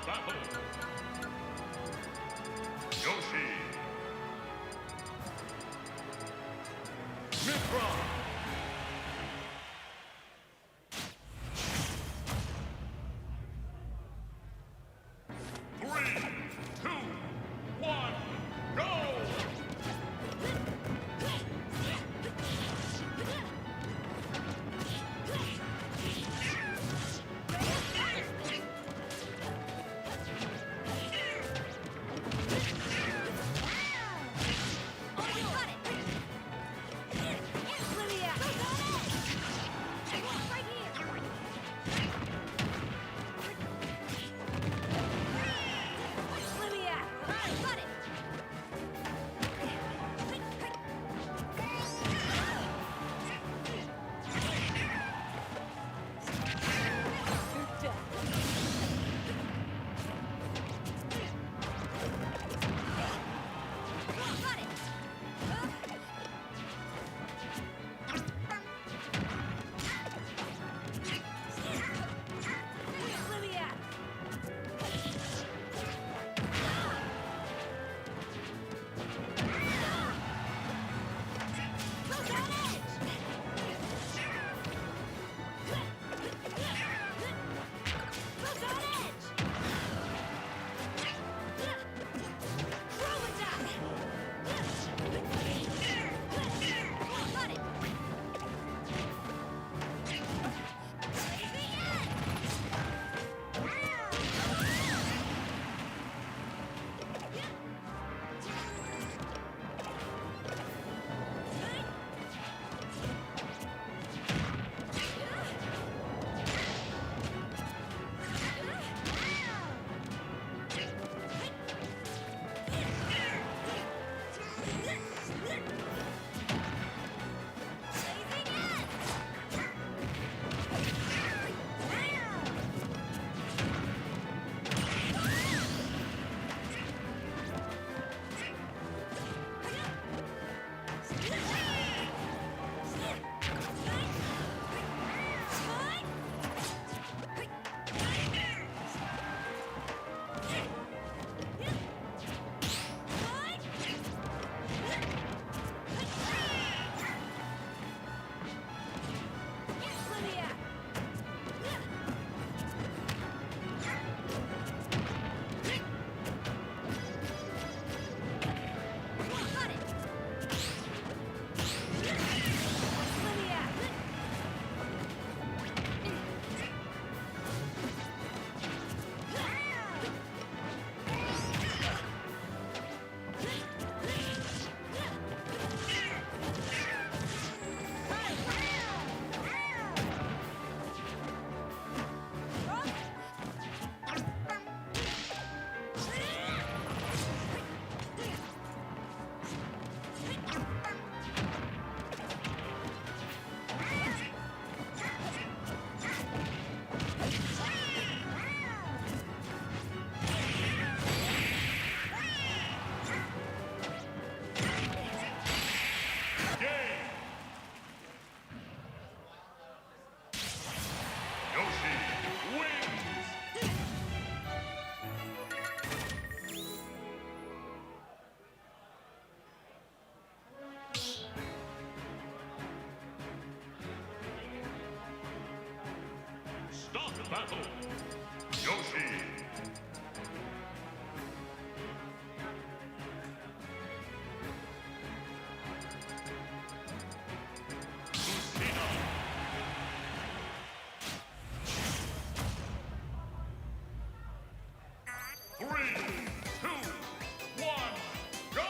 Battle! Yoshi! Mithra! 3, 2, 1, go! Battle! Yoshi! Lucina! 3, 2, 1, go!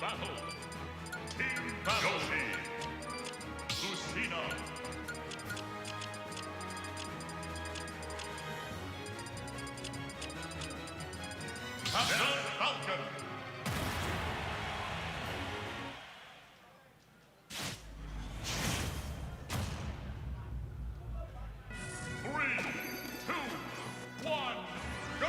battle. Team battle. Yoshi. Lucina. Captain Falcon. Three, two, one, go!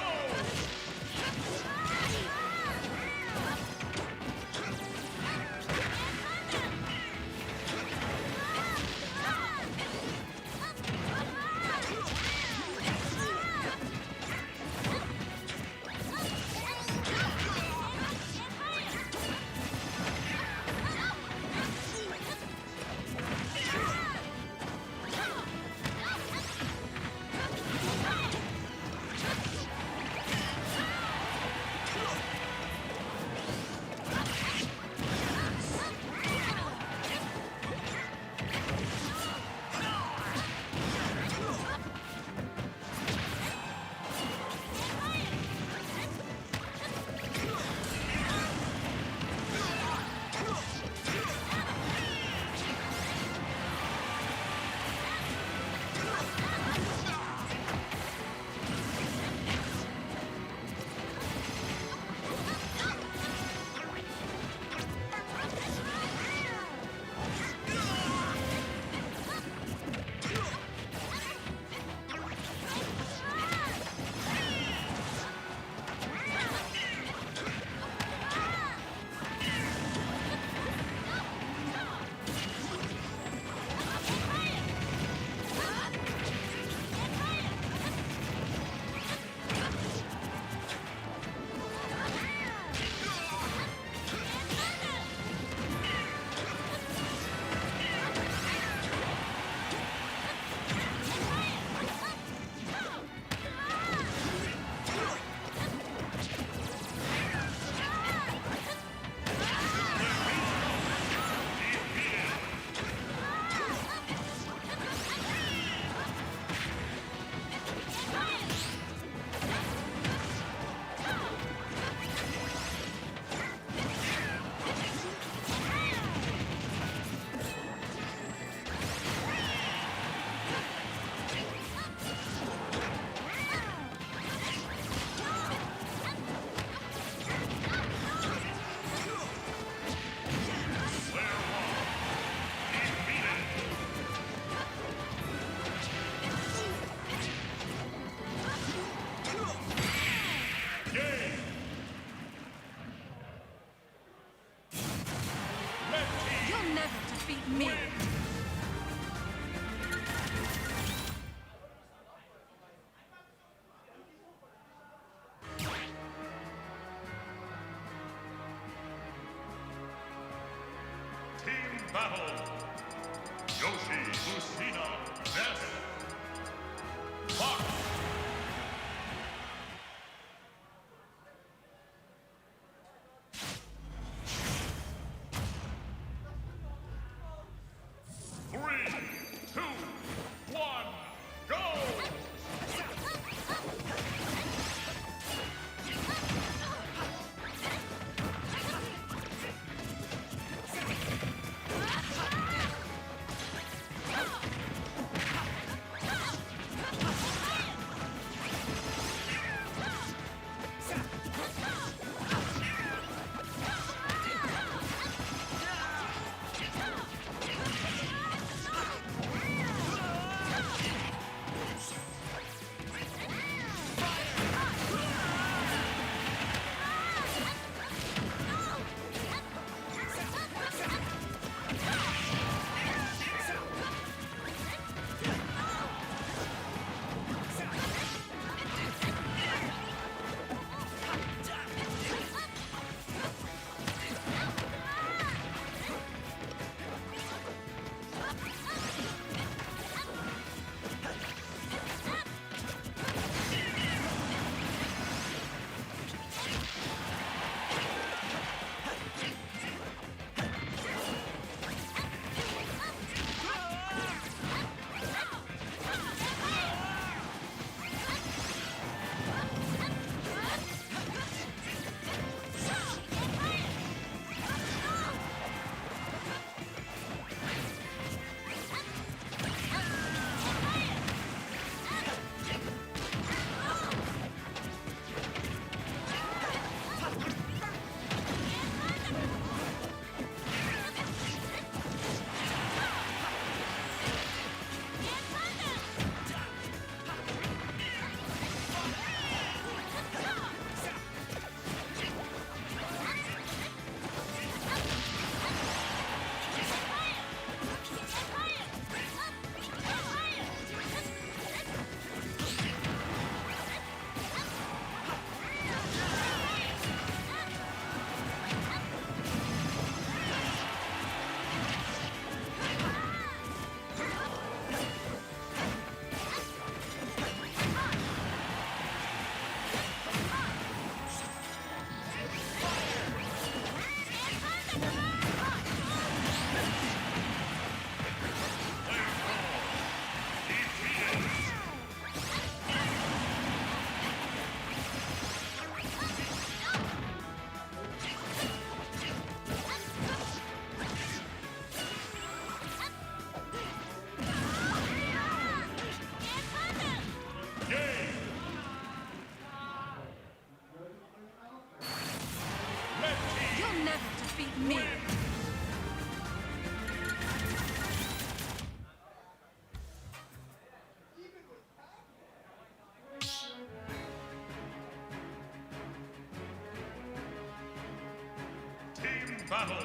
battle.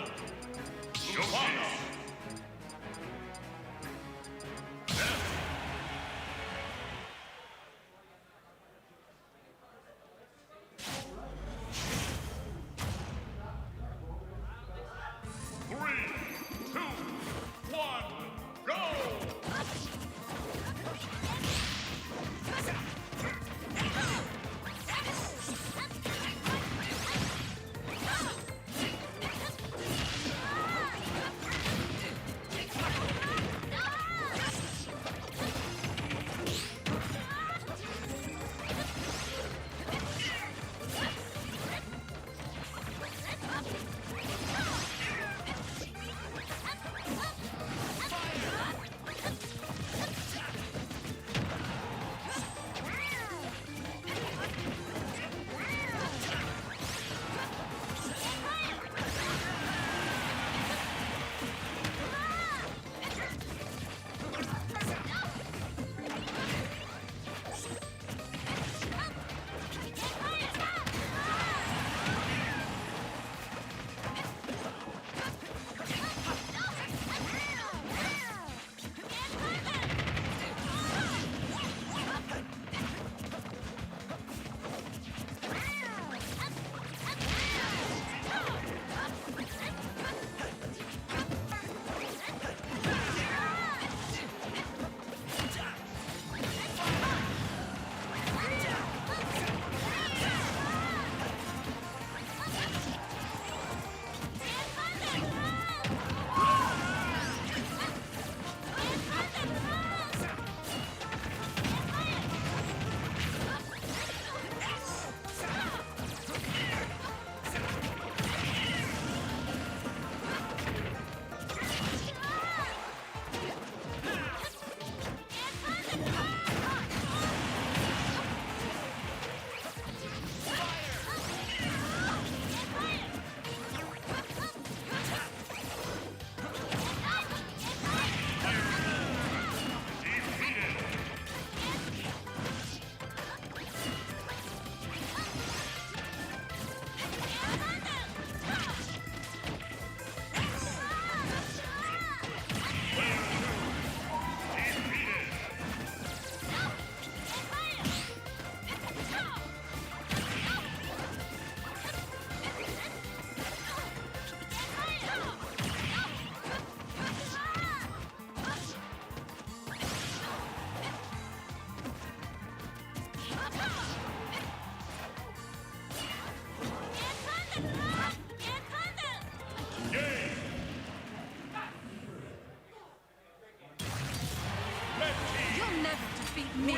Yoshi. You'll never defeat me.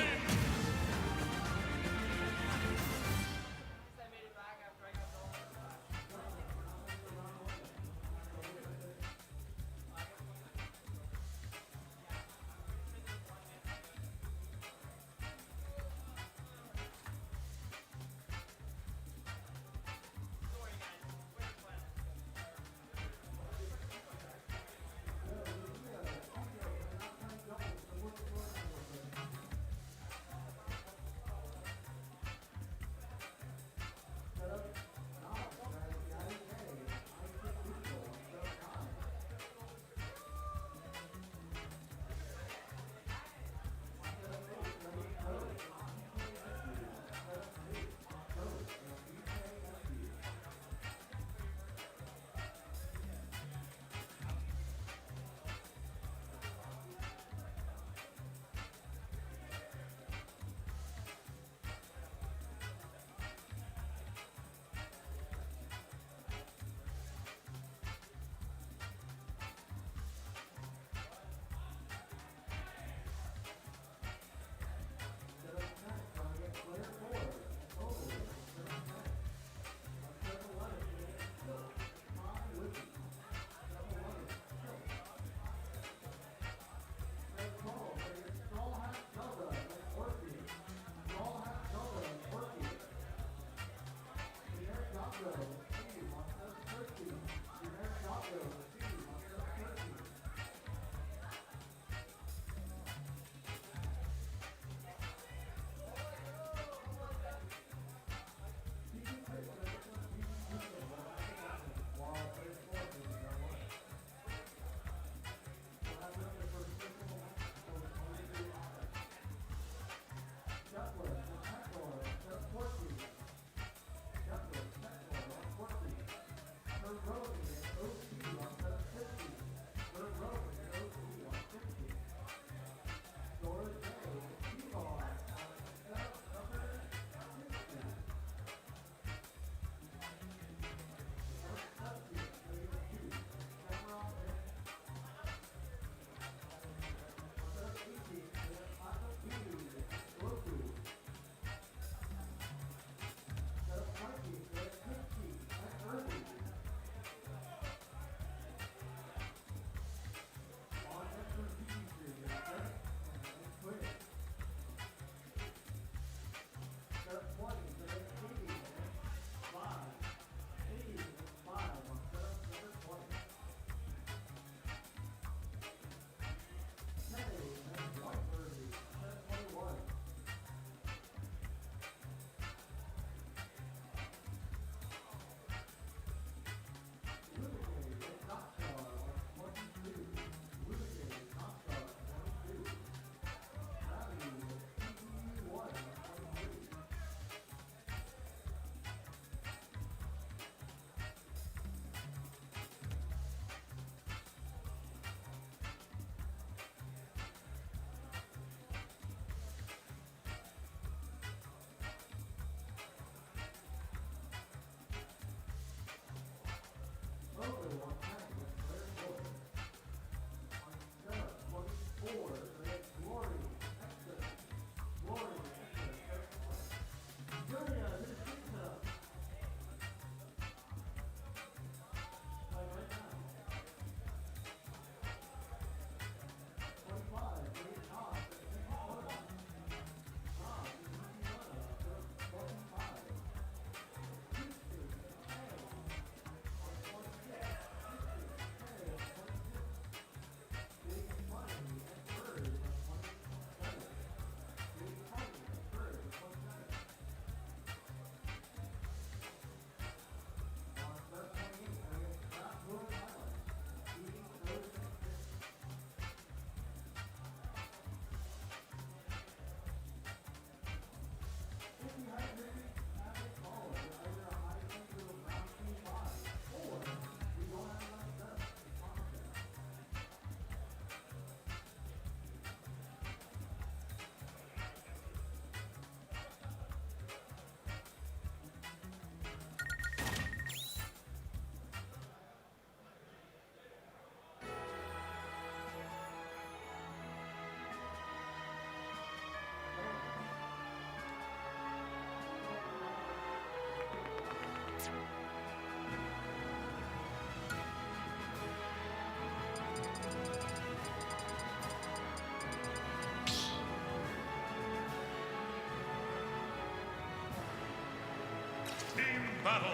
battle.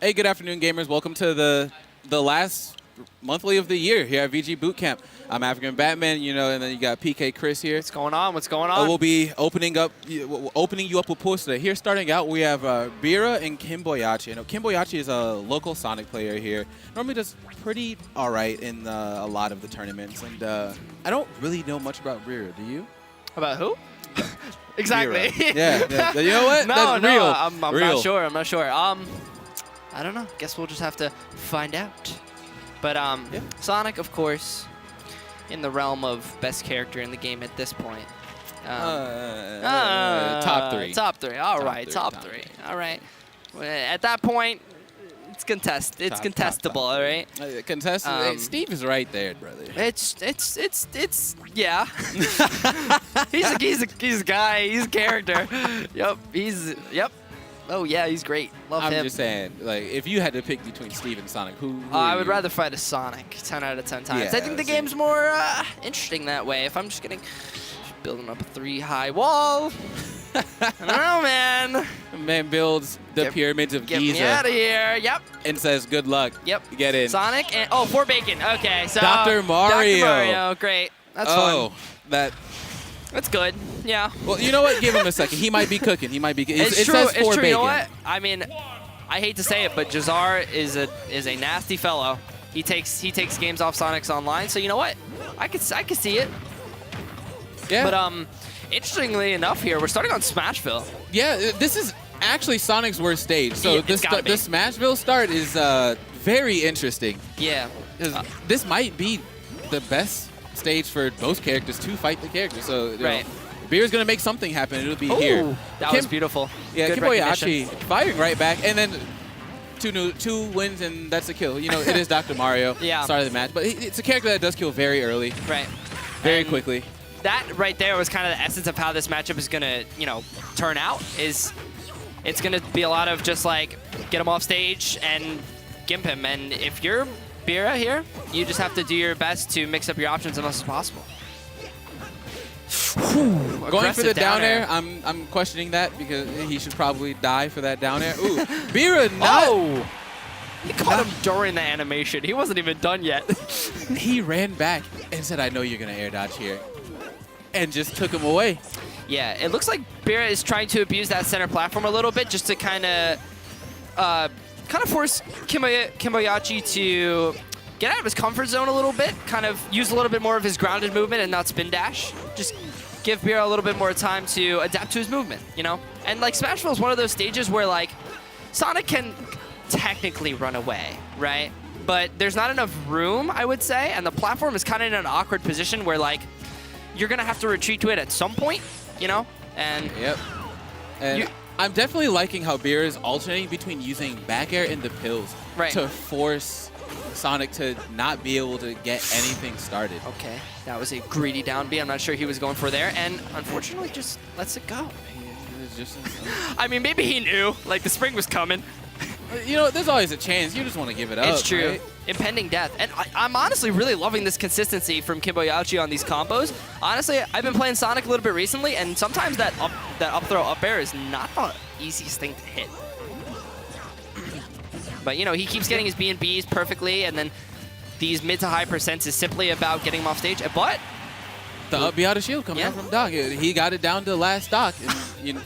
Hey, good afternoon, gamers. Welcome to the last monthly of the year here at VG Bootcamp. I'm African Batman, you know, and then you got PK Chris here. What's going on? What's going on? We'll be opening you up with pools today. Here, starting out, we have Bira and Kimboyachi. You know, Kimboyachi is a local Sonic player here. Normally does pretty all right in a lot of the tournaments, and I don't really know much about Bira. Do you? About who? Exactly. Yeah. You know what? No, That's no, real. I'm real. not sure. I'm not sure. I don't know. Guess we'll just have to find out. But Yeah. Sonic, of course, in the realm of best character in the game at this point. Top three. Top three. All right. Top Top three. three. All right. Well, at that point, it's contestable. All right. Contested. Hey, Steve is right there, brother. It's yeah. he's a guy. He's a character. Yep. Oh yeah, he's great. Love him. I'm just saying, like, if you had to pick between Steve and Sonic, who I are would you? rather fight a Sonic 10 out of 10 times. Yeah, I think the game's more interesting that way. If I'm just building up a 3-high wall, I don't know, man. Man builds the pyramids of Get Giza me out of here. Yep. and says, "Good luck." Yep. Get in. Sonic and for bacon. Okay, so Dr. Mario. Dr. Mario, great. That's fun. That's good. Yeah. Well, you know what? Give him a second. He might be cooking. He might be. It's it true. says It's for true. bacon. You know what? I mean, I hate to say it, but Jazar is a nasty fellow. He takes games off Sonic's online. So you know what? I could see it. Yeah. But interestingly enough, here we're starting on Smashville. Yeah. This is actually Sonic's worst stage. So Yeah, it's gotta be. the Smashville start is very interesting. Yeah. This might be the best stage for most characters to fight the character. So Right. Beer's gonna make something happen. It'll be Ooh, here. that was beautiful. Yeah, Good Kimboyachi recognition. firing right back, and then two wins, and that's a kill. You know, it is Dr. Mario. Yeah. Start of the match, but it's a character that does kill very early, Right. very And quickly. That right there was kind of the essence of how this matchup is gonna, turn out. Is it's gonna be a lot of just like get him off stage and gimp him, and if you're Bira here, you just have to do your best to mix up your options as much as possible. Going for the down air, air. I'm questioning that because he should probably die for that down air. Ooh, Bira not. Oh! He caught him during the animation. He wasn't even done yet. He ran back and said, "I know you're gonna air dodge here," and just took him away. Yeah, it looks like Bira is trying to abuse that center platform a little bit just to kind of force Kimboyachi to get out of his comfort zone a little bit, kind of use a little bit more of his grounded movement and not spin dash. Just give Bira a little bit more time to adapt to his movement, you know? And like Smashville is one of those stages where like Sonic can technically run away, right? But there's not enough room, I would say, and the platform is kind of in an awkward position where like you're gonna have to retreat to it at some point, you know? And Yep. And I'm definitely liking how Beer is alternating between using back air and the pills to force Sonic to not be able to get anything started. okay, that was a greedy down B. I'm not sure he was going for there, and unfortunately just lets it go. It was just, I mean, maybe he knew, like the spring was coming. you know, there's always a chance. You just want to give it up. It's true. Right? Impending death. And I'm honestly really loving this consistency from Kimboyachi on these combos. Honestly, I've been playing Sonic a little bit recently, and sometimes that up throw up air is not the easiest thing to hit. But, you know, he keeps getting his B and Bs perfectly, and then these mid to high percents is simply about getting him off stage. But The up B out of shield coming out from Doc. He got it down to the last stock. And,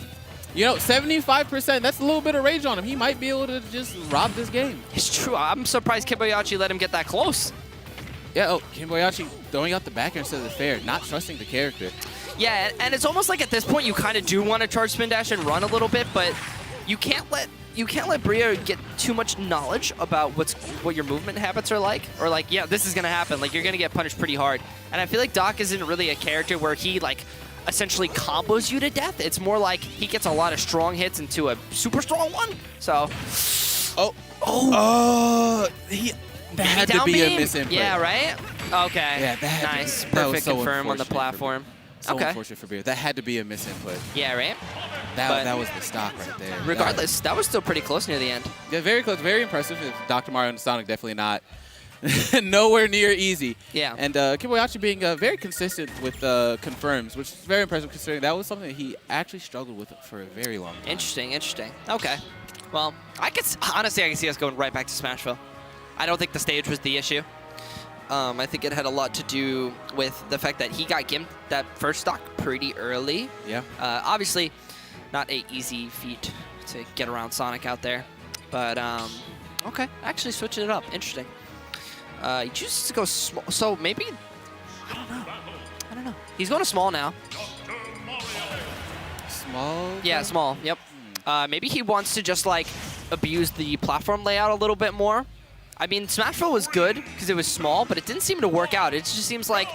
you know, 75%, that's a little bit of rage on him. He might be able to just rob this game. it's true. I'm surprised Kimboyachi let him get that close. Yeah, Kimboyachi throwing out the back air instead of the fair, not trusting the character. Yeah, and it's almost like at this point you kind of do want to charge spin dash and run a little bit, but you can't let Bria get too much knowledge about what your movement habits are like, or like, yeah, this is gonna happen. Like you're gonna get punished pretty hard. And I feel like Doc isn't really a character where he like essentially combos you to death. It's more like he gets a lot of strong hits into a super strong one. So, that had to be a misinput. Yeah, right? Okay. Yeah, nice. that was Perfect so confirm on the unfortunate for platform. So Okay. unfortunate for Beer. That had to be a misinput. Yeah, right? That was the stock right there. Regardless, that was still pretty close near the end. Yeah, very close, very impressive. Dr. Mario and Sonic definitely not nowhere near easy. Yeah. And Kimboyachi being very consistent with confirms, which is very impressive considering that was something that he actually struggled with for a very long time. Interesting. Okay. Well, honestly, I can see us going right back to Smashville. I don't think the stage was the issue. I think it had a lot to do with the fact that he got gimped that first stock pretty early. Yeah. Obviously, not a easy feat to get around Sonic out there. But, okay. Actually switching it up. Interesting. He chooses to go small. So maybe, I don't know. He's going to small now. Small? Yeah, small. Yep. Maybe he wants to just, like, abuse the platform layout a little bit more. I mean, Smashville was good because it was small, but it didn't seem to work out. It just seems like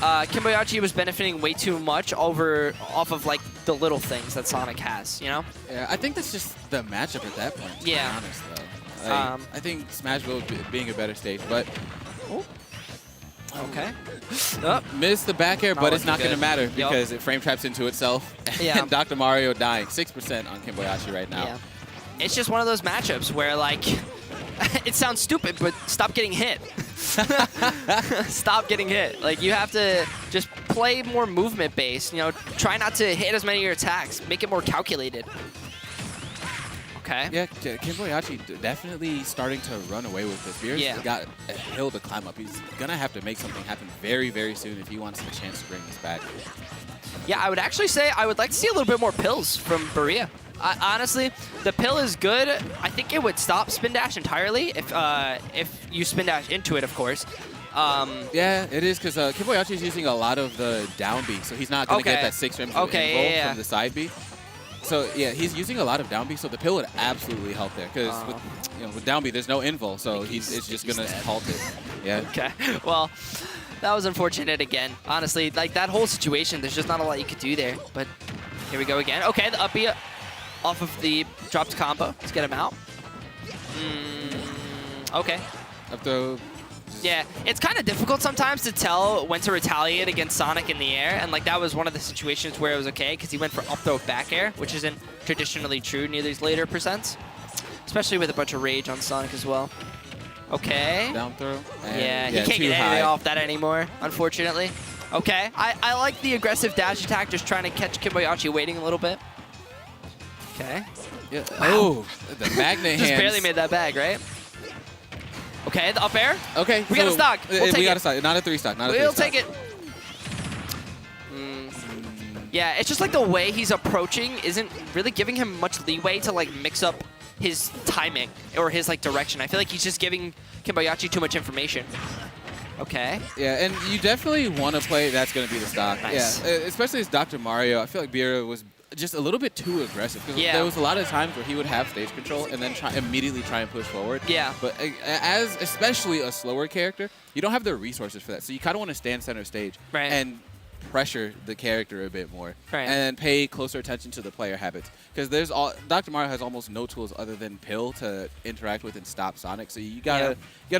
Kimboyachi was benefiting way too much off of, like, the little things that Sonic has, you know? Yeah, I think that's just the matchup at that point, to be Yeah. honest, though. Like, I think Smashville being a better stage, but... Okay. Missed the back air, but it's not going to good. matter because it frame traps into itself. Yeah. And Dr. Mario dying. 6% on Kimboyachi right now. Yeah. It's just one of those matchups where, like, it sounds stupid, but stop getting hit. Stop getting hit. Like, you have to just play more movement-based. You know, try not to hit as many of your attacks. Make it more calculated. Okay. Yeah, Kimboyachi definitely starting to run away with this. Beer's got a hill to climb up. He's going to have to make something happen very, very soon if he wants the chance to bring this back. Yeah, I would actually say I would like to see a little bit more pills from Berea. Honestly, the pill is good. I think it would stop spin dash entirely if you spin dash into it, of course. Yeah, it is because Kimboyachi is using a lot of the down B, so he's not going to get that 6 frames of invul from the side B. So yeah, he's using a lot of down B, so the pill would absolutely help there because with down B there's no invul, so it's just going to halt it. Yeah. Okay. Well, that was unfortunate again. Honestly, like that whole situation, there's just not a lot you could do there. But here we go again. Okay, the up B off of the dropped combo. Let's get him out. Okay. Up throw. Yeah, it's kind of difficult sometimes to tell when to retaliate against Sonic in the air, and like that was one of the situations where it was okay because he went for up throw back air, which isn't traditionally true near these later percents, especially with a bunch of rage on Sonic as well. Okay. Down throw. Yeah, he can't get anything off that anymore, unfortunately. Okay, I like the aggressive dash attack, just trying to catch Kimboyachi waiting a little bit. Okay. Yeah. Oh, the magnet hands. Just barely made that bag, right? Okay, the up air. Okay, we got a stock. We'll take we got it. a stock. Not a 3 stock. Not a 3 We'll stock. take it. Yeah, it's just like the way he's approaching isn't really giving him much leeway to like mix up his timing or his like direction. I feel like he's just giving Kimboyachi too much information. Okay. Yeah, and you definitely want to play. That's going to be the stock. Nice. Yeah, especially as Dr. Mario. I feel like Beerra was just a little bit too aggressive because there was a lot of times where he would have stage control and then immediately try and push forward. Yeah. But as especially a slower character, you don't have the resources for that. So you kind of want to stand center stage and pressure the character a bit more and pay closer attention to the player habits because Dr. Mario has almost no tools other than Pill to interact with and stop Sonic. So you gotta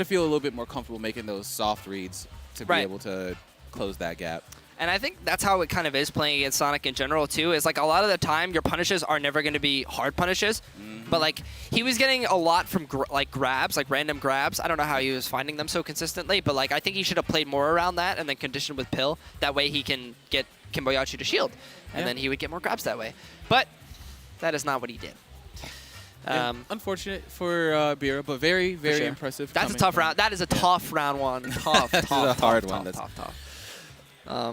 feel a little bit more comfortable making those soft reads to be able to close that gap. And I think that's how it kind of is playing against Sonic in general, too, is like a lot of the time your punishes are never going to be hard punishes. But like he was getting a lot from grabs, like random grabs. I don't know how he was finding them so consistently, but like I think he should have played more around that and then conditioned with Pill. That way he can get Kimboyachi to shield. And then he would get more grabs that way. But that is not what he did. Unfortunate for Beerra, but very, very impressive. That's a tough round. That is a tough round one. Tough, That's a hard one. That's tough.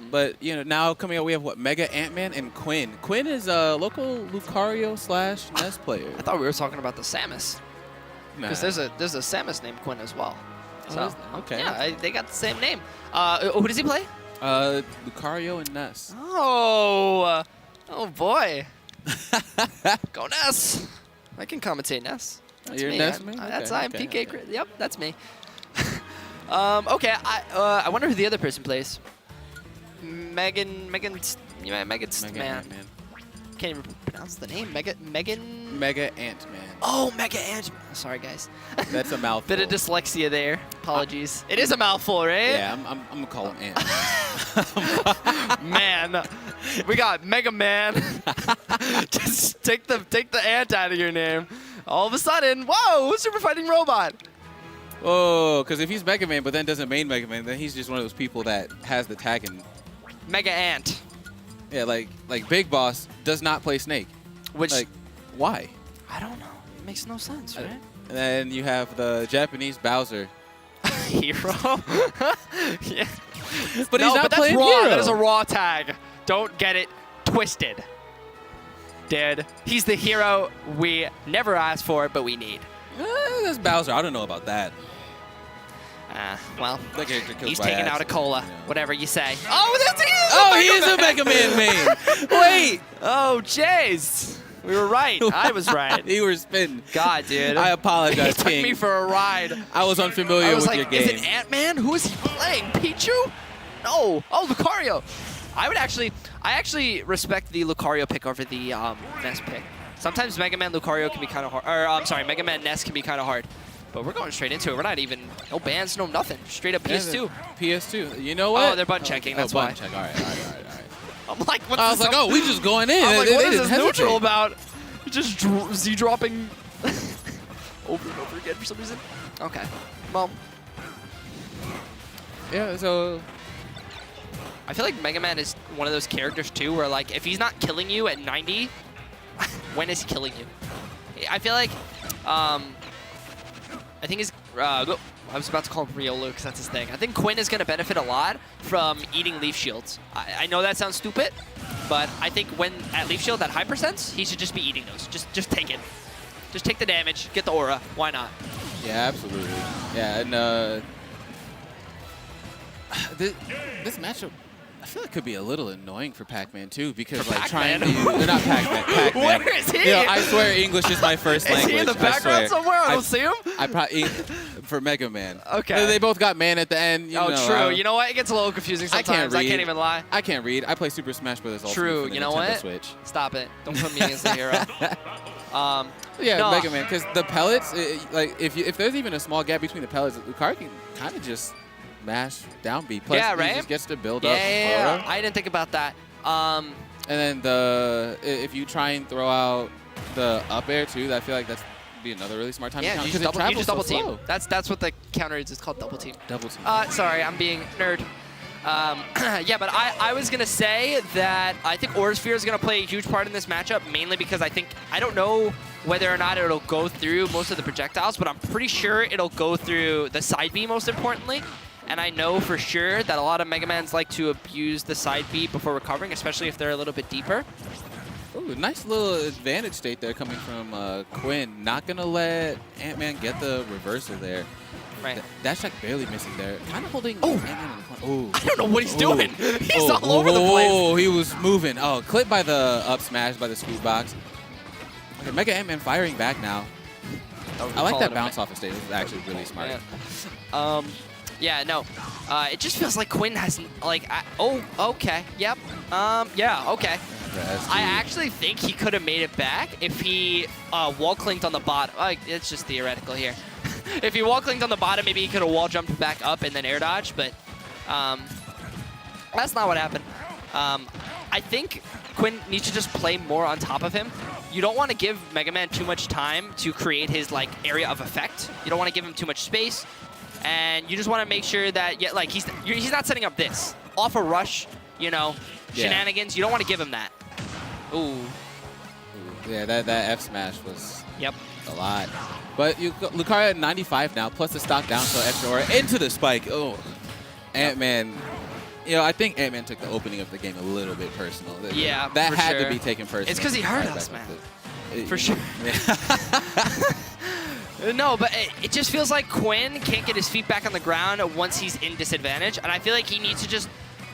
But you know, now coming out, we have what, Mega Ant-Man and Quinn. Quinn is a local Lucario / Ness player. I thought we were talking about the Samus. Because there's a Samus named Quinn as well. So okay. Yeah, they got the same name. Who does he play? Lucario and Ness. Oh boy. Go Ness. I can commentate Ness. That's You're me. Ness, man? That's Okay, PK. Okay. Yep, that's me. Okay, I wonder who the other person plays. Megan, man. can't even pronounce the name. Megan. Mega Ant-Man. Oh, Mega Ant-Man. Sorry, guys. That's a mouthful. Bit of dyslexia there. Apologies. It is a mouthful, right? Yeah, I'm gonna call him Ant-Man. Man, we got Mega Man. Just take the ant out of your name. All of a sudden, whoa, Super Fighting Robot. Oh, because if he's Mega Man but then doesn't main Mega Man, then he's just one of those people that has the tag and Mega Ant. yeah, like Big Boss does not play Snake. Which, Like, why? I don't know. It makes no sense, right? And then you have the Japanese Bowser. Hero. Yeah. But no, he's not but that's playing raw. Hero. That is a raw tag. Don't get it twisted. Dude, he's the hero we never asked for, but we need. That's Bowser. I don't know about that. Well, That character kills he's by taking out a accident, cola, you know. whatever you say. Oh, that's he is Oh, he is a Mega Man main. Wait. Oh, jeez. We were right. I was right. You were spinning. God, dude. I He apologize, took King. me for a ride. I was unfamiliar I was with like, your is game. it Ant-Man? Who is he playing? Pichu? No. Oh, Lucario. I actually respect the Lucario pick over the Ness pick. Sometimes Mega Man Lucario can be kind of hard. Or, I'm sorry, Mega Man Ness can be kind of hard. But we're going straight into it. We're not even, no bans, no nothing. Straight up PS2. PS2. You know what? Oh, they're button checking, that's button why. check. All right. I'm like, what's I was this like, oh, we just going in. I'm like, They what is didn't this neutral hesitate. about? Just Z-dropping over and over again for some reason? Okay. Well, Yeah, so I feel like Mega Man is one of those characters, too, where, like, if he's not killing you at 90, when is he killing you? I feel like, I think his, I was about to call him Riolu because that's his thing. I think Quinn is going to benefit a lot from eating Leaf Shields. I know that sounds stupid, but I think when at Leaf Shield at high percents, he should just be eating those. Just take it. Just take the damage, get the aura. Why not? yeah, absolutely. Yeah, and this matchup, I feel like could be a little annoying for Pac-Man too, because For like Pac-Man? trying to, they're not Pac-Man. Pac-Man. Where is he? You know, I swear English is my first Is language. he in the I background swear. somewhere? I don't see him. I probably for Mega Man. Okay. They both got man at the end. You Oh, know, true. You know what? It gets a little confusing I can't sometimes. I can't read. even lie. I can't read. I play Super Smash Bros. Ultimate True. for the You know Nintendo what? Switch. Stop it. Don't put me as the hero. Yeah, No. Mega Man, because the pellets, like if there's even a small gap between the pellets, Lucario can kind of just mash down B. Plus, Yeah, he right? just gets to build Yeah, up yeah, aura. yeah. I didn't think about that. And then if you try and throw out the up air too, I feel like that's be another really smart time to Yeah, counter you just because it double travels so team. slow. That's what the counter is. It's called double team. Double team. Sorry, I'm being nerd. Yeah, but I was going to say that I think Aura Sphere is going to play a huge part in this matchup, mainly because I don't know whether or not it'll go through most of the projectiles, but I'm pretty sure it'll go through the side B most importantly. And I know for sure that a lot of Mega Mans like to abuse the side B before recovering, especially if they're a little bit deeper. Ooh, nice little advantage state there coming from Quinn. Not going to let Ant-Man get the reversal there. Right. Dash Attack barely missing there. Kind of holding Oh. Ant-Man in the corner. I don't know what he's doing. He's Oh, all over the place. Oh, he was moving. Oh, clipped by the up smash by the scoop box. Okay, Mega Ant-Man firing back now. I like that bounce off the stage. This is actually really smart. Yeah. Yeah, no. It just feels like Quinn has, like, oh, okay, yep. Yeah, okay. I actually think he could have made it back if he wall clinked on the bottom. It's just theoretical here. If he wall clinked on the bottom, maybe he could have wall jumped back up and then air dodged, but that's not what happened. I think Quinn needs to just play more on top of him. You don't want to give Mega Man too much time to create his like area of effect. You don't want to give him too much space. And you just want to make sure that, yeah, like he's not setting up this off a rush, you know, shenanigans. You don't want to give him that. Ooh. Yeah, that F smash was a lot. But Lucario at 95 now, plus the stock down, so extra aura into the spike. Oh, Ant-Man. You know, I think Ant-Man took the opening of the game a little bit personal. Yeah, that for had sure. to be taken personal. It's because he hurt us, man. For sure. Yeah. No, but it just feels like Quinn can't get his feet back on the ground once he's in disadvantage. And I feel like he needs to just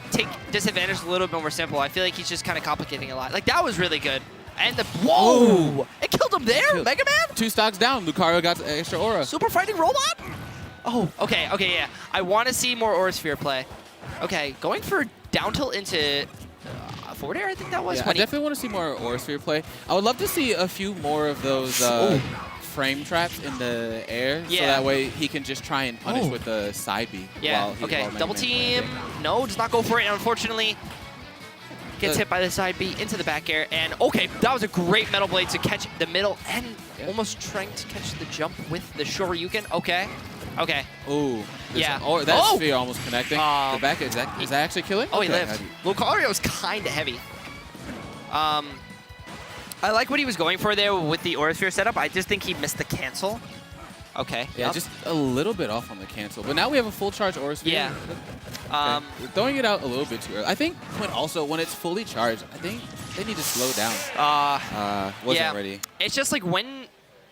take disadvantage a little bit more simple. I feel like he's just kind of complicating a lot. Like, that was really good. And the... Whoa! It killed him there, Mega Man? 2 stocks down. Lucario got extra aura. Super Fighting Robot? Oh, okay, yeah. I want to see more Aura Sphere play. Okay, going for down tilt into forward air, I think that was. Yeah, I when he- definitely want to see more Aura Sphere play. I would love to see a few more of those frame traps in the air, so Yeah. that way he can just try and punish with the side B. Yeah, while okay, while double Mega Man- team. No, does not go for it, unfortunately. Gets hit by the side B into the back air, and okay, that was a great Metal Blade to catch the middle and almost trying to catch the jump with the Shoryuken. Okay, okay. Ooh. Yeah. Oh, that sphere almost connecting. The back, is that actually killing? Oh, he Okay, lived. Lucario's kind of heavy. I like what he was going for there with the Aura Sphere setup. I just think he missed the cancel. Okay. Yeah, yep. just a little bit off on the cancel. But now we have a full charge Aura Sphere. Yeah. Okay. We're throwing it out a little bit too early. I think when it's fully charged, I think they need to slow down. Wasn't ready. It's just like when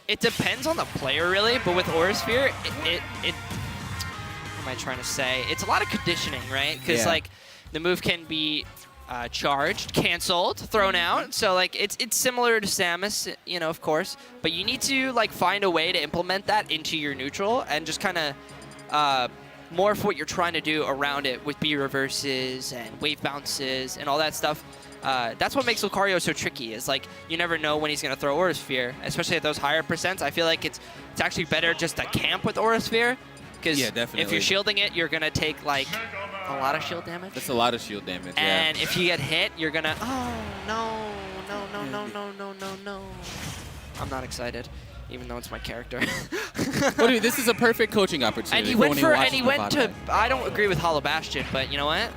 it depends on the player really, but with Aura Sphere, it what am I trying to say? It's a lot of conditioning, right? Because like the move can be charged, canceled, thrown out. So like it's similar to Samus, you know, of course, but you need to like find a way to implement that into your neutral and just kind of morph what you're trying to do around it with B reverses and wave bounces and all that stuff. That's what makes Lucario so tricky, is like you never know when he's going to throw Aura Sphere, especially at those higher percents. I feel like it's actually better just to camp with Aura Sphere, because if you're shielding it, you're going to take like a lot of shield damage. That's a lot of shield damage, and if you get hit, you're going to, oh, no. I'm not excited, even though it's my character. Well, dude, this is a perfect coaching opportunity. And he went to, I don't agree with Hollow Bastion, but you know what?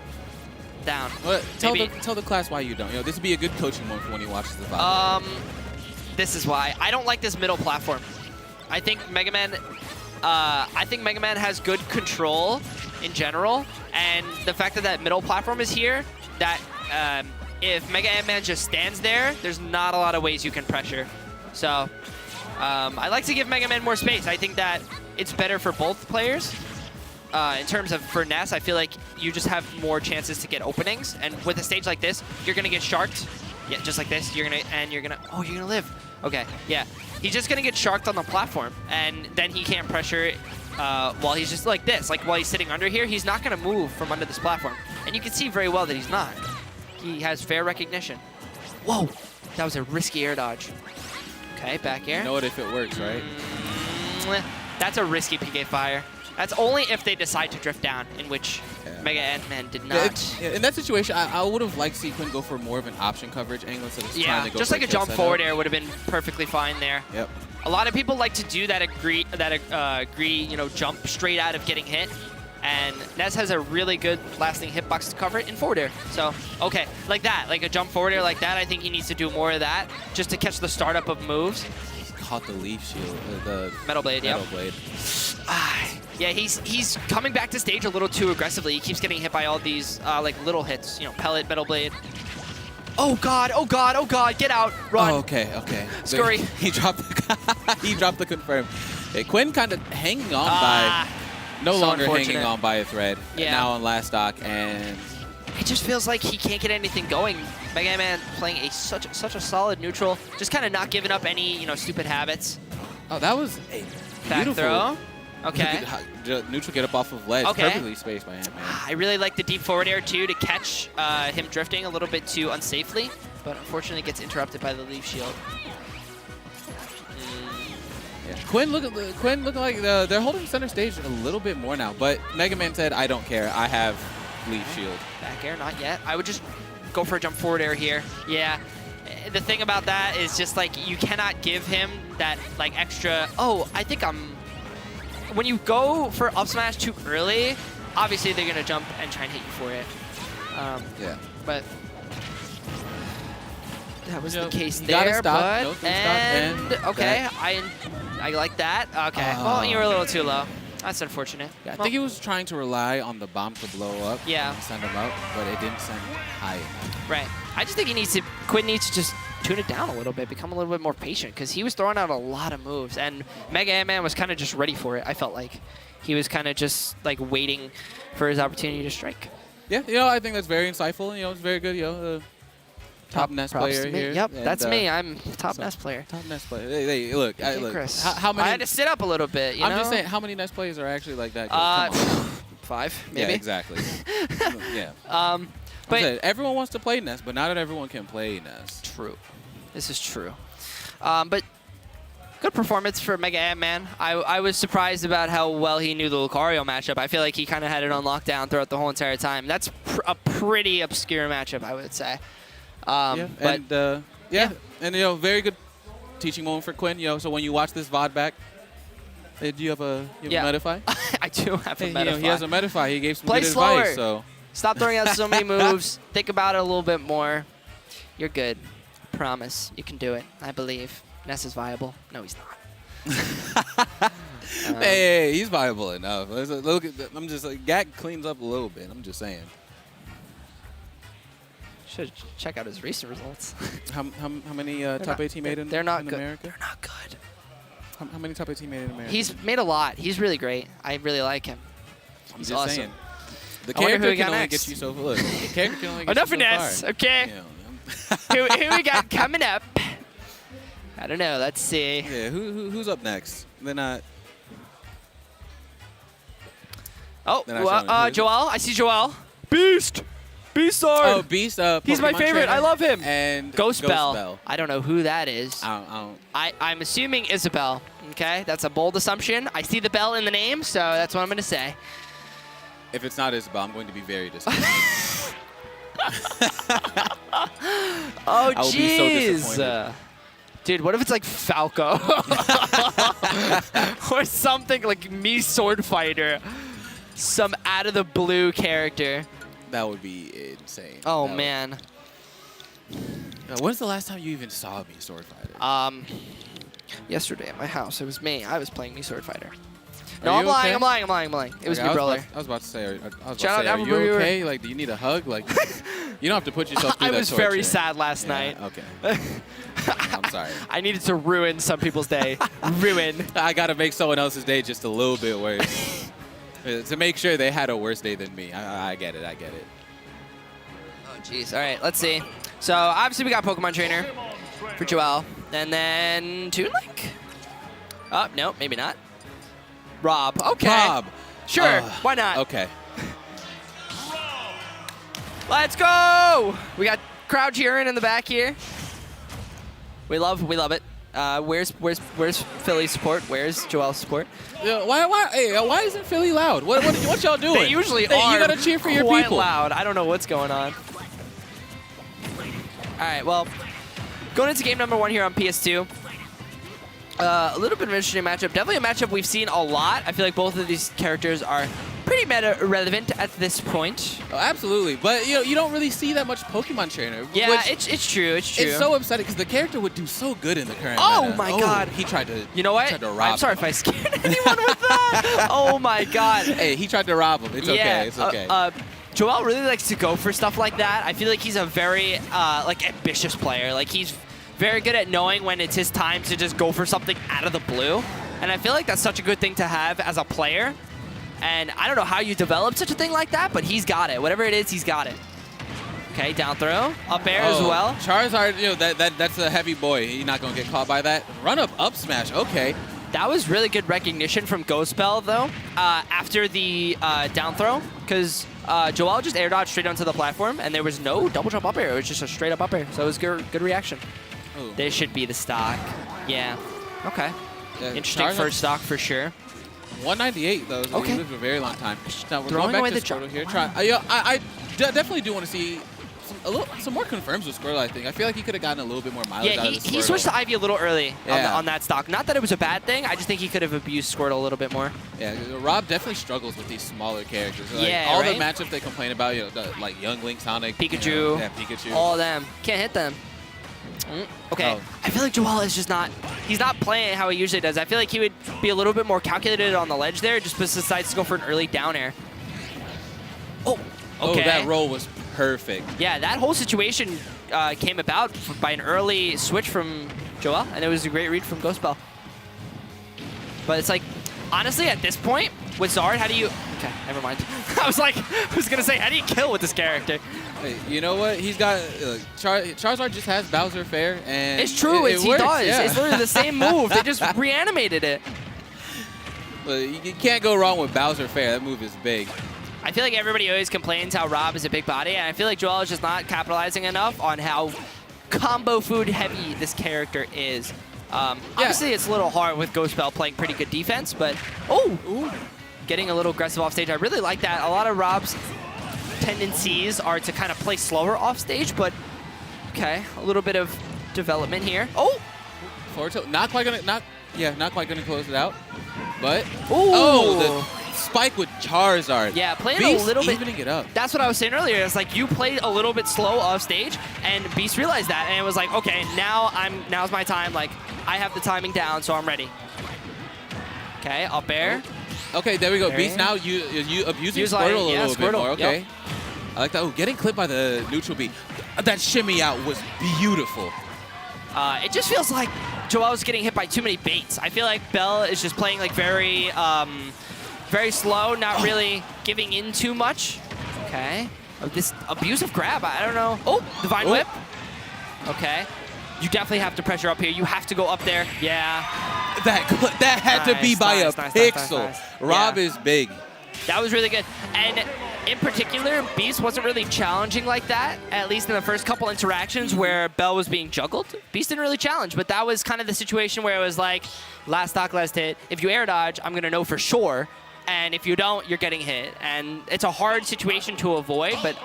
Down. Well, tell the class why you don't. You know, this would be a good coaching moment for when he watches the VOD. This is why. I don't like this middle platform. I think Mega Man has good control in general, and the fact that middle platform is here, that if Mega Man just stands there, there's not a lot of ways you can pressure. So I like to give Mega Man more space. I think that it's better for both players. In terms of for Ness, I feel like you just have more chances to get openings, and with a stage like this, you're gonna get sharked. Yeah, just like this. You're gonna live. Okay, yeah. He's just gonna get sharked on the platform, and then he can't pressure while he's just like this. Like while he's sitting under here, he's not gonna move from under this platform, and you can see very well that he's not. He has fair recognition. Whoa, that was a risky air dodge. Okay, back air. You know it if it works, right? That's a risky PK fire. That's only if they decide to drift down, in which Mega Man did not. In that situation, I would have liked to see Quinn go for more of an option coverage angle instead of trying to go just for like a jump forward air would have been perfectly fine there. Yep. A lot of people like to do that jump straight out of getting hit, and Ness has a really good lasting hitbox to cover it in forward air. So, okay, like that, like a jump forward air like that, I think he needs to do more of that just to catch the startup of moves. Caught the leaf shield, the Metal Blade, Metal Blade. Yeah, he's coming back to stage a little too aggressively. He keeps getting hit by all these like little hits, you know, pellet, Metal Blade. Oh god, get out, run. Oh, okay. Scurry. He dropped the confirm. Hey, Quinn kind of hanging on by, no longer hanging on by a thread. Yeah. Now on last stock, and it just feels like he can't get anything going. Mega Man playing such a solid neutral, just kind of not giving up any, you know, stupid habits. Oh, that was a back beautiful throw. Okay. Neutral get up off of ledge. Okay. Perfectly spaced by him, man. I really like the deep forward air too to catch him drifting a little bit too unsafely, but unfortunately gets interrupted by the leaf shield. Yeah. Quinn looking like they're holding center stage a little bit more now, but Mega Man said, "I don't care. I have leaf shield." Back air, not yet. I would just go for a jump forward air here. Yeah. The thing about that is just like you cannot give him that like extra. Oh, I think when you go for up smash too early, obviously they're gonna jump and try and hit you for it. Yeah. But that was the case you there. Gotta stop. But No, and okay, I like that. Okay. Well, you were a little too low. That's unfortunate. Yeah, I think he was trying to rely on the bomb to blow up. Yeah. And send him out, but it didn't send high enough. Right. I just think Quinn needs to just tune it down a little bit, become a little bit more patient, because he was throwing out a lot of moves, and Mega Man was kind of just ready for it. I felt like he was kind of just like waiting for his opportunity to strike. Yeah, you know, I think that's very insightful. You know, it's very good. You know, top NES player here. Yep, and, that's me. I'm top NES player. Top NES player. Hey, look, Chris. How many? I had to sit up a little bit. You I'm know? just saying, how many NES players are actually like that good? Come on. 5, maybe. Yeah, exactly. Yeah. But said, everyone wants to play Ness, but not everyone can play Ness. True. This is true. But good performance for Mega Ant-Man. I was surprised about how well he knew the Lucario matchup. I feel like he kind of had it on lockdown throughout the whole entire time. That's a pretty obscure matchup, I would say. Yeah, But and and you know, very good teaching moment for Quinn. You know, so when you watch this VOD back, do you have a Medify? I do have a Hey, Medify. you know, he has a Medify. He gave some Play good slower. advice. So Stop throwing out so many moves. Think about it a little bit more. You're good. Promise. You can do it. I believe. Ness is viable. No, he's not. hey, he's viable enough. Look at I'm just like Gak cleans up a little bit. I'm just saying. Should check out his recent results. How many top 18 made in They're not in good. America? They're not good. How many top 18 made in America? He's made a lot. He's really great. I really like him. I'm He's just awesome. saying. The I wonder who character we can got only next. get you so look. The character can only get Enough you of so this, far. okay? You know, who we got coming up? I don't know. Let's see. yeah, who's up next? They're not. Oh, They're not showing who. Joel. I see Joel. Beast. Beast sword. Oh, Beast. He's my Pokemon favorite. trainer. I love him. And Ghost Bell. I don't know who that is. I don't. I'm assuming Isabel. Okay, that's a bold assumption. I see the bell in the name, so that's what I'm gonna say. If it's not Isabel, I'm going to be very disappointed. Oh, I will be so jeez. disappointed. Dude, what if it's like Falco? Or something like me Sword Fighter. Some out of the blue character. That would be insane. Oh, That man. When's the last time you even saw me Sword Fighter? Yesterday at my house, it was me. I was playing me Sword Fighter. No, Are I'm you lying, okay? I'm lying. It was Okay, me, brother. I was about to say, Shout out are you Apple Brewer. okay? Like, do you need a hug? Like, you don't have to put yourself through I that was very torture. sad last night. Okay. I'm sorry. I needed to ruin some people's day. Ruin. I got to make someone else's day just a little bit worse. To make sure they had a worse day than me. I get it. Oh, jeez. All right, let's see. So, obviously, we got Pokemon Trainer for Joel. And then Toon Link? Oh, no, maybe not. Rob. Okay. Rob. Sure. Why not? Okay. Let's go. We got crowd cheering in the back here. We love it. Where's Philly's support? Where's Joel's support? Yeah, why isn't Philly loud? What y'all doing? They usually Hey, are. You gotta cheer for your quite people. loud. I don't know what's going on. All right. Well, going into game number 1 here on PS2. A little bit of an interesting matchup. Definitely a matchup we've seen a lot. I feel like both of these characters are pretty meta relevant at this point. Oh, absolutely, but you don't really see that much Pokemon Trainer. Yeah, which it's true. It's true. It's so upsetting because the character would do so good in the current Oh meta. my God. He tried to. You know what? Tried to rob I'm sorry him. if I scared anyone with that. Oh my God. Hey, he tried to rob him. It's okay. It's okay. Joel really likes to go for stuff like that. I feel like he's a very like ambitious player. Like he's very good at knowing when it's his time to just go for something out of the blue. And I feel like that's such a good thing to have as a player. And I don't know how you develop such a thing like that, but he's got it. Whatever it is, he's got it. Okay, down throw, up air as well. Charizard, that's a heavy boy. He's not gonna get caught by that. Run up smash. Okay. That was really good recognition from Ghost Bell, though, after the down throw, because Joel just air dodged straight onto the platform, and there was no double jump up air. It was just a straight up reaction. So it was good reaction. Ooh. This should be the stock. Yeah. Okay. Yeah, Interesting Charizard- first stock for sure. 198 though. So Okay. He lived a very long time. Now we're Throwing going back away to the Squirtle jump. here. I definitely do want to see some more confirms with Squirtle. I think. I feel like he could have gotten a little bit more mileage Yeah, out of the he Squirtle. switched to Ivy a little early Yeah. on that stock. Not that it was a bad thing. I just think he could have abused Squirtle a little bit more. Yeah, Rob definitely struggles with these smaller characters. Like, Yeah, all right? the matchups they complain about, like Young Link, Sonic, Pikachu. yeah, Pikachu. All of them. Can't hit them. Okay. Oh. I feel like Joel is just not, he's not playing how he usually does. I feel like he would be a little bit more calculated on the ledge there, just decides to go for an early down air. Oh, okay. Oh, that roll was perfect. Yeah, that whole situation came about by an early switch from Joel, and it was a great read from Ghost Bell. But it's like, honestly, at this point, with Zard, how do you... Okay, never mind. I was going to say, how do you kill with this character? Hey, you know what? He's got... Charizard just has Bowser Fair, and It's true, it he works, does. yeah. It's literally the same move. They just reanimated it. But you can't go wrong with Bowser Fair. That move is big. I feel like everybody always complains how Rob is a big body, and I feel like Joel is just not capitalizing enough on how combo food heavy this character is. Obviously, it's a little hard with Ghost Bell playing pretty good defense, but getting a little aggressive off stage. I really like that. A lot of Rob's tendencies are to kind of play slower off stage, but okay, a little bit of development here. Oh, Forward tilt, not quite gonna close it out, but the spike with Charizard. Yeah, playing Beast a little bit. evening it up. That's what I was saying earlier. It's like you played a little bit slow off stage, and Beast realized that, and it was like, okay, now's my time. Like, I have the timing down, so I'm ready. Okay, up air. Okay, there we go. There. Beast now you abusing Use Squirtle like- a little bit more. Okay. Yep. I like that. Oh, getting clipped by the neutral B. That shimmy out was beautiful. It just feels like Joel's getting hit by too many baits. I feel like Bell is just playing like very slow, not really giving in too much. Okay. This abusive grab, I don't know. Oh, Divine Whip. Okay. You definitely have to pressure up here. You have to go up there. Yeah. That had to be by a pixel. Nice. Rob Yeah. is big. That was really good. And in particular, Beast wasn't really challenging like that, at least in the first couple interactions where Bell was being juggled. Beast didn't really challenge, but that was kind of the situation where it was like, last stock, last hit. If you air dodge, I'm going to know for sure. And if you don't, you're getting hit. And it's a hard situation to avoid, but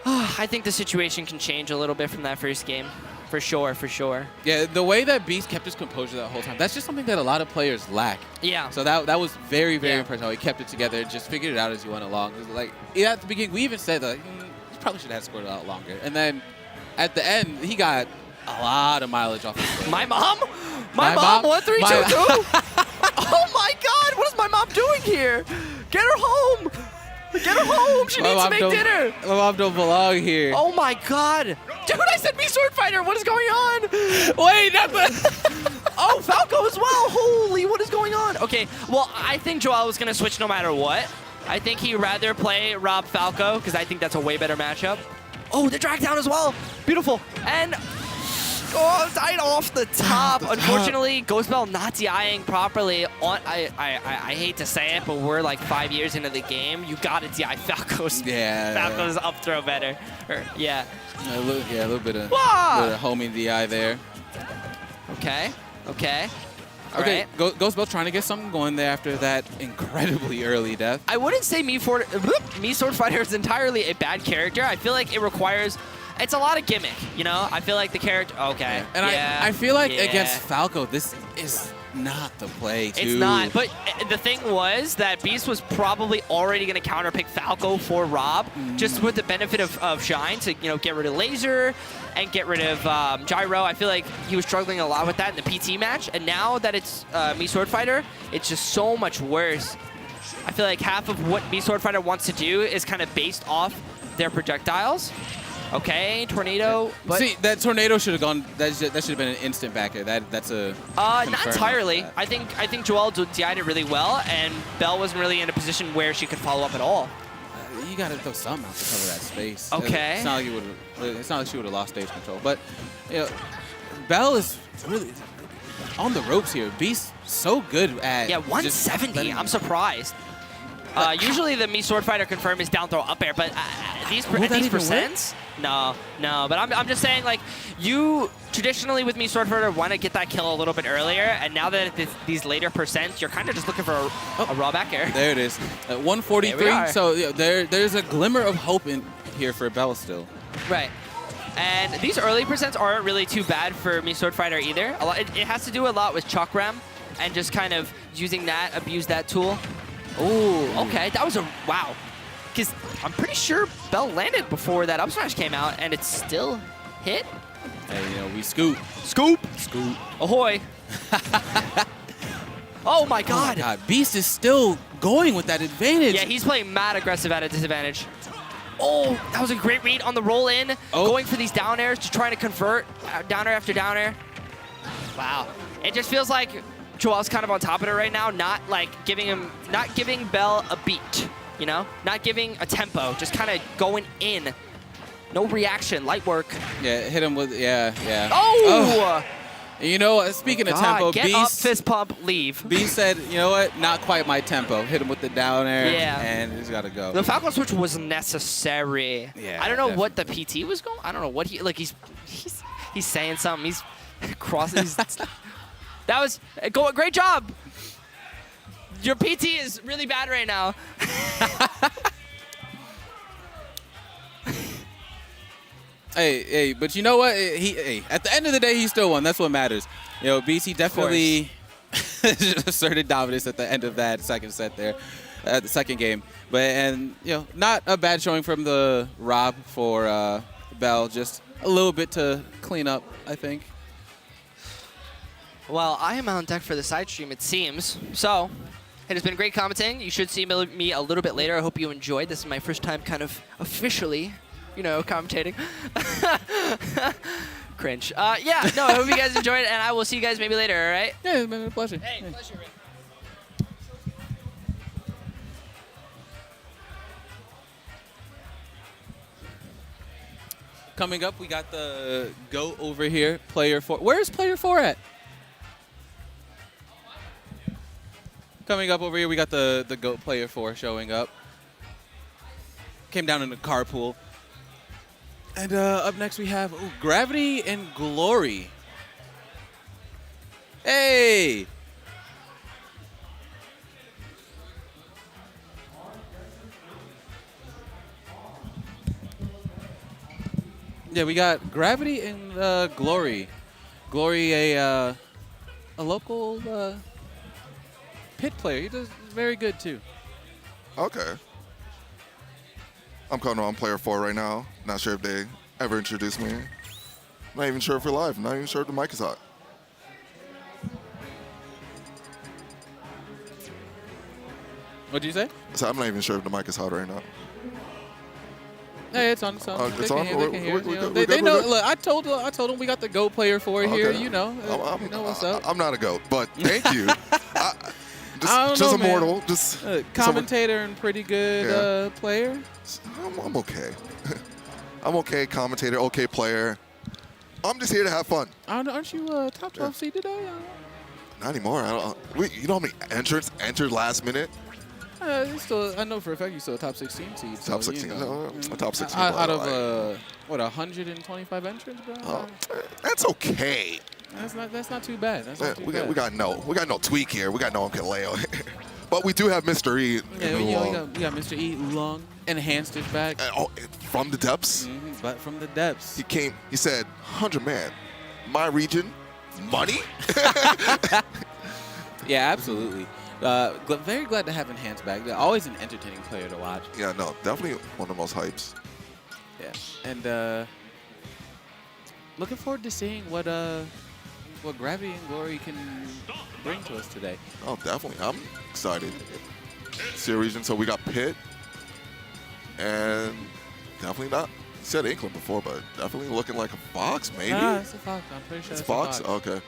I think the situation can change a little bit from that first game. For sure. Yeah, the way that Beast kept his composure that whole time, that's just something that a lot of players lack. Yeah. So that was very, very Yeah. impressive how he kept it together and just figured it out as he went along. It was like, at the beginning, we even said that you probably should have scored it out longer. And then at the end, he got a lot of mileage off his My mom? My My mom? mom? 1322? Oh my god, what is my mom doing here? Get her home! Get her home! She needs to make dinner! My mom don't belong here. Oh my god! Dude, I said me sword fighter! What is going on? Wait, that's Oh, Falco as well! Holy, what is going on? Okay, well, I think Joel was gonna switch no matter what. I think he'd rather play Rob Falco, because I think that's a way better matchup. Oh, the drag down as well! Beautiful. And died off the top. Unfortunately, Ghost Bell not DIing properly. I hate to say it, but we're like 5 years into the game. You gotta DI Falco's. Yeah. Falco's up throw better. Yeah. A little bit of Wah! homing DI there. Okay. All Okay, right. Ghost Bell trying to get something going there after that incredibly early death. I wouldn't say me Sword Fighter is entirely a bad character. I feel like it requires. It's a lot of gimmick, you know? I feel like the character... Okay. And yeah, I feel like yeah. against Falco, this is not the play, too. It's not. But the thing was that Beast was probably already going to counterpick Falco for Rob, just with the benefit of Shine to, get rid of Laser and get rid of Gyro. I feel like he was struggling a lot with that in the PT match. And now that it's Me Sword Fighter, it's just so much worse. I feel like half of what Me Sword Fighter wants to do is kind of based off their projectiles. Okay, tornado. But see, that tornado should have gone. That should have been an instant backer. That's a. not confirm entirely. that. I think Joelle DI'd it really well, and Belle wasn't really in a position where she could follow up at all. You gotta throw something out to cover that space. Okay. It's not like she would have lost stage control, but Belle is really on the ropes here. Beast so good at. Yeah, just 170. letting- I'm surprised. Usually the Me Sword Fighter confirm is down throw up air, but these Will that even percents, no. But I'm just saying, like, you traditionally with Me Sword Fighter want to get that kill a little bit earlier, and now that it's these later percents, you're kind of just looking for a raw back air. There it is. At 143. There we are. So there's a glimmer of hope in here for Belle still. Right. And these early percents aren't really too bad for Me Sword Fighter either. It has to do a lot with Chakram and just kind of using that, abuse that tool. Ooh, okay, that was a wow. Because I'm pretty sure Bell landed before that up smash came out, and it still hit. Hey, we scoop. Scoop. Scoop. Ahoy. Oh my god. God, Beast is still going with that advantage. Yeah, he's playing mad aggressive at a disadvantage. Oh, that was a great read on the roll in. Oh. Going for these down airs, just trying to convert down air after down air. Wow. It just feels like Joel's kind of on top of it right now, not giving Bell a beat, not giving a tempo, just kind of going in. No reaction, light work. Yeah, hit him with, yeah. Oh! And you know, speaking of tempo, get up, fist pump, leave. Beast said, you know what? Not quite my tempo. Hit him with the down air, and he's got to go. The Falcon switch was necessary. Yeah, I don't know definitely. what the PT was going. I don't know what he's saying something. He's crossing. That was great job. Your PT is really bad right now. Hey, but you know what? At the end of the day, he still won. That's what matters. You know, BC definitely asserted dominance at the end of that second set there, the second game. And you know, not a bad showing from the Rob for Bell. Just a little bit to clean up, I think. Well, I am on deck for the side stream, it seems. So, it has been great commenting. You should see me a little bit later. I hope you enjoyed. This is my first time kind of officially, you know, commentating. Cringe. Yeah, no, I hope you guys enjoyed it, and I will see you guys maybe later, all right? Yeah, it's been a pleasure. Hey, pleasure, Rick. Coming up, we got the GOAT over here, player 4. Where's player 4 at? Coming up over here, we got the GOAT player 4 showing up. Came down in the carpool. And up next we have Gravity and Glory. Hey! Yeah, we got Gravity and Glory. Glory, a local pit player. He does very good too. Okay. I'm coming on player 4 right now. Not sure if they ever introduced me. Not even sure if we're live. Not even sure if the mic is hot. What'd you say? So I'm not even sure if the mic is hot right now. Hey, it's on. It's on. It's on? They know. Look, I told them we got the GOAT player 4 here. You know, you know what's up. I'm not a GOAT, but thank you. I don't just know, a mortal. Just commentator and pretty good player. I'm okay. I'm okay, commentator, okay player. I'm just here to have fun. Aren't you top 12 seed today? Not anymore. You know how many entrants entered last minute? I know for a fact you still a top 16 seed. So, Top 16. You know, A top 16. out of what 125 entrants, bro? That's okay. That's not too bad. That's not too bad. We got no tweak here. We got no Kaleo. But we do have Mr. E. Yeah, we got Mr. E. Oolong. Enhanced is back. From the depths? But from the depths. He said, 100 man, my region, money? Yeah, absolutely. Very glad to have Enhanced back. They're always an entertaining player to watch. Yeah, no, definitely one of the most hypes. Yeah, and looking forward to seeing what Gravity and Glory can bring to us today. Oh, definitely. I'm excited. See a region, so we got Pit, and definitely not. You said Inkling before, but definitely looking like a Fox, maybe? It's a Fox. I'm pretty sure It's it's Fox? a Fox. Okay.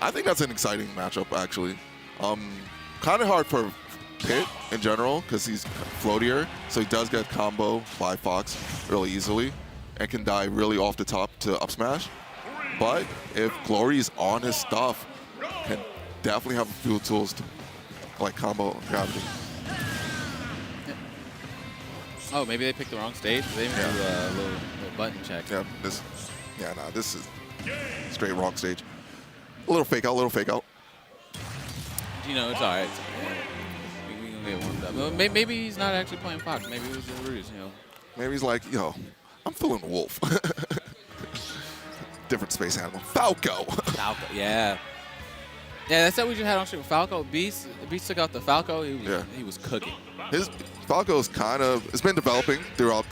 I think that's an exciting matchup, actually. Kind of hard for Pit in general because he's floatier, so he does get combo by Fox really easily and can die really off the top to up smash. But if Glory is on his stuff, can definitely have a few tools to like combo Gravity. Oh, maybe they picked the wrong stage. They didn't do a little button check. Yeah, this is straight wrong stage. A little fake out. You know, it's all right. We gonna get warmed up. Well, maybe he's not actually playing Fox. Maybe it was a ruse, you know. Maybe he's like, I'm feeling wolf. Different space animal. Falco. Falco, yeah. Yeah, that's what we just had on stream. Falco, Beast took out the Falco. He was cooking. His Falco's it's been developing throughout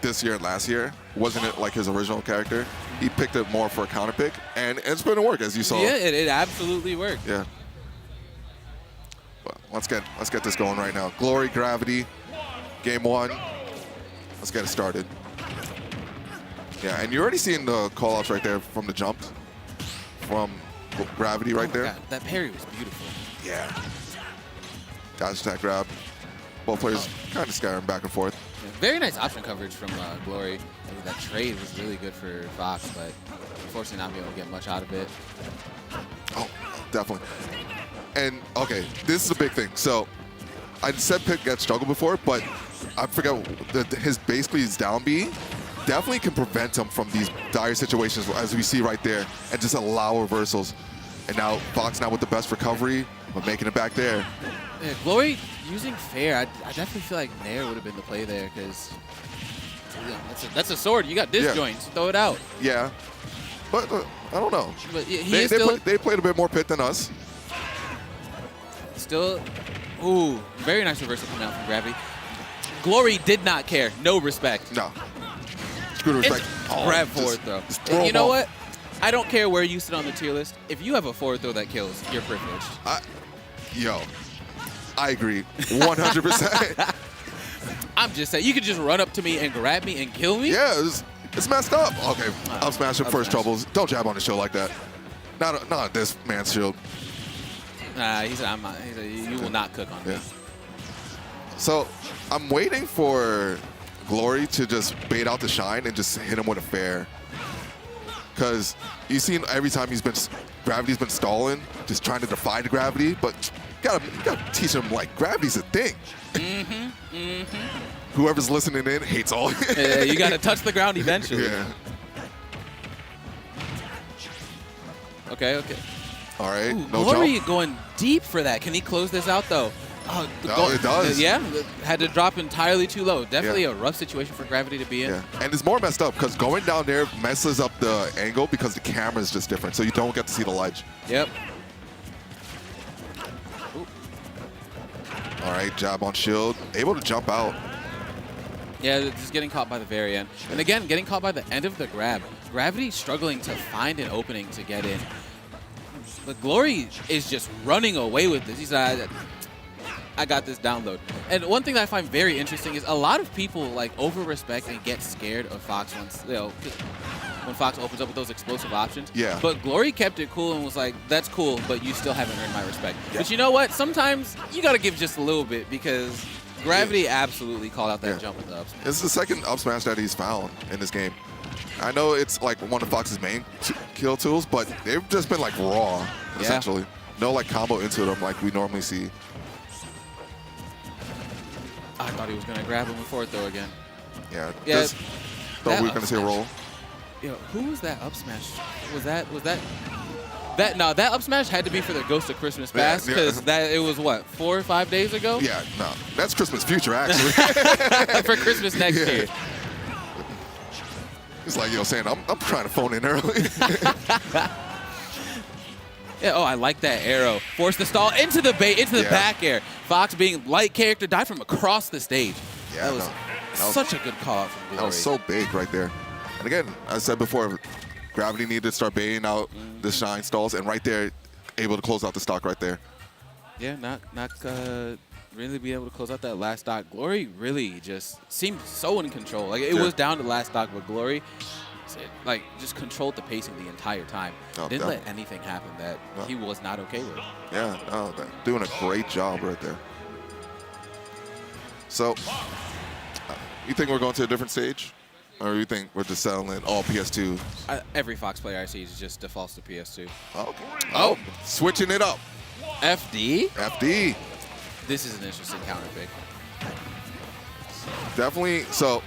this year and last year. Wasn't it like his original character? He picked it more for a counter pick, and it's been to work, as you saw. Yeah, it absolutely worked. Yeah. But let's get this going right now. Glory, Gravity, game 1. Let's get it started. Yeah, and you're already seeing the call-outs right there from the jump from Gravity right there. God, that parry was beautiful. Yeah. Dodge attack grab. Both players kind of scattering back and forth. Yeah, very nice option coverage from Glory. That trade was really good for Fox, but unfortunately not being able to get much out of it. Oh, definitely. And, okay, this is a big thing. So, I said Pit gets struggled before, but I forgot that basically his down B definitely can prevent him from these dire situations, as we see right there, and just allow reversals. And now Fox now with the best recovery, but making it back there. Yeah, Glory using fair, I definitely feel like Nair would have been the play there, because that's a sword. You got disjoints. Throw it out. Yeah. But I don't know. But They played a bit more Pit than us. Still, ooh, very nice reversal coming out from Gravity. Glory did not care. No respect. No. Good respect. Grab forward throw. Throw You know what? I don't care where you sit on the tier list. If you have a forward throw that kills, you're privileged. I agree. 100%. I'm just saying, you could just run up to me and grab me and kill me? Yeah, it's messed up. Okay, I'll smash him up first smash. troubles. Don't jab on the shield like that. Not this man's shield. Nah, he said, you will not cook on me. Yeah. So I'm waiting for Glory to just bait out the shine and just hit him with a fair. Because you've seen every time Gravity's been stalling, just trying to defy the gravity, but you gotta teach him, like, gravity's a thing. Whoever's listening in hates all. Yeah, you got to touch the ground eventually. Yeah. Okay. All right. Ooh, No Glory jump. going deep for that. Can he close this out, though? Oh, It does. Yeah, had to drop entirely too low. Definitely a rough situation for Gravity to be in. Yeah. And it's more messed up because going down there messes up the angle because the camera is just different, so you don't get to see the ledge. Yep. All right, jab on shield. Able to jump out. Yeah, just getting caught by the very end. And again, getting caught by the end of the grab. Gravity struggling to find an opening to get in. But Glory is just running away with this. He's like, I got this download. And one thing that I find very interesting is a lot of people like over-respect and get scared of Fox when Fox opens up with those explosive options. Yeah. But Glory kept it cool and was like, that's cool, but you still haven't earned my respect. Yeah. But you know what? Sometimes you got to give just a little bit because Gravity absolutely called out that jump with the up smash. This is the second up smash that he's found in this game. I know it's like one of Fox's main kill tools, but they've just been like raw, essentially. No like combo into them like we normally see. I thought he was going to grab him before throw again. Yeah. Yeah. Thought we were going to see a roll. Yo, who was that up smash? That up smash had to be for the Ghost of Christmas Past because it was what, 4 or 5 days ago? Yeah, no, that's Christmas future actually. For Christmas next year. It's like, saying I'm trying to phone in early. Yeah, oh, I like that arrow. Force the stall into the bait, into the back air. Fox being light character, died from across the stage. Yeah, that was such a good call out from Glory. That was so big right there. And again, I said before, Gravity needed to start baiting out the shine stalls, and right there, able to close out the stock right there. Yeah, not really be able to close out that last stock. Glory really just seemed so in control. Like it was down to last stock, but Glory like just controlled the pacing the entire time. Didn't let anything happen that he was not okay with. Yeah, no, doing a great job right there. So, you think we're going to a different stage? Or you think we're just settling all PS2? Every Fox player I see just defaults to PS2. Okay. Oh, switching it up. FD? FD. This is an interesting counter pick. Definitely. So,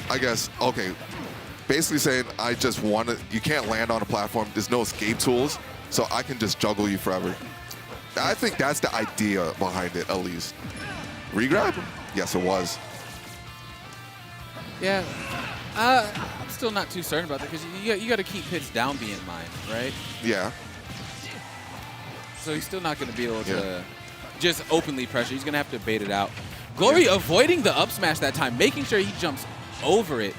I guess, okay. Basically saying, I just want to, you can't land on a platform. There's no escape tools. So I can just juggle you forever. I think that's the idea behind it, at least. Regrab? Yes, it was. Yeah. I'm still not too certain about that because you got to keep Pit's down B in mind, right? Yeah. So he's still not going to be able to just openly pressure. He's going to have to bait it out. Glory avoiding the up smash that time, making sure he jumps over it.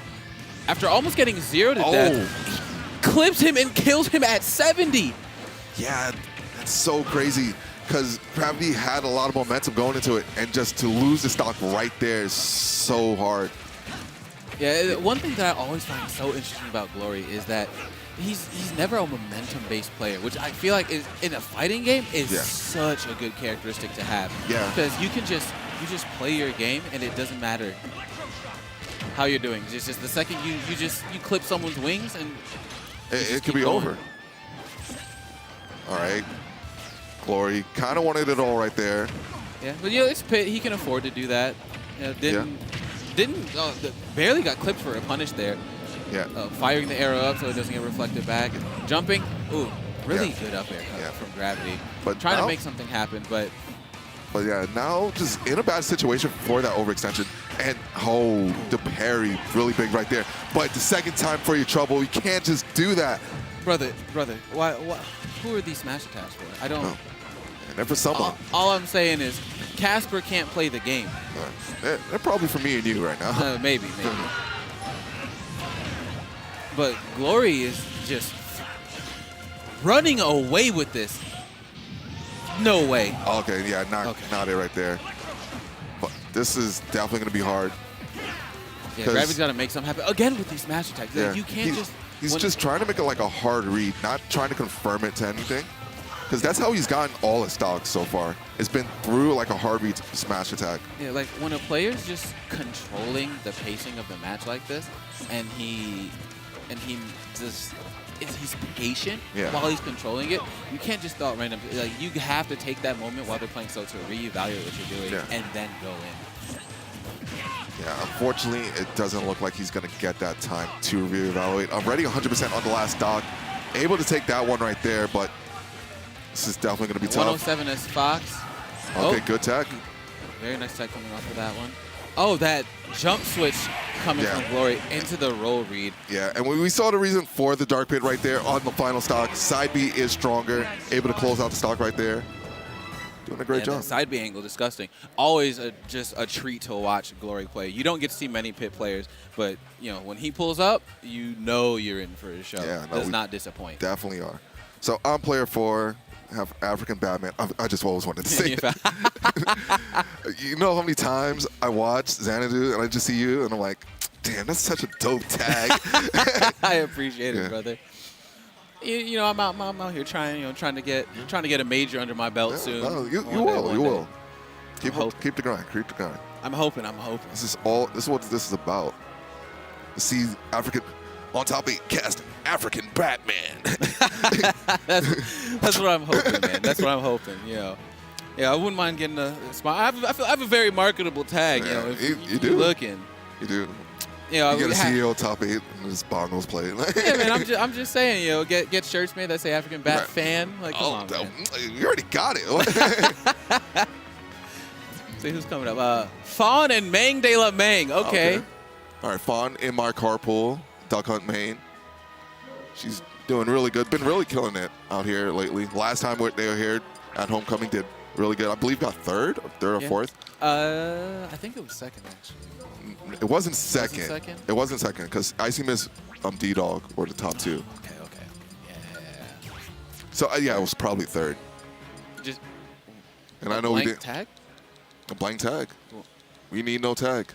After almost getting 0 to death, he clips him and kills him at 70. Yeah, that's so crazy because Gravity had a lot of momentum going into it, and just to lose the stock right there is so hard. Yeah, one thing that I always find so interesting about Glory is that he's never a momentum-based player, which I feel like is in a fighting game is such a good characteristic to have. Yeah. Because you just play your game and it doesn't matter how you're doing. It's just the second you clip someone's wings and It could keep be going. over. All right. Glory kind of wanted it all right there. Yeah, but you know, it's Pit. He can afford to do that. You know, barely got clipped for a punish there. Yeah. Firing the arrow up so it doesn't get reflected back. Jumping. Ooh, really Yeah. good up air Yeah. from gravity. But trying now- to make something happen, but But yeah, now just in a bad situation for that overextension. And oh, the parry, really big right there. But the second time for your trouble, you can't just do that. brother, why? Who are these smash attacks for? I don't. Oh. And then for someone, All I'm saying is, Casper can't play the game. they're probably for me and you right now. Maybe. But Glory is just running away with this. No way. Okay, yeah, not it right there. But this is definitely going to be hard. Yeah, 'Cause- Gravity's got to make something happen. Again with these smash attacks. Yeah. You can't He's just trying to make it like a hard read, not trying to confirm it to anything. Because that's how he's gotten all his stocks so far. It's been through like a hard read smash attack. Yeah, like when a player's just controlling the pacing of the match like this, and he's patient Yeah. while he's controlling it. You can't just throw out random. Like you have to take that moment while they're playing so to reevaluate what you're doing Yeah. and then go in. Yeah, unfortunately, it doesn't look like he's going to get that time to reevaluate. Already 100% on the last stock. Able to take that one right there, but this is definitely going to be tough. 107 is Fox. Okay, Oh, good tech. very nice tech coming off of that one. Oh, that jump switch coming Yeah. from Glory into the roll read. Yeah, and we saw the reason for the Dark Pit right there on the final stock. Side B is stronger, able to close out the stock right there. Doing a great And job. that side B angle, disgusting. Always just a treat to watch Glory play. You don't get to see many Pit players, but you know when he pulls up, you know you're in for a show. Yeah, no, Does we not disappoint. Definitely are. So I'm player 4, have African Batman. I just always wanted to say that. You know how many times I watch Xanadu and I just see you and I'm like, damn, that's such a dope tag. I appreciate it, Yeah. brother. You know, I'm out here trying to get a major under my belt soon. No, you One day, will. one You day. will. Keep hope. the grind. Keep the grind. I'm hoping. This is what this is about. To see African on top 8 cast African Batman. That's what I'm hoping, man. That's what I'm hoping. You know. Yeah, I wouldn't mind getting a spot. I have a very marketable tag. Yeah, You know, if you you're do. looking. You do. You know, You get a we have- CEO top 8 and this bongos play. Yeah, man. I'm just saying. You know, get shirts made that say African Bat Right. fan. Like, come on, man. You already got it. See who's coming up. Fawn and Mang de la Mang. Okay. All right, Fawn in my carpool, Duck Hunt Main. She's doing really good. Been really killing it out here lately. Last time they were here at Homecoming, did really good. I believe got third or Yeah. fourth. I think it was second actually. It wasn't second. second? It wasn't second because Icy Miss, D-Dog were the top 2. Okay. Yeah. So yeah, it was probably third. Just And I know we blank did tag. a blank tag. Cool. We need no tag.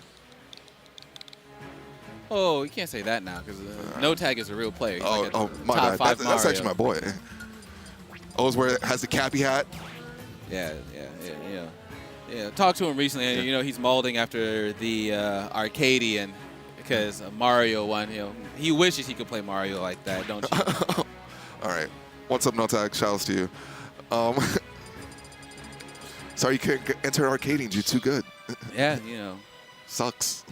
Oh, you can't say that now because no tag is a real player. He's like a My top bad. 5 That's actually my Mario. boy. Oh, it's where it has the cappy hat. Yeah. Talked to him recently, and you know he's molding after the Arcadian because Mario won. You know he wishes he could play Mario like that, don't you? All right. What's up, No Tag? Shouts to you. Sorry you can't enter Arcadian. You're too good. Yeah, you know. Sucks.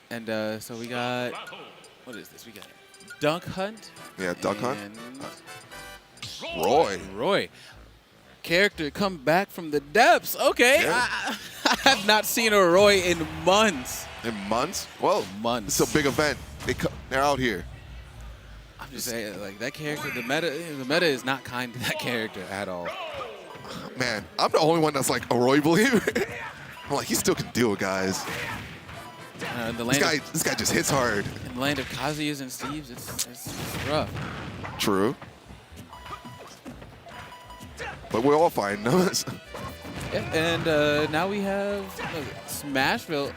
And so we got what is this? We got Dunk Hunt. Yeah, Duck Hunt. and Roy. Roy. Character come back from the depths. Okay. Yeah. I have not seen a Roy in months. In months? Well, Months. it's a big event. They're out here. I'm just saying, like that character, the meta is not kind to that character at all. Man, I'm the only one that's like a Roy believer. I'm like, he still can do it, guys. In the This land, guy just hits hard. in the land of Kazuya's and Steve's, it's rough. True. But we're all fine. Yeah, and now we have Smashville.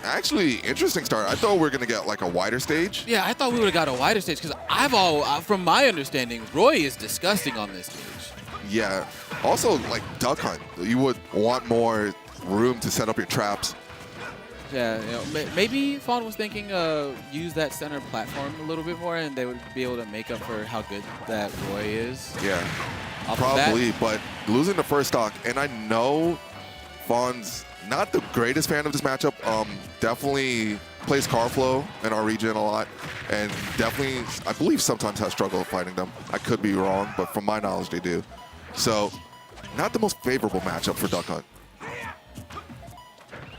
Actually, interesting start. I thought we were going to get like a wider stage. Yeah, I thought we would have got a wider stage because from my understanding, Roy is disgusting on this stage. Yeah. Also, like Duck Hunt, you would want more room to set up your traps. Yeah, you know, maybe Fawn was thinking use that center platform a little bit more, and they would be able to make up for how good that Roy is. Yeah, Off of probably, that. but losing the first stock, and I know Fawn's not the greatest fan of this matchup. Definitely plays car flow in our region a lot, and definitely, I believe, sometimes has struggled fighting them. I could be wrong, but from my knowledge, they do. So, not the most favorable matchup for Duck Hunt.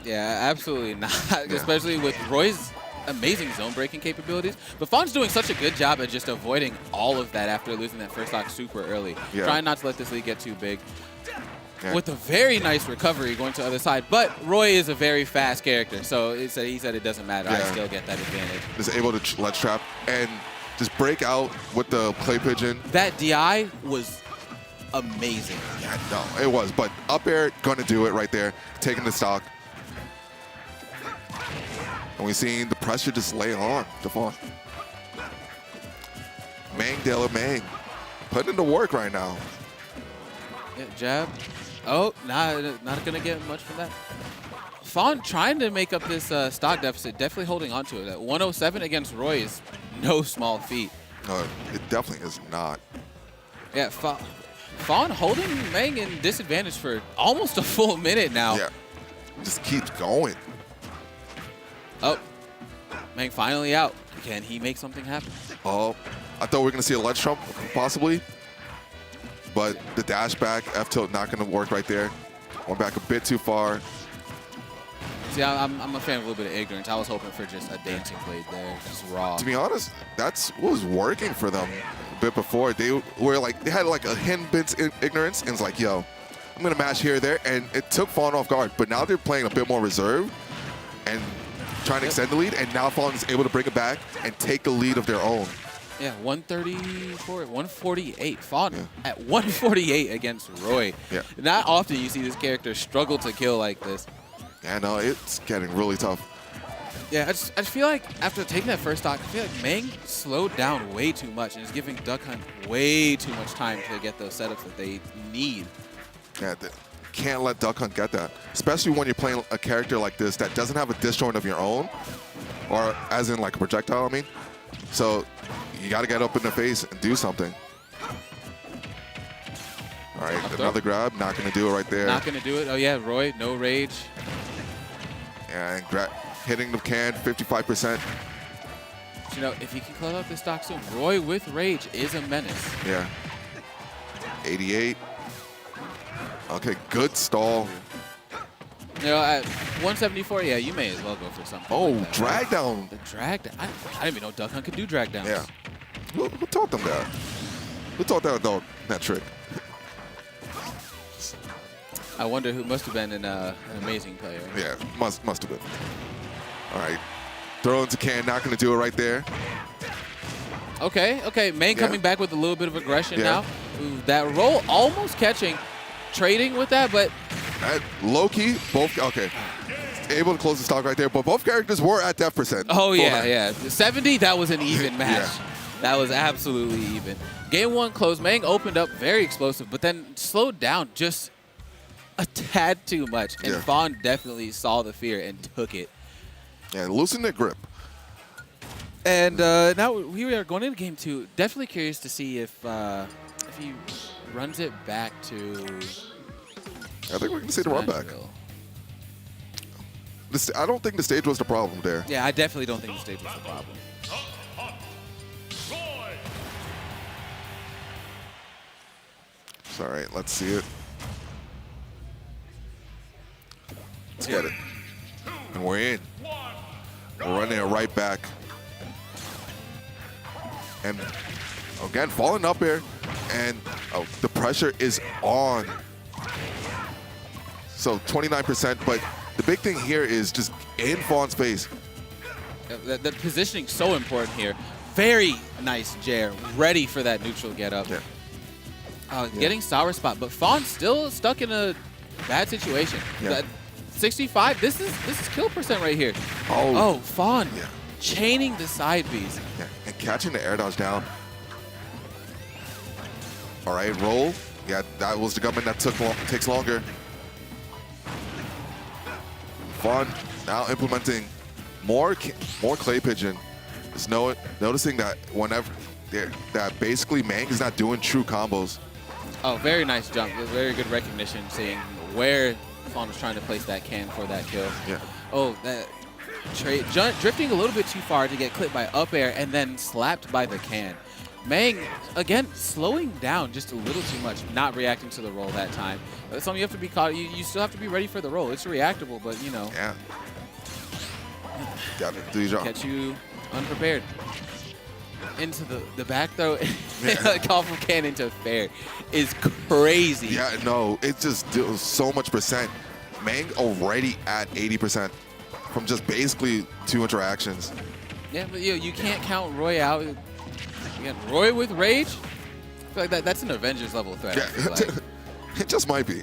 Yeah, absolutely not, especially with Roy's amazing zone breaking capabilities. But Fawn's doing such a good job at just avoiding all of that after losing that first stock super early. Yeah. Trying not to let this lead get too big. Yeah. With a very nice recovery going to the other side. But Roy is a very fast character, so he said it doesn't matter. I Yeah. still get that advantage. Is able to let's trap and just break out with the clay pigeon. That DI was amazing. Yeah, no, it was. But up air, gonna do it right there, taking the stock. And we've seen the pressure just lay on the Fawn. Mang De La Mang putting in the work right now. Yeah, jab. Oh, not going to get much from that. Fawn trying to make up this stock deficit, definitely holding on to it. At 107 against Roy is no small feat. No, it definitely is not. Yeah, Fawn holding Mang in disadvantage for almost a full minute now. Yeah, just keeps going. Oh, Mang finally out. Can he make something happen? Oh, I thought we were going to see a ledge trump, possibly. But the dash back, F tilt, not going to work right there. Went back a bit too far. See, I'm a fan of a little bit of ignorance. I was hoping for just a dancing blade there, just raw. To be honest, that's what was working for them a bit before. They were like, they had like a hidden bit ignorance, and it's like, yo, I'm going to mash here or there. And it took Fawn off guard. But now they're playing a bit more reserved and trying to extend the lead. And now Fawn is able to bring it back and take the lead of their own. Yeah, 134, 148. Fawn at 148 against Roy. Yeah. Not often you see this character struggle to kill like this. Yeah, no, it's getting really tough. Yeah, I just feel like after taking that first stock, I feel like Mang slowed down way too much and is giving Duck Hunt way too much time to get those setups that they need. Yeah, can't let Duck Hunt get that. Especially when you're playing a character like this that doesn't have a disjoint of your own, or as in like a projectile, I mean. So you got to get up in the face and do something. All right, another grab. Not going to do it right there. Not going to do it. Oh, yeah, Roy, no rage. And hitting the can, 55%. You know, if he can close out this stock soon, Roy with rage is a menace. Yeah. 88. Okay, good stall. You know, at 174, yeah, you may as well go for something. Oh, like that. drag down. The drag down. I didn't even know Duck Hunt could do drag downs. Yeah. Who taught them that? Who taught that trick? I wonder who must have been an amazing player. Yeah, must have been. All right. Throw into can, not going to do it right there. Okay. Mang Yeah. coming back with a little bit of aggression Yeah. now. Ooh, that roll almost catching. Trading with that, but Low-key, both, okay. Able to close the stock right there, but both characters were at death percent. oh yeah, Full yeah. 70, that was an even match. Yeah. That was absolutely even. Game one closed. Mang opened up very explosive, but then slowed down just a tad too much. And Yeah. Fawn definitely saw the fear and took it. Yeah, loosen their grip. And now we are going into game two. Definitely curious to see if he runs it back to. I think we're going to see the run back. Smashville. I don't think the stage was the problem there. Yeah, I definitely don't think the stage was the problem. Roy. All right, let's see it. Let's get it. And we're in. We're running it right back. And again, falling up here. And the pressure is on. So 29%, but the big thing here is just in Fawn's face. The positioning so important here. Very nice Jair, ready for that neutral get up. Yeah. Getting sour spot, but Fawn still stuck in a bad situation. Yeah. That 65. This is kill percent right here. Oh. Fawn Yeah. chaining the side Bs. Yeah, and catching the air dodge down. All right, roll. Yeah, that was the gunman that takes longer. Fawn now implementing more clay pigeon. Just noticing that whenever that basically Mang is not doing true combos. Oh, very nice jump. Very good recognition, seeing where Fawn was trying to place that can for that kill. Yeah. Oh, that drifting a little bit too far to get clipped by up air and then slapped by the can. Mang, again, slowing down just a little too much, not reacting to the roll that time. That's something you have to be caught. You still have to be ready for the roll. It's reactable, but you know. Yeah. Got it. Do your job. Catch you unprepared. Into the back throw, call from can into fair is crazy. Yeah, no, it just deals so much percent. Mang already at 80% from just basically 2 interactions. Yeah, but you can't count Roy out. Again, Roy with rage. I feel like that's an Avengers level threat. I feel Yeah, like. it just might be.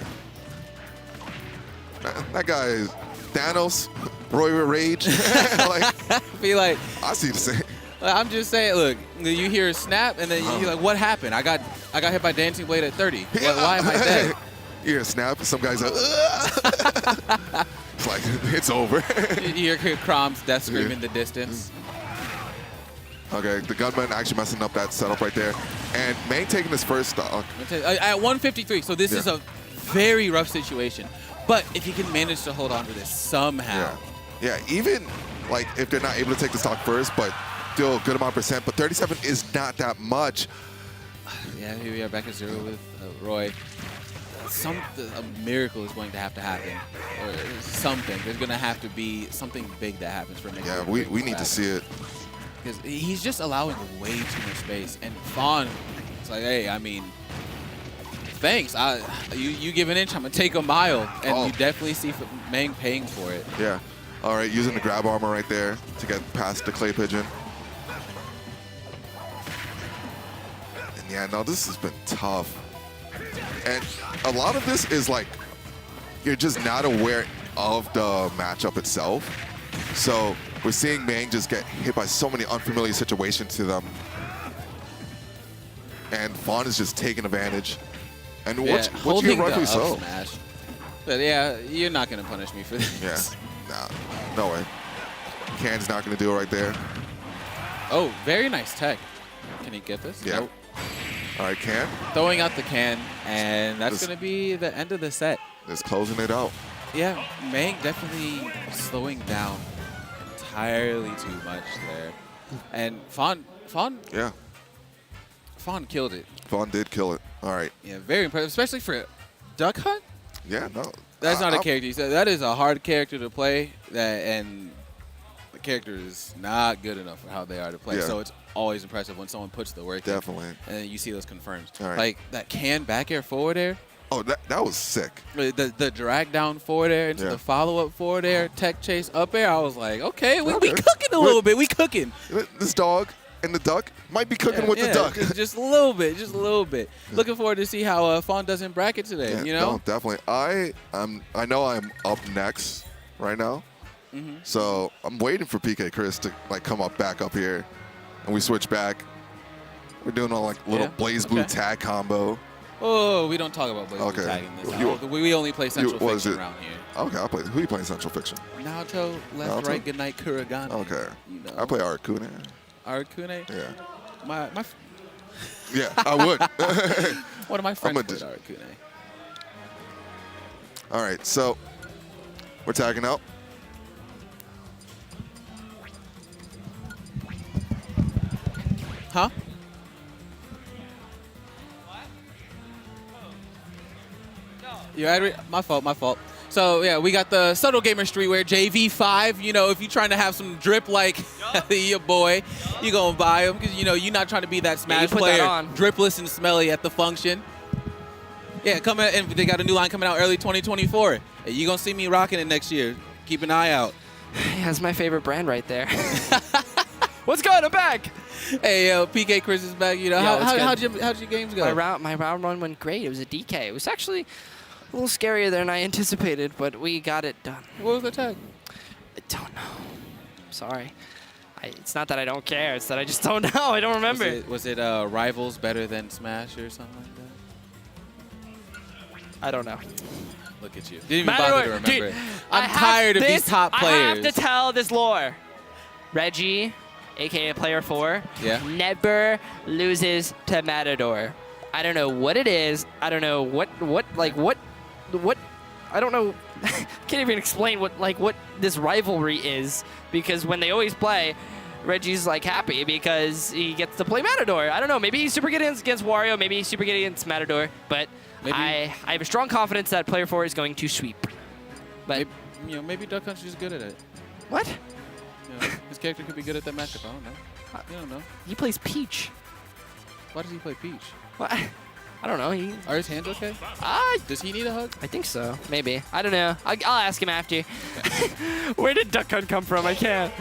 That guy is Thanos, Roy with rage. Like, I feel like I see the same. I'm just saying. Look, you hear a snap, and then you're like, "What happened? I got hit by Dancing Blade at 30. Why am I dead?" You hear a snap, some guy's like, it's like, it's over. You hear Crom's death scream in the distance. Okay, the gunman actually messing up that setup right there. And Mang taking his first stock. At 153, so this is a very rough situation. But if you can manage to hold on to this somehow. Yeah, even like if they're not able to take the stock first, but still a good amount of percent. But 37 is not that much. Yeah, here we are back at 0 with Roy. A miracle is going to happen, or something. There's going to have to be something big that happens for him. Yeah, we need to see it. Because he's just allowing way too much space. And Fawn, it's like, hey, I mean, thanks. You give an inch, I'm going to take a mile. And you definitely see Mang paying for it. Yeah. All right, using the grab armor right there to get past the clay pigeon. And yeah, no, this has been tough. And a lot of this is like, you're just not aware of the matchup itself. So we're seeing Mang just get hit by so many unfamiliar situations to them. And Fawn is just taking advantage. And what's rightfully so. Smash. But yeah, you're not going to punish me for this. Yeah, nah, no way. Can's not going to do it right there. Oh, very nice tech. Can he get this? Yeah. Nope. All right, Can. Throwing out the can, and that's going to be the end of the set. Just closing it out. Yeah, Mang definitely slowing down entirely too much there. And Fawn killed it. Fawn did kill it. All right. Yeah, very impressive, especially for Duck Hunt. Yeah, no. That's not a character. So that is a hard character to play, and the character is not good enough for how they are to play. Yeah. So it's always impressive when someone puts the work in. Definitely. And then you see those confirmed. All right. Like that can back air forward air. Oh, that was sick. The drag down forward air into the follow-up forward air, tech chase up air. I was like, okay, we cooking a little bit. We cooking. This dog and the duck might be cooking with the duck. Just a little bit, just a little bit. Looking forward to see how Fawn does in bracket today, Yeah, you know? No, definitely. I know I'm up next right now. So I'm waiting for PK Chris to like come back up here, and we switch back. We're doing a like little Blaze Blue tag combo. Oh, we don't talk about Blaze Blue tag in this. We only play Central Fiction around here. Okay, I'll play. Who you playing Central Fiction? Naoto, left, right, good night, Kuragane. Okay. You know. I play Arakune. Arakune? Yeah. Yeah, I would. One of my friends played Arakune. All right, so we're tagging out. Huh? You had my fault. So yeah, we got the Subtle Gamer Streetwear JV5. You know, if you're trying to have some drip like your boy, you gonna buy them because you know you're not trying to be that Smash player, dripless and smelly at the function. Yeah, coming and they got a new line coming out early 2024. Hey, you gonna see me rocking it next year. Keep an eye out. Yeah, that's my favorite brand right there. What's going? I'm back. Hey, yo, PK Chris is back. You know, how'd your games go? My round one went great. It was a DK. It was actually a little scarier than I anticipated, but we got it done. What was the tag? I don't know. I'm sorry. It's not that I don't care. It's that I just don't know. I don't remember. Was it Rivals better than Smash or something like that? I don't know. Look at you. Didn't even Matador, bother to remember dude, it. I'm tired of these top I players. have to tell this lore. Reggie, a.k.a. Player 4, Yeah. never loses to Matador. I don't know what it is. I don't know what, I don't know. Can't even explain what this rivalry is, because when they always play, Reggie's like happy because he gets to play Matador. I don't know. Maybe he's super good against Wario. Maybe he's super good against Matador. But I have a strong confidence that Player 4 is going to sweep. But Maybe Duck Hunt's just good at it. what? His character could be good at that matchup. I don't know. You don't know. He plays Peach. Why does he play Peach? What? I don't know. Are his hands okay? Does he need a hug? I think so. Maybe. I don't know. I'll ask him after. Where did Duck Hunt come from? I can't.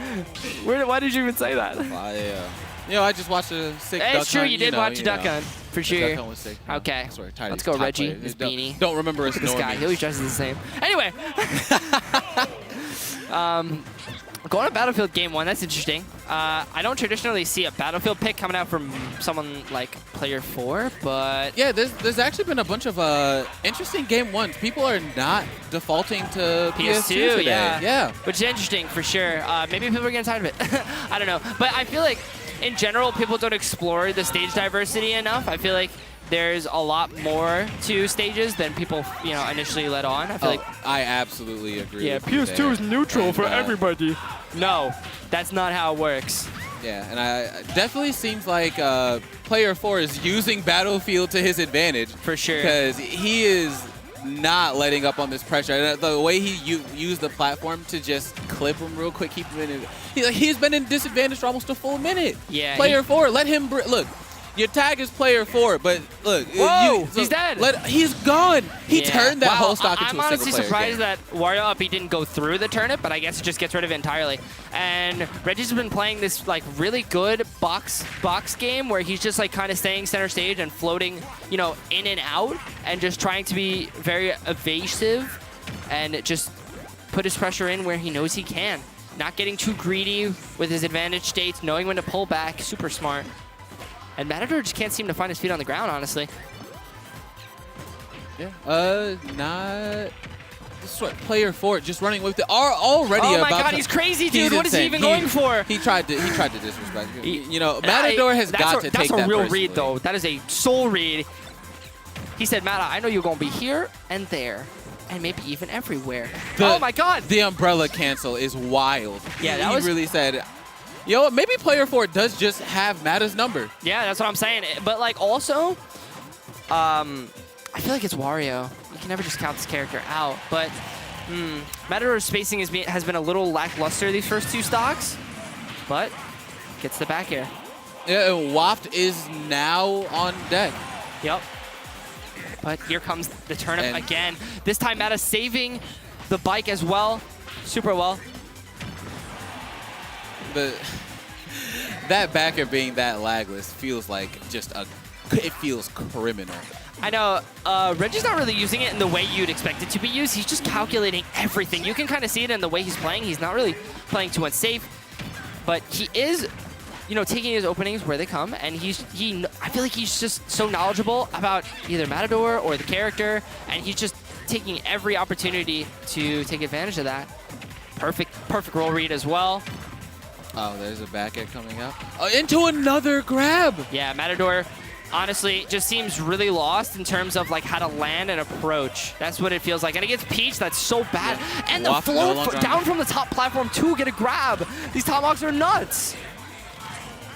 Why did you even say that? I just watched a sick Duck Hunt. It's true. You did watch Duck Hunt. For sure. Duck Hunt was sick. Okay. I swear, tired of Let's these go, top Reggie. players. His beanie. Don't remember us This guy. He always dresses the same. Anyway. Going to Battlefield Game 1, that's interesting. I don't traditionally see a Battlefield pick coming out from someone like Player 4, but... Yeah, there's actually been a bunch of interesting Game 1s. People are not defaulting to PS2 today. Yeah. Which is interesting, for sure. Maybe people are getting tired of it. I don't know. But I feel like, in general, people don't explore the stage diversity enough. I feel like there's a lot more to stages than people, initially let on. I feel like I absolutely agree. Yeah, with you PS2 there. is neutral for everybody. No, that's not how it works. Yeah, and it definitely seems like Player 4 is using Battlefield to his advantage. For sure. Because he is not letting up on this pressure. And the way he used the platform to just clip him real quick, keep him in. He's been in disadvantage for almost a full minute. Yeah. Player 4, let him look. Your tag is Player 4, but look. Whoa, he's dead. He's gone. He turned that whole stock into a single player. I'm honestly surprised game. that Wario Up he didn't go through the turnip, but I guess it just gets rid of it entirely. And Reggie's been playing this really good box game where he's just kind of staying center stage and floating, in and out, and just trying to be very evasive and just put his pressure in where he knows he can. Not getting too greedy with his advantage states, knowing when to pull back. Super smart. And Matador just can't seem to find his feet on the ground, honestly. Yeah. Not. This is what Player 4 just running with the already. Oh my God, he's crazy, dude. What is he even going for? He tried to disrespect. Matador has got to take that That's a real personally. read, though. That is a soul read. He said, Mata, I know you're going to be here and there. And maybe even everywhere. Oh my God. The umbrella cancel is wild. Yeah, that was really said. Maybe Player 4 does just have Mata's number. Yeah, that's what I'm saying. But also, I feel like it's Wario. You can never just count this character out. But Matador's spacing has been a little lackluster these first two stocks. But gets the back air. Yeah, and Waft is now on deck. Yep. But here comes the turnip again. This time Mata saving the bike as well. Super well. That backer being that lagless feels like it feels criminal. I know. Reggie's not really using it in the way you'd expect it to be used. He's just calculating everything. You can kind of see it in the way he's playing. He's not really playing too unsafe, but he is, taking his openings where they come. And I feel like he's just so knowledgeable about either Matador or the character, and he's just taking every opportunity to take advantage of that. Perfect roll read as well. Oh, there's a back air coming up. Into another grab. Yeah, Matador, honestly, just seems really lost in terms of how to land and approach. That's what it feels like. And against Peach, that's so bad. Yeah. And the float down from the top platform to get a grab. These tomahawks are nuts.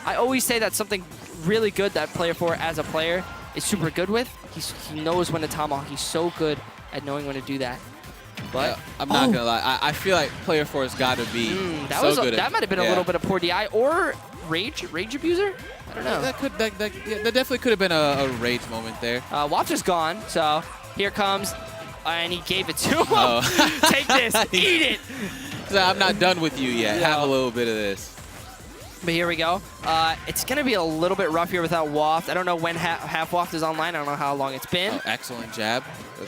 I always say that's something really good that Player 4 as a player is super good with. He knows when to tomahawk. He's so good at knowing when to do that. But I'm not gonna lie. I feel like Player 4 has got to be good. That might have been a little bit of poor DI or rage abuser. I don't know. That definitely could have been a rage moment there. Watch is gone, so here comes, and he gave it to him. Take this, eat it. So I'm not done with you yet. Have a little bit of this. But here we go. It's going to be a little bit rough here without Waft. I don't know when half Waft is online. I don't know how long it's been. Excellent jab.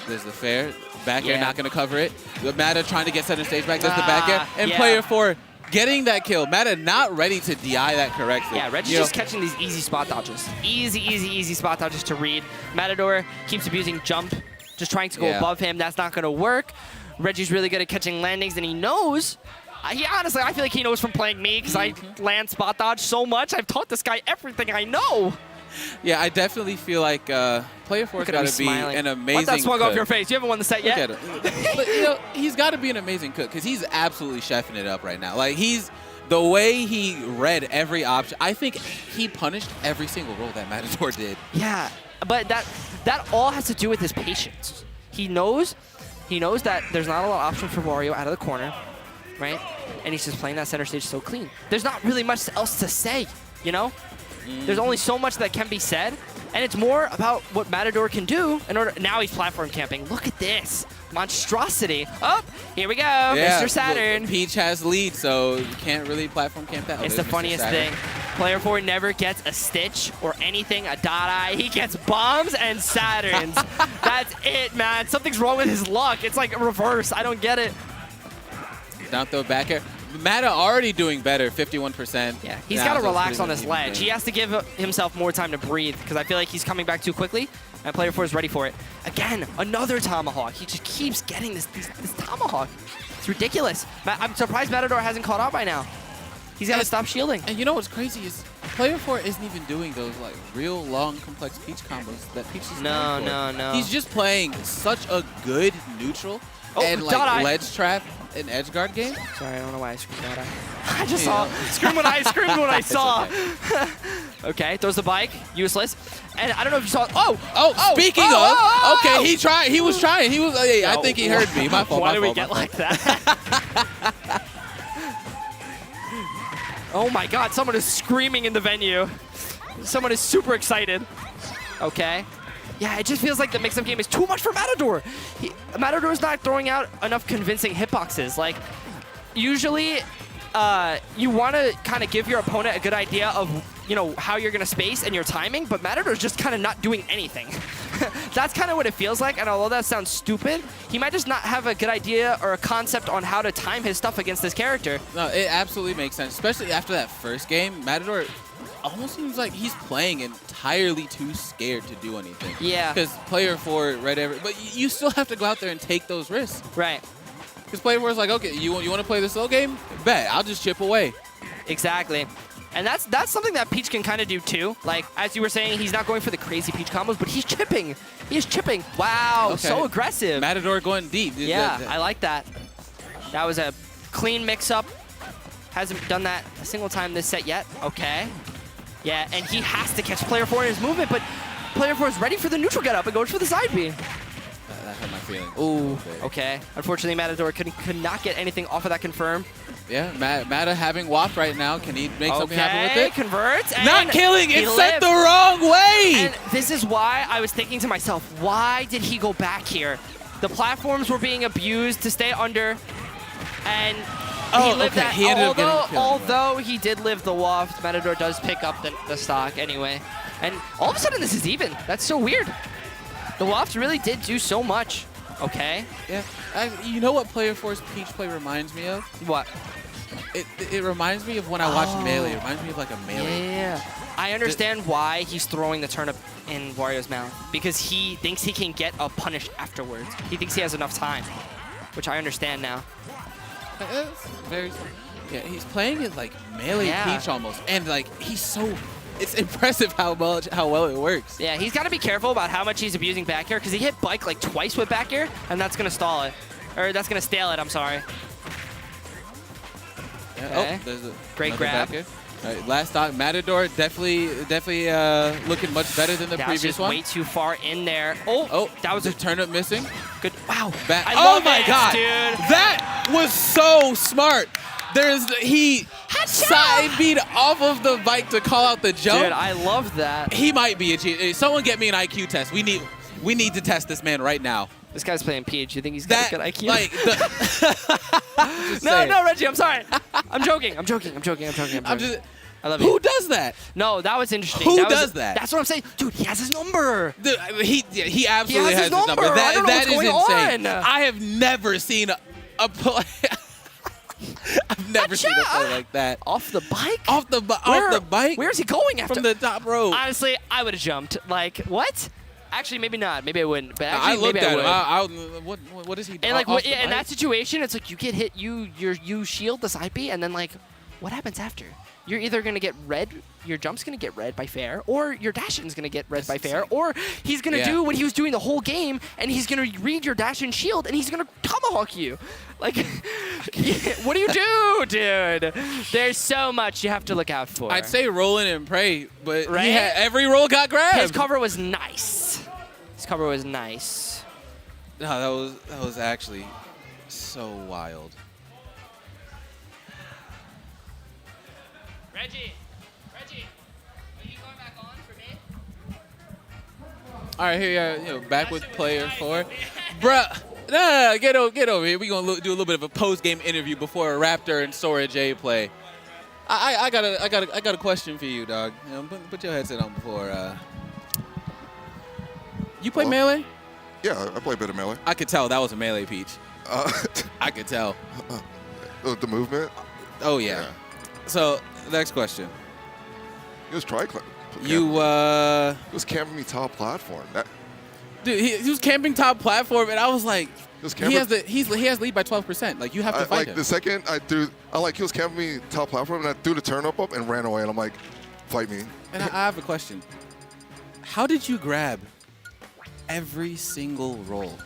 There's the fair. Back air not going to cover it. Mata trying to get center stage back. There's the back air. And Player 4 getting that kill. Mata not ready to DI that correctly. Yeah, Reggie's just catching these easy spot dodges. Easy spot dodges to read. Matador keeps abusing jump just trying to go Yeah. above him. That's not going to work. Reggie's really good at catching landings, and he knows. He honestly, I feel like he knows from playing me because I land spot dodge so much. I've taught this guy everything I know. Yeah, I definitely feel like Player 4's got to be an amazing Let that swung cook. off your face. You haven't won the set yet. Look at him. But, you know, he's got to be an amazing cook because he's absolutely chefing it up right now. Like, the way he read every option, I think he punished every single roll that Matador did. Yeah, but that all has to do with his patience. He knows that there's not a lot of option for Wario out of the corner, right? And he's just playing that center stage so clean. There's not really much else to say, you know? There's only so much that can be said, and it's more about what Matador can do in order. Now he's platform camping. Look at this monstrosity. Oh, here we go, Yeah, Mr. Saturn. Peach has lead, so you can't really platform camp that. It's the funniest thing. Player 4 never gets a Stitch or anything, a dot eye. He gets bombs and Saturns. That's it, man. Something's wrong with his luck. It's like reverse. I don't get it. Down throw back air. Mata already doing better, 51%. Yeah, he's Now, got to so it's relax pretty on this much even ledge. thing. He has to give himself more time to breathe because I feel like he's coming back too quickly, and Player 4 is ready for it. Again, another tomahawk. He just keeps getting this tomahawk. It's ridiculous. I'm surprised Matador hasn't caught up by now. He's got to stop shielding. And you know what's crazy is Player 4 isn't even doing those like real long, complex Peach combos that Peach is No, known for. no, no. He's just playing such a good neutral and dot eye. like ledge trap and edge guard game. Sorry, I don't know why I screamed that. I just Yeah. screamed when I It's saw. okay. Okay, throws the bike, useless. And I don't know if you saw. Speaking of, okay, he tried. He was trying. He was. Hey, I think he heard me. My fault. Why my do we fault, get my like fault. that? Oh my God! Someone is screaming in the venue. Someone is super excited. Okay. Yeah, it just feels like the mix-up game is too much for Matador. Matador's not throwing out enough convincing hitboxes. Like, usually, you want to kind of give your opponent a good idea of, you know, how you're going to space and your timing, but Matador's just kind of not doing anything. That's kind of what it feels like, and although that sounds stupid, he might just not have a good idea or a concept on how to time his stuff against this character. No, it absolutely makes sense, especially after that first game. Matador almost seems like he's playing entirely too scared to do anything. Yeah. Because Player 4 read every, but you still have to go out there and take those risks. Right. Because Player 4 is like, okay, you want to play the slow game? Bet, I'll just chip away. Exactly. And that's something that Peach can kind of do too. Like, as you were saying, he's not going for the crazy Peach combos, but he's chipping. He is chipping. Wow, Okay. so aggressive. Matador going deep. Yeah, I like that. That was a clean mix-up. Hasn't done that a single time this set yet. Okay. Yeah, and he has to catch Player 4 in his movement, but Player 4 is ready for the neutral get up and goes for the side B. That hurt my feelings. Ooh, okay. Unfortunately, Matador could not get anything off of that confirm. Yeah, Mata having WAP right now. Can he make something happen with it? Converts. And Not killing. he It's set lived. the wrong way. And this is why I was thinking to myself, why did he go back here? The platforms were being abused to stay under, and he lived that. He ended up getting killed. Although he did live the waft, Matador does pick up the stock anyway. And all of a sudden, this is even. That's so weird. The waft really did do so much. Okay. Yeah. You know what Player 4's Peach play reminds me of? What? It reminds me of when I watched Melee. It reminds me of like a Melee. Yeah. I understand why he's throwing the turnip in Wario's mouth. Because he thinks he can get a punish afterwards. He thinks he has enough time. Which I understand now. It's very. Yeah, he's playing it like Melee Peach almost, and like he's so. It's impressive how well it works. Yeah, he's got to be careful about how much he's abusing back air because he hit bike like twice with back air, and that's gonna stall it, or that's gonna stale it. I'm sorry. Yeah, Okay. Oh, there's a Great another grab. back here. All right, last stock. Matador definitely looking much better than the That was previous just one. way too far in there. Oh, that was the a turnip missing. good. Wow. I Oh love my it, God, dude. that was so smart. He side beat off of the bike to call out the jump. Dude, I love that. He might be a cheat. Someone get me an IQ test. We need to test this man right now. This guy's playing Peach. You think he's got a good IQ? Like no, Reggie, I'm sorry. I'm joking. I'm joking. I love you. Who does that? No, that was interesting. Who does that? That's what I'm saying. Dude, he has his number. He absolutely has his number. That, I don't know that what's is going insane. on. I have never seen a play. I've never seen a play like that. Off the bike? Off the bike? Where is he going after? From the top rope. Honestly, I would have jumped. Like, what? Actually, maybe not. Maybe I wouldn't. But I actually, looked maybe at I him. would. What is he? And like off the in bike? that situation, it's like you get hit, you shield the side B, and then like, what happens after? You're either gonna get red, your jump's gonna get red by fair, or your dashing's gonna get red by fair, or he's gonna do what he was doing the whole game, and he's gonna read your dash and shield, and he's gonna tomahawk you. Like, what do you do, dude? There's so much you have to look out for. I'd say rolling and pray, but Right? he had, every roll got grabbed. His cover was nice. His cover was nice. No, that was actually so wild. Reggie, are you going back on for me? All right, here you are, back with player 4. Bruh, nah, get over here. We're going to do a little bit of a post-game interview before Raptor and Sora J play. I got a question for you, dog. You know, put your headset on before. You play Melee? Yeah, I play a bit of Melee. I could tell that was a Melee Peach. I could tell. The movement. Oh, yeah. So, next question. He was trying. He was camping me top platform. Dude, he was camping top platform, and I was like, he has lead by 12%. Like, you have to fight him. The second he was camping me top platform, and I threw the turnip up and ran away, and I'm like, fight me. And I have a question. How did you grab every single roll?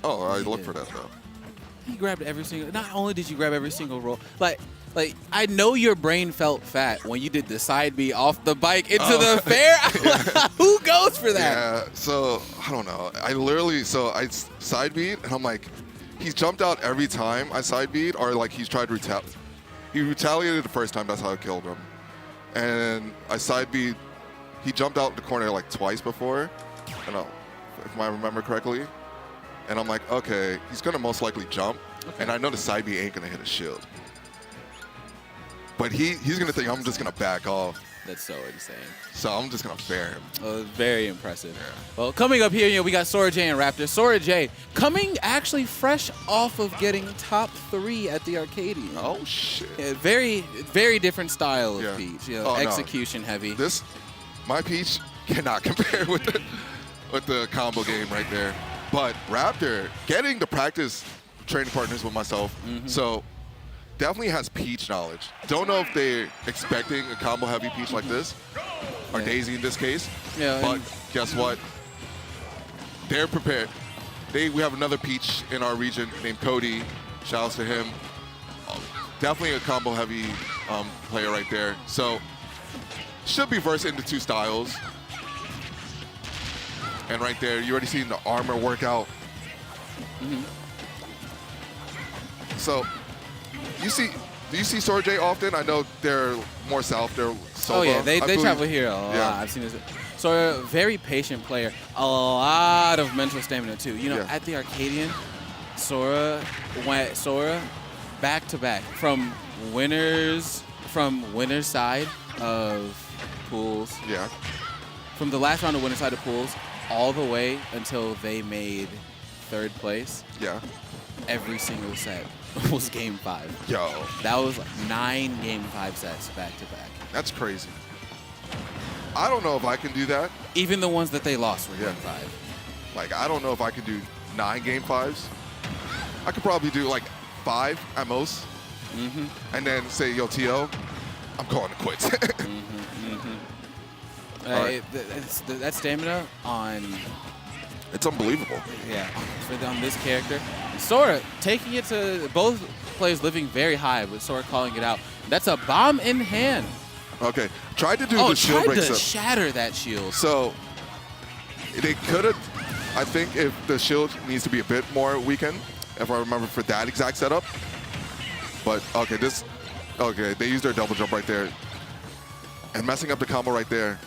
Oh, I looked for that though. He grabbed every single. Not only did you grab every single roll, like I know your brain felt fat when you did the side B off the bike into the fair. Who goes for that? Yeah. So I don't know. I side beat, and I'm like, he's jumped out every time I side beat, or like he's tried to retaliate. He retaliated the first time. That's how I killed him. And I side beat. He jumped out the corner like twice before. I don't know if I remember correctly. And I'm like, okay, he's gonna most likely jump, and I know the side B ain't gonna hit a shield. But he's gonna think I'm just gonna back off. That's so insane. So I'm just gonna bear him. Very impressive. Yeah. Well, coming up here, we got Sora J and Raptor. Sora J coming actually fresh off of getting top 3 at the Arcadian. Oh shit. Yeah, very, very different style of Peach. Execution heavy. My Peach cannot compare with the combo game right there. But Raptor getting to practice training partners with myself, so definitely has Peach knowledge. Don't know if they're expecting a combo heavy Peach like this, or Daisy in this case. Yeah. But guess what? They're prepared. We have another Peach in our region named Cody. Shouts to him. Definitely a combo heavy player right there. So should be versed into 2 styles. And right there, you already seen the armor workout. So, do you see Sora J often? I know they're more south. They're Sova. Oh yeah, they travel here a lot. I've seen this. Sora, very patient player. A lot of mental stamina too. You know, at the Arcadian, Sora back to back from winners side of pools. Yeah. From the last round of winner's side of pools, all the way until they made 3rd place. Yeah. Every single set was game 5. Yo. That was like 9 game 5 sets back to back. That's crazy. I don't know if I can do that. Even the ones that they lost were game 5. Like, I don't know if I can do 9 game 5s. I could probably do like 5 at most. And then say, yo, T.O., I'm calling it quits. That stamina on... It's unbelievable. Yeah, on this character. Sora taking it to both players living very high, with Sora calling it out. That's a bomb in hand. Okay, tried to do the shield break. Tried to shatter that shield. So they could have, I think if the shield needs to be a bit more weakened, if I remember for that exact setup. But okay, they used their double jump right there. And messing up the combo right there.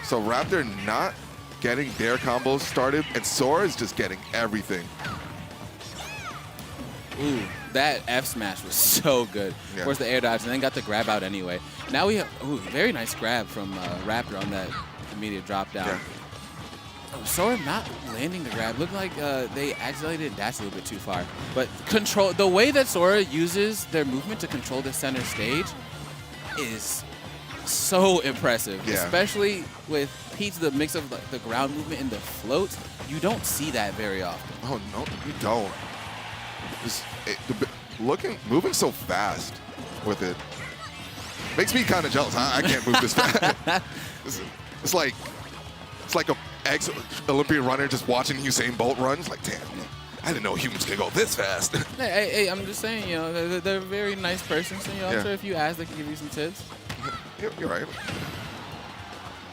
So Raptor not getting their combos started, and Sora is just getting everything. Ooh, that F smash was so good. Yeah. Where's the air dodge, and then got the grab out anyway. Now we have, very nice grab from Raptor on that immediate drop down. Yeah. Sora not landing the grab. Looked like they accidentally did dash a little bit too far. But the way that Sora uses their movement to control the center stage is so impressive, Yeah. especially with Pete's the mix of like, the ground movement and the floats. You don't see that very often. Oh no, you don't. Moving so fast with it makes me kind of jealous. I can't move this fast. It's like a ex-Olympian runner just watching Usain Bolt run. It's like, damn, I didn't know humans could go this fast. Hey, I'm just saying, you know, they're very nice persons. So, you know, I'm Yeah. sure if you ask, they can give you some tips. You're right.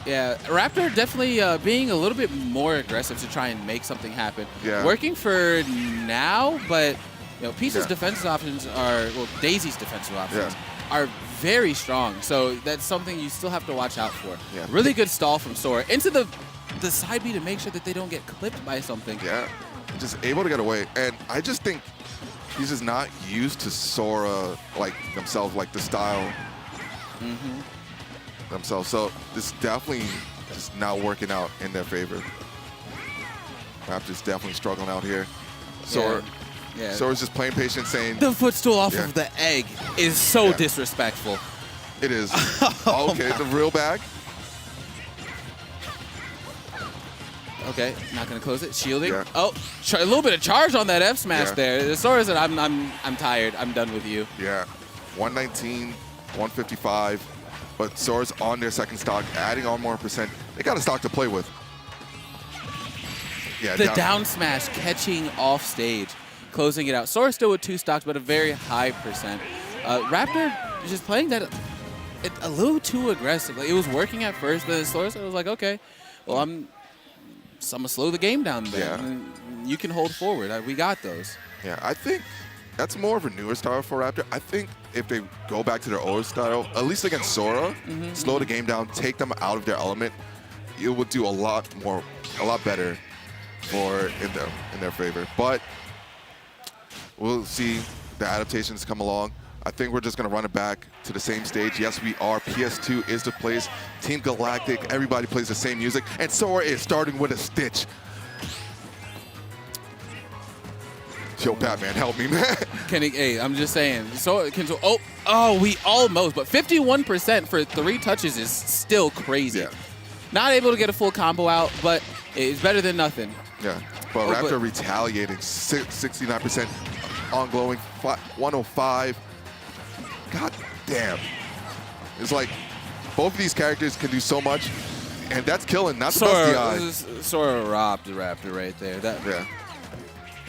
Yeah, Raptor definitely being a little bit more aggressive to try and make something happen. Yeah. Working for now, but you know, Peach's Yeah. defensive options are, well, Daisy's defensive options are very strong. So that's something you still have to watch out for. Yeah. Really good stall from Sora into the side B to make sure that they don't get clipped by something. Yeah, just able to get away. And I just think he's just not used to Sora like themselves, like the style themselves. So this definitely is now working out in their favor. Raptor's definitely struggling out here. Sora, Yeah. Sora's just playing patient, saying The footstool off Yeah. of the egg is so Yeah. disrespectful. it is. Okay, the real bag. Okay, not gonna close it. Shielding. Yeah. Oh, a little bit of charge on that F smash Yeah. there. Sora said, "I'm tired. I'm done with you." Yeah, 119, 155. But Sora's on their second stock, adding on more percent. They got a stock to play with. Yeah, The down smash catching off stage, closing it out. Sora still with 2 stocks, but a very high percent. Raptor just playing that a little too aggressive. Like, it was working at first, but then Sora was like, okay, well, I'm gonna slow the game down there. Yeah. And you can hold forward. We got those. Yeah, I think that's more of a newer style for Raptor. I think if they go back to their old style, at least against Sora, slow the game down, take them out of their element, it would do a lot better in their favor. But we'll see the adaptations come along. I think we're just going to run it back to the same stage. Yes, we are. PS2 is the place. Team Galactic, everybody plays the same music. And Sora is starting with a Stitch. Yo, Batman, help me, man. Hey, I'm just saying. We almost, but 51% for 3 touches is still crazy. Yeah. Not able to get a full combo out, but it's better than nothing. Yeah, but Oh, Raptor but- retaliating, 69% on glowing, 105. God damn. It's like both of these characters can do so much, and that's killing, not the best DI. Sora robbed the Raptor right there. Yeah,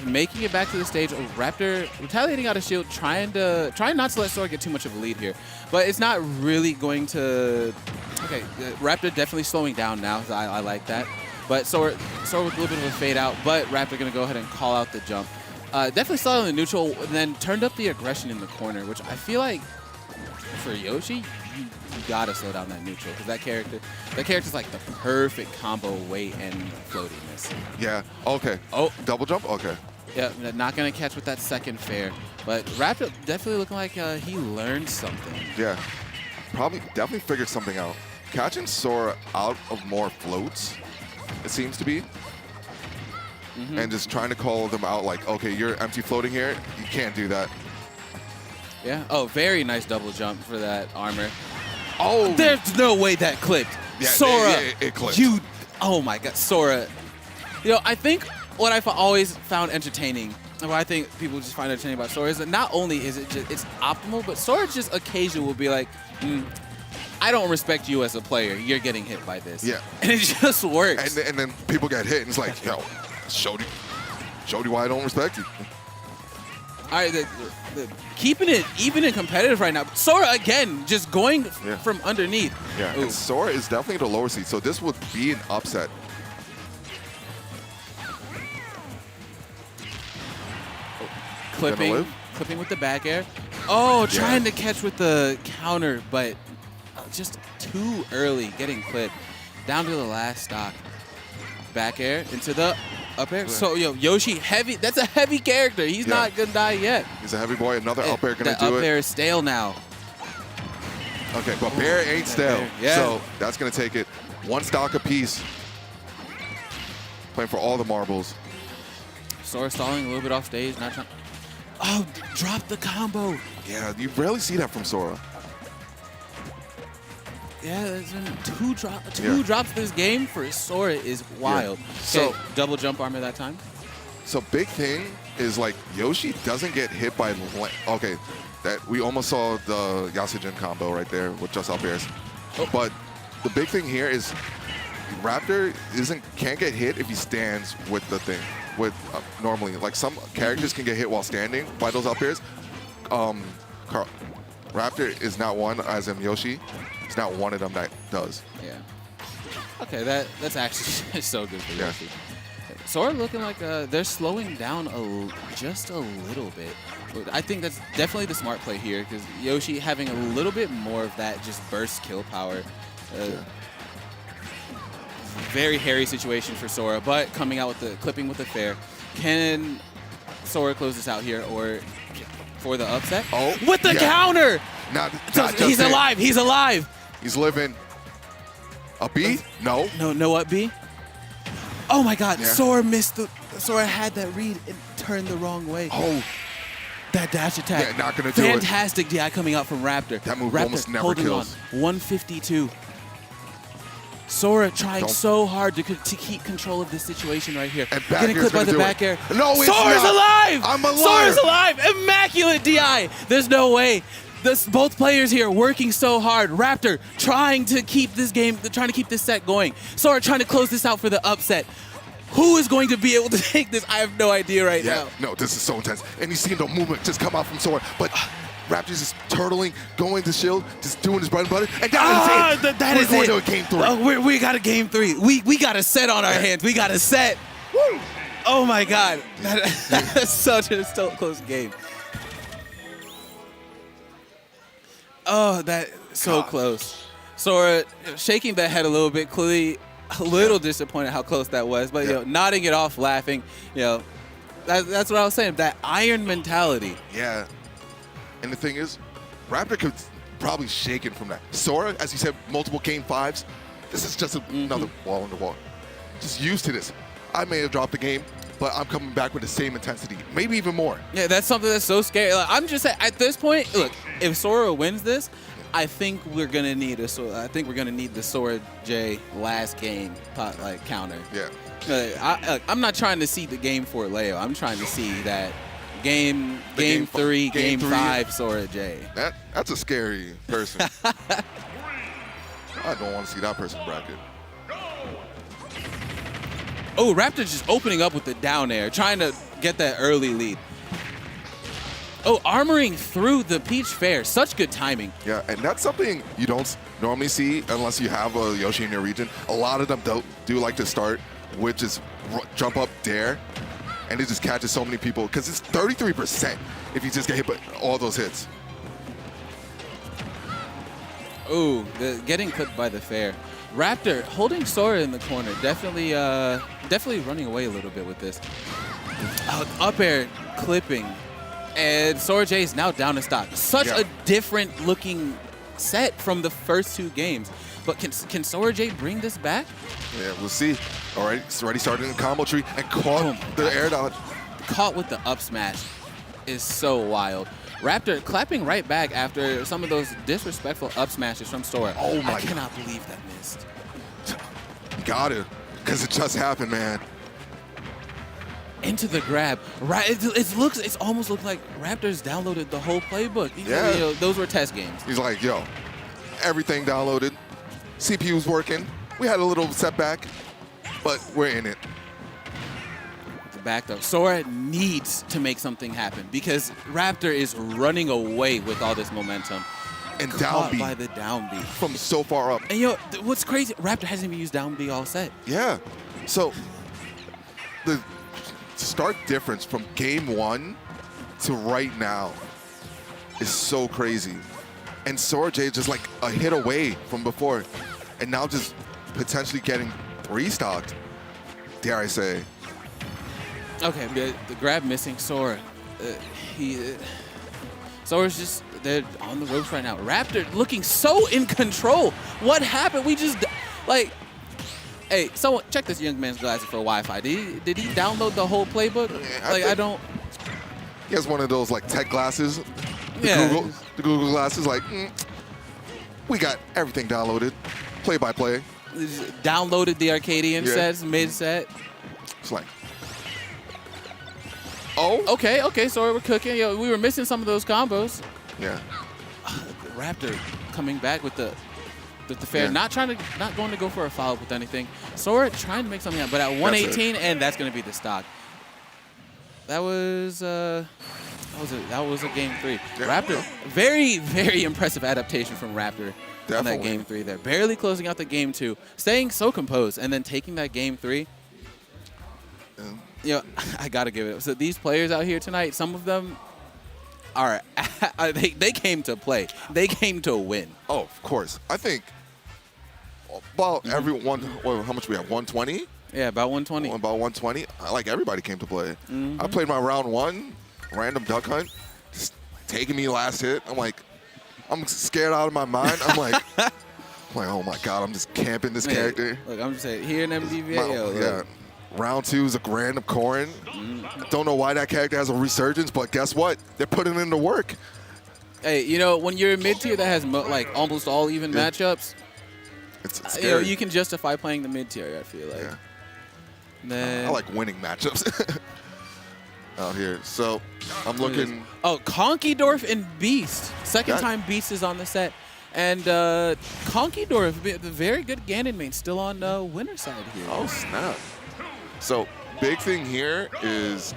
Making it back to the stage, Raptor retaliating out of shield, trying not to let Sora get too much of a lead here. But it's not really going to... Okay, Raptor definitely slowing down now. So I like that. But Sora with a little bit of a fade out, but Raptor going to go ahead and call out the jump. Definitely started on the neutral, and then turned up the aggression in the corner, which I feel like for Yoshi, you gotta slow down that neutral, because that character's like the perfect combo weight and floatiness. yeah, okay. Oh. Double jump? Okay. Yeah, not gonna catch with that second fair, but Raptor definitely looking like he learned something. Yeah, definitely figured something out. Catching Sora out of more floats, it seems to be. And just trying to call them out like, okay, you're empty floating here. You can't do that. Yeah. Oh, very nice double jump for that armor. Oh, There's no way that clipped. Yeah, Sora, it clipped. Oh my God, Sora. You know, I think what I've always found entertaining, and what I think people just find entertaining about Sora is that not only is it's optimal, but Sora just occasionally will be like, I don't respect you as a player. You're getting hit by this. Yeah. And it just works. and then people get hit, and it's like, yo, showed you why I don't respect you. All right, keeping it even and competitive right now. Sora, again, just going Yeah. from underneath. Yeah, Ooh. and Sora is definitely the lower seed, so this would be an upset. Clipping with the back air. Oh, trying to catch with the counter, but just too early, getting clipped. Down to the last stock. Back air into the up air. So, Yoshi, heavy. That's a heavy character. He's Yeah. not going to die yet. He's a heavy boy. Another up air gonna That do up it. air is stale now. Okay, but Bear ain't stale. Bear, yeah. So that's gonna take it. 1 stock apiece. Playing for all the marbles. Sora stalling a little bit off stage. Not trying. Oh, drop the combo. Yeah, you rarely see that from Sora. Yeah, there's been two drops this game for Sora is wild. Yeah. So So double jump armor that time. So big thing is like Yoshi doesn't get hit by okay, that we almost saw the Yasujin combo right there with just up airs. But the big thing here is Raptor can't get hit if he stands with the thing. With normally like some characters can get hit while standing by those up airs. Raptor is not one, as in Yoshi. It's not one of them that does. Yeah. Okay, that's actually so good for Yeah. Yoshi. Sora looking like they're slowing down just a little bit. I think that's definitely the smart play here because Yoshi having a little bit more of that just burst kill power. Very hairy situation for Sora, but coming out with the clipping with the fair. Can Sora close this out here or for the upset? Oh, with the counter! He's it. alive! He's alive! He's living. A B? No. No what B? Oh my God! Yeah. Sora had that read and turned the wrong way. Oh, that dash attack. Yeah, not gonna do it. Fantastic DI coming out from Raptor. That move Raptor almost never holding kills. On. 152. Sora trying so hard to keep control of this situation right here. And back getting air's clipped by gonna the do back it. air. No, it's Sora's not. alive! I'm a liar. Sora's alive! Immaculate DI! There's no way. Both players here working so hard. Raptor trying to keep this game, trying to keep this set going. Sora trying to close this out for the upset. Who is going to be able to take this? I have no idea right now. No, this is so intense. And you see the movement just come out from Sora. But Raptor's just turtling, going to shield, just doing his bread and butter. And that is it. That is We're it. going to a game 3. Oh, we got a game 3. We got a set on our hands. We got a set. Woo! Oh my God. That's such a close game. Oh, that so close. Sora shaking that head a little bit, clearly a little disappointed how close that was, but you know, nodding it off, laughing. You know, that's what I was saying. That iron mentality. Yeah. And the thing is, Raptor could probably shake it from that. Sora, as you said, multiple game 5s. This is just another wall in the wall. Just used to this. I may have dropped the game, but I'm coming back with the same intensity, maybe even more. Yeah, that's something that's so scary. Like, I'm just at this point. Look, if Sora wins this, I think we're gonna need the Sora J last game counter. Yeah. I'm not trying to see the game 4 Leo. I'm trying to see that game 3, game 5 Sora J. That's a scary person. I don't want to see that person bracket. Oh, Raptor just opening up with the down air, trying to get that early lead. Oh, armoring through the Peach Fair. Such good timing. Yeah, and that's something you don't normally see unless you have a Yoshi in your region. A lot of them do like to start with just jump up dare, and it just catches so many people because it's 33% if you just get hit by all those hits. Ooh, getting clipped by the fair. Raptor holding Sora in the corner, definitely running away a little bit with this. Up air clipping, and Sora J is now down to stock. Such a different looking set from the first 2 games. But can Sora J bring this back? Yeah, we'll see. All right, it's already started in the combo tree and caught the air dodge. Caught with the up smash is so wild. Raptor clapping right back after some of those disrespectful up smashes from Sora. Oh my I cannot believe that missed. You got it, because it just happened, man. Into the grab. Right, it almost looks like Raptors downloaded the whole playbook. Yeah. You know, those were test games. He's like, yo, everything downloaded. CPU's working. We had a little setback, but we're in it. Back though. Sora needs to make something happen because Raptor is running away with all this momentum. And Caught down B by the down B. from so far up. And what's crazy, Raptor hasn't even used down B all set. Yeah. So the stark difference from game 1 to right now is so crazy. And Sora J just like a hit away from before. And now just potentially getting restocked, dare I say. Okay, the grab missing Sora. Sora's just, they're on the ropes right now. Raptor looking so in control. What happened? We just, like, hey, someone check this young man's glasses for Wi-Fi. Did he download the whole playbook? I don't. He has one of those like tech glasses. The Google glasses, like. We got everything downloaded, play by play. Downloaded the Arcadian Yeah. sets mid-set. Slang. Oh. Okay, so we're cooking. Yo, we were missing some of those combos. Yeah. Raptor coming back with the fair, Yeah. not going to go for a follow-up with anything. Sora trying to make something happen, but at 118, and that's going to be the stock. That was a game 3. Yeah. Raptor, very, very impressive adaptation from Raptor on that Definitely. game 3 there. Barely closing out the game 2, staying so composed, and then taking that game 3. Yeah. You know, I got to give it up. So these players out here tonight, some of them are, they came to play. They came to win. Oh, of course. I think about everyone, well, how much we have? 120? Yeah, about 120. About 120. Like everybody came to play. I played my round 1, random duck hunt, just taking me last hit. I'm scared out of my mind. I'm like, oh my God, I'm just camping this character. Look, I'm just saying, here in MDVA, Yeah. Round 2 is a random Corrin. Don't know why that character has a resurgence, but guess what? They're putting in the work. Hey, you know, when you're a mid-tier that has like almost all even matchups, It's you know, scary. you can justify playing the mid-tier, I feel like. Yeah. Then, I like winning matchups out here. So I'm looking. oh, Conkeydorf and Beast. Second That- time Beast is on the set. And Conkeydorf, the very good Ganon main, still on the winner side here. Oh, snap. So big thing here is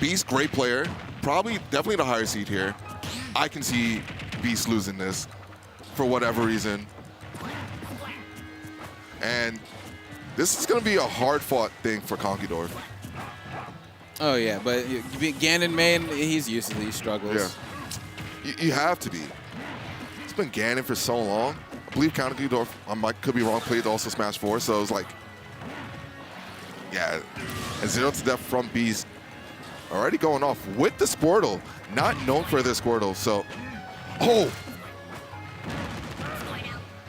Beast, great player. Definitely the higher seed here. I can see Beast losing this for whatever reason. And this is going to be a hard-fought thing for Conkeydorf. Oh, yeah, but Ganon main, he's used to these struggles. Yeah. You have to be. It's been Ganon for so long. I believe Conkeydorf, could be wrong, played also Smash 4, so it's like, yeah, and 0 to death from Beast already going off with the Squirtle. Not known for their Squirtle, so,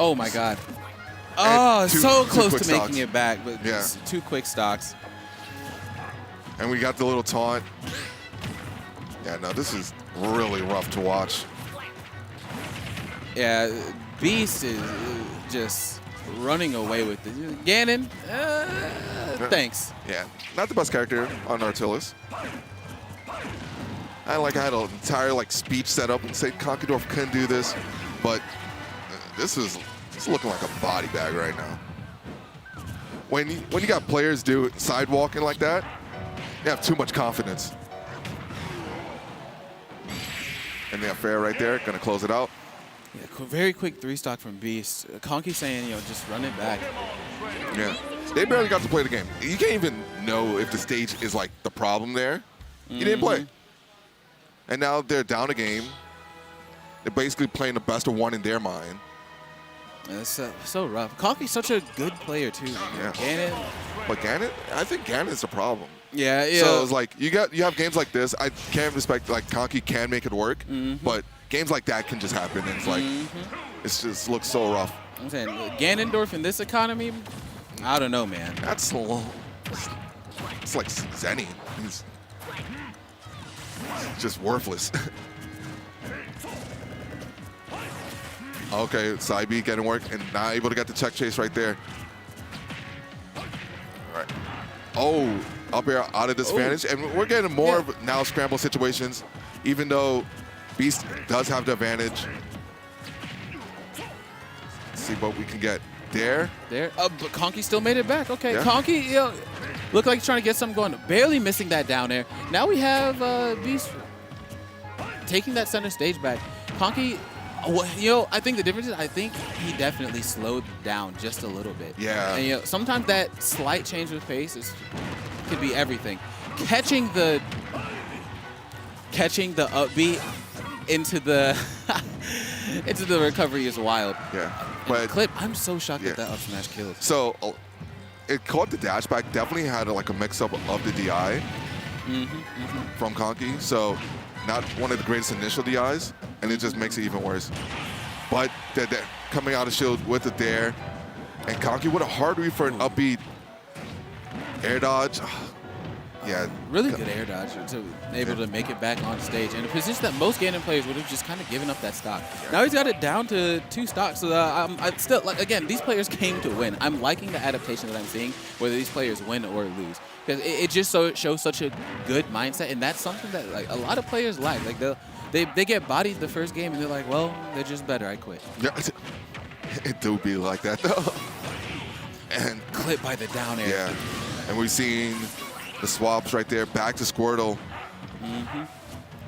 Oh, my God. Oh, two- so two close quick to making stocks. it back, but Yeah. just 2 quick stocks. And we got the little taunt. Yeah, no, this is really rough to watch. Yeah, Beast is just running away with it. Ganon, thanks. Yeah, not the best character on Artillus. I had an entire speech set up and say Conkeydorf couldn't do this, but this is looking like a body bag right now. When you got players do sidewalking like that, you have too much confidence. And they have fair right there, gonna close it out. Yeah, very quick 3-stock from Beast. Conky saying, just run it back. Yeah, they barely got to play the game. You can't even know if the stage is the problem there. You didn't play. And now they're down a game. They're basically playing the best of one in their mind. It's so rough. Conky's such a good player, too. Yeah. Ganon. But Ganon, I think Ganon's the problem. Yeah. So it's you have games like this. I can't respect Conky can make it work, but games like that can just happen, and it's just looks so rough. I'm saying Ganondorf in this economy, I don't know, man. That's slow. It's like Zenny. He's just worthless. Okay, side B getting work, and not able to get the check chase right there. All right. Oh, up air out of disadvantage, and we're getting more of now scramble situations, even though Beast does have the advantage. Let's see what we can get there. But Conky still made it back. Okay, Yeah. Conky, looked like he's trying to get something going. Barely missing that down there. Now we have Beast taking that center stage back. Conky, I think the difference is I think he definitely slowed down just a little bit. Yeah. And sometimes that slight change of pace could be everything. Catching the upbeat into the into the recovery is wild. Yeah, And but Clip, I'm so shocked Yeah. that up smash killed. so it caught the dash back. Definitely had a mix-up of the DI from Conky. So not one of the greatest initial DIs, and it just makes it even worse. But they're coming out of shield with the dare, and Conky with a hard read for an upbeat air dodge. Yeah. Really good air dodge to able to make it back on stage. And a position that most Ganon players would have just kind of given up that stock. Now he's got it down to 2 stocks. So I still, like, again, these players came to win. I'm liking the adaptation that I'm seeing, whether these players win or lose. Because it just shows such a good mindset. And that's something that, like, a lot of players lack. Like, they get bodied the first game and they're like, well, they're just better. I quit. Yeah, it do be like that, though. And clip by the down air. Yeah. And we've seen the swaps right there, back to Squirtle.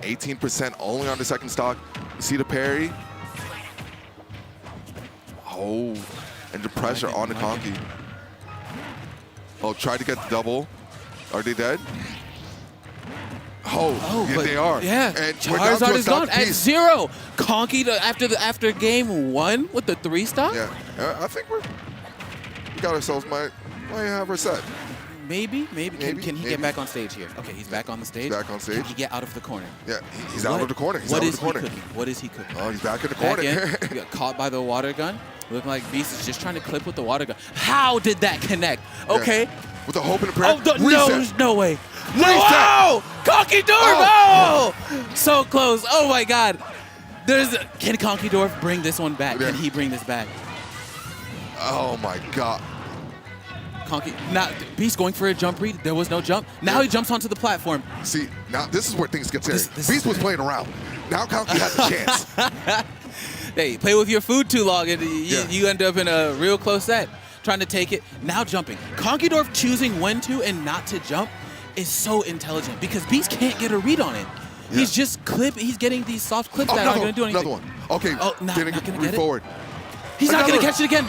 18% only on the second stock. You see the parry? Oh, and the pressure on the Conky. Oh, tried to get the double. Are they dead? Oh, yeah, they are. Yeah, And we're down to Charizard a is gone stock at piece. 0. Conky after game 1 with the 3 stock? Yeah, I think we got ourselves, might have our set. Maybe. Can he maybe. get back on stage here? Okay, he's back on the stage. He's back on stage. Can he get out of the corner? Yeah, he's out of the corner. He's What out is of the corner. he cooking? What is he cooking? Oh, he's back in the Back corner. in. He got caught by the water gun. Looking like Beast is just trying to clip with the water gun. How did that connect? Okay. Yeah. With the hope and the prayer. Oh, no, there's no way. No! Reset. Oh! Conkeydorf! Oh! So close. Oh, my God. Can Conkeydorf bring this one back? Yeah. Can he bring this back? Oh, my God. Beast going for a jump read. There was no jump. Now he jumps onto the platform. See, now this is where things get serious. This Beast was playing around. Now Conky has a chance. Hey, play with your food too long, and you end up in a real close set. Trying to take it, now jumping. Conkeydorf choosing when to and not to jump is so intelligent because Beast can't get a read on it. Yeah. He's just he's getting these soft clips that aren't going to do anything. Another one. Okay, not gonna get it? forward. He's not going to catch it again.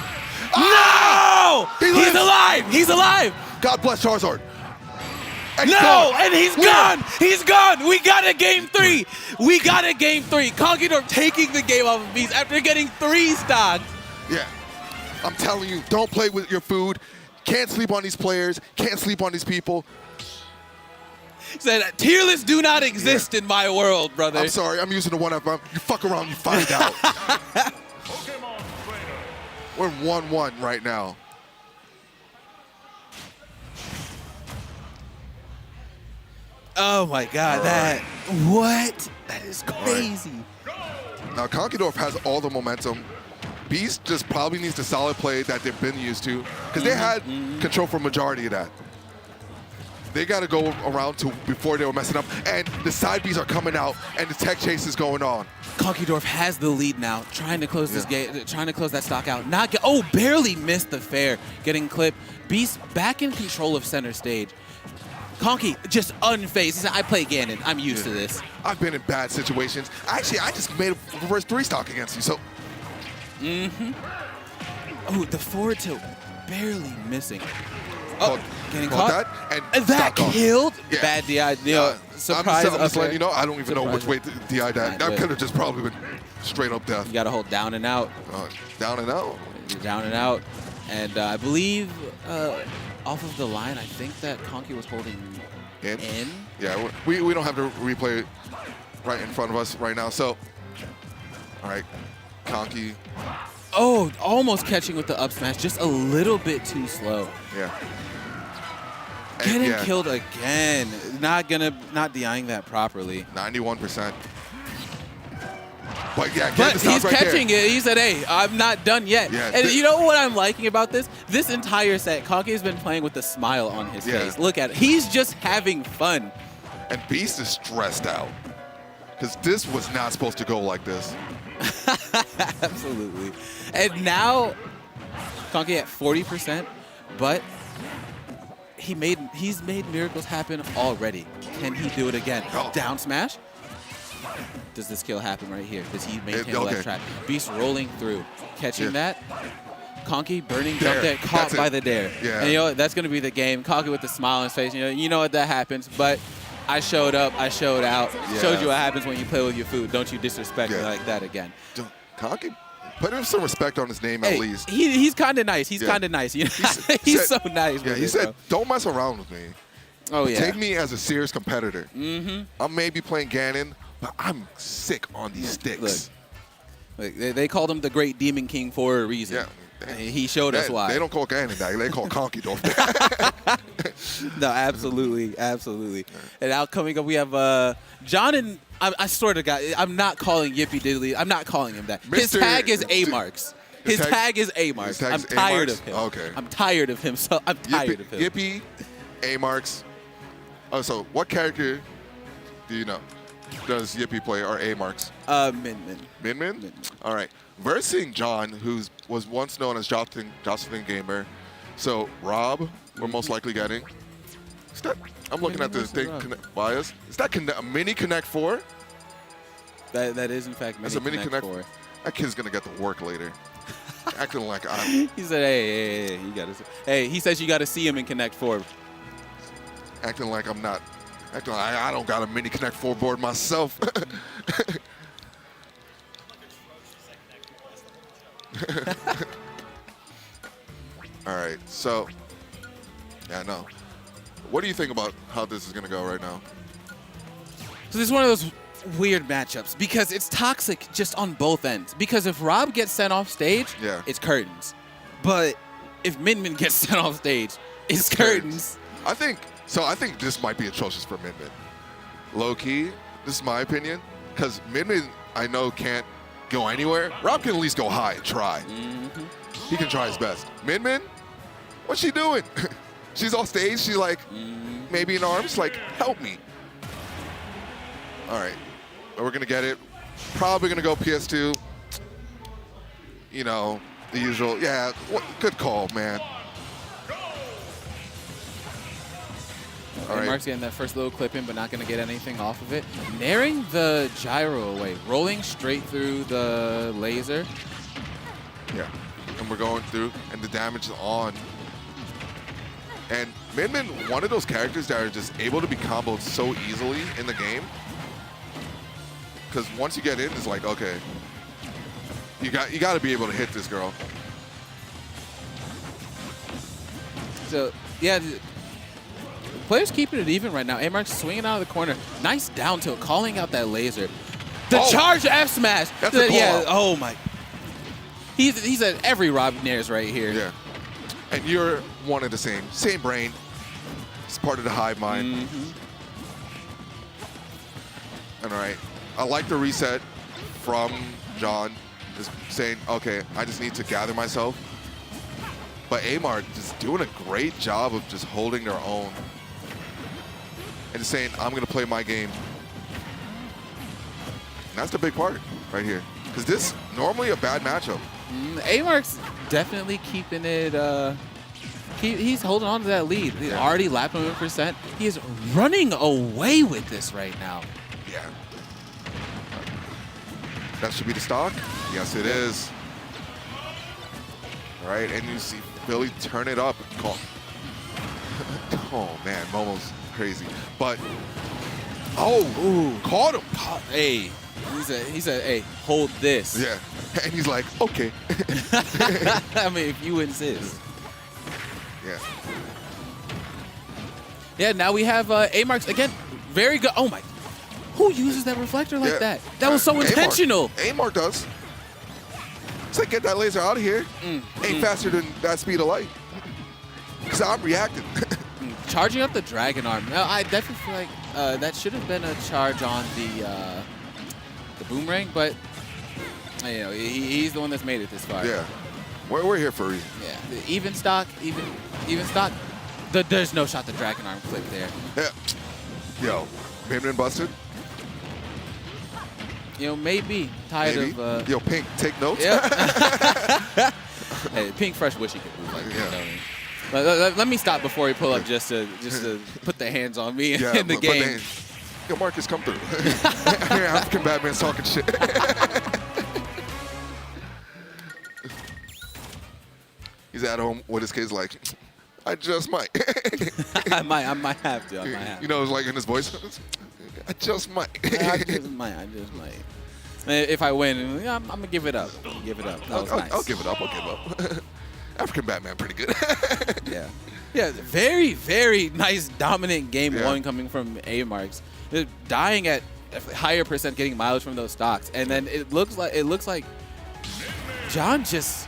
Oh! No! He He's lives. alive! He's alive! God bless Charizard. And he's No! gone. And he's gone! He's gone! We got a game 3! We got a game 3! Conkeydorf taking the game off of Beast after getting 3 stocks. Yeah. I'm telling you, don't play with your food. Can't sleep on these players. Can't sleep on these people. Said, tier lists do not exist in my world, brother. I'm sorry, I'm using the one up. You fuck around, you find out. Pokemon Trainer. We're 1-1 right now. Oh my God, what? That is crazy. Now, Conkeydorf has all the momentum. Beast just probably needs the solid play that they've been used to because they had control for majority of that. They got to go around to before they were messing up, and the side Bs are coming out, and the tech chase is going on. Conkeydorf has the lead now, trying to close this game, trying to close that stock out. Barely missed the fair, getting clipped. Beast back in control of center stage. Conky just unfazed. He said, I play Ganon. I'm used to this. I've been in bad situations. Actually, I just made a reverse 3 stock against you, so. Oh, the forward tilt barely missing. Getting caught caught. that, and that stock off. killed. Yeah. Bad DI. Surprise. I'm just letting you know, I don't even know which way to DI that. That Good. could have just probably been straight up death. You got to hold down and out. Down and out. Down and out. And I believe off of the line, I think that Conky was holding in. Yeah, we don't have the replay right in front of us right now. So, all right, Conky. Oh, almost catching with the up smash, just a little bit too slow. Yeah. Getting killed again. Not DIing that properly. 91%. But yeah, But the he's right catching there. it. He said, hey, I'm not done yet. Yeah, and you know what I'm liking about this? This entire set, Conky's been playing with a smile on his face. Look at it. He's just having fun. And Beast is stressed out. Because this was not supposed to go like this. Absolutely. And now, Conky at 40%, but he's made miracles happen already. Can he do it again? Oh. Down smash? Does this kill happen right here? Does he maintain the left track? Beast rolling through, catching that. Conky burning jump there, caught by the dare. Yeah. And you know what? That's going to be the game. Conky with the smile on his face. You know what that happens. But I showed up. I showed out. Showed you what happens when you play with your food. Don't you disrespect me like that again. Conky, put him some respect on his name at least. He's kind of nice. He's kind of nice. You know? He's so nice. Yeah, he said, don't mess around with me. Oh, yeah. Take me as a serious competitor. I'm maybe playing Ganon, but I'm sick on these sticks. Look, they called him the Great Demon King for a reason. Yeah. He showed us why. They don't call Ganon that. They call Conky Dorf. No, absolutely, absolutely. And now coming up, we have John and I swear to God, I'm not calling Yippee Diddly. I'm not calling him that. His tag is A-Marks. His tag is A-Marks. I'm tired of him. Okay. I'm tired of him. So I'm tired of him. Yippee, A-Marks. Oh, so what character do you know? Does Yippee play or A-Marks? Min. Min? All right. Versing John, who was once known as Jocelyn Gamer. So Rob, we're most likely getting. Is that, I'm looking at the thing bias. Is that a mini Connect 4? That is in fact mini. That's a mini Connect 4. That kid's gonna get to work later. Acting like I'm. He said, "Hey, you gotta." Hey, he says you gotta see him in Connect 4. Acting like I'm not. Acting like I don't got a mini Connect 4 board myself. All right, so yeah, no. What do you think about how this is gonna go right now? So this is one of those weird matchups because it's toxic just on both ends. Because if Rob gets sent off stage, it's curtains. But if Min gets sent off stage, it's curtains. I think this might be atrocious for Min. Low key, this is my opinion, because Min I know can't go anywhere. Rob can at least go high and try. He can try his best. Min, what's she doing? She's off stage. She's like, maybe in arms, like, help me. All right, we're gonna get it. Probably gonna go PS2. You know, the usual. Yeah, good call, man. All right. Mark's getting that first little clip in, but not going to get anything off of it. Naring the gyro away, rolling straight through the laser. Yeah, and we're going through, and the damage is on. And Min, one of those characters that are just able to be comboed so easily in the game. Because once you get in, it's like, okay, you got to be able to hit this girl. So yeah. Players keeping it even right now. A-Mark's swinging out of the corner. Nice down tilt, calling out that laser. The charge F smash. That's a yeah. Oh my. He's at every Rob Nares right here. Yeah. And you're one of the same brain. It's part of the hive mind. All right. I like the reset from John, just saying, okay, I just need to gather myself. But A-Mark just doing a great job of just holding their own. And just saying, I'm going to play my game. And that's the big part right here. Because this normally a bad matchup. A-Mark's definitely keeping it. He's holding on to that lead. He's already lapped 100%. He is running away with this right now. Yeah. That should be the stock. Yes, it is. All right, and you see Billy turn it up. Oh man, Momo's crazy. But caught him. Hey, he said, hey, hold this. Yeah, and he's like, okay. I mean, if you insist. Yeah. Yeah. Now we have A-Marks again. Very good. Oh my. Who uses that reflector like that? That was so intentional. A-Mark does. It's like, get that laser out of here. Ain't faster than that speed of light. Because I'm reacting. Charging up the Dragon Arm. No, I definitely feel like that should have been a charge on the boomerang, but you know, he's the one that's made it this far. Yeah. We're here for a reason. Yeah. Even stock. There's no shot the Dragon Arm clip there. Yeah. Yo, Min busted. You know, maybe tired of. Yo, Pink, take notes. Yeah. Hey, Pink fresh wish he could move like that. Let me stop before he pull up just to put the hands on me in the game. Yo, Marcus, come through. I hear African Batman's talking shit. He's at home with his kids like, I just might. I might have to. You know, it's like in his voice. I just might. I just might. If I win, I'm gonna give it up. That was nice. I'll give it up. African Batman, pretty good. Yeah. Very, very nice dominant game one coming from A-Marks. They're dying at a higher percent, getting mileage from those stocks, and then it looks like John just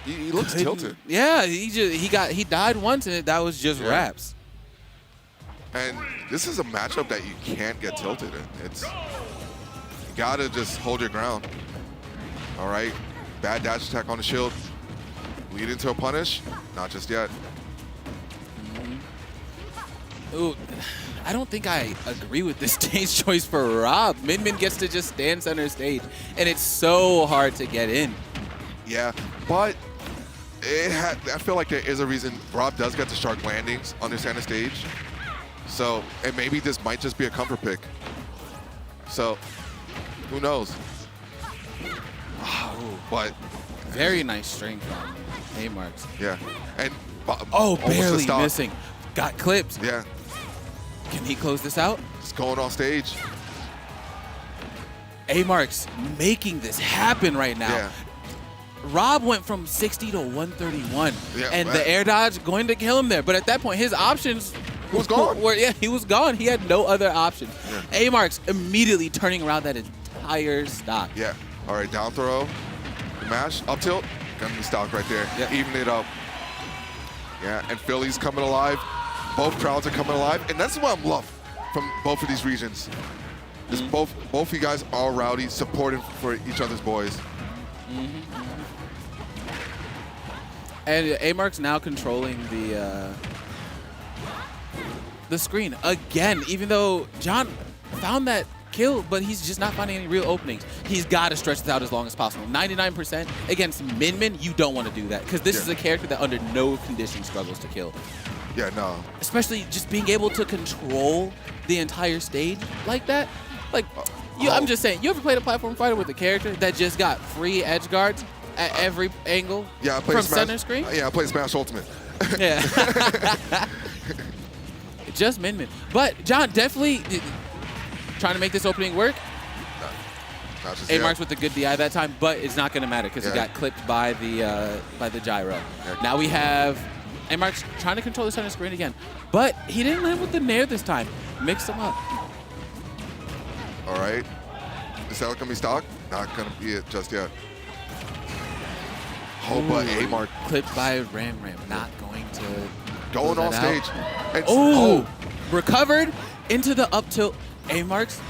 He looks tilted. Yeah, he died once, and that was just wraps. And this is a matchup that you can't get tilted in. You gotta just hold your ground. All right, bad dash attack on the shield. Lead into a punish? Not just yet. Ooh, I don't think I agree with this stage choice for Rob. Min Min gets to just stand center stage, and it's so hard to get in. Yeah, but I feel like there is a reason Rob does get the shark landings on the center stage. So, and maybe this might just be a comfort pick. So, who knows? But very nice string from A-Marks. Yeah, and barely missing. Got clipped. Yeah. Can he close this out? It's going on stage. A-Marks making this happen right now. Yeah. Rob went from 60 to 131, and man. the air dodge going to kill him there. But at that point, his options was gone. He was gone. He had no other options. Yeah. A-Marks immediately turning around that entire stock. Yeah. All right, down throw, the mash, up tilt, gonna be stock right there. Yep. Even it up. Yeah, and Philly's coming alive. Both crowds are coming alive, and that's what I'm love from both of these regions. Both of you guys are rowdy, supporting for each other's boys. And A-Mark's now controlling the screen again, even though John found that kill, but he's just not finding any real openings. He's got to stretch this out as long as possible. 99% against Min Min, you don't want to do that, because this is a character that under no condition struggles to kill. Yeah, no. Especially just being able to control the entire stage like that. Like, I'm just saying, you ever played a platform fighter with a character that just got free edge guards at every angle from center screen? Yeah, I played Smash Ultimate. Yeah. Just Min Min. But John definitely trying to make this opening work. A-Marks with the good DI that time, but it's not going to matter because he got clipped by the gyro. Yeah. Now we have A-Marks trying to control the center screen again, but he didn't land with the nair this time. Mixed them up. All right. Is that going to be stock? Not going to be it just yet. Oh, but A-Mark. Clipped by Ram Ram. Not going to going on stage. Recovered into the up tilt. A-Marks.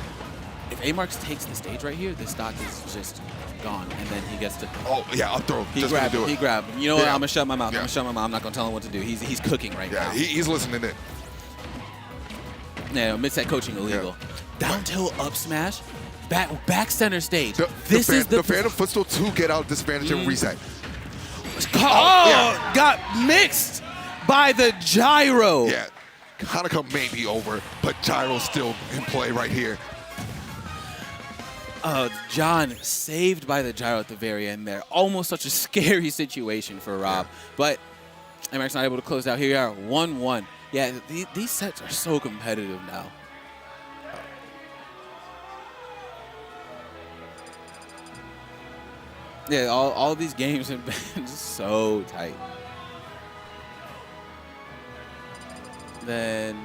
If A-Marks takes the stage right here, this stock is just gone, and then he gets to. Oh yeah, up throw. He grabbed him. He grabbed him. You know what? I'm gonna shut my mouth. I'm gonna shut my mouth. I'm not gonna tell him what to do. He's cooking right now. Yeah, he's listening in. Yeah, mid-set coaching illegal. Down tilt up smash. Back center stage. The Phantom footstool to get out disadvantage and reset. Got mixed by the gyro. Yeah, Hanukkah may be over, but gyro's still in play right here. John saved by the gyro at the very end there. Almost such a scary situation for Rob. But A-Mark's not able to close out. Here we are, 1-1. Yeah, these sets are so competitive now. Yeah, all these games have been so tight. Then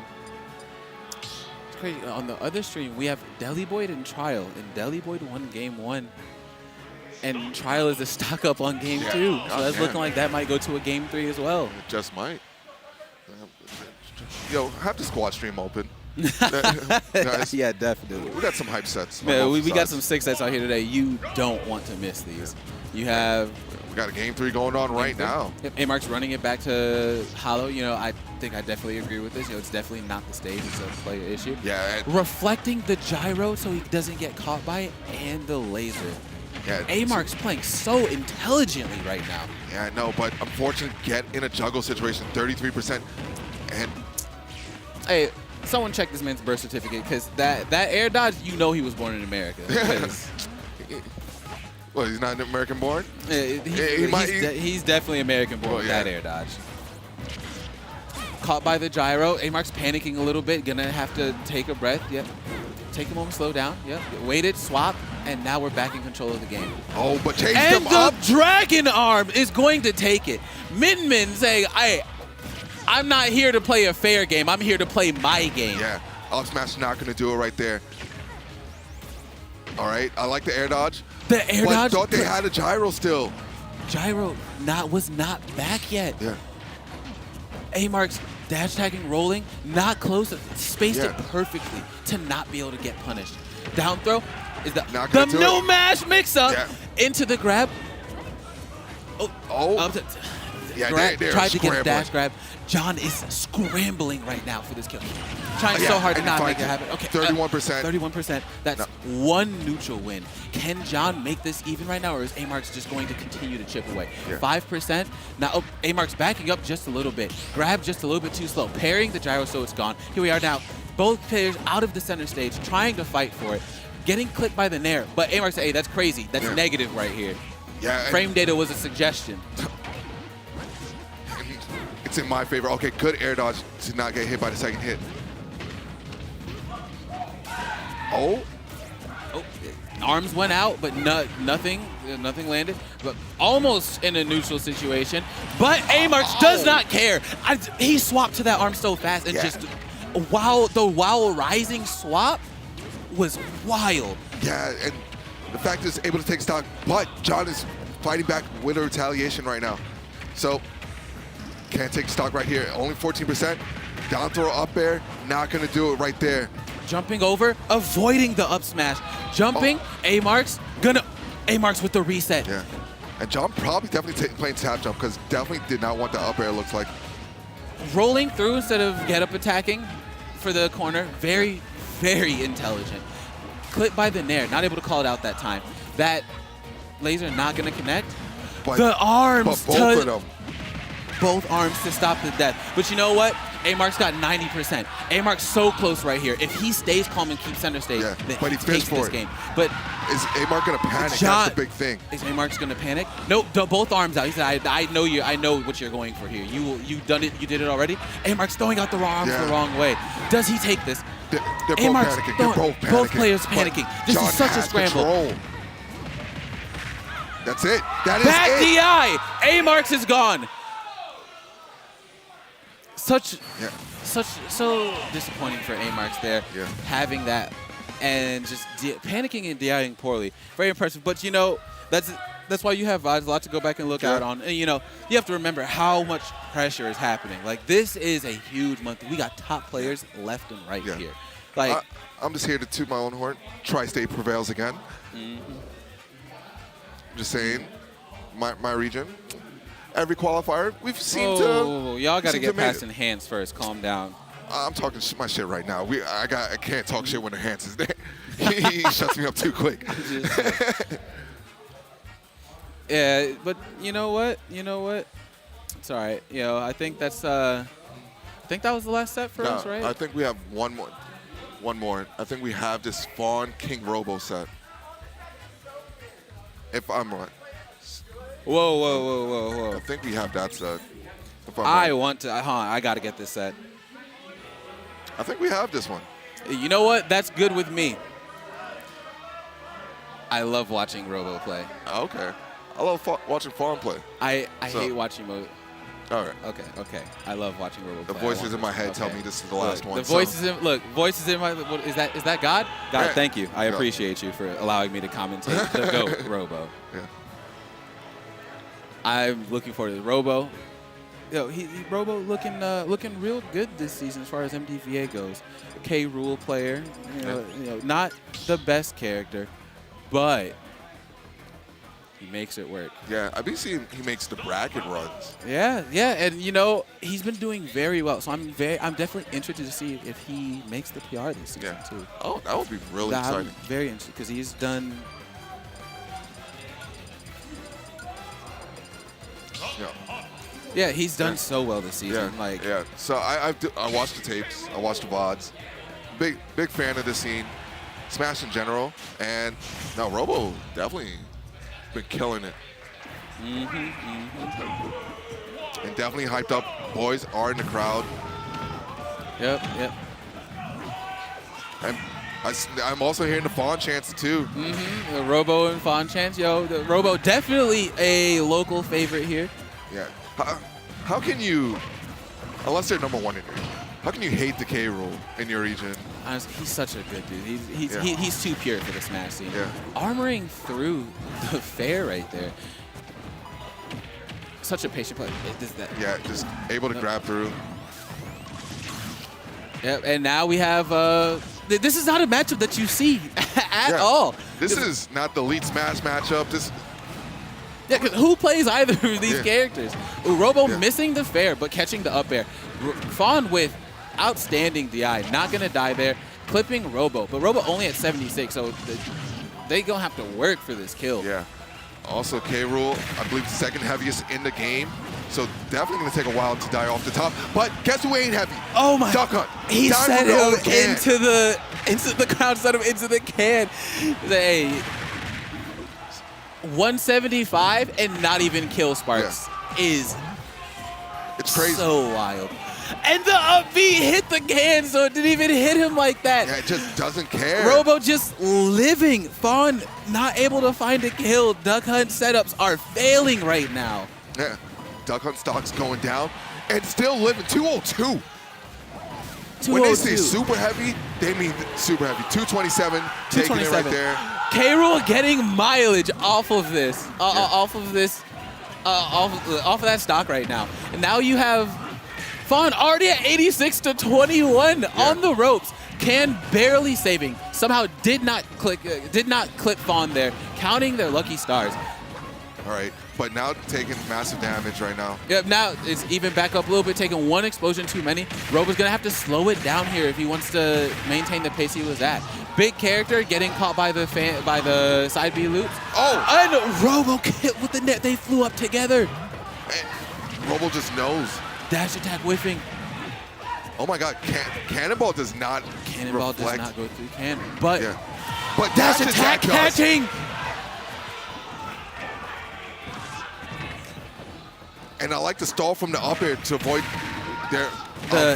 it's crazy. On the other stream, we have Deli Boyd and Trial, and Deli Boyd won game 1, and Trial is a stock up on game 2. So that's looking like that might go to a game 3 as well. It just might. Yo, have the squad stream open. Yeah, definitely. We got some hype sets. Yeah, we got some 6 sets out here today. You don't want to miss these. You have. We got a game 3 going on right now. A-Mark's running it back to Hollow. You know, I think I definitely agree with this. You know, it's definitely not the stage. It's a player issue. Yeah. Reflecting the gyro so he doesn't get caught by it, and the laser. Yeah. A-Mark's playing so intelligently right now. Yeah, I know, but unfortunately, get in a juggle situation, 33%. And hey, someone check this man's birth certificate, because that air dodge, you know he was born in America. Well, he's not American born? He's definitely American born with that air dodge. Caught by the gyro. A-Mark's panicking a little bit. Gonna have to take a breath. Yep. Take a moment, slow down. Yep. Waited, swap, and now we're back in control of the game. Oh, but changed him up. And the Dragon Arm is going to take it. Min Min saying, I'm not here to play a fair game. I'm here to play my game. Yeah. Up smash not going to do it right there. All right. I like the air dodge. The air dodge? I thought they had a gyro still. Gyro was not back yet. Yeah. A-Mark's dash tagging, rolling, not close, spaced it Yeah. perfectly to not be able to get punished. Down throw is the Not gonna do no it. mash mix-up Yeah. into the grab. Oh. Up to, Yeah, grab, they're tried to get a scrambling. dash grab. John is scrambling right now for this kill. Trying Yeah, so hard to and he not make finds it it. happen. Okay, 31%. 31%. That's one neutral win. Can John make this even right now, or is A-Mark's just going to continue to chip away? Yeah. 5%. Now, A-Mark's backing up just a little bit. Grab just a little bit too slow. Parrying the gyro so it's gone. Here we are now. Both players out of the center stage, trying to fight for it. Getting clipped by the Nair. But A-Mark said, hey, that's crazy. That's Yeah. negative right here. Yeah. and Frame data was a suggestion. It's in my favor. Okay, good air dodge to not get hit by the second hit. Oh. Oh, arms went out, but nothing landed. But almost in a neutral situation. But A-Marks does not care. He swapped to that arm so fast and Yeah. just while rising swap was wild. Yeah, and the fact is able to take stock, but John is fighting back with a retaliation right now. So can't take stock right here. Only 14%. Down throw up air, not gonna do it right there. Jumping over, avoiding the up smash. Jumping, A-Marks with the reset. Yeah. And John probably definitely playing tap jump because definitely did not want the up air, looks like. Rolling through instead of get up attacking for the corner. Very, very intelligent. Clipped by the Nair, not able to call it out that time. That laser not gonna connect. But, The arms but both of them. both arms to stop the death. But you know what? A-Mark's got 90%. A-Mark's so close right here. If he stays calm and keeps center stage, Yeah, then but he takes fished for this it. game. But Is A-Mark gonna panic? John- That's the big thing. is A-Mark's gonna panic? Nope, both arms out. He said, I know you. I know what you're going for here. You done it. You did it already. A-Mark's throwing out the arms Yeah. the wrong way. Does he take this? They're both A-Mark's panicking. They're throwing- both panicking. both players But panicking. This is John such a has scramble. control. That's it. That is Back it. DI. A-Mark's is gone. Yeah. So disappointing for A-Marks there, Yeah. having that and just panicking and DIing poorly. Very impressive. But you know, that's why you have VODs, a lot to go back and look out on. And you know, you have to remember how much pressure is happening. Like, this is a huge month. We got top players left and right Yeah. here. Like, I'm just here to toot my own horn. Tri-State prevails again. Just saying, my region. Every qualifier, we've seemed y'all got to seem get make past it. enhanced first. Calm down. I'm talking my shit right now. I can't talk shit when the hands is there. He shuts me up too quick. Yeah, but you know what? It's all right. You know, I think that's. I think that was the last set for us, right? I think we have one more. I think we have this Fawn King Robo set. If I'm right. Whoa. I think we have that set. If I'm I right. want to. I got to get this set. I think we have this one. You know what? That's good with me. I love watching Robo play. Okay. I love watching Fawn play. I So- hate watching Robo. All right. Okay. I love watching Robo The play. voices in my head tell me this is the last one. The so- voices in my. What, is that God? God, Yeah. thank you. I Yeah. appreciate you for allowing me to commentate the GOAT Robo. Yeah. I'm looking forward to Robo. Yo, Robo looking real good this season as far as MDVA goes. K Rule player, you know, not the best character, but he makes it work. Yeah, I've been seeing he makes the bracket runs. Yeah, and you know, he's been doing very well. So I'm definitely interested to see if he makes the PR this season too. Oh, that would be really I'm exciting. very interested because he's done. Yeah, he's done so well this season. Yeah. So I watched the tapes. I watched the VODs. Big fan of the scene, Smash in general, and no, Robo definitely been killing it. And definitely hyped up. Boys are in the crowd. Yep. And I'm also hearing the Fawn chants too. The Robo and Fawn chants. Yo, the Robo definitely a local favorite here. Yeah. How can you, unless they're number one in here, how can you hate the K rule in your region? Honestly, he's such a good dude. Yeah. He's too pure for the Smash scene. Yeah. Armoring through the fair right there. such a patient player. Yeah, just able to grab through. Yep, and now we have. This is not a matchup that you see at all. This is not the Elite Smash matchup. This. Yeah, because who plays either of these characters? Robo missing the fair, but catching the up air. Fawn with outstanding DI, not going to die there. Clipping Robo, but Robo only at 76, so they going to have to work for this kill. Yeah. Also, K-Rool, I believe, the second heaviest in the game. So definitely going to take a while to die off the top. But guess who ain't heavy? Oh my! Duck Hunt. He Time set to go him into the crowd, set him into the can. Hey, 175 and not even kill Sparks is it's crazy. So wild. And the up B hit the can, so it didn't even hit him like that. Yeah, it just doesn't care. Robo just living. Fawn not able to find a kill. Duck Hunt setups are failing right now. Yeah. Duck Hunt stocks going down and still living. 202. When they say super heavy, they mean super heavy. 227, taking it right there. K-Rool getting mileage off of this, off of that stock right now. And now you have Fawn already at 86 to 21 on the ropes. Can barely saving. Somehow did not clip Fawn there, counting their lucky stars. All right, but now taking massive damage right now. Yep, now it's even back up a little bit, taking one explosion too many. Robo's gonna have to slow it down here if he wants to maintain the pace he was at. Big character getting caught by the side B loops. Oh! And Robo hit with the net. They flew up together. And Robo just knows. Dash attack whiffing. Oh my God! Cannonball does not. Cannonball reflect. does not go through can, but but dash attack catching. And I like to stall from the up air to avoid their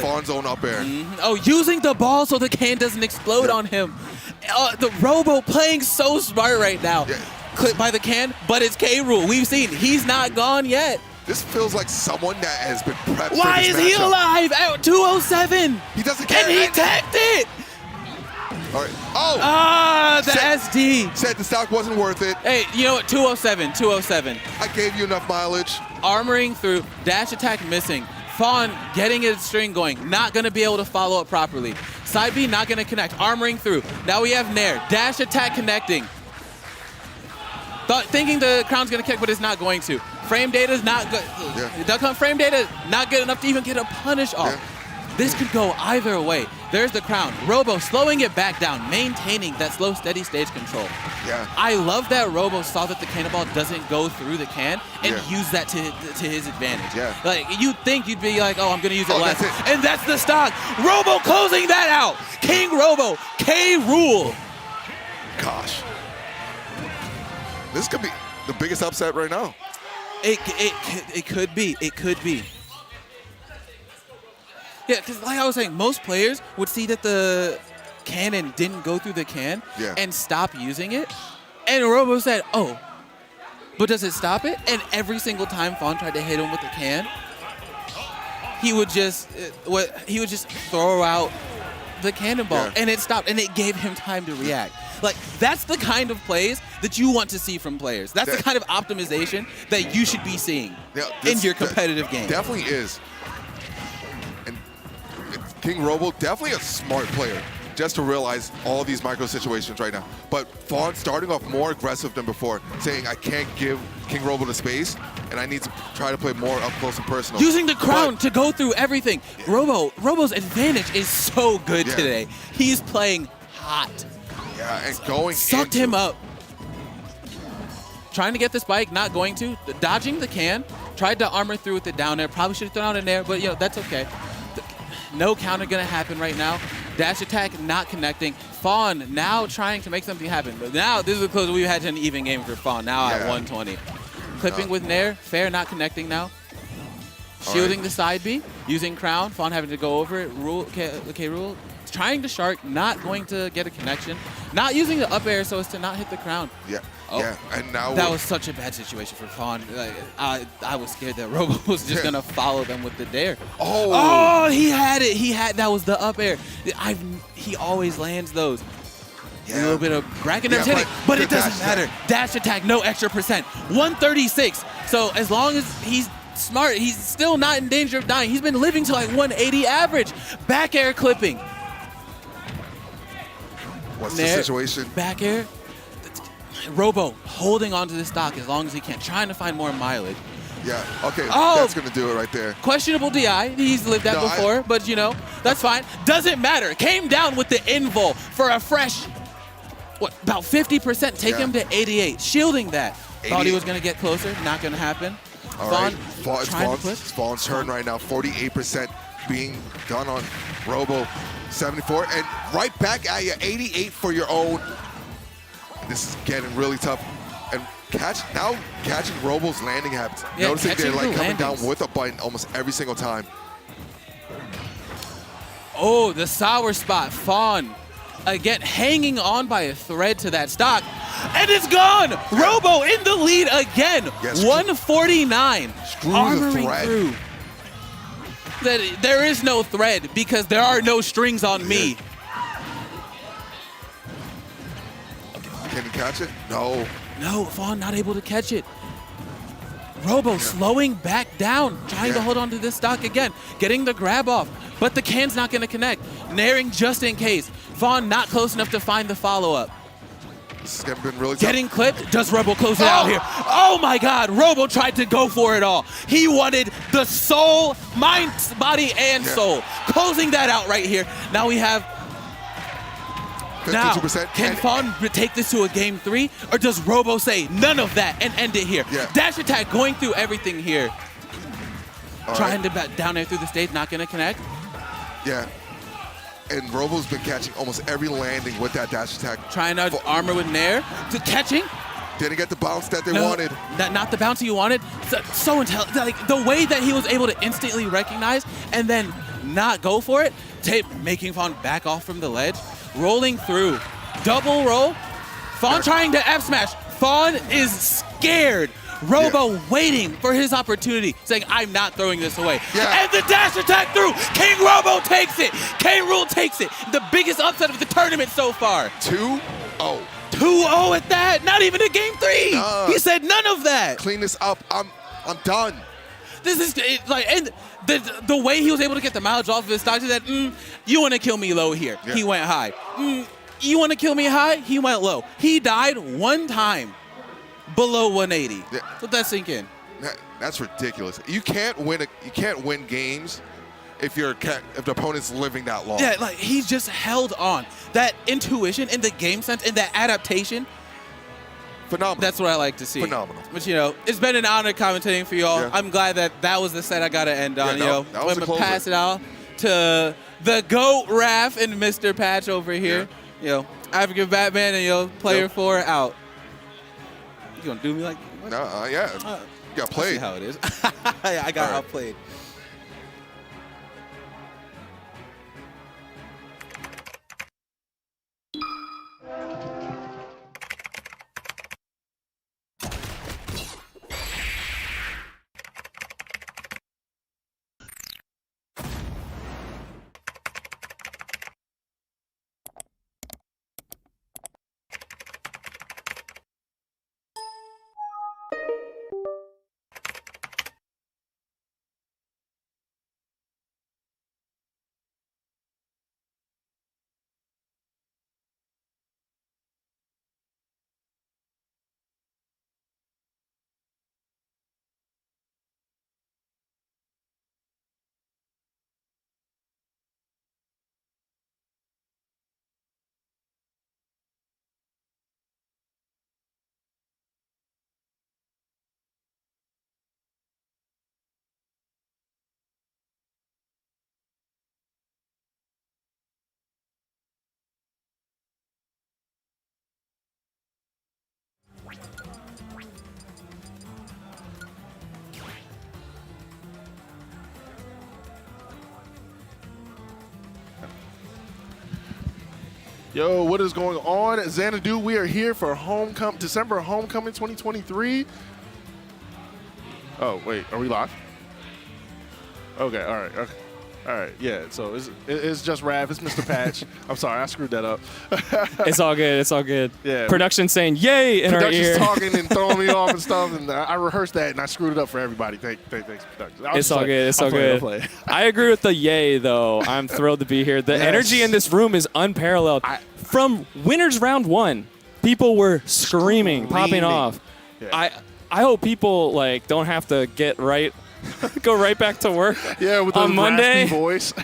Fawn's own up air. Oh, using the ball so the can doesn't explode on him. The Robo playing so smart right now. Clipped by the can, but it's K-Rool. We've seen he's not gone yet. This feels like someone that has been prepped Why for this is he matchup. alive at 207? He doesn't care. And he tagged it. All right. Oh. The SD. Said the stock wasn't worth it. Hey, you know what? 207. I gave you enough mileage. Armoring through, dash attack missing. Fawn getting his string going, not going to be able to follow up properly. Side B not going to connect, armoring through. Now we have Nair, dash attack connecting. Thinking the crown's going to kick, but it's not going to. Frame data's not good. Duck Hunt frame data not good enough to even get a punish off. This could go either way. There's the crown. Robo slowing it back down, maintaining that slow, steady stage control. Yeah. I love that Robo saw that the cannonball doesn't go through the can and use that to his advantage. Yeah. Like, you'd think you'd be like, oh, I'm going to use it less. And that's the stock. Robo closing that out. King Robo, K-Rool. Gosh. This could be the biggest upset right now. It could be. It could be. Yeah, because like I was saying, most players would see that the cannon didn't go through the can and stop using it. And Robo said, oh, but does it stop it? And every single time Fawn tried to hit him with the can, he would just throw out the cannonball, and it stopped, and it gave him time to react. Like, that's the kind of plays that you want to see from players. That's the kind of optimization that you should be seeing in your competitive game. Definitely is. And King Robo, definitely a smart player, just to realize all these micro situations right now. But Fawn starting off more aggressive than before, saying I can't give King Robo the space, and I need to try to play more up close and personal. Using the crown to go through everything. Robo's advantage is so good today. He's playing hot. Yeah, and going sucked him up. Trying to get the spike, not going to. Dodging the can. Tried to armor through with it down there. Probably should have thrown out in there, but that's okay. No counter gonna happen right now. Dash attack not connecting. Fawn now trying to make something happen. But now this is the closest we've had to an even game for Fawn. Now at 120. Clipping with Nair. Fair not connecting now. Shielding the side B. Using crown. Fawn having to go over it. K-Rool. Trying to shark, not going to get a connection. Not using the up air so as to not hit the crown. And now that was such a bad situation for Fawn. Like, I was scared that Robo was just gonna follow them with the dare. Oh, he had it. That was the up air. He always lands those. A little bit of bracket hitting, but it doesn't matter. Dash attack, no extra percent. 136. So as long as he's smart. He's still not in danger of dying. He's been living to like 180 average. Back air clipping. What's the situation? Back air. Robo holding onto the stock as long as he can, trying to find more mileage. Yeah, okay, Oh! that's going to do it right there. Questionable DI. He's lived that No, before, but you know, that's fine. Doesn't matter. Came down with the invul for a fresh, what, about 50%. Take Yeah. him to 88. Shielding that. Thought he 88. was going to get closer. Not going to happen. All right, Fawn trying to clip. it's Fawn's turn right now. 48% being done on Robo. 74, and right back at you, 88 for your own. This is getting really tough. And catching Robo's landing habits. Yeah, Noticing they're catching like the coming landings. down with a button almost every single time. Oh, the sour spot. Fawn again hanging on by a thread to that stock. And it's gone! Robo in the lead again. Yes. 149. Screw the Armoring thread. through. That there is no thread because there are no strings on me. Can he catch it? No. No, Fawn not able to catch it. Robo slowing back down, trying to Yeah. hold on to this stock again, getting the grab off, but the can's not going to connect. Naring just in case. Fawn not close enough to find the follow-up. This has been really tough. Getting clipped. Does Robo close it out here? Oh my God. Robo tried to go for it all. He wanted the soul, mind, body, and soul. Closing that out right here. Now we have. 52%. Now, can Fawn take this to a game 3? Or does Robo say none of that and end it here? Yeah. Dash attack going through everything here. All Trying right. to down there through the stage. Not going to connect. Yeah. And Robo's been catching almost every landing with that dash attack. Trying to armor with Nair. To catching. Didn't get the bounce that they No, wanted. Not the bounce you wanted. So intelligent. Like the way that he was able to instantly recognize and then not go for it, making Fawn back off from the ledge, rolling through, double roll. Fawn trying to F smash. Fawn is scared. Robo waiting for his opportunity, saying, I'm not throwing this away. Yeah. And the dash attack through. King Robo takes it. K-Rool takes it. The biggest upset of the tournament so far. 2-0. 2-0 at that. Not even a game 3. Nah. He said none of that. Clean this up. I'm done. This is like, and the way he was able to get the mileage off of his stock is that, you want to kill me low here. Yeah. He went high. You want to kill me high? He went low. He died one time below 180. Yeah. Let that sink in. That's ridiculous. You can't win games if the opponent's living that long. Yeah, like he just held on. That intuition and the game sense and that adaptation, Phenomenal. that's what I like to see. Phenomenal. But you know, it's been an honor commentating for y'all. Yeah. I'm glad that was the set I got to end on. Yeah, You know, that was I'm the gonna closer. pass it out to the GOAT Raph and Mr. Patch over here. You know, African Batman and player 4 out. You gonna do me like? What? No, yeah. You got I see played. how it is. I got All right. outplayed. Yo, what is going on? Xanadu, we are here for December Homecoming 2023. Oh, wait, are we live? Okay, all right. Okay. All right, yeah. So it's just Rav. It's Mr. Patch. I'm sorry, I screwed that up. It's all good. It's all good. Yeah. Production saying "yay" in our ear. Production's talking and throwing me off and stuff, and I rehearsed that and I screwed it up for everybody. Thanks, production. It's all good. It's all good. I agree with the yay, though. I'm thrilled to be here. The energy in this room is unparalleled. From winners round 1, people were screaming, popping off. Yeah. I hope people like don't have to go right back to work. Yeah, with on the Monday. raspy voice.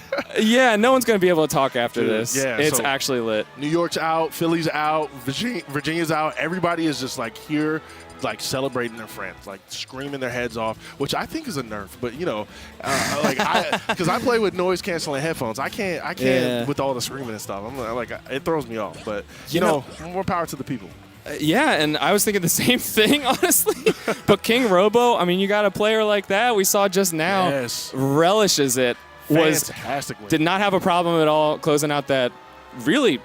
Yeah, no one's gonna be able to talk after this. Yeah, it's so actually lit. New York's out, Philly's out, Virginia's out. Everybody is just like here, like celebrating their friends, like screaming their heads off, which I think is a nerf. But you know, because I play with noise canceling headphones, I can't with all the screaming and stuff. I'm like, it throws me off. But you know, more power to the people. Yeah, and I was thinking the same thing, honestly. But King Robo, I mean, you got a player like that we saw just now, relishes it. Fantastic win. Did not have a problem at all closing out that really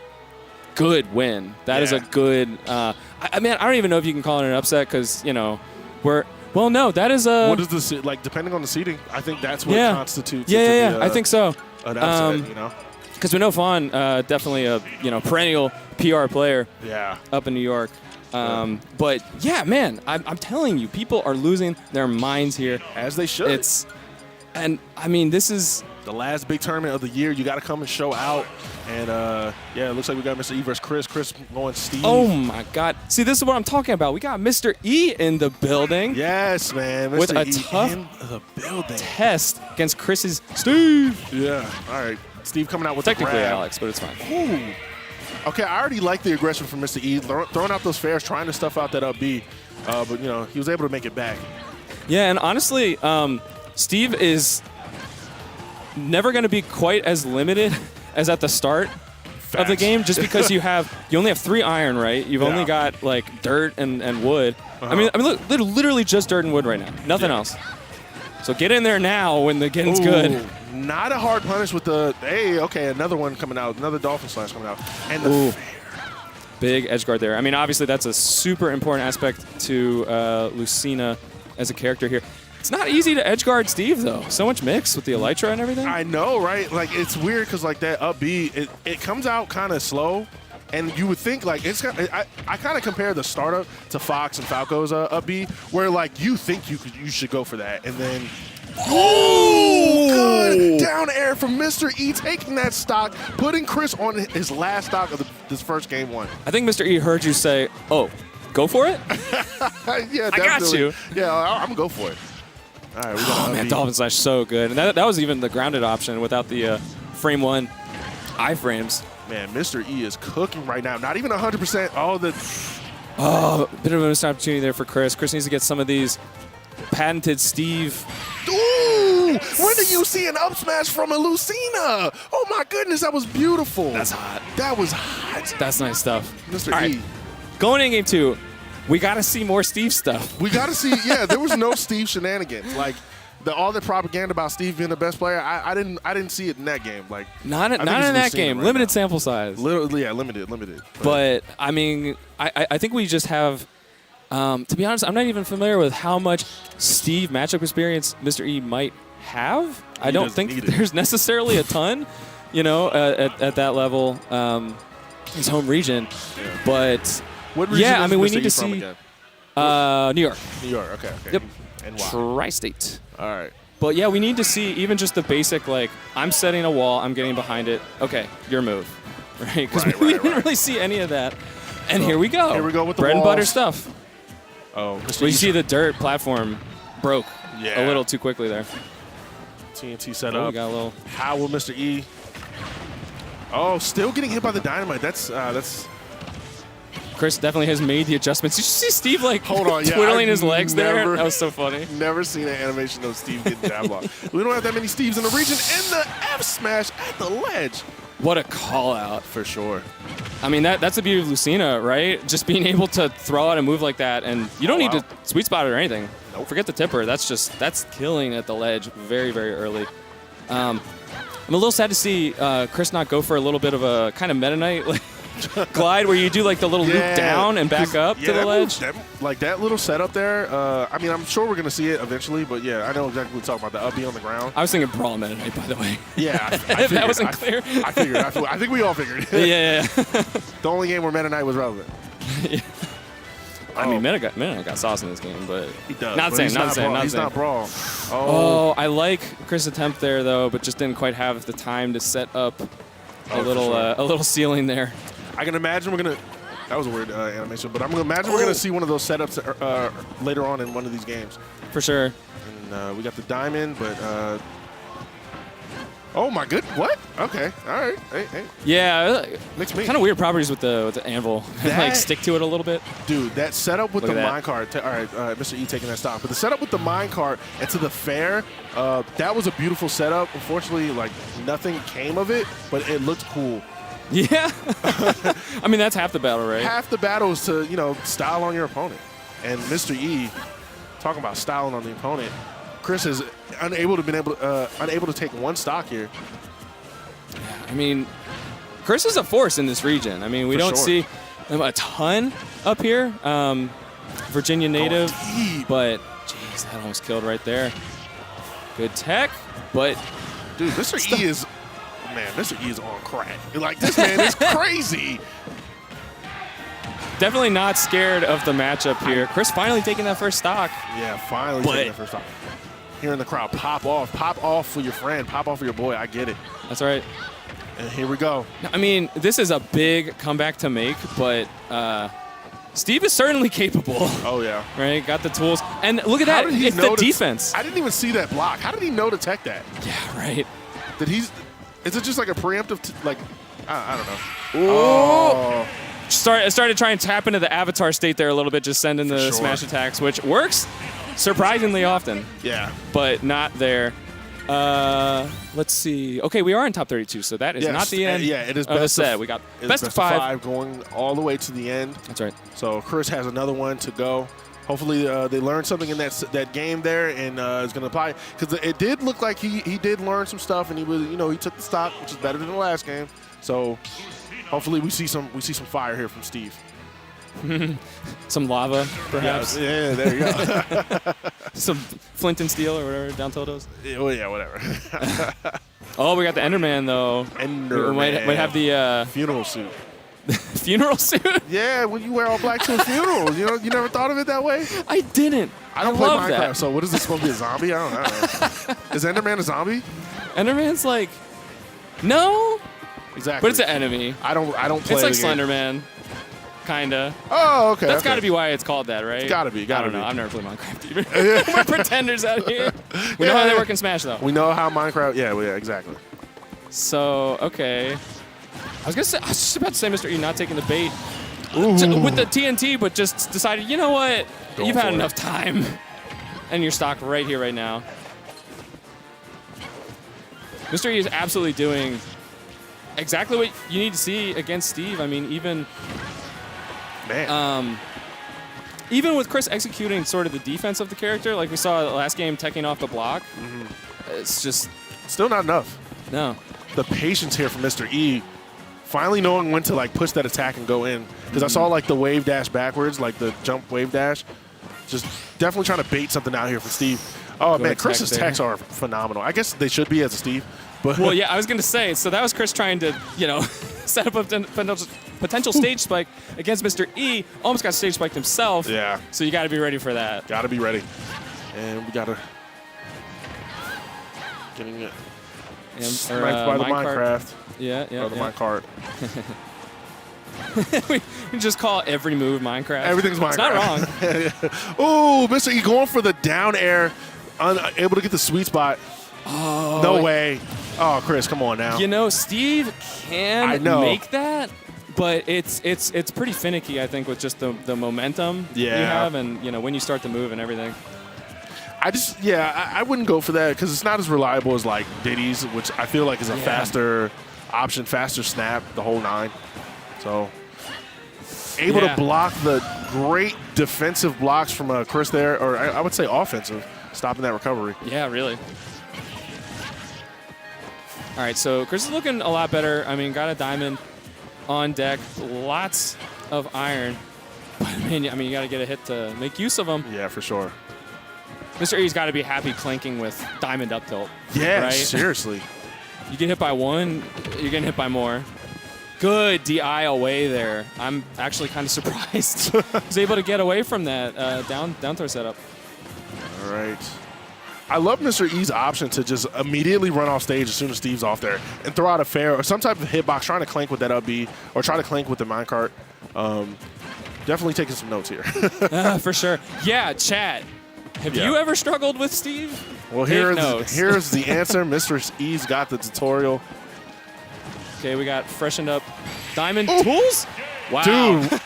good win. That is a good. I mean, I don't even know if you can call it an upset because well, no, that is a. What is the like? Depending on the seeding, I think that's what constitutes. Yeah, I think so. An upset, you know. Because we know Fawn, definitely a perennial PR player. Yeah. Up in New York. But yeah, man, I'm telling you, people are losing their minds here. As they should. And I mean, this is the last big tournament of the year. You got to come and show out. And yeah, it looks like we got Mr. E versus Chris. Chris going Steve. Oh my God! See, this is what I'm talking about. We got Mr. E in the building. Yes, man. Mr. With a E tough in the building. test against Chris's Steve. Yeah. All right. Steve coming out with technically the grab. Alex, but it's fine. Ooh. Okay, I already like the aggression from Mr. E, throwing out those fairs, trying to stuff out that up B, but he was able to make it back. Yeah, and honestly, Steve is never going to be quite as limited as at the start of the game, just because you only have 3 iron, right? You've only got like dirt and wood. I mean, look, literally just dirt and wood right now, nothing else. So get in there now when the getting's good. Not a hard punish with the, another one coming out, another Dolphin Slash coming out. And the fair. Big edge guard there. I mean, obviously that's a super important aspect to Lucina as a character here. It's not easy to edge guard Steve, though. So much mix with the Elytra and everything. I know, right? Like, it's weird because, like, that up B, it comes out kind of slow. And you would think, like, I kind of compare the startup to Fox and Falco's up B, where, like, you think you should go for that. And then, good down air from Mr. E, taking that stock, putting Chris on his last stock of this first game 1. I think Mr. E heard you say, oh, go for it? Yeah, definitely. I got you. Yeah, I'm going to go for it. All right, we got man, Dolphin Slash so good. And that was even the grounded option without the frame 1 iframes. Man, Mr. E is cooking right now. Not even 100%. Oh, a bit of a missed opportunity there for Chris. Chris needs to get some of these patented Steve. Ooh! When do you see an up smash from a Lucina? Oh my goodness, that was beautiful. That's hot. That was hot. That's nice stuff. Mr. E. Right. Going in game 2, we got to see more Steve stuff. We got to see, there was no Steve shenanigans. Like, all the propaganda about Steve being the best player, I didn't see it in that game. Like, not in that game. Right limited now. sample size. Limited. But I mean, I think we just have. To be honest, I'm not even familiar with how much Steve matchup experience Mr. E might have. I don't think there's necessarily a ton, at that level, his home region. Yeah. But what region I mean, we Mr. need E to from see. again? New York. New York. Okay. Yep. And why? Tri-state. All right. But yeah, we need to see even just the basic, like, I'm setting a wall, I'm getting behind it. Okay, your move. Right? Because we didn't really see any of that. And so, here we go. Here we go with the bread walls. and butter stuff. Oh, Mr. You see the dirt platform broke a little too quickly there. TNT set up. We got a little. How will Mr. E? Oh, still getting hit by the dynamite. That's Chris definitely has made the adjustments. Did you see Steve hold on, twiddling his legs there? That was so funny. Never seen an animation of Steve getting jab blocked. We don't have that many Steves in the region. In the F smash at the ledge. What a call out. For sure. I mean, that's the beauty of Lucina, right? Just being able to throw out a move like that, and you don't need to sweet spot it or anything. Nope. Forget the tipper. That's killing at the ledge very, very early. I'm a little sad to see Chris not go for a little bit of a kind of Meta Knight glide where you do like the little loop down and back up to the ledge. That little setup there. I mean, I'm sure we're gonna see it eventually, but yeah, I know exactly what we're talking about. The uppy on the ground. I was thinking Brawl Meta Knight, by the way. Yeah, If that wasn't clear. I figured. I think we all figured. Yeah. The only game where Meta Knight was relevant. I mean, Meta Knight got sauce in this game, but He does. not but saying, he's not saying, Brawl. not He's saying. not Brawl. Oh, I like Chris' attempt there though, but just didn't quite have the time to set up a little ceiling there. I can imagine we're gonna. That was a weird animation, but I'm gonna imagine we're gonna see one of those setups later on in one of these games. For sure. And we got the diamond, but oh my good, what? Okay, all right, hey, Yeah, mix me. kind of weird properties with the anvil. Like stick to it a little bit. Dude, that setup with Look the at that. minecart. All right, Mr. E taking that stock, but the setup with the minecart and to the fair, that was a beautiful setup. Unfortunately, like nothing came of it, but it looked cool. Yeah. I mean, that's half the battle, right? Half the battle is to style on your opponent, and Mr. E, talking about styling on the opponent, Chris is unable to take one stock here. I mean, Chris is a force in this region. I mean, we For don't sure. see a ton up here. Virginia native, deep. but jeez, that almost killed right there. Good tech, but Dude, Mr. E is, man, Mr. E is on crack. Like, this man is crazy. definitely not scared of the matchup here. Chris finally taking that first stock. Yeah, finally taking that first stock. Hearing the crowd pop off for your friend, pop off for your boy. I get it. That's right. And here we go. I mean, this is a big comeback to make, but Steve is certainly capable. Oh, yeah. Right? Got the tools. And look at How that. did he It's know the to- defense. I didn't even see that block. How did he know to tech that? Yeah, right. Is it just like a preemptive, I don't know. Oh. Started trying to tap into the avatar state there a little bit, just sending the sure. smash attacks, which works surprisingly often, Yeah. but not there. Let's see. Okay, we are in top 32, so that is Yes, not the end yeah, it is of the best set. of- We got It's best of five. going all the way to the end. That's right. So Chris has another one to go. Hopefully they learned something in that game there and is going to apply. Because it did look like he did learn some stuff, and he was he took the stock, which is better than the last game. So hopefully we see some fire here from Steve. Some lava, perhaps. Yeah, there you go. Some flint and steel or whatever, down tildos. yeah, whatever. Oh, we got the Enderman, though. Enderman. We might have the Funeral suit. funeral suit. Yeah, when you wear all black to a funeral. You never thought of it that way? I didn't. I don't play love Minecraft, that. so what is this supposed to be, a zombie? I don't know. Is Enderman a zombie? Enderman's like, no, Exactly. but it's an enemy. I don't play It's like the game. Slenderman, kinda. Oh, okay. That's okay. got to be why it's called that, right? Gotta be, gotta I don't know. be. I've never played Minecraft either. We're pretenders out here. We know how they work in Smash, though. We know how Minecraft. Yeah, exactly. So, okay. I was just about to say, Mr. E not taking the bait Ooh. with the TNT, but just decided, you know what? Going You've for had it. enough time. And you're stocked right here, right now. Mr. E is absolutely doing exactly what you need to see against Steve. I mean, even Man. even with Chris executing sort of the defense of the character, like we saw last game, teching off the block, it's just, Still not enough. no. The patience here from Mr. E. Finally knowing when to push that attack and go in. Because I saw the wave dash backwards, like the jump wave dash. Just definitely trying to bait something out here from Steve. Oh, man, attack Chris's there. techs are phenomenal. I guess they should be as a Steve. But Well, yeah, I was going to say, so that was Chris trying to, set up a potential stage spike against Mr. E. Almost got stage spiked himself. Yeah. So you got to be ready for that. Got to be ready. And we got to... Getting it. And, Sniped by the Minecraft. Yeah, yeah. Or the yeah. Minecart. we just call every move Minecraft. Everything's Minecraft. It's not wrong. Oh, Mr. E going for the down air. Unable to get the sweet spot. Oh, No way. Oh, Chris, come on now. Steve I can know. make that, but it's pretty finicky, I think, with just the momentum you Yeah. have and, when you start to move and everything. I wouldn't go for that because it's not as reliable as Diddy's, which I feel like is a faster option, faster snap, the whole 9. So able to block the great defensive blocks from Chris there, or I would say offensive, stopping that recovery. Yeah, really. All right, so Chris is looking a lot better. I mean, got a diamond. on deck. Lots of iron. But, man, I mean, you got to get a hit to make use of them. Yeah, for sure. Mr. E's got to be happy clanking with diamond up tilt. Yeah, right? seriously. You get hit by one, you're getting hit by more. Good DI away there. I'm actually kind of surprised. He was able to get away from that down throw setup. All right. I love Mr. E's option to just immediately run off stage as soon as Steve's off there and throw out a fair or some type of hitbox, trying to clank with that up B or try to clank with the minecart. Definitely taking some notes here. For sure. Yeah, chat. Have you ever struggled with Steve? Well, here's the answer. Mr. E's got the tutorial. Okay, we got freshened up diamond tools. Wow. Dude.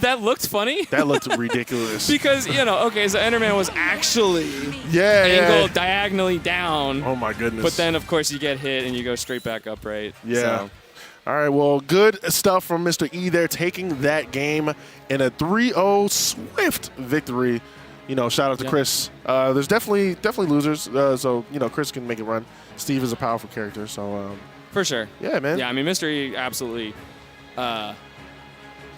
That looked funny. That looked ridiculous. Because, you know, okay, so Enderman was actually angled diagonally down. Oh, my goodness. But then, of course, you get hit and you go straight back up, right? Yeah. So. All right, well, good stuff from Mr. E there, taking that game in a 3-0 swift victory. You know, shout out to Chris. There's definitely losers, so, you know, Chris can make it run. Steve is a powerful character, so. For sure. Yeah, man. Yeah, I mean, Mr. E absolutely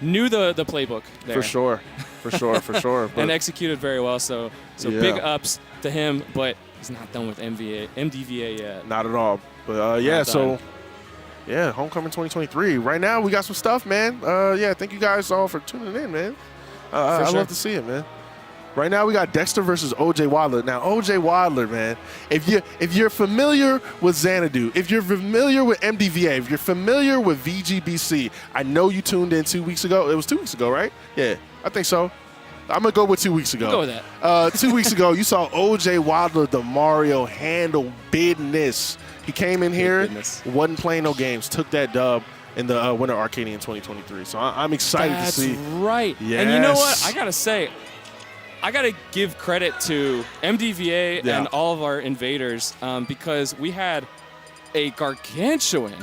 knew the playbook there. For sure. But and executed very well, so big ups to him, but he's not done with MDVA yet. Not at all. But, yeah, Homecoming 2023. Right now, we got some stuff, man. Thank you guys all for tuning in, man. I love to see it, man. Right now, we got Dexter versus OJ Wadler. Now, OJ Wadler, man, if you're familiar with Xanadu, if you're familiar with MDVA, if you're familiar with VGBC, I know you tuned in 2 weeks ago. It was 2 weeks ago, right? Yeah, I think so. I'm going to go with 2 weeks ago. Go with that. 2 weeks ago, you saw OJ Wadler, the Mario, handle business. He came in here, wasn't playing no games, took that dub in the Winter Arcadian 2023. So I'm excited to see. That's right. Yes. And you know what? I got to say, I got to give credit to MDVA and all of our invaders because we had a gargantuan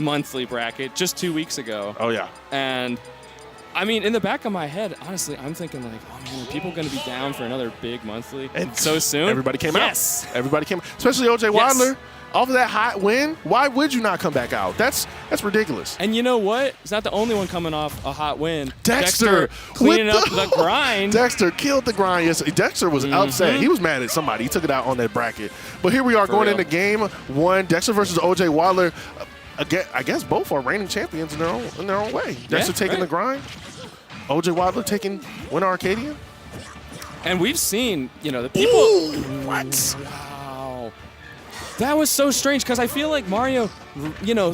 monthly bracket just 2 weeks ago. Oh, yeah. And, I mean, in the back of my head, honestly, I'm thinking like, oh, man, are people going to be down for another big monthly and so soon? Everybody came out. Yes. Everybody came out. Especially OJ Wadler. Off of that hot win, why would you not come back out? That's ridiculous. And you know what? He's not the only one coming off a hot win. Dexter cleaning up the grind. Dexter killed the grind yesterday. Dexter was upset. He was mad at somebody. He took it out on that bracket. But here we are going into game one. Dexter versus OJ Wadler. Again, I guess both are reigning champions in their own way. Dexter taking the grind. OJ Wadler taking Winter Arcadian. And we've seen, you know, the people. Ooh, what? Wow. That was so strange because I feel like Mario, you know,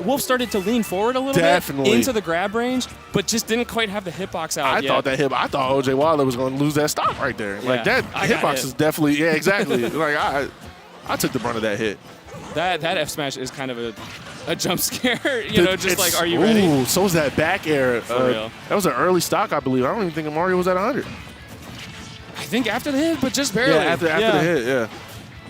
Wolf started to lean forward a little bit into the grab range, but just didn't quite have the hitbox out yet. I thought OJ Wadler was going to lose that stock right there. Like that hitbox is definitely exactly. Like I took the brunt of that hit. That F smash is kind of a jump scare, you know, just like, are you ready? Ooh, so was that back air. For real. That was an early stock, I believe. I don't even think Mario was at 100. I think after the hit, but just barely. Yeah, after the hit, yeah.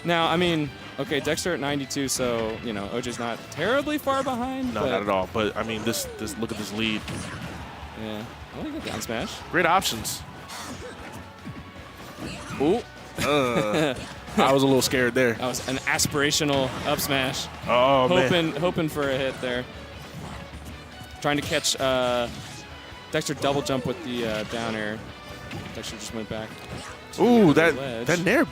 Now, I mean, okay, Dexter at 92, so, you know, OJ's not terribly far behind. No, not at all. But, I mean, this look at this lead. Yeah. I like the down smash. Great options. Ooh. I was a little scared there. That was an aspirational up smash. Oh, man. Hoping for a hit there. Trying to catch Dexter double jump with the down air. Dexter just went back. Ooh, that nair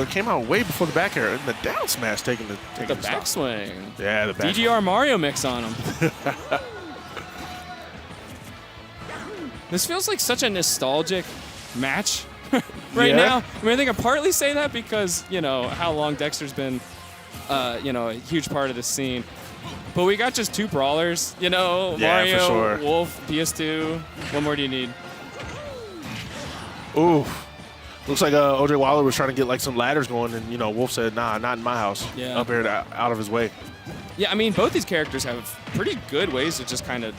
came out way before the back air. And the down smash taking the backswing. Yeah, the backswing. DGR Mario mix on him. This feels like such a nostalgic match right now. I mean, I think I partly say that because, you know, how long Dexter's been, you know, a huge part of the scene. But we got just two brawlers, you know, Mario, for sure. Wolf, PS2. What more do you need? Ooh. Looks like OJ Wadler was trying to get like some ladders going, and you know Wolf said, "Nah, not in my house." Yeah. Up here, out of his way. Yeah, I mean, both these characters have pretty good ways to just kind of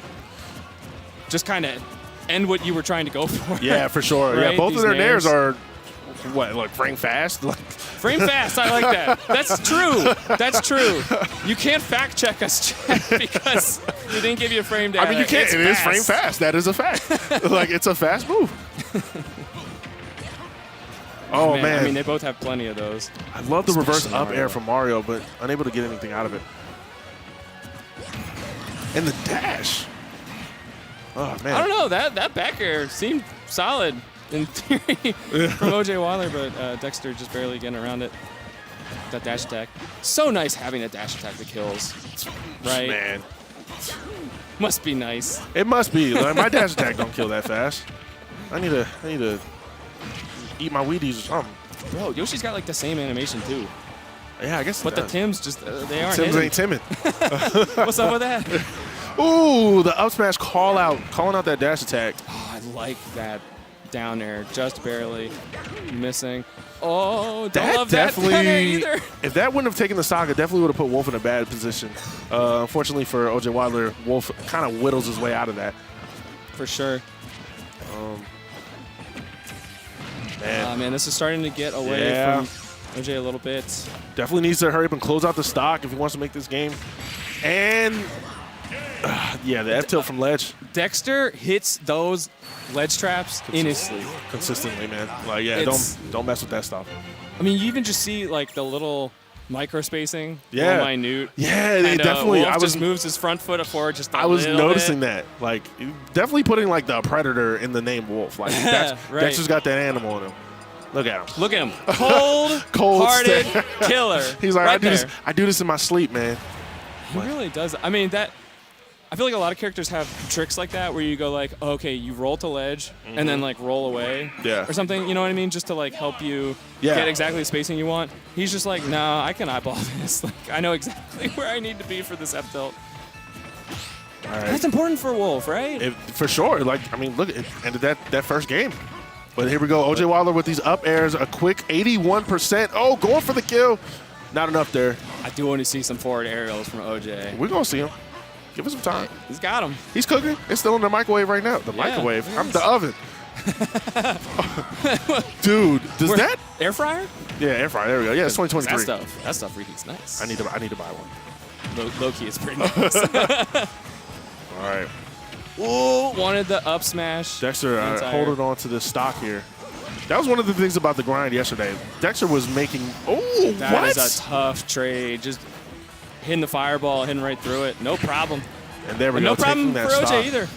end what you were trying to go for. Yeah, for sure. Right? Yeah, both These of their nairs nairs are what, like frame fast? Like frame fast. I like that. That's true. That's true. You can't fact check us, Chad, because we didn't give you a frame data. I mean, you can't. It is frame fast. That is a fact. Like it's a fast move. Oh, man. I mean, they both have plenty of those. I love the reverse Especially up Mario. air from Mario, but unable to get anything out of it. And the dash. Oh, man. I don't know. That back air seemed solid in theory from OJ Wilder, but Dexter just barely getting around it. That dash attack. So nice having a dash attack that kills. Right? Man. Must be nice. It must be. Like, my dash attack don't kill that fast. I need to eat my Wheaties or something. Bro, Yoshi's got like the same animation too. Yeah, I guess. But the Tims just, they aren't Tims hitting. ain't timid. What's up with that? Ooh, the up smash calling out that dash attack. Oh, I like that down air, just barely missing. Oh, don't love that down air either. If that wouldn't have taken the stock, it definitely would have put Wolf in a bad position. Unfortunately for OJ Wilder, Wolf kind of whittles his way out of that. For sure. Man, this is starting to get away from OJ a little bit. definitely needs to hurry up and close out the stock if he wants to make this game. And yeah, the F tilt from ledge Dexter hits those ledge traps consistently, man. Like, yeah, don't mess with that stuff. I mean, you even just see like the little micro spacing. Yeah. Minute. Yeah, And, definitely. Wolf just moves his front foot forward just a I was little noticing bit. that. Like, definitely putting like the predator in the name Wolf. Like, Right. Dexter's got that animal in him. Look at him. Look at him. Cold-hearted killer. He's like, right I do this in my sleep, man. He really does. I mean, I feel like a lot of characters have tricks like that where you go like, okay, you roll to ledge and then like roll away Yeah. or something, you know what I mean? Just to like help you Yeah. get exactly the spacing you want. He's just like, no, I can eyeball this. Like, I know exactly where I need to be for this F tilt. All right. That's important for Wolf, right? For sure. Like, I mean, look, it ended that first game. But here we go. OJ Wilder with these up airs, a quick 81%. Oh, going for the kill. Not enough there. I do want to see some forward aerials from OJ. We're going to see him. Give us some time. He's got him. He's cooking. It's still in the microwave right now. The microwave. it I'm is. the oven. Dude, does that? Air fryer? Yeah, air fryer. There we go. Yeah, it's 2023. That stuff reheats nice. I need to buy one. Low key, it's pretty nice. All right. Ooh, wanted the up smash. Dexter holding on to this stock here. That was one of the things about the grind yesterday. Dexter was making. Oh, That what? is a tough trade. Just hitting the fireball, hitting right through it. No problem. And there we And go. no problem taking for that OJ stock. either.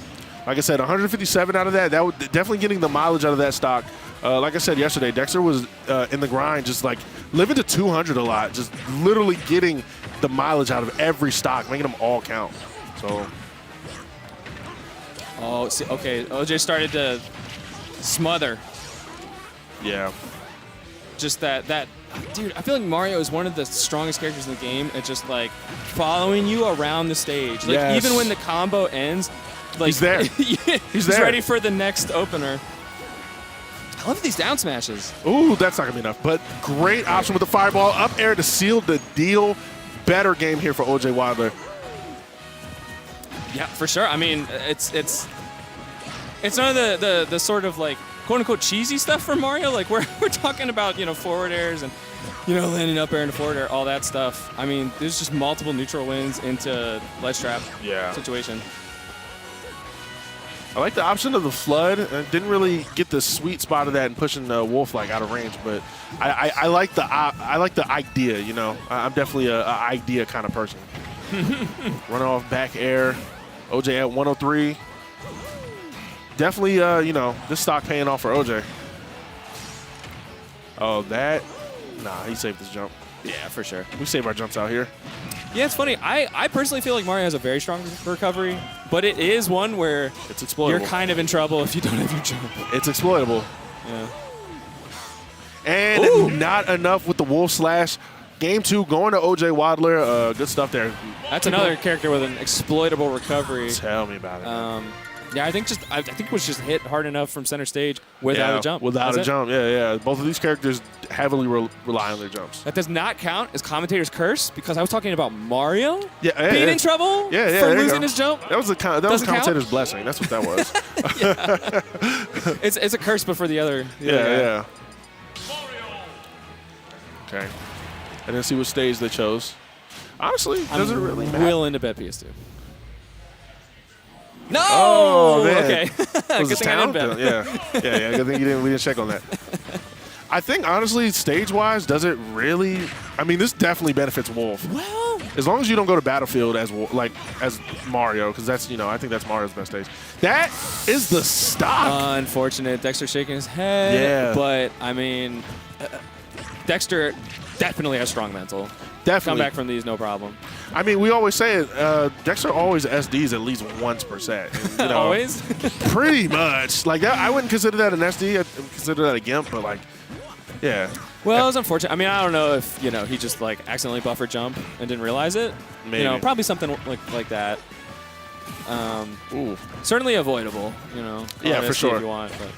Like I said, 157 out of that. That was definitely getting the mileage out of that stock. Like I said yesterday, Dexter was in the grind, just like living to 200 a lot, just literally getting the mileage out of every stock, making them all count. So. Oh, see, okay. OJ started to smother. Yeah. Just that. Dude, I feel like Mario is one of the strongest characters in the game at just like following you around the stage. Like Yes. even when the combo ends, like He's there. he's there. ready for the next opener. I love these down smashes. Ooh, that's not going to be enough. But great option with the fireball. Up air to seal the deal. Better game here for OJ Wilder. Yeah, for sure. I mean, it's none of the sort of like quote unquote cheesy stuff from Mario. Like we're talking about, you know, forward airs and, you know, landing up air into forward air, all that stuff. I mean, there's just multiple neutral wins into ledge trap situation. I like the option of the flood. Didn't really get the sweet spot of that and pushing the Wolf like out of range, but I like the idea. You know, I'm definitely a idea kind of person. Run off back air, OJ at 103. Definitely, you know, this stock paying off for OJ. Oh, nah, he saved his jump. Yeah, for sure. We save our jumps out here. Yeah, it's funny. I personally feel like Mario has a very strong recovery, but it is one where It's exploitable. you're kind of in trouble if you don't have your jump. It's exploitable. Yeah. And not enough with the Wolf Slash. Game 2 going to OJ Wilder. Good stuff there. That's another character with an exploitable recovery. Tell me about it. Yeah, I think it was just hit hard enough from center stage without a jump. Without That's a it. jump, yeah. Both of these characters heavily rely on their jumps. That does not count as commentator's curse because I was talking about Mario Yeah, being in trouble for there you losing go. his jump. That was a Doesn't count? commentator's blessing. That's what that was. It's a curse, but for the other. yeah. Okay. I didn't see what stage they chose. Honestly, doesn't I'm really matter. willing to bet PS2. No. Oh, man. Okay. Was Good it thing I didn't bet. Yeah. Good thing we didn't check on that. I think honestly, stage-wise, does it really? I mean, this definitely benefits Wolf. Well, As long as you don't go to Battlefield as Mario, because that's, I think that's Mario's best stage. That is the stock. Unfortunate. Dexter shaking his head. Yeah. But, I mean, Dexter definitely has strong mental. Definitely. Come back from these, no problem. I mean, we always say it. Dexter always SDs at least once per set. And, Always? Pretty much. Like, that, I wouldn't consider that an SD. I'd consider that a GIMP, but, like, yeah. Well, it was unfortunate. I mean, I don't know if, he just, like, accidentally buffered jump and didn't realize it. Maybe. Probably something like that. Ooh. Certainly avoidable, Yeah, for sure. If you want, but.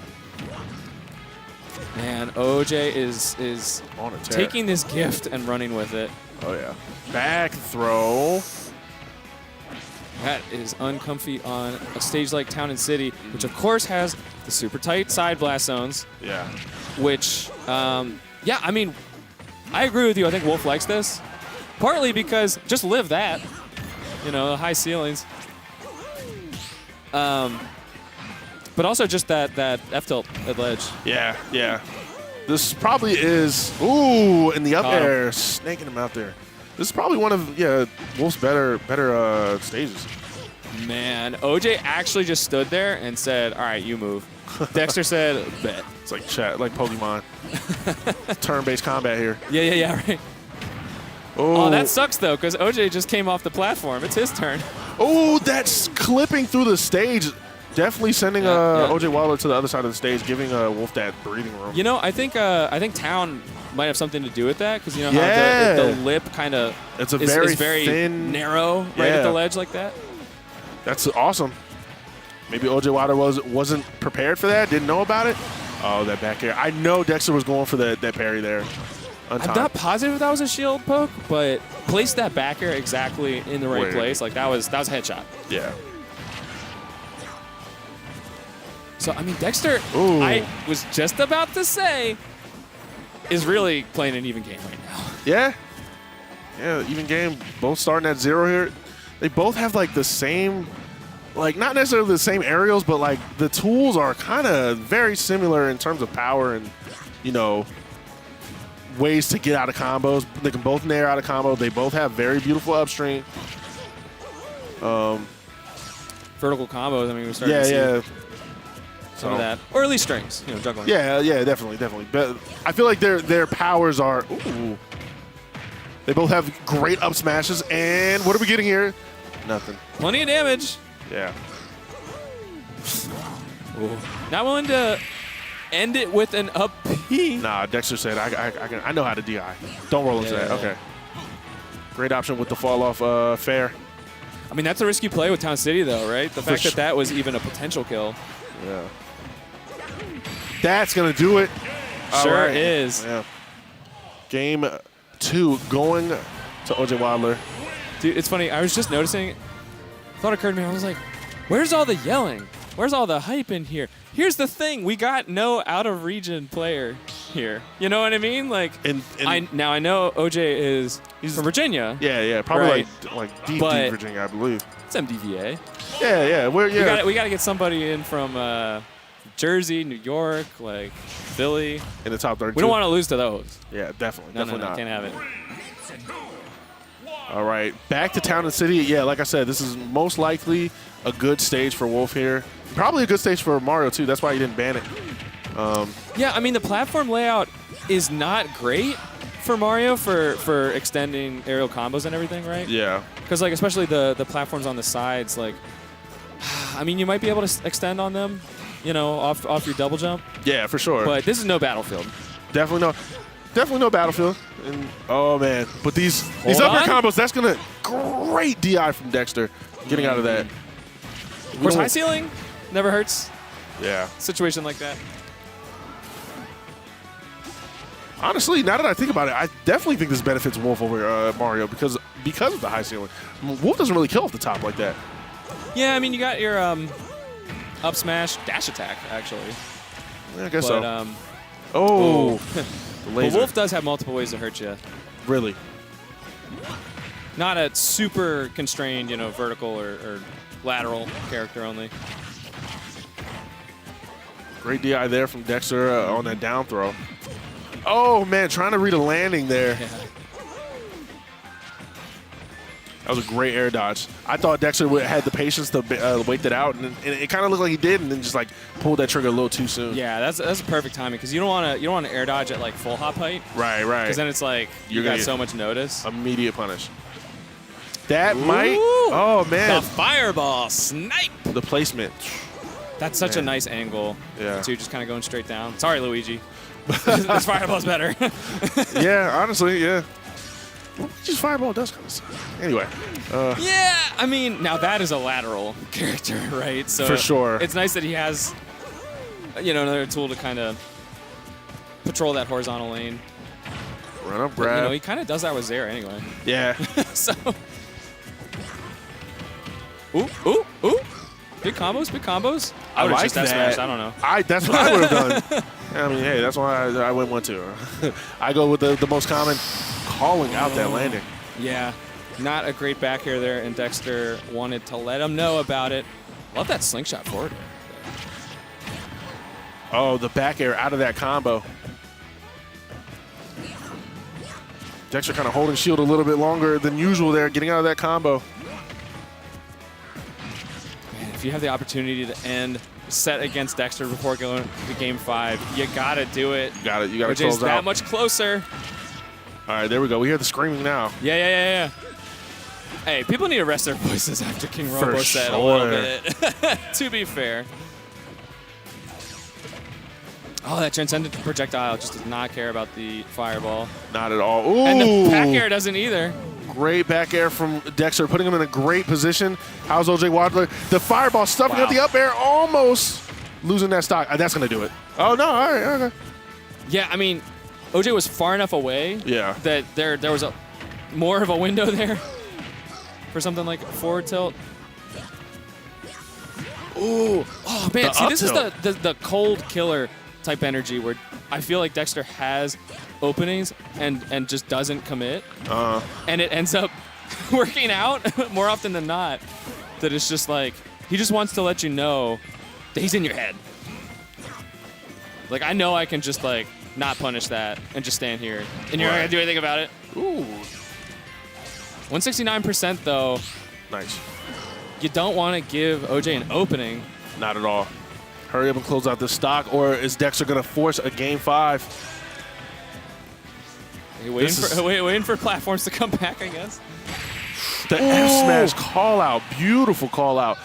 Man, OJ is On a tear. taking this gift and running with it. Oh, yeah. Back throw. That is uncomfy on a stage like Town and City, which of course has the super tight side blast zones. Yeah. Which, yeah, I mean, I agree with you. I think Wolf likes this. Partly because just live that, high ceilings. But also just that F tilt at ledge. Yeah, yeah. This probably is, ooh, in the up Caught him. air, snaking him out there. This is probably one of, Wolf's better stages. Man, OJ actually just stood there and said, all right, you move. Dexter said, bet. It's like chat, like Pokemon. Turn-based combat here. Yeah, right. Oh, that sucks, though, because OJ just came off the platform. It's his turn. Oh, that's clipping through the stage. Definitely sending OJ Wilder to the other side of the stage, giving Wolf that breathing room. I think Town might have something to do with that, because how the lip kind of is very thin, narrow right at the ledge like that. That's awesome. Maybe OJ Wilder wasn't prepared for that, didn't know about it. Oh, that back air. I know Dexter was going for that parry there. I'm not positive if that was a shield poke, but placed that back air exactly in the right place. Like, that was a headshot. Yeah. So, I mean, Dexter, Ooh. I was just about to say, is really playing an even game right now. Yeah. Yeah, even game. Both starting at 0 here. They both have, like, the same, like, not necessarily the same aerials, but, like, the tools are kind of very similar in terms of power and, ways to get out of combos. They can both nair out of combo. They both have very beautiful upstream. Vertical combos, I mean, we're starting to see some of that. Or at least strings, juggling. Yeah, definitely. But I feel like their powers are, ooh. They both have great up smashes. And what are we getting here? Nothing. Plenty of damage. Yeah. Ooh. Not willing to end it with an up P. Nah, Dexter said, I know how to DI. Don't roll into that. Okay. Great option with the fall off fair. I mean, that's a risky play with Town City, though, right? The fact that was even a potential kill. Yeah. That's going to do it. Sure is. Yeah. Game 2 going to OJ Wilder. Dude, it's funny. I was just noticing. Thought occurred to me. I was like, where's all the yelling? Where's all the hype in here? Here's the thing. We got no out-of-region player here. You know what I mean? Like, now I know OJ he's from Virginia. Yeah. Probably right. like deep Virginia, I believe. It's MDVA. Yeah. We got to get somebody in from Jersey, New York, like Philly. In the top 32. We don't want to lose to those. Yeah, definitely. No, not. Can't have it. All right, back to Town and City. Yeah, like I said, this is most likely a good stage for Wolf here. Probably a good stage for Mario, too. That's why he didn't ban it. Yeah, I mean, the platform layout is not great for Mario for extending aerial combos and everything, right? Yeah. Because, like, especially the platforms on the sides, like, I mean, you might be able to extend on them, off your double jump. Yeah, for sure. But this is no Battlefield. Definitely no Battlefield. And, oh, man. But these upper combos, that's going to great DI from Dexter getting out of that. Of course, high ceiling never hurts. Yeah. Situation like that. Honestly, now that I think about it, I definitely think this benefits Wolf over Mario because of the high ceiling. Wolf doesn't really kill off the top like that. Yeah, I mean, you got your up smash dash attack, actually. Yeah, I guess so. Oh. The But Wolf does have multiple ways to hurt you. Really? Not a super constrained, vertical or lateral character only. Great DI there from Dexter on that down throw. Oh, man, trying to read a landing there. Yeah. That was a great air dodge. I thought Dexter had the patience to wait that out, and it kind of looked like he did, and then just like pulled that trigger a little too soon. Yeah, that's perfect timing because you don't want to air dodge at like full hop height. Right. Because then it's like you got so much notice. Immediate punish. That might. Oh man. The fireball snipe. The placement. That's such a nice angle. Yeah. Too, just kind of going straight down. Sorry, Luigi. This fireball's better. Yeah, honestly, yeah. Luigi's fireball does kind of suck. Anyway. Yeah, I mean, now that is a lateral character, right? So for sure. It's nice that he has, another tool to kind of patrol that horizontal lane. Run up, But, grab. he kind of does that with Zera anyway. Yeah. So. Ooh. Big combos. I would have just smashed. I don't know. That's what I would have done. I mean, hey, that's why I went 1-2. I go with the most common, calling out that landing. Yeah, not a great back air there, and Dexter wanted to let him know about it. Love that slingshot forward air. Oh, the back air out of that combo. Dexter kind of holding shield a little bit longer than usual there, getting out of that combo. Man, if you have the opportunity to end set against Dexter before going to game 5, you gotta do it. You gotta Which close is that out. much closer. All right, there we go. We hear the screaming now. Yeah. Hey, people need to rest their voices after King For Robo said a sure. little bit. To be fair. Oh, that transcendent projectile just does not care about the fireball. Not at all. Ooh. And the back air doesn't either. Great back air from Dexter, putting him in a great position. How's OJ Wadler? The fireball stuffing Wow. up the up air, almost losing that stock. That's going to do it. Oh, no. All right. Okay. Yeah, I mean, OJ was far enough away Yeah. that there was a more of a window there for something like forward tilt. Ooh. Oh, man. The See, this is up the cold killer type energy where I feel like Dexter has openings and just doesn't commit. And it ends up working out more often than not. That it's just like, he just wants to let you know that he's in your head. Like, I know I can just, like, not punish that and just stand here. And you're not going to do anything about it. Ooh. 169%, though. Nice. You don't want to give OJ an opening. Not at all. Hurry up and close out this stock, or is Dexter going to force a game 5? You're waiting for platforms to come back, I guess. The F smash call out. Beautiful call out.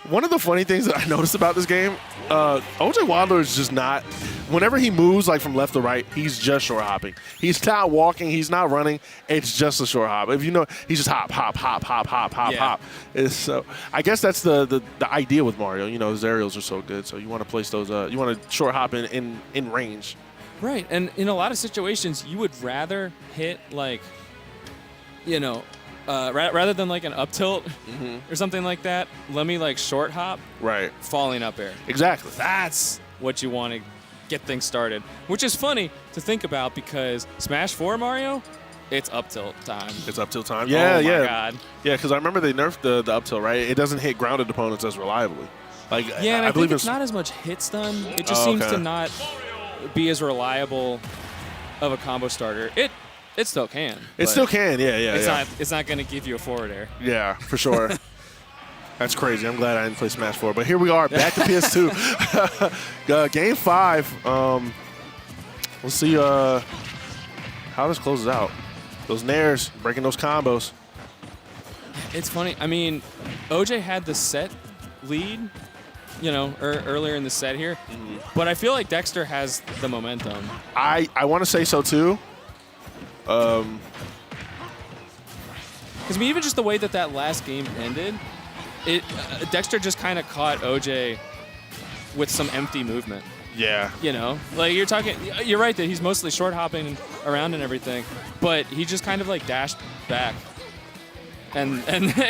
One of the funny things that I noticed about this game, OJ Wadler is just not, whenever he moves like from left to right, he's just short hopping. He's not walking, he's not running, it's just a short hop. If you know, he's just hop. So I guess that's the idea with Mario. You know, his aerials are so good, so you want to place those, you want to short hop in range. Right, and in a lot of situations, you would rather hit like, rather than like an up tilt or something like that, let me like short hop, Right. falling up air. Exactly. That's what you want to get things started. Which is funny to think about because Smash 4 Mario, it's up tilt time. It's up tilt time. Yeah, oh my yeah. God. Yeah, because I remember they nerfed the up tilt, right? It doesn't hit grounded opponents as reliably. Like, Yeah, and I believe think it's not as much hit stun. It just seems to not be as reliable of a combo starter. It still can. It still can, yeah. It's not going to give you a forward air. Yeah, for sure. That's crazy. I'm glad I didn't play Smash 4. But here we are, back to PS2. Game 5. We'll see how this closes out. Those nairs, breaking those combos. It's funny. I mean, OJ had the set lead, earlier in the set here. But I feel like Dexter has the momentum. I want to say so, too. Because even just the way that last game ended, Dexter just kind of caught OJ with some empty movement. Yeah. Like you're right that he's mostly short hopping around and everything, but he just kind of like dashed back and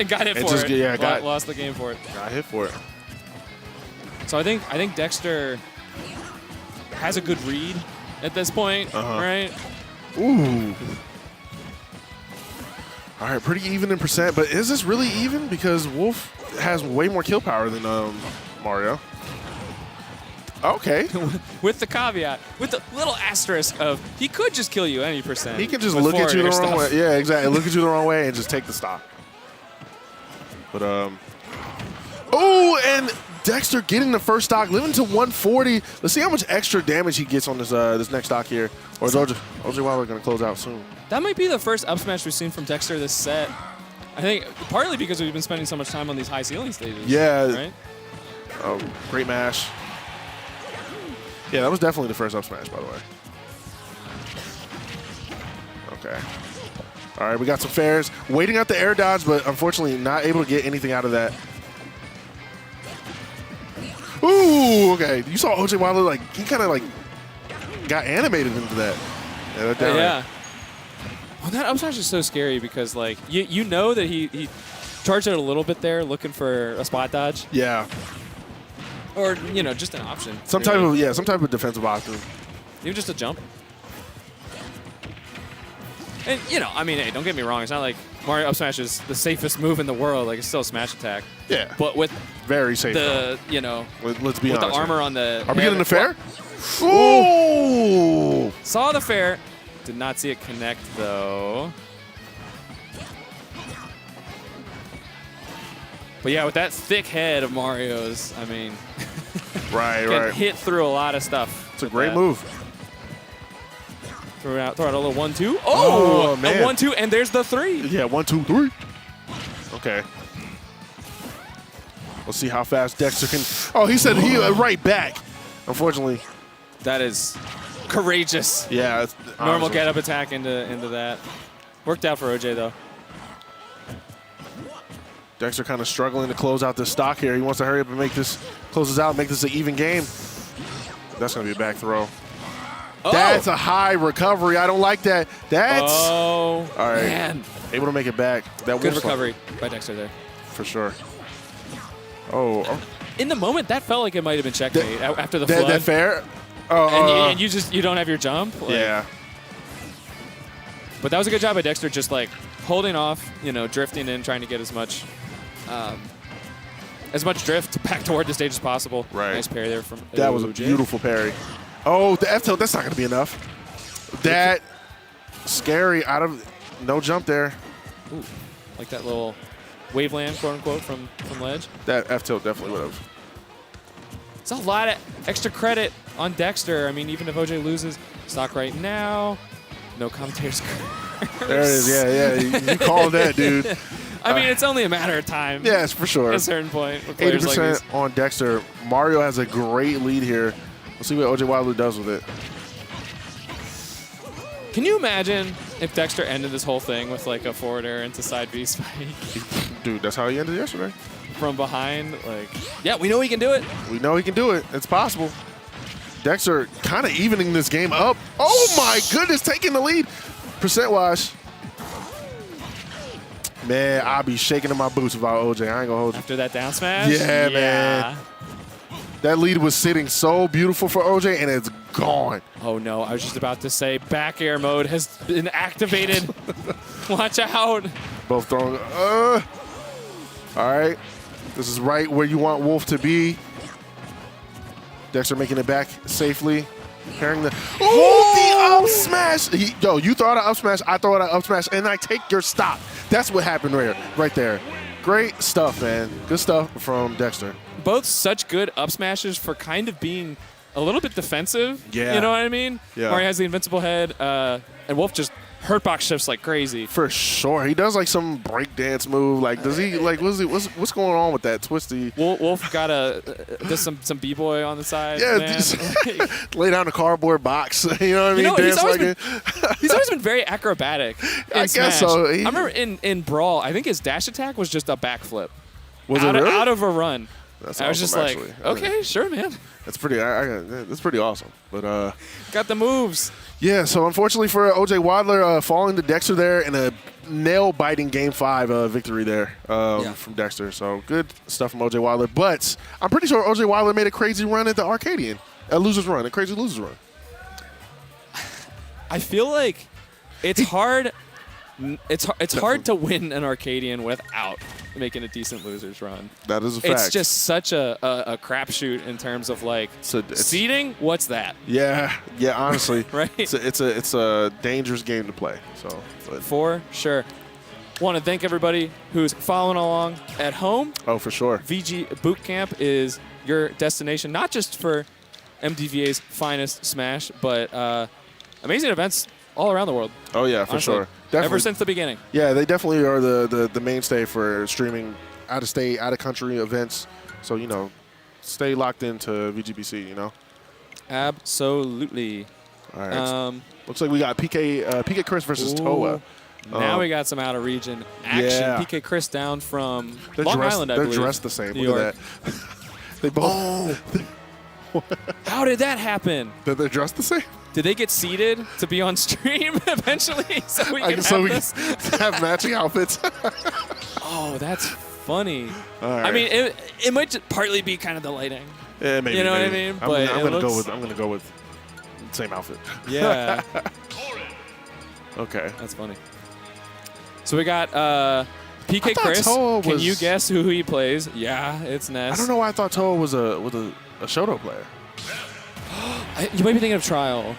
got hit for it. Yeah, lost the game for it. Got hit for it. So I think Dexter has a good read at this point, right? Ooh. All right, pretty even in percent, but is this really even? Because Wolf has way more kill power than Mario. Okay. With the caveat, with the little asterisk of he could just kill you any percent. He can just with look at you the forward air wrong stuff. way. Yeah, exactly. Look at you the wrong way and just take the stock. But oh, and Dexter getting the first stock, living to 140. Let's see how much extra damage he gets on this this next stock here. Or is OJ Wilder going to close out soon? That might be the first up smash we've seen from Dexter this set. I think partly because we've been spending so much time on these high ceiling stages. Yeah. Right? Oh, great mash. Yeah, that was definitely the first up smash, by the way. Okay. All right, we got some fairs. Waiting out the air dodge, but unfortunately not able to get anything out of that. Ooh, okay. You saw OJ Wilder, like, he kind of, like, got animated into that. Yeah, that down Yeah. Well, that up smash is so scary because, like, you know that he charged it a little bit there looking for a spot dodge. Yeah. Or, you know, just an option. Some type of defensive option. Even just a jump. And, you know, I mean, hey, don't get me wrong. It's not like Mario up smash is the safest move in the world. Like, it's still a smash attack. Yeah. But with Very safe. the, you know, Let's be with honest. the armor on the Are we getting the head- fair? Ooh. Saw the fair. Did not see it connect, though. But yeah, with that thick head of Mario's, I mean, Right, can right. hit through a lot of stuff. It's a great move. Throw out a little 1-2. Oh, Oh, man. a 1-2, and there's the 3. Yeah, 1, 2, 3. Okay. Let's see how fast Dexter can. Oh, he said he right back. Unfortunately, That is courageous. yeah. It's, Normal honestly. get-up attack into that. Worked out for OJ, though. Dexter kind of struggling to close out this stock here. He wants to hurry up and close this out, make this an even game. That's going to be a back throw. Oh. That's a high recovery. I don't like that. That's Oh, all right. man. Able to make it back. That Good wolf recovery by Dexter there. for sure. Oh, In the moment, that felt like it might have been checkmate after the that, flood. that fair? Oh, And you don't have your jump. Like, yeah. But that was a good job by Dexter, just like holding off, you know, drifting in, trying to get as much drift back toward the stage as possible. Right. Nice parry there from That was a OJ. beautiful parry. Oh, the F tilt. That's not going to be enough. That scary out of no jump there. Ooh, like that little waveland, quote unquote, from ledge. That F tilt definitely would have. It's a lot of extra credit on Dexter. I mean, even if OJ loses stock right now, no commentators. There it is. Yeah. You called that, dude. I mean, it's only a matter of time. Yes, for sure. At a certain point. With players like 80% these. on Dexter. Mario has a great lead here. We'll see what OJ Wilder does with it. Can you imagine if Dexter ended this whole thing with like a forward air into side B spike Dude, that's how he ended yesterday. from behind? Like, yeah, we know he can do it. We know he can do it. It's possible. Dexter kind of evening this game up. Oh, my goodness, taking the lead. Percent-wise. Man, I'll be shaking in my boots without OJ. I ain't going to hold you. After that down smash? Yeah, man. That lead was sitting so beautiful for OJ, and it's gone. Oh, no. I was just about to say back air mode has been activated. Watch out. Both throwing. All right. This is right where you want Wolf to be. Dexter making it back safely. Pairing the. Oh, the up smash. Yo, you throw out an up smash, I throw out an up smash, and I take your stop. That's what happened right there. Great stuff, man. Good stuff from Dexter. Both such good up smashes for kind of being a little bit defensive. Yeah. You know what I mean? Yeah. Mario has the invincible head, and Wolf just hurtbox shifts like crazy. For sure. He does like some breakdance move. Like, does he, like, what's going on with that twisty? Wolf got does some b-boy on the side. Yeah, man. just lay down a cardboard box. You know what I mean? You know, Dance he's always like been, he's always been very acrobatic. In I guess Smash. so. I remember in Brawl, I think his dash attack was just a backflip. Was out, it really? Out of a run. That's I was awesome, just actually. like, okay, sure, man. That's pretty. That's pretty awesome. But Got the moves. yeah. So unfortunately for OJ Wilder, falling to Dexter there in a nail-biting Game 5 victory there from Dexter. So good stuff from OJ Wilder. But I'm pretty sure OJ Wilder made a crazy run at the Arcadian, a crazy loser's run. I feel like it's hard. It's hard to win an Arcadian without making a decent loser's run. That is a fact. It's just such a crapshoot in terms of like seeding. What's that? Yeah. Honestly, Right. It's a dangerous game to play. So, but For sure. want to thank everybody who's following along at home. Oh, for sure. VG Bootcamp is your destination, not just for MDVA's finest Smash, but amazing events all around the world. Oh, yeah, for honestly. sure. Definitely. Ever since the beginning. Yeah, they definitely are the mainstay for streaming out-of-state, out-of-country events. So, you know, stay locked into VGBC, you know? Absolutely. All right. Looks like we got PK Chris versus Toa. Now we got some out-of-region action. Yeah. PK Chris down from They're Long dressed, Island, I they're believe. dressed the same. New Look York. at that. They both. How did that happen? They're dressed the same? Did they get seated to be on stream eventually so we can have so we this? can have matching outfits. Oh, that's funny. All right. I mean, it might just partly be kind of the lighting. Yeah, maybe. You know what I maybe. mean? I'm But gonna it looks- I'm gonna go with the same outfit. Yeah, Okay. that's funny. So we got PK I thought Chris. Toa Can was- you guess who he plays? Yeah, it's Ness. I don't know why I thought Toa was a Shoto player. You might be thinking of Trial.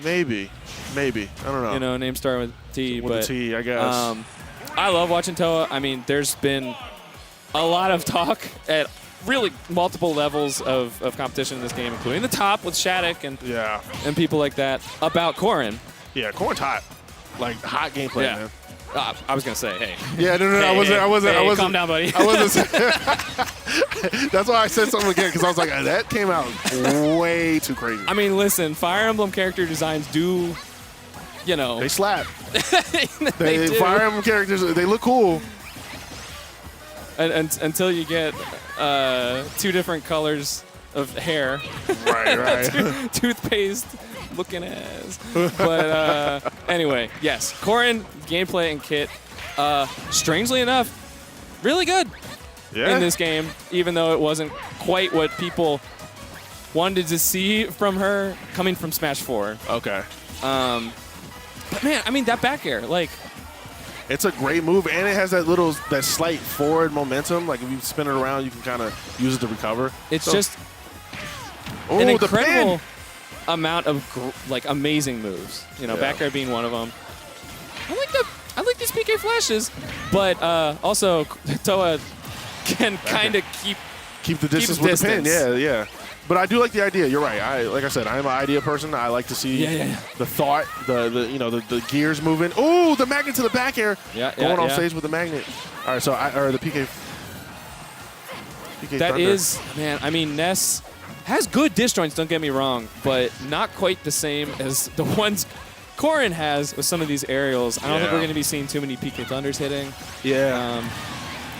Maybe. I don't know. You know, name starting with T. with but, the T, I guess. I love watching Toa. I mean, there's been a lot of talk at really multiple levels of competition in this game, including the top with Shattuck and yeah. people like that, about Corrin. Yeah, Corn's hot. Like hot gameplay, Yeah. man. I was gonna say, hey. Yeah, no, Hey, I wasn't. hey, calm down, buddy. I wasn't. That's why I said something again, because I was like, that came out way too crazy. I mean, listen, Fire Emblem character designs do, you know, They slap. they do. Fire Emblem characters, they look cool. And until you get 2 different colors of hair, Right. toothpaste looking ass. But anyway, yes, Corrin gameplay and kit, strangely enough, really good Yeah. in this game, even though it wasn't quite what people wanted to see from her coming from Smash 4. Okay. But man, I mean, that back air, like, It's a great move, and it has that slight forward momentum. Like if you spin it around, you can kind of use it to recover. it's So- just oh, an the incredible pin. amount of like amazing moves. You know, Yeah. back air being one of them. I like these PK flashes, but also Toa can kind of Keep the distance Keep with the pin. distance. Yeah. But I do like the idea. You're right. Like I said, I'm an idea person. I like to see Yeah. the thought, the gears moving. Oh, the magnet to the back air. Yeah, Going yeah, on yeah. stage with the magnet. All right, so the PK. That Thunder. is, man. I mean, Ness has good disjoints. Don't get me wrong, but not quite the same as the ones Corrin has with some of these aerials. I don't think Yeah. we're going to be seeing too many PK Thunders hitting. Yeah. You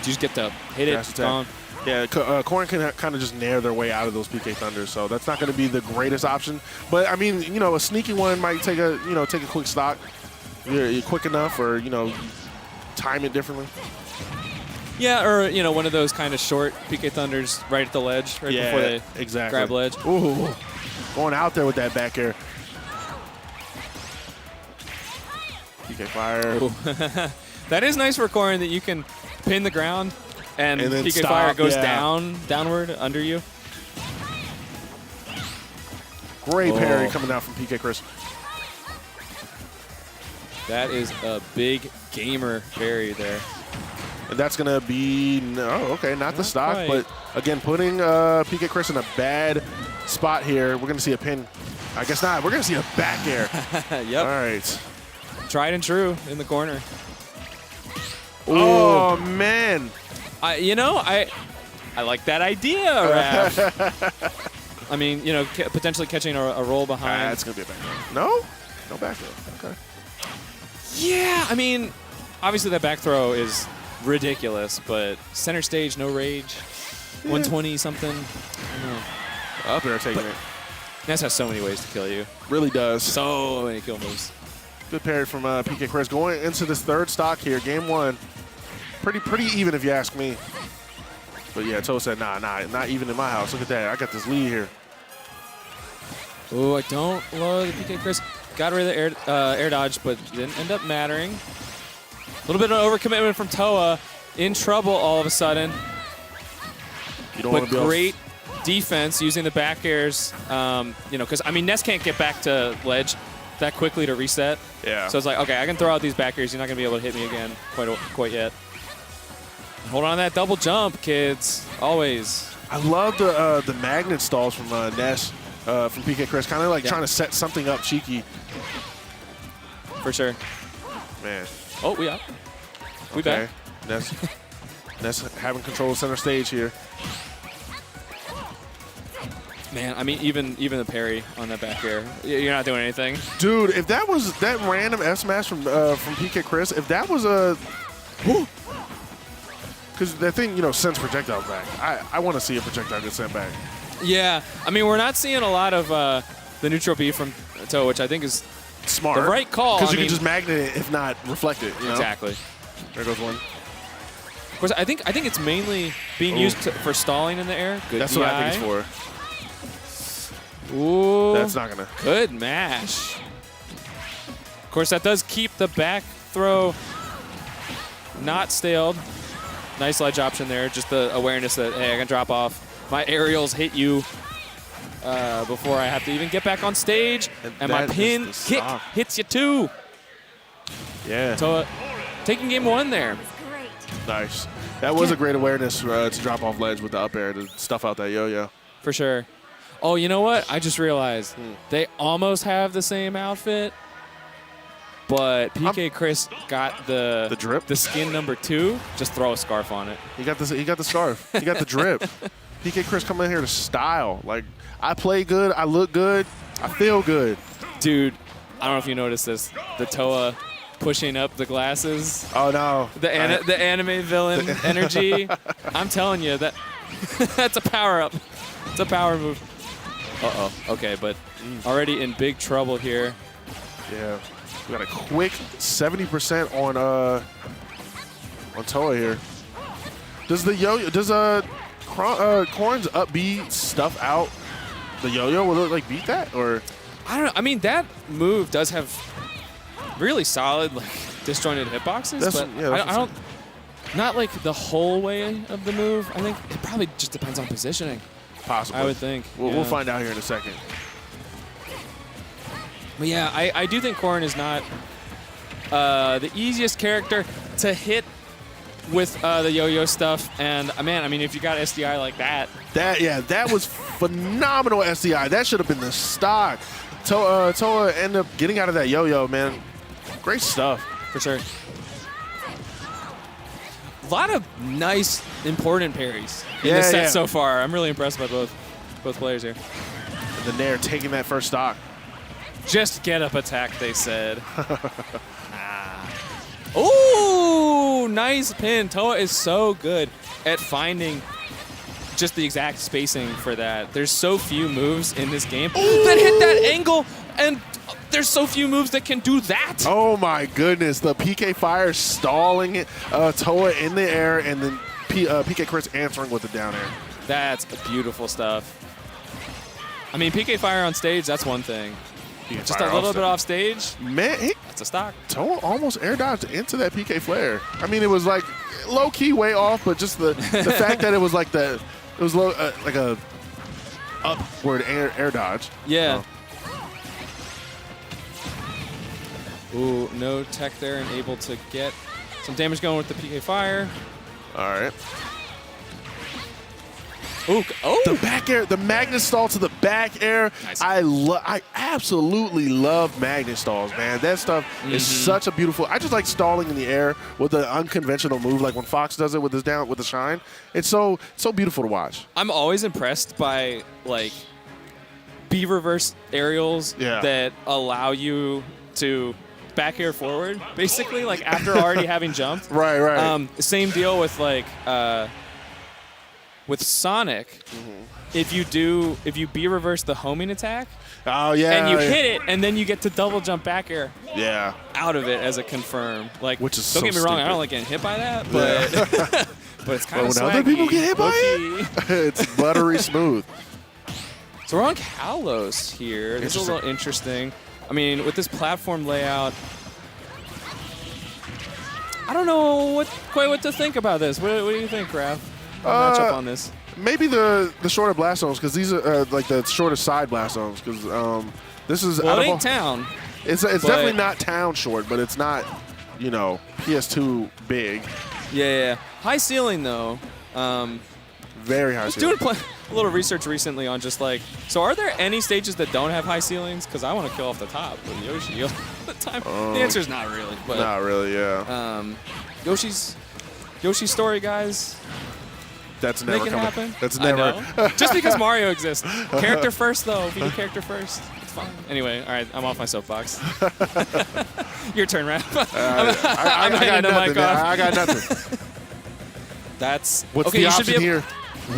just get to hit it. Dash attack. Gone. Yeah, Corrin can kind of just nair their way out of those PK Thunders, so that's not going to be the greatest option. But I mean, a sneaky one might take a quick stock. You're quick enough, or time it differently. Yeah, or one of those kind of short PK Thunders right at the ledge, right before they exactly. grab ledge. Ooh, going out there with that back air. PK fire. Ooh. That is nice for Corrin that you can pin the ground and then PK stop, fire goes yeah. downward under you. Great parry Oh. coming out from PK Chris. That is a big gamer parry there. And that's going to be, not the stock, quite. but again, putting PK Chris in a bad spot here. We're going to see a pin. I guess not. We're going to see a back air. Yep. All right. Tried and true in the corner. Oh, man. I like that idea, Raph. I mean, potentially catching a roll behind. That's going to be a back air. No? No back air. Okay. Yeah, I mean, obviously that back throw is ridiculous, but center stage, no rage, 120 something. I don't know. Up there taking it. Ness has so many ways to kill you. Really does. So many kill moves. Good parry from PK Chris. Going into this third stock here, game one. Pretty even if you ask me. But yeah, Toa said, nah, not even in my house. Look at that. I got this lead here. Oh, I don't love the PK Chris. Got rid of the air dodge, but didn't end up mattering. A little bit of overcommitment from Toa. In trouble all of a sudden. You don't But want to be great defense using the back airs. Because, I mean, Ness can't get back to ledge. that quickly to reset. Yeah. So it's like, okay, I can throw out these back airs. You're not going to be able to hit me again quite yet. Hold on to that double jump, kids. Always. I love the magnet stalls from Ness from PK Chris. Kind of like trying to set something up cheeky. For sure. Man. Oh, we up. We Okay. back. Ness having control of center stage here. Man, I mean, even the parry on that back air, you're not doing anything. Dude, if that was that random F smash from PK Chris, if that was a, because that thing sends projectiles back. I want to see a projectile get sent back. Yeah, I mean, we're not seeing a lot of the neutral B from Toe, which I think is Smart. the right call. Because you I can mean, just magnet it, if not reflect it. Exactly. There goes one. Of course, I think it's mainly being used for stalling in the air. Good That's DI. what I think it's for. Ooh. That's not gonna. Good mash. Of course, that does keep the back throw not staled. Nice ledge option there. Just the awareness that, hey, I can drop off. My aerials hit you before I have to even get back on stage. And my that pin is the kick stock. hits you too. Yeah. So taking game one there. Nice. That was a great awareness to drop off ledge with the up air to stuff out that yo-yo. For sure. Oh, you know what? I just realized they almost have the same outfit, but PK Chris got the drip? the skin number 2. Just throw a scarf on it. He got this. He got the scarf. He got the drip. PK Chris coming in here to style. Like, I play good. I look good. I feel good. Dude, I don't know if you noticed this. The Toa pushing up the glasses. Oh no. The anime villain energy. I'm telling you that that's a power up. It's a power move. Uh-oh. Okay, but already in big trouble here. Yeah. We got a quick 70% on Toa here. Does the yo-yo, does Corn's up B stuff out the yo-yo? Will it like beat that, or? I don't know. I mean, that move does have really solid, like, disjointed hitboxes, but I don't. Not like the whole way of the move. I think it probably just depends on positioning. Possibly. I would think. We'll find out here in a second. But yeah, I do think Corn is not the easiest character to hit with the yo-yo stuff. And man, I mean, if you got SDI like that. That was phenomenal SDI. That should have been the stock. Toa ended up getting out of that yo-yo, man. Great stuff. For sure. A lot of nice, important parries in this set so far. I'm really impressed by both players here. And the Nair taking that first stock. Just get up attack, they said. Ooh, nice pin. Toa is so good at finding just the exact spacing for that. There's so few moves in this game that hit that angle, and there's so few moves that can do that. Oh my goodness, the PK Fire stalling it, Toa in the air, and then PK Chris answering with the down air. That's beautiful stuff. I mean, PK Fire on stage, that's one thing. Just a little bit off stage, man, that's a stock. Toa almost air dodged into that PK Flare. I mean, it was like low-key way off, but just the fact that it was like like a upward air dodge. Yeah. Ooh, no tech there and able to get some damage going with the PK Fire. All right. Ooh, The back air, the magnet stall to the back air. Nice. I absolutely love magnet stalls, man. That stuff is such a beautiful. I just like stalling in the air with an unconventional move, like when Fox does it with his with the shine. It's so beautiful to watch. I'm always impressed by, like, B reverse aerials that allow you to back air forward, basically, like after already having jumped. Right. Same deal with, like, with Sonic. If you B reverse the homing attack, oh yeah, and you hit it, and then you get to double jump back air out of it as a confirm. Like, which is don't get me wrong, I don't like getting hit by that, but but it's kind of when other people get hit by it, it's buttery smooth. So we're on Kalos here. This is a little interesting. I mean, with this platform layout, I don't know quite what to think about this. What do you think, Raph? Match up on this. Maybe the shorter blast zones, because these are like the shorter side blast zones. Because this is Well, it ain't town. It's definitely not town short, but it's not, you know, PS2 big. Yeah. High ceiling though. Very high I was ceiling. doing a little research recently on just like, so are there any stages that don't have high ceilings? Because I want to kill off the top with Yoshi all the time. The answer is not really. But, Not really, yeah. Yoshi's story, guys. That's never Make it coming. happen. That's I never. know. Just because Mario exists. Character first, though. If you do character first, it's fine. Anyway, all right, I'm off my soapbox. Your turn, Raph. I got nothing. I got nothing. That's What's okay. the You should option be here?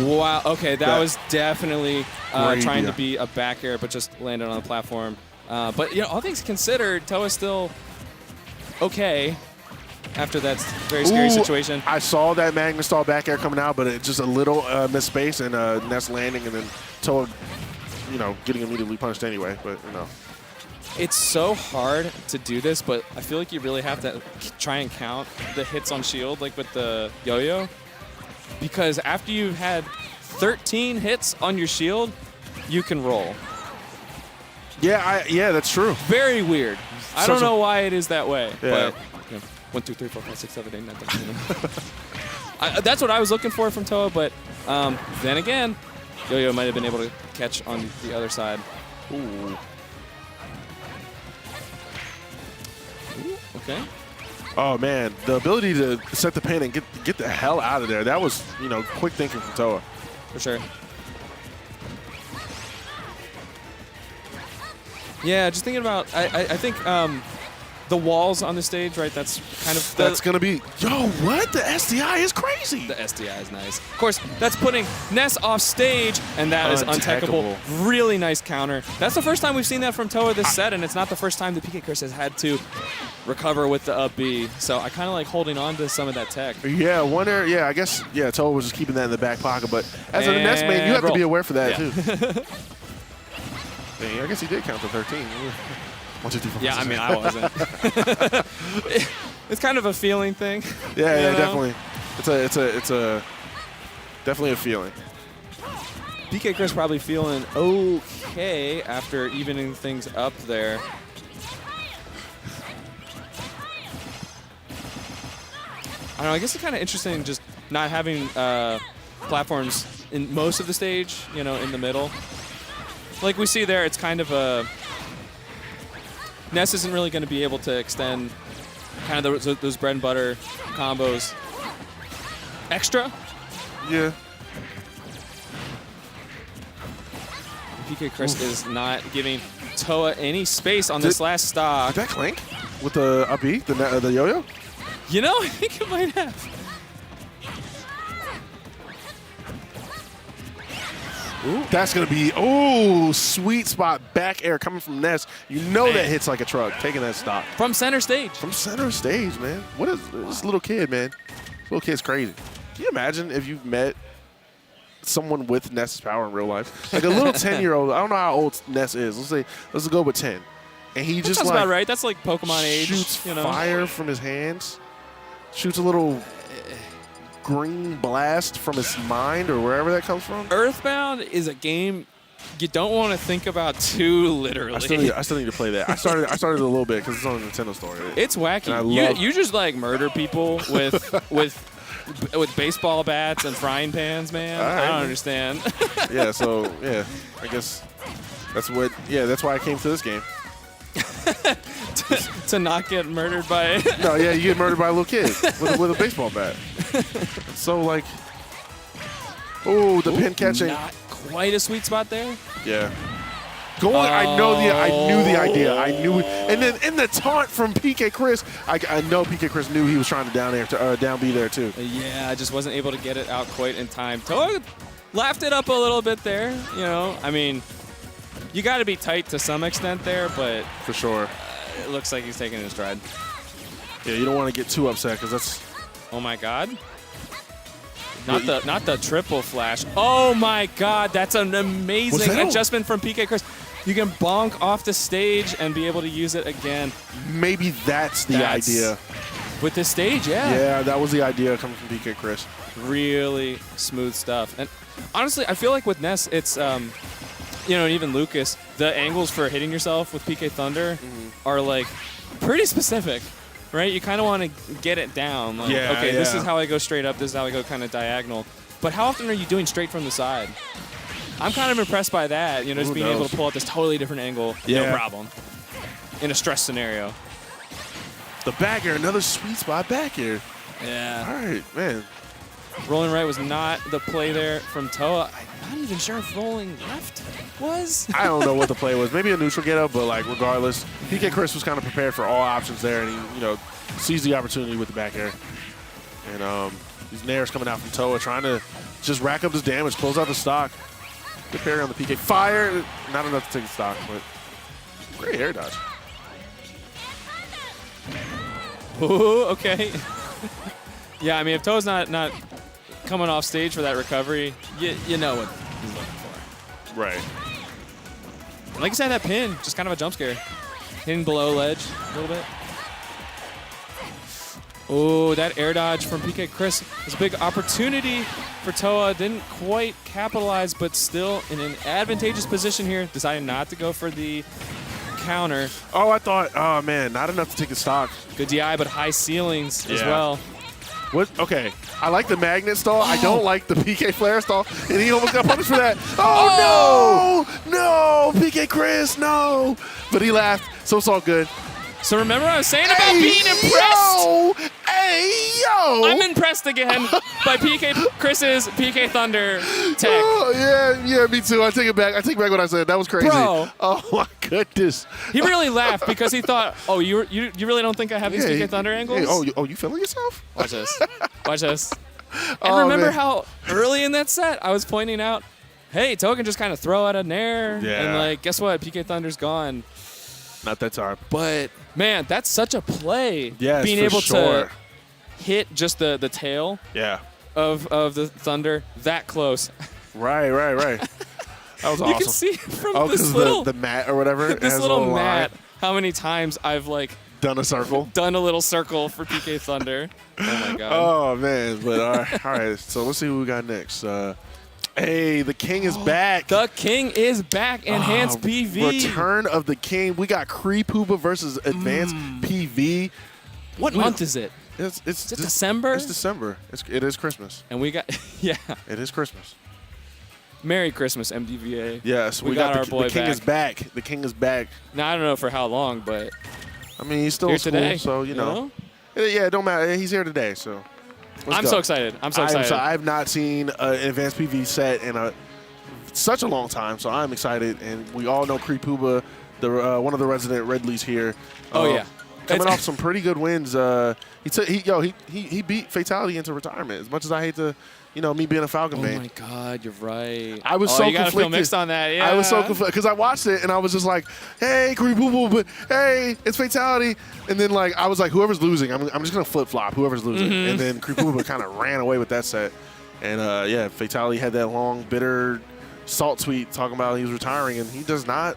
Wow. Okay, that was definitely Great trying idea. to be a back air, but just landed on the platform. But you know, all things considered, Toa's still okay after that very scary situation. I saw that Magna Stall back air coming out, but it just a little misspace and Ness landing, and then Toa, you know, getting immediately punished anyway. But you know, It's so hard to do this, but I feel like you really have to try and count the hits on shield, like with the yo-yo, because after you've had 13 hits on your shield, you can roll. yeah, that's true. Very weird. I don't So- know why it is that way, Yeah. but you know, 1, 2, 3, 4, 5, 6, 7, 8, 9, 10. You know. That's what I was looking for from Toa, but then again, yo-yo might have been able to catch on the other side. Ooh. Okay. Oh man, the ability to set the pin and get the hell out of there. That was, you know, quick thinking from Toa. For sure. Yeah, just thinking about, I think the walls on the stage, right? That's kind of That's gonna be, yo, what? The SDI is crazy. the SDI is nice. Of course, that's putting Ness off stage, and that is Untackable. untackable. Really nice counter. That's the first time we've seen that from Toa this set, and it's not the first time that PK Chris has had to recover with the up B. So I kind of like holding on to some of that tech. Yeah, I guess, Toa was just keeping that in the back pocket, but as a Ness man, you have to be roll. aware for that Yeah. too. Dang, I guess he did count to 13. 1, 2, 3, 4, Yeah, 5, I 6, mean, I wasn't. It's kind of a feeling thing. Yeah, you know? definitely. It's a definitely a feeling. PK Chris probably feeling okay after evening things up there. I don't know, I guess it's kind of interesting just not having platforms in most of the stage, you know, in the middle. Like we see there, it's kind of a... Ness isn't really going to be able to extend kind of those bread and butter combos extra. Yeah. PK Chris is not giving Toa any space on this last stock. Did that clink with the up B, the yo-yo? You know, I think it might have. Ooh. That's going to be, sweet spot back air coming from Ness. You know that hits like a truck, taking that stop. From center stage. From center stage, man. What is this little kid, man? This little kid's crazy. Can you imagine if you've met someone with Ness's power in real life? Like a little 10-year-old, I don't know how old Ness is. Let's go with 10. And he just That's like about right. That's like Pokemon age. shoots you know? fire from his hands, shoots a little green blast from his mind or wherever that comes from. Earthbound is a game you don't want to think about too literally. I still need to play that. I started a little bit because it's on the Nintendo Store. It's And I wacky. love- You just like murder people with baseball bats and frying pans, man. All right. I don't understand. Yeah, so I guess that's why I came to this game. to not get murdered by... No, yeah, you get murdered by a little kid with a baseball bat. So like, the pin catching. Not quite a sweet spot there. Yeah. I knew the idea. I knew it. And then in the taunt from PK Chris, I know PK Chris knew he was trying to down B there too. Yeah, I just wasn't able to get it out quite in time. Toa laughed it up a little bit there, you know. I mean, you got to be tight to some extent there, but For sure. it looks like he's taking it in stride. Yeah, you don't want to get too upset because that's. Oh my God. Not the triple flash. Oh my God, that's an amazing that a- adjustment from PK Chris. You can bonk off the stage and be able to use it again. Maybe that's the idea. With this stage, Yeah, that was the idea coming from PK Chris. Really smooth stuff. And honestly, I feel like with Ness, it's, you know, and even Lucas, the angles for hitting yourself with PK Thunder, are like pretty specific, right? You kind of want to get it down. Like, Yeah, okay, this yeah. is how I go straight up. This is how I go kind of diagonal. But how often are you doing straight from the side? I'm kind of impressed by that. You know, just Who being able knows? to pull out this totally different angle, Yeah. no problem, in a stress scenario. The back air, another sweet spot back air. Yeah. All right, man. Rolling right was not the play there from Toa. I'm not even sure if rolling left was. I don't know what the play was. Maybe a neutral get up, but like regardless, PK Chris was kind of prepared for all options there, and he, seized the opportunity with the back air. And these nairs coming out from Toa, trying to just rack up this damage, close out the stock. Good parry on the PK. Fire, not enough to take the stock, but great air dodge. Ooh, okay. Yeah, I mean, if Toa's not coming off stage for that recovery, you know what he's looking for. Right. Like I said, that pin, just kind of a jump scare. Hitting below ledge a little bit. Oh, that air dodge from PK Chris was a big opportunity for Toa. Didn't quite capitalize, but still in an advantageous position here. Decided not to go for the counter. Oh, I thought, oh man, not enough to take the stock. Good DI, but high ceilings as Yeah. well. What? Okay, I like the magnet stall. I don't like the PK flare stall, and he almost got punished for that. Oh, no, PK Chris, no. But he laughed, so it's all good. So remember I was saying about being impressed? I'm impressed again by PK Chris's PK Thunder tech. Oh, yeah, me too. I take it back. I take back what I said. That was crazy. Bro. Oh, my goodness. He really laughed because he thought, oh, you really don't think I have these Yeah, PK Thunder angles? Hey, you feeling yourself? Watch this. Watch this. And Oh, remember man. how early in that set I was pointing out, hey, Toa can just kind of throw out a nair. Yeah. And like, guess what? PK Thunder's gone. Not that time. But, man, that's such a play. Yes, being for able sure. to hit just the tail Yeah. of the Thunder that close. Right. That was awesome. You can see from Oh, this because little the mat or whatever. it this has a little line. mat how many times I've like Done a circle. done a little circle for PK Thunder. Oh my god. Oh, man. But all right. So let's see who we got next. Hey, the king is back. The king is back. Enhanced PV. Return of the king. We got Creepuba versus Advanced PV. What month is it? It's Is it December? It's December. It is Christmas. And we got yeah. It is Christmas. Merry Christmas, MDVA. Yes, we got our the boy king back. is back. The king is back. Now I don't know for how long, but I mean, he's still here in school, today. so you know. Yeah, it don't matter. He's here today, so. let's I'm go. so excited. I'm so excited. I have not seen an Advanced PV set in such a long time, so I'm excited. And we all know Creepuba, one of the resident Redleys here. Oh, yeah. Coming off some pretty good wins. He beat Fatality into retirement. As much as I hate to, me being a Falcon Oh main. my God, you're right. I was oh, so you gotta conflicted. feel mixed on that. Yeah. I was so conflicted because I watched it and I was just like, "Hey, Creepuba, but hey, it's Fatality." And then I was like, "Whoever's losing, I'm just gonna flip flop. Whoever's losing." Mm-hmm. And then Creepuba kind of ran away with that set. And yeah, Fatality had that long, bitter salt tweet talking about he was retiring, and he does not.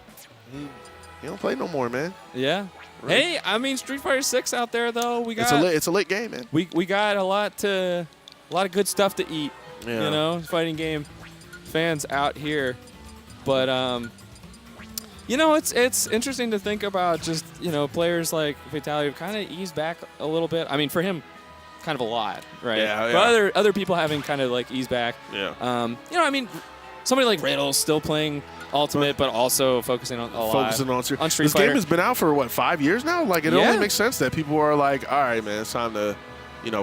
He don't play no more, man. Yeah. Right. Hey, I mean Street Fighter 6 out there though. We got It's a lit game, man. we got a lot of good stuff to eat. Yeah. Fighting game fans out here. But it's interesting to think about just, players like Fatality have kind of eased back a little bit. I mean, for him, kind of a lot, right? Yeah, But other people having kind of eased back. Yeah. I mean, somebody like Riddle's still playing Ultimate, but also focusing on on Street This Fighter. game has been out for what, 5 years now? It Yeah. only makes sense that people are like, all right, man, it's time to,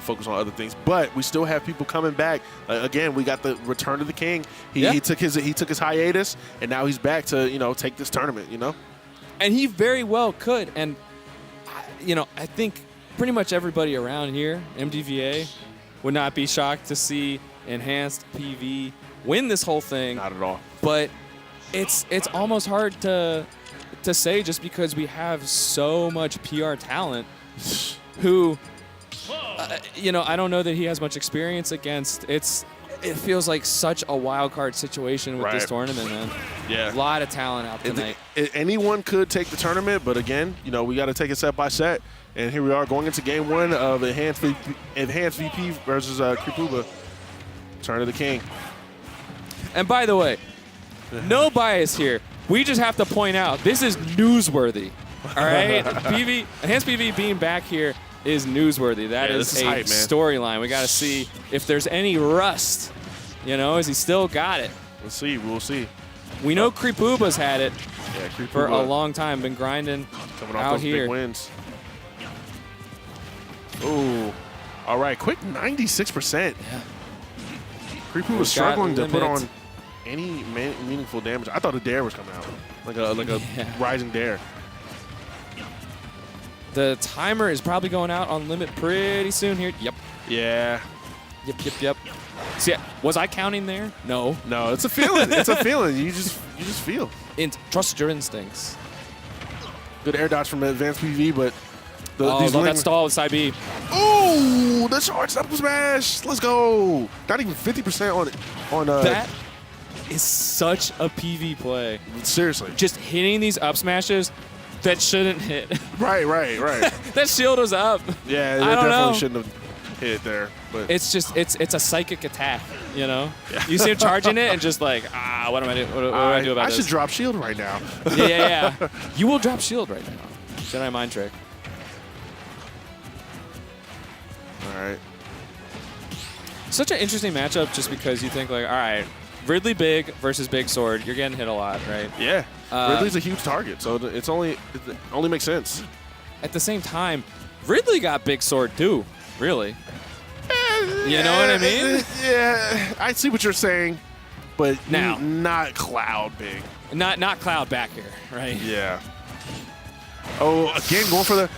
focus on other things. But we still have people coming back. Again, we got the return of the king. He took his hiatus, and now he's back to take this tournament. And he very well could. And I think pretty much everybody around here, MDVA, would not be shocked to see Enhanced PV win this whole thing. Not at all. But it's almost hard to say just because we have so much PR talent who, I don't know that he has much experience against. It feels like such a wild card situation with this Right. tournament, man. Yeah. A lot of talent out tonight. Anyone could take the tournament, but again, we got to take it set by set. And here we are going into game one of Enhanced VP versus Creepuba. Turn of the king. And by the way, no bias here. We just have to point out this is newsworthy. All right, PV, Enhanced PV being back here is newsworthy. That Yeah, is this is a hype, man. storyline. We got to see if there's any rust. You know, has he still got it? Let's see. We'll see. We know Creepuba's had it Yeah, for a long time, been grinding coming off out those here. big wins. Ooh. All right, quick 96%. Yeah. Creepu was Got struggling to put limit. on any meaningful damage. I thought a dare was coming out, like a Yeah. rising dare. The timer is probably going out on limit pretty soon here. Yep. Yeah. Yep. See, was I counting there? No. No, it's a feeling. It's a feeling. You just feel. Trust your instincts. Good air dodge from Advanced PV, but Love that stall with side B. Ooh, the charge up smash. Let's go. Not even 50% on it. That is such a PV play. Seriously. Just hitting these up smashes that shouldn't hit. Right. That shield was up. Yeah, I that don't definitely know. shouldn't have hit it there. But It's just it's a psychic attack, you know? You see him charging it and just like, what am I doing? What do I do about I this? should drop shield right now. Yeah. You will drop shield right now. Jedi mind trick. All right. Such an interesting matchup just because you think like, all right, Ridley big versus big sword. You're getting hit a lot, right? Yeah. Uh, Ridley's a huge target, so it only makes sense. At the same time, Ridley got big sword too, really. You know what I mean? Yeah, I see what you're saying, but Now. not Cloud big. Not Cloud back here, right? Yeah. Oh, again, going for the...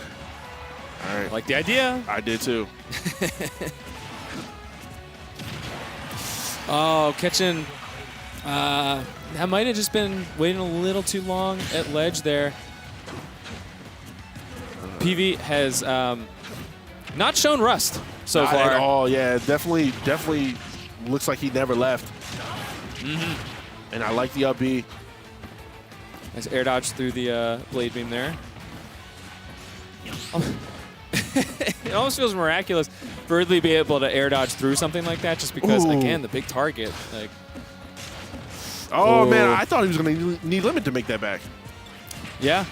All right. Like the idea. I did too. Oh, catching. That might have just been waiting a little too long at ledge there. PV has not shown rust so Not far. at all. Yeah, definitely looks like he never left. And I like the up B. Nice air dodge through the blade beam there. It almost feels miraculous for Ridley to be able to air dodge through something like that just because, Ooh. again, the big target. Like, Oh, Oh. man, I thought he was going to need limit to make that back. yeah.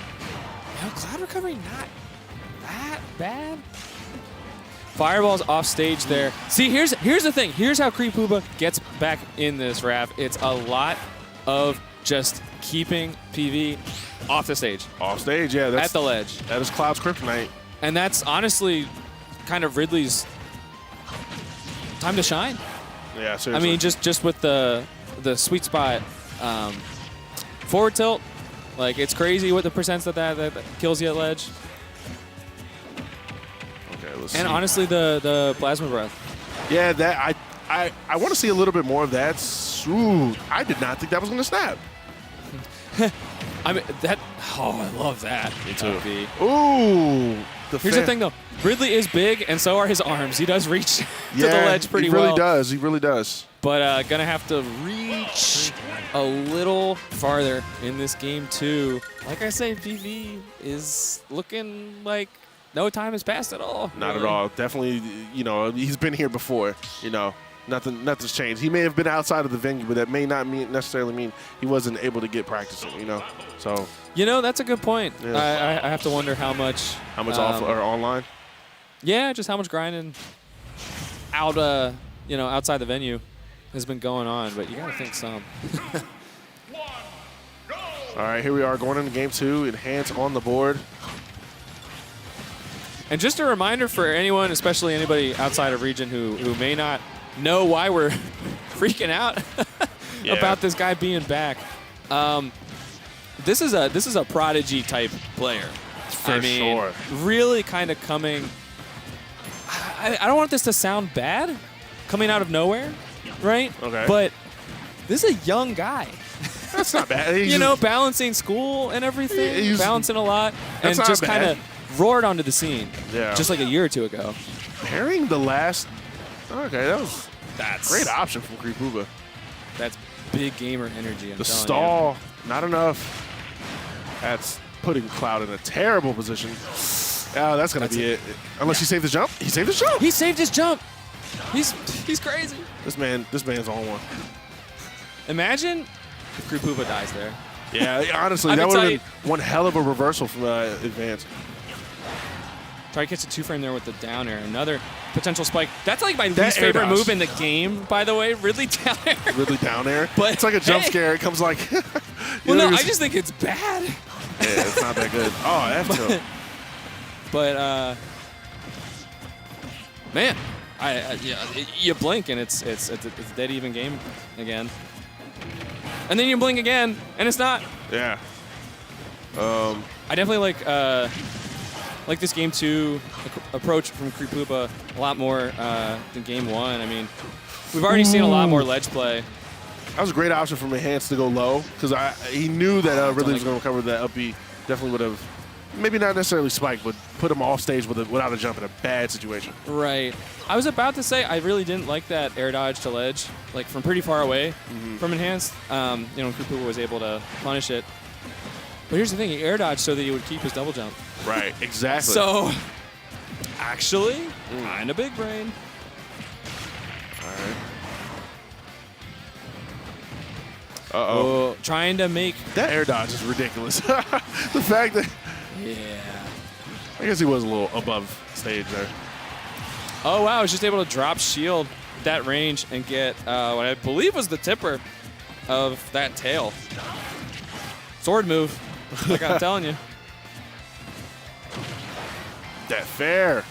No, cloud recovery not that bad. Fireball's off stage there. See, here's the thing. Here's how Creepuba gets back in this, Raph. It's a lot of just keeping PV off the stage, Off stage, yeah. That's, at the ledge. that is Cloud's kryptonite. And that's honestly kind of Ridley's time to shine. Yeah, I seriously. mean, just with the sweet spot forward tilt, like it's crazy what the percents that kills you at ledge. Okay, let's And see. honestly, the plasma breath. Yeah, that I want to see a little bit more of that. Ooh, I did not think that was going to snap. I mean that. Oh, I love that. Me too. Ooh. Here's the thing though, Ridley is big, and so are his arms. He does reach to Yeah, the ledge pretty he really well. does. He really does. But gonna have to reach a little farther in this game too. Like I say, PV is looking like no time has passed at all. Not really. at all. Definitely, he's been here before. Nothing's changed. He may have been outside of the venue, but that may not necessarily mean he wasn't able to get practicing. So That's a good point. Yeah. I have to wonder how much. off or online? Yeah, just how much grinding out, outside the venue has been going on. But you gotta think some. All right, here we are going into game 2. Enhance on the board. And just a reminder for anyone, especially anybody outside of region who may not know why we're freaking out Yeah. about this guy being back. This is a prodigy type player. For sure. Really kind of coming. I don't want this to sound bad, coming out of nowhere, right? Okay. But this is a young guy. That's not bad. He's Balancing school and everything, He's- balancing a lot, and That's not just bad. kind of roared onto the scene. Yeah. Just like a year or two ago. pairing the last. Okay, that's That's great option from Creepuba. That's big gamer energy. I'm The telling stall, not enough. That's putting Cloud in a terrible position. Oh, that's going to be it. Unless he saved the jump. He saved the jump. you. He saved his jump. He's crazy. This man's on one. Imagine if Creepuba dies there. Yeah, honestly, I've that been would have been one hell of a reversal from Advance. Try to catch a 2-frame there with the down air. Another potential spike. That's like my That least air favorite dodge. move in the game, by the way. Ridley down air. Really down there. But it's like a jump hey. scare. It comes like. Well, no, know, I just think it's bad. Yeah, it's not that good. Oh, F tilt. But man, you blink and it's a dead even game again. And then you blink again and it's not. Yeah. I definitely like this game 2 approach from Creepuba a lot more than game 1. I mean, we've already seen a lot more ledge play. That was a great option from Enhanced to go low because he knew that Ridley was going to recover that up B. Definitely would have, maybe not necessarily spiked, but put him off stage without a jump in a bad situation. Right. I was about to say I really didn't like that air dodge to ledge, like from pretty far away from Enhanced. Creepuba was able to punish it. But here's the thing, he air dodged so that he would keep his double jump. Right, exactly. So, actually, kind of big brain. All right. Uh-oh. Trying to make... That air dodge is ridiculous. The fact that... Yeah. I guess he was a little above stage there. Oh, wow. He's just able to drop shield that range and get what I believe was the tipper of that tail. Sword move, like I'm telling you. That fair.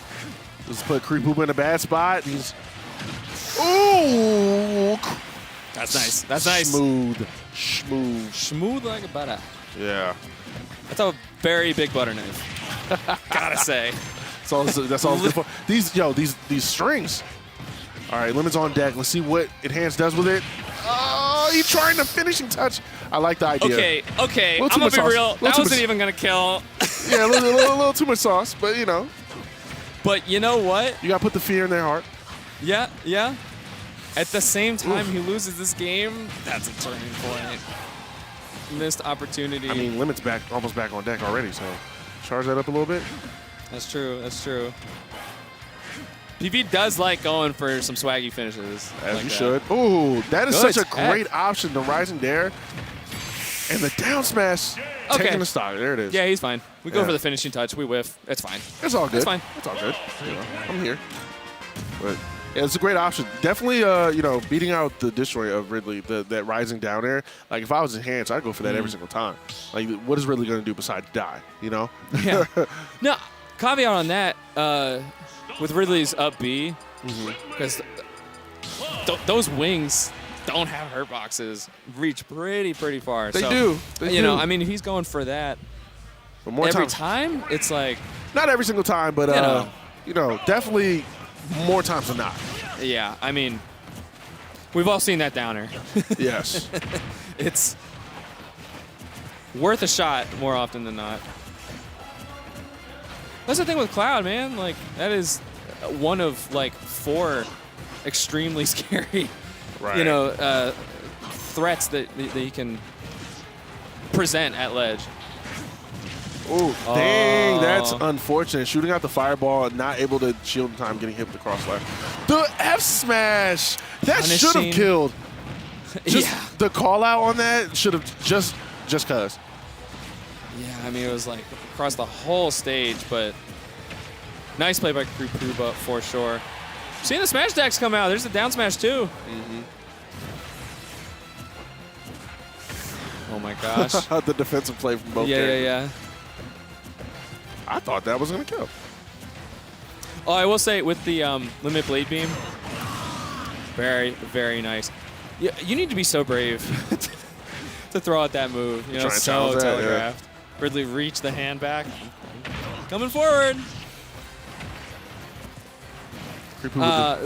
Just put Creepuba in a bad spot. He's... Ooh! That's nice. That's nice. Smooth. Smooth like a butter. Yeah. That's a very big butter knife. Gotta say. That's all it's good for. These strings. All right, Lemon's on deck. Let's see what Enhanced does with it. Oh, he's trying the finishing touch. I like the idea. Okay. I'm gonna be real. That wasn't even gonna kill. Yeah, a little too much sauce, but you know. But you know what? You gotta put the fear in their heart. Yeah. At the same time he loses this game, that's a turning point. Missed opportunity. I mean, Lemon's almost back on deck already, so charge that up a little bit. That's true. PV does like going for some swaggy finishes. As like you that. should. Ooh, that is Good such a tech. great option. The rising dare and the down smash. Okay. Taking the stock. There it is. Yeah, he's fine. We go Yeah. for the finishing touch. We whiff. It's fine. It's all good. It's fine. It's all good. You know, I'm here. But yeah, it's a great option. Definitely, beating out the destroy of Ridley, that rising down air. Like if I was Enhanced, I'd go for that every single time. Like, what is Ridley going to do besides die? You know? Yeah. No, caveat on that, with Ridley's up B, because those wings don't have hurt boxes, reach pretty far. They so, do. They do. I mean, if he's going for that But more every times, time, it's like, not every single time, but definitely more times than not. yeah, I mean, we've all seen that downer. Yes. It's worth a shot more often than not. That's the thing with Cloud, man. Like, that is one of, like, 4 extremely scary, Right. threats that he can present at ledge. Ooh, dang, that's unfortunate. Shooting out the fireball, not able to shield in time, getting hit with the crossfire. The F smash! That should have Punishing. killed. Just Yeah. the call out on that should have just cuz. Yeah, I mean, it was like across the whole stage, but nice play by Creepuba for sure. Seeing the smash decks come out. There's the down smash too. Oh my gosh. The defensive play from both characters. Yeah. I thought that was going to kill. Oh, I will say with the limit blade beam, very nice. You need to be so brave to throw out that move. You know, Try and so challenge that, yeah. telegraphed. Ridley reached the hand back. Coming forward.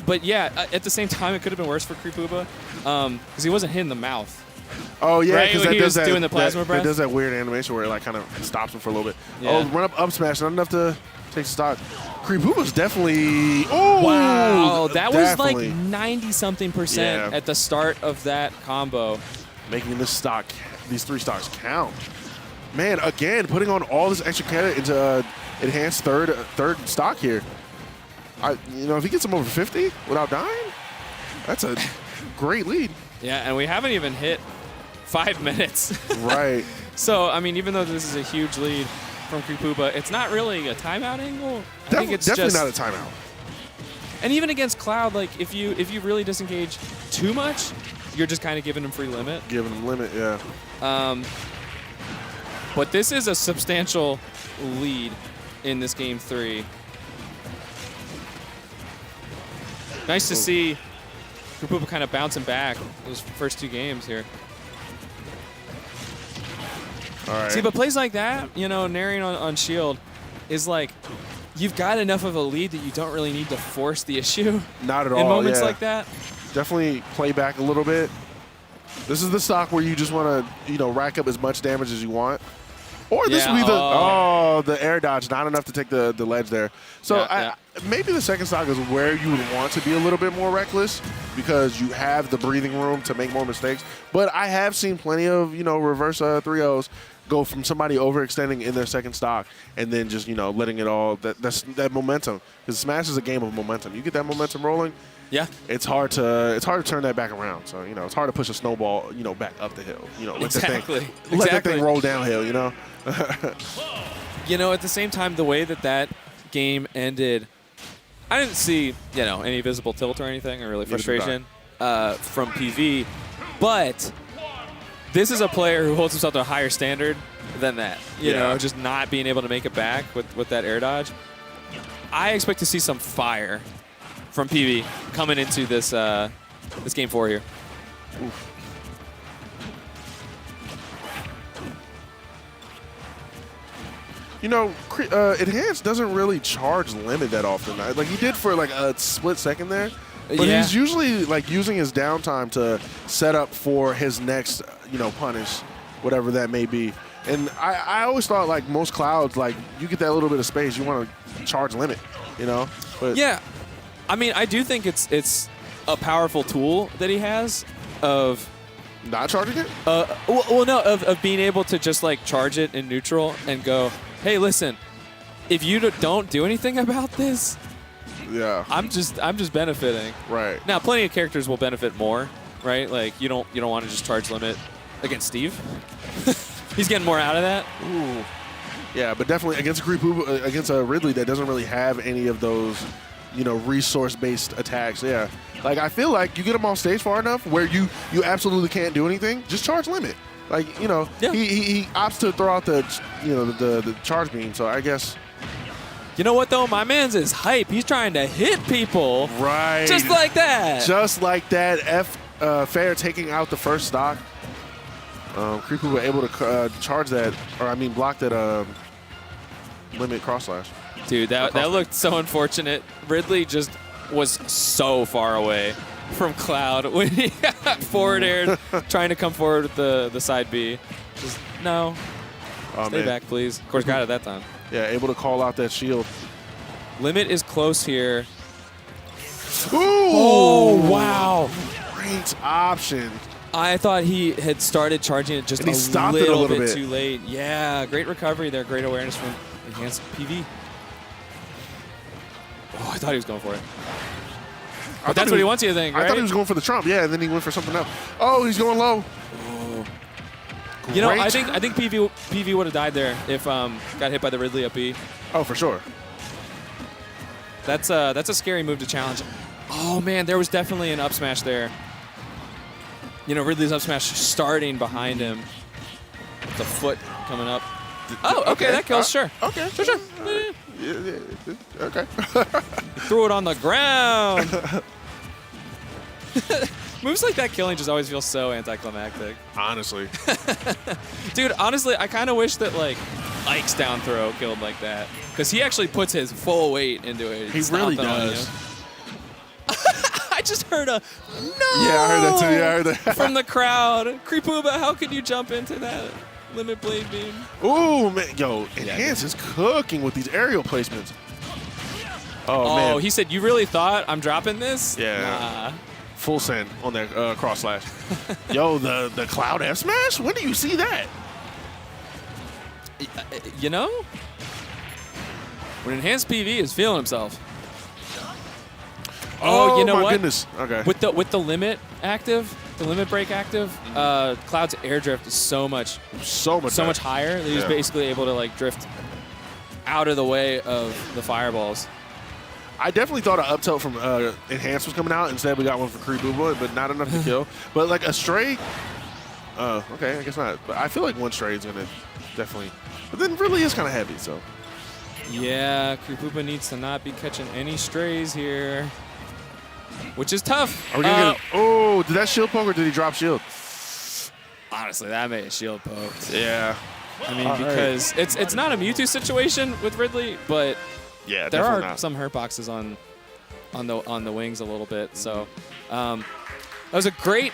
But yeah, at the same time, it could have been worse for Creepuba because he wasn't hitting the mouth. Oh, yeah, Right, because when that he does was that. doing the plasma breath? It does that weird animation where it like kind of stops him for a little bit. Yeah. Oh, run up smash, not enough to take stock. Creepuba's definitely. Oh, Wow, that was like definitely 90-something% Yeah. at the start of that combo. making these 3 stocks count. Man, again, putting on all this extra credit into enhanced third stock here. If he gets him over 50 without dying, that's a great lead. Yeah, and we haven't even hit 5 minutes. Right. So, I mean, even though this is a huge lead from Kripuba, it's not really a timeout angle. I think it's definitely just, not a timeout. And even against Cloud, like if you really disengage too much, you're just kind of giving him free limit. Giving him limit, yeah. But this is a substantial lead in this game 3. Nice to see Kripuba kind of bouncing back those first 2 games here. All right. See, but plays like that, you know, narrowing on shield is like, you've got enough of a lead that you don't really need to force the issue. Not at all. In moments yeah. like that. Definitely play back a little bit. This is the stock where you just want to, you know, rack up as much damage as you want. Or this would be the air dodge, not enough to take the ledge there. So maybe the second stock is where you would want to be a little bit more reckless because you have the breathing room to make more mistakes. But I have seen plenty of, you know, reverse 3-0s go from somebody overextending in their second stock and then just, you know, letting it all, that momentum. Because Smash is a game of momentum. You get that momentum rolling, it's hard to turn that back around. So, you know, it's hard to push a snowball, you know, back up the hill. You know, let that thing roll downhill, you know. You know, at the same time, the way that game ended, I didn't see, you know, any visible tilt or anything or really frustration from PV, but this is a player who holds himself to a higher standard than that. You know, just not being able to make it back with that air dodge. I expect to see some fire from PV coming into this this game 4 here. Oof. You know, Enhanced doesn't really charge limit that often. Like he did for like a split second there, but he's usually like using his downtime to set up for his next, you know, punish, whatever that may be. And I always thought like most Clouds, like you get that little bit of space, you want to charge limit, you know. But yeah, I mean, I do think it's a powerful tool that he has of not charging it. Well, no, of being able to just like charge it in neutral and go, hey, listen, if you don't do anything about this, I'm just benefiting. Right. Now, plenty of characters will benefit more, right? Like you don't want to just charge limit against Steve. He's getting more out of that. Ooh. Yeah, but definitely against a Ridley that doesn't really have any of those, you know, resource-based attacks. Yeah. Like I feel like you get him on stage far enough where you absolutely can't do anything. Just charge limit. Like, you know, he opts to throw out the, you know, the charge beam. So I guess. You know what, though? My man's is hype. He's trying to hit people. Right. Just like that. Just like that. Fair taking out the first stock. Kripu were able to charge that, or I mean block that limit cross slash. Dude, that looked so unfortunate. Ridley just was so far away from Cloud when he got forward aired, trying to come forward with the side B. Just, no. Stay back, please. Of course, got it that time. Yeah, able to call out that shield. Limit is close here. Ooh! Oh, wow. Great option. I thought he had started charging it just a little bit too late. Yeah, great recovery there. Great awareness from enhanced PV. Oh, I thought he was going for it. But that's what he wants you to think, right? I thought he was going for the trump. Yeah, and then he went for something else. Oh, he's going low. Oh. You know, I think PV would have died there if got hit by the Ridley up B. Oh, for sure. That's a scary move to challenge. Oh man, there was definitely an up smash there. You know, Ridley's up smash starting behind him. The foot coming up. Oh, okay, that kills, sure. Okay. Sure. Yeah, okay. Threw it on the ground. Moves like that killing just always feel so anticlimactic. Honestly. Dude, honestly, I kind of wish that, like, Ike's down throw killed like that. Because he actually puts his full weight into it. He really does. I just heard a no! Yeah, I heard that too. Yeah, I heard that. From the crowd. Kripuba, how could you jump into that limit blade beam? Ooh, man. Yo, Enhance is cooking with these aerial placements. Oh, man. He said, you really thought I'm dropping this? Yeah. Nah. Full send on that cross slash. Yo, the Cloud F smash? When do you see that? You know? When Enhanced PV is feeling himself. Oh, you know my what? Goodness. Okay. With the limit active, the limit break active, Cloud's air drift is so much higher that he's basically able to like drift out of the way of the fireballs. I definitely thought an up tilt from Enhance was coming out. Instead, we got one for Kribuba, but not enough to kill. But like a stray, okay, I guess not. But I feel like one stray is gonna definitely. But then really is kind of heavy, so. Yeah, Kribuba needs to not be catching any strays here, which is tough. Are we gonna get oh, did that shield poke or did he drop shield? Honestly, that made a shield poke. Yeah. I mean, because it's not a Mewtwo situation with Ridley, but yeah, there are not. some hurt boxes on the wings a little bit. So that was a great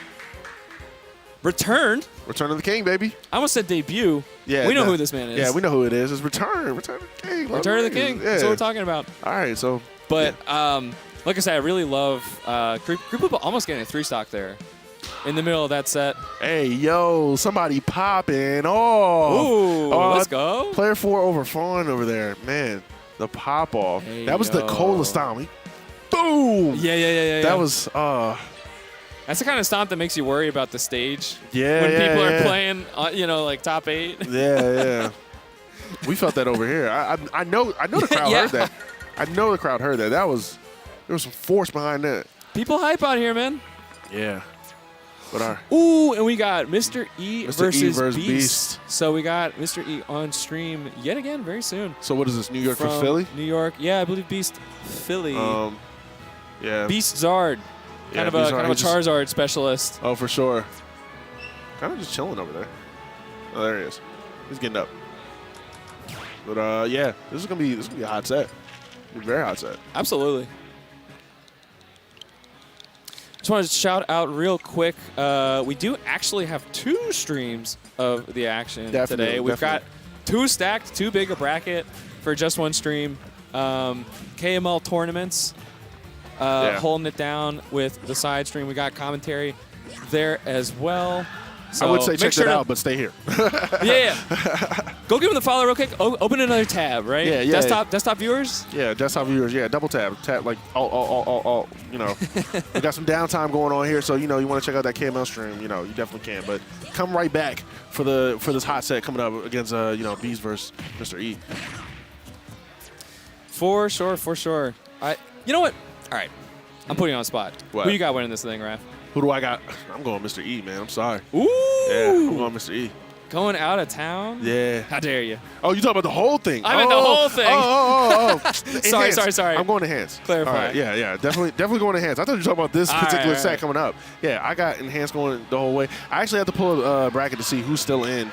return. Return of the King, baby. I almost said debut. Yeah, we know who this man is. Yeah, we know who it is. It's Return of the King. Return of the King. Yeah. That's what we're talking about. All right, so. But like I said, I really love Kribuba almost getting a 3-stock there in the middle of that set. Hey, yo, somebody popping. Oh. Ooh, let's go. Player 4 over Fawn over there. Man, the pop off. Hey, that was the yo. cola stomp. Boom. Yeah. That was, That's the kind of stomp that makes you worry about the stage. Yeah, when people yeah. are playing, like top 8. Yeah. We felt that over here. I know the crowd Yeah. heard that. I know the crowd heard that. There was some force behind that. People hype out here, man. Yeah. But Ooh, and we got Mr. E Mr. E versus versus Beast. Beast. So we got Mr. E on stream yet again very soon. So what is this, New York From for Philly? New York. Yeah, I believe Beast Philly. Yeah. Beast Zard. Kind of a Charizard specialist. Oh, for sure. Kind of just chilling over there. Oh, there he is. He's getting up. But yeah, this is gonna be a hot set. A very hot set. Absolutely. Just wanted to shout out real quick. We do actually have 2 streams of the action today. We've got 2 stacked, too big a bracket for just one stream. KML tournaments, holding it down with the side stream. We got commentary there as well. So I would say check sure it out, but stay here. Yeah. Go give them the follow real quick. Open another tab, right? Yeah. Desktop viewers? Yeah, desktop viewers. Yeah, double tab. Tap like all. You know, we got some downtime going on here, so you want to check out that KML stream. You definitely can. But come right back for this hot set coming up against Bees versus Mr. E. For sure. You know what? All right. I'm putting you on the spot. What? Who you got winning this thing, Raph? Who do I got? I'm going Mr. E, man. I'm sorry. Ooh. Yeah, I'm going Mr. E. Going out of town? Yeah. How dare you? Oh, you talking about the whole thing? I meant the whole thing. Oh. Sorry. I'm going to Enhance. Clarify. All right, yeah. Definitely going to Enhance. I thought you were talking about this particular set coming up. Yeah, I got Enhance going the whole way. I actually have to pull a bracket to see who's still in.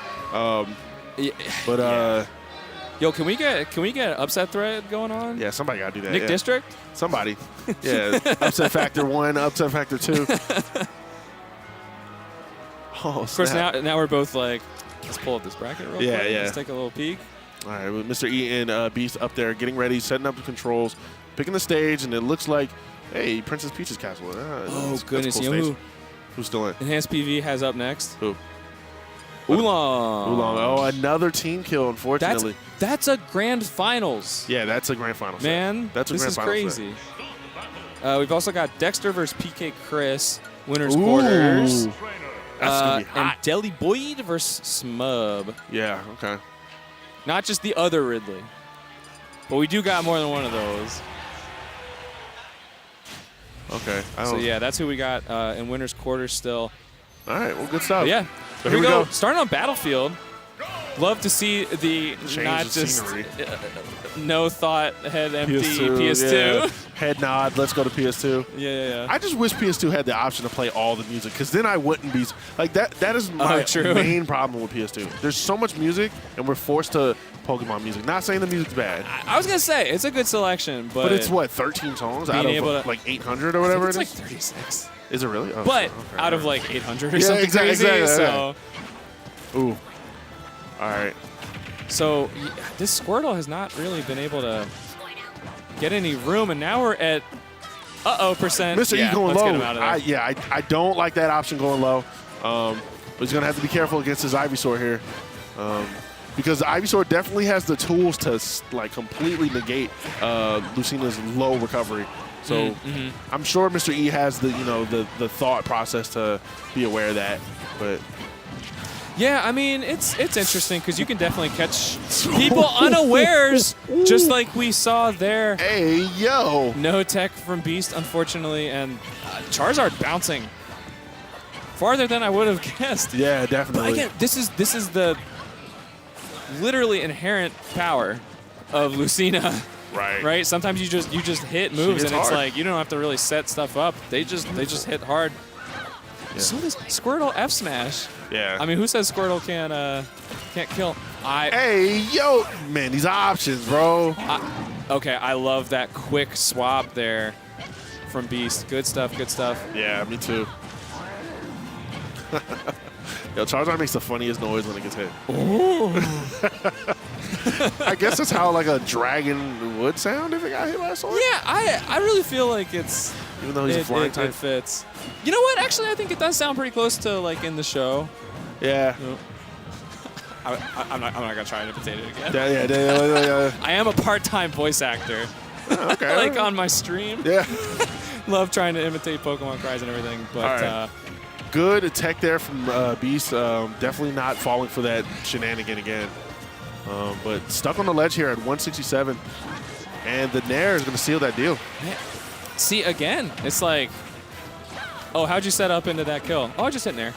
Yo, can we get an upset thread going on? Yeah, somebody got to do that. Nick District? Somebody. Yeah. Upset factor 1, upset factor 2. Oh, of course, now we're both like, let's pull up this bracket real quick. Yeah. Let's take a little peek. All right, with Mr. E and Beast up there, getting ready, setting up the controls, picking the stage, and it looks like, hey, Princess Peach's castle. Oh, goodness. Cool You know who's still in? Enhanced PV has up next? Who? Oolong. Oh, another team kill, unfortunately. That's a grand finals. Yeah, that's a grand final set. Man, That's a this grand is final set. crazy. We've also got Dexter versus PK Chris, winners quarters. That's going to be And hot. Deli Boyd versus Smub. Yeah, okay. Not just the other Ridley. But we do got more than one of those. Okay. So, yeah, that's who we got in winners quarters still. All right, well, good stuff. But yeah, So here we go. Starting on Battlefield. Love to see the Change not the just scenery. No thought, head empty PS2. Yeah. Head nod, let's go to PS2. Yeah. I just wish PS2 had the option to play all the music, because then I wouldn't be like that. That is my main problem with PS2. There's so much music, and we're forced to Pokemon music. Not saying the music's bad, I was gonna say it's a good selection, but it's what, 13 songs out being of able to- like 800 or whatever it's it like is. 36. Is it really? Oh, But okay. out of like 800 or Yeah, something exactly, crazy. exactly. So, Ooh. All right. so this Squirtle has not really been able to get any room, and now we're at percent. Mr. Yeah, E going let's low. get him out of there. I don't like that option going low. He's going to have to be careful against his Ivysaur here. Because the Ivysaur definitely has the tools to like completely negate Lucina's low recovery. So I'm sure Mr. E has the the thought process to be aware of that. But Yeah, I mean, it's interesting because you can definitely catch people unawares, just like we saw there. hey, yo. No tech from Beast, unfortunately, and Charizard bouncing farther than I would have guessed. Yeah, But definitely. again, this is the literally inherent power of Lucina. Right. Right? Sometimes you just hit moves hits and it's hard. like you don't have to really set stuff up. They just hit hard. So this Squirtle F smash. Yeah. I mean, who says Squirtle can't kill? Hey, yo. Man, these options, bro. Okay, I love that quick swap there from Beast. Good stuff, good stuff. Yeah, me too. Yo, Charizard makes the funniest noise when it gets hit. I guess that's how like a dragon would sound if it got hit by a sword. Yeah, I really feel like it's Even though he's a flying it type. fits. You know what? Actually, I think it does sound pretty close to like in the show. Yeah. I'm not gonna try and imitate it again. Yeah. I am a part-time voice actor. Okay. Like on my stream. Yeah. Love trying to imitate Pokemon cries and everything, but All right. Good tech there from Beast. Definitely not falling for that shenanigan again. But stuck on the ledge here at 167. And the Nair is going to seal that deal. man, see again, it's like, oh, how'd you set up into that kill? Oh, I just hit Nair.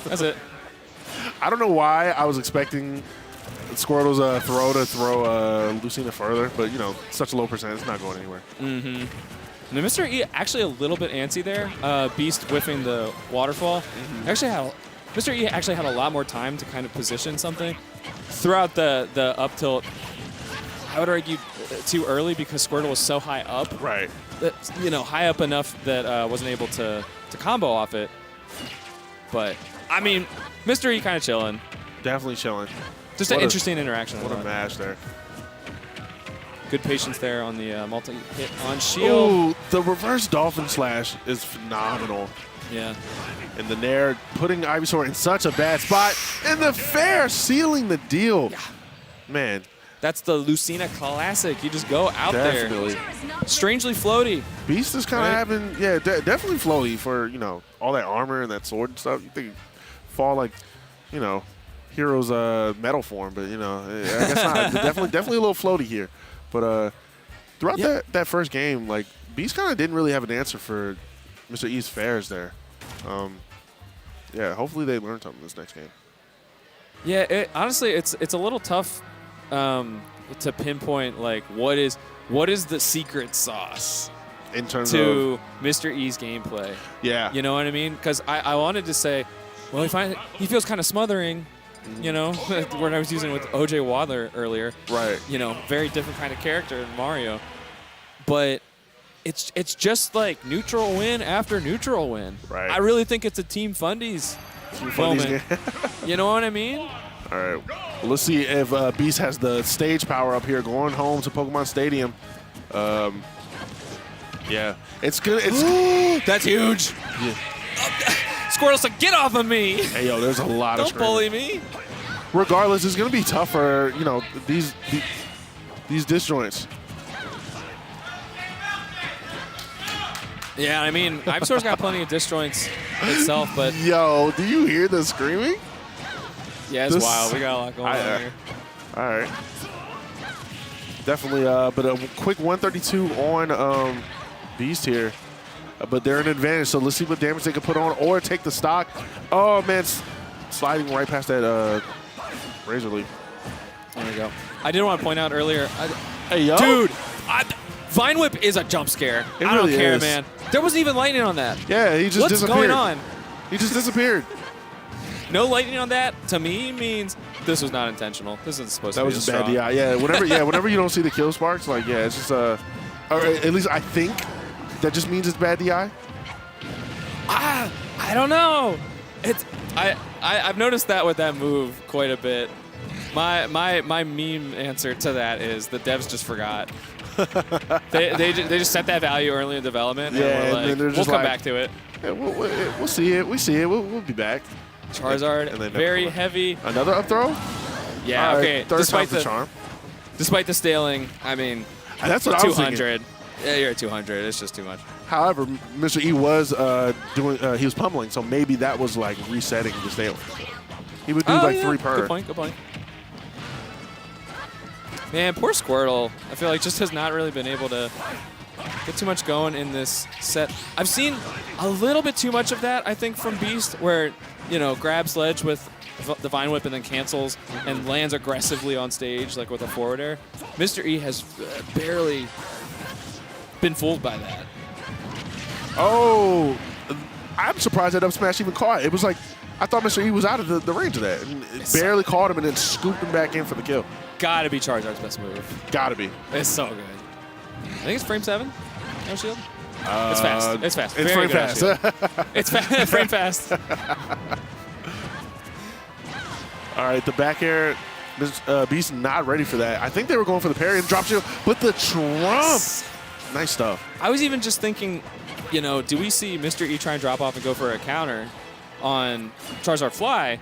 That's it. I don't know why I was expecting Squirtle's throw to throw Lucina further, but, such a low percent. It's not going anywhere. Now, Mr. E actually a little bit antsy there. Beast whiffing the waterfall. Mr. E actually had a lot more time to kind of position something throughout the up tilt. I would argue too early because Squirtle was so high up. Right. That, high up enough that wasn't able to combo off it. But, I mean, Mr. E kind of chilling. Definitely chilling. Just an interesting interaction. What a mash there. Good patience there on the multi-hit on shield. Ooh, the reverse dolphin slash is phenomenal. Yeah. And the Nair putting Ivysaur in such a bad spot. And the fair sealing the deal. Yeah. Man, That's the Lucina classic. You just go out definitely. there. Strangely floaty. Beast is kind of Right? having, definitely floaty for, all that armor and that sword and stuff. You think fall like, Hero's metal form, but, I guess not. definitely a little floaty here. But throughout that first game, like, Beast kind of didn't really have an answer for Mr. E's fairs there. Hopefully they learn something this next game. Yeah, honestly, it's a little tough to pinpoint like what is the secret sauce In terms to Mr. E's gameplay. Yeah. You know what I mean? Because I wanted to say, well, he feels kind of smothering. Word I was using with OJ Wadler earlier. Right. Very different kind of character in Mario. But it's just like neutral win after neutral win. Right. I really think it's a Team Fundies moment. You know what I mean? All right. Well, let's see if Beast has the stage power up here going home to Pokemon Stadium. It's good. That's huge. Yeah. Squirtle's like, get off of me. Hey, yo, there's a lot of Don't bully me. Regardless, it's going to be tough for, these disjoints. Yeah, I mean, Ivysaur's got plenty of disjoints itself, but Yo, do you hear the screaming? yeah, it's This- wild. We got a lot going on here. All right. Definitely, but a quick 132 on Beast here. But they're an advantage, so let's see what damage they can put on or take the stock. Oh, man, sliding right past that Razor Leaf. There we go. I did want to point out earlier, Hey, yo. dude, Vine Whip is a jump scare. It I don't really care, is. man. There wasn't even lightning on that. Yeah, he just What's disappeared. going on? He just disappeared. No lightning on that, to me, means this was not intentional. This isn't supposed That to be was this just bad strong. DI. Yeah, whenever you don't see the kill sparks, like, it's just, or at least I think that just means it's bad DI. I don't know. I've noticed that with that move quite a bit. My meme answer to that is the devs just forgot. they just set that value early in development, Yeah, and and we're then like, they're we'll just come like- back to it. Yeah, we'll see it. We see it. We'll be back. Charizard, And then very heavy. Another up throw? Yeah, All right, okay. third time's the charm. Despite the staling, I mean, That's what I was 200. Yeah, you're at 200. It's just too much. However, Mr. E was he was pummeling, so maybe that was like resetting the stale. He would do like 3 per. Good point. Good point. Man, poor Squirtle. I feel like just has not really been able to get too much going in this set. I've seen a little bit too much of that, I think, from Beast, where, you know, grabs ledge with the Vine Whip and then cancels and lands aggressively on stage, like with a forward air. Mr. E has barely been fooled by that. Oh, I'm surprised that up smash even caught. It was like, I thought Mr. E was out of the range of that. And it barely caught him and then scooped him back in for the kill. Gotta be Charizard's best move. Gotta be. It's so good. I think it's frame 7. No shield. It's fast. It's fast. It's Very frame good on fast. shield. It's frame fast. All right, the back air, Beast not ready for that. I think they were going for the parry and drop shield, but the trump. Nice stuff. I was even just thinking, you know, do we see Mr. E try and drop off and go for a counter on Charizard Fly?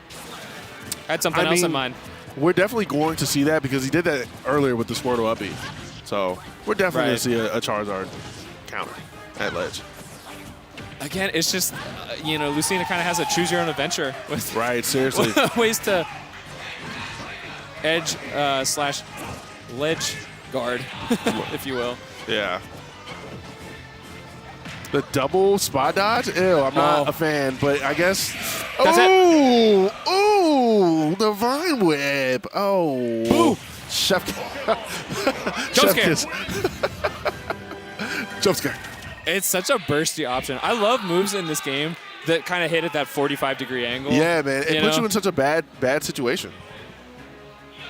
I had something else in mind. We're definitely going to see that because he did that earlier with the Squirtle up B. So we're definitely going to see a Charizard counter at ledge. Again, it's just, you know, Lucina kind of has a choose your own adventure with seriously. ways to edge slash ledge guard, if you will. Yeah. The double spot dodge? Ew, I'm not a fan, but I guess. That's it. Ooh, the Vine Whip. Oh. Boo. Chef. Jump scare. Jump scare. It's such a bursty option. I love moves in this game that kind of hit at that 45-degree angle. Yeah, man. It puts you in such a bad situation.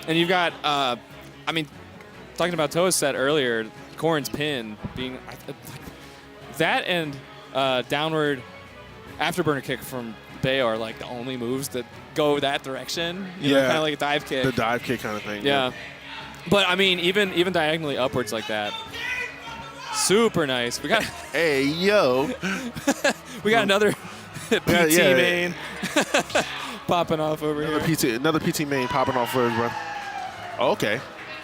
And you've got, I mean, talking about Toa's set earlier, Corrin's pin being that and downward afterburner kick from Bay are like the only moves that go that direction. You know, kind of like a dive kick. The dive kick kind of thing. Yeah. But I mean, even diagonally upwards like that. Super nice. We got hey yo. we got another PT main popping off over here. Another PT main popping off for his run. Oh, okay.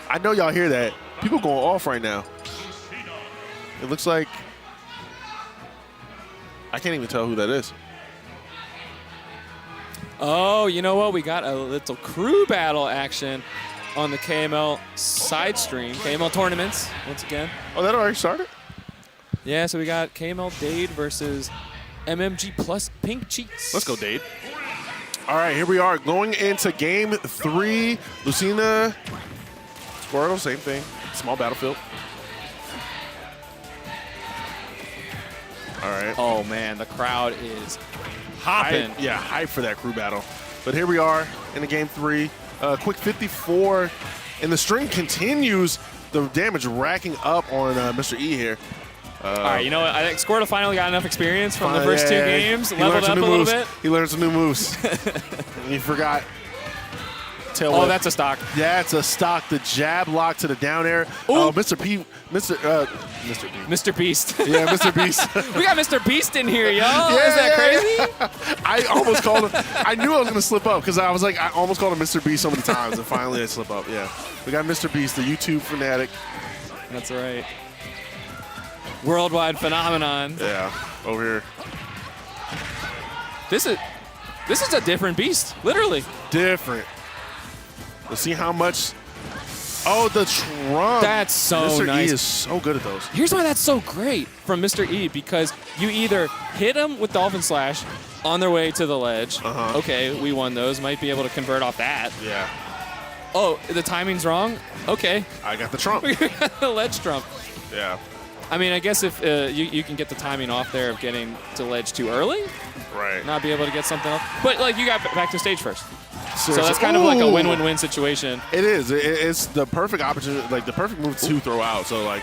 I know y'all hear that. People going off right now. It looks like I can't even tell who that is. Oh, you know what? We got a little crew battle action on the KML side stream. KML tournaments, once again. Oh, that already started? Yeah, so we got KML Dade versus MMG plus Pink Cheeks. Let's go, Dade. All right, here we are going into game 3. Lucina, Squirtle, same thing. Small battlefield. All right. Oh, man, the crowd is hopping. Hype for that crew battle. But here we are in the game 3. Quick 54, and the string continues. The damage racking up on Mr. E here. All right, you know what? I think Squirtle finally got enough experience from the first 2 games. Leveled up a little bit. He learned some new moves. And he forgot. Oh, that's a stock. That's a stock. The jab lock to the down air. Oh, Mr. Beast. Yeah, Mr. Beast. We got Mr. Beast in here, y'all. Is that crazy? I almost called him. I knew I was going to slip up because I was like, I almost called him Mr. Beast so many times, and finally I slip up. Yeah. We got Mr. Beast, the YouTube fanatic. That's right. Worldwide phenomenon. Yeah, over here. This is a different beast, literally. Different. Let's see how much. Oh, the trump. That's so Mr. nice. E is so good at those. Here's why that's so great from Mr. E, because you either hit him with Dolphin Slash on their way to the ledge. Okay, we won those. Might be able to convert off that. Yeah. Oh, the timing's wrong? Okay. I got the trump. We got the ledge trump. Yeah. I mean, I guess if you can get the timing off there of getting to ledge too early, right? Not be able to get something else. But, like, you got back to stage first. Seriously. So that's kind of like a win-win-win situation. It is. It's the perfect opportunity, like the perfect move to throw out. So, like,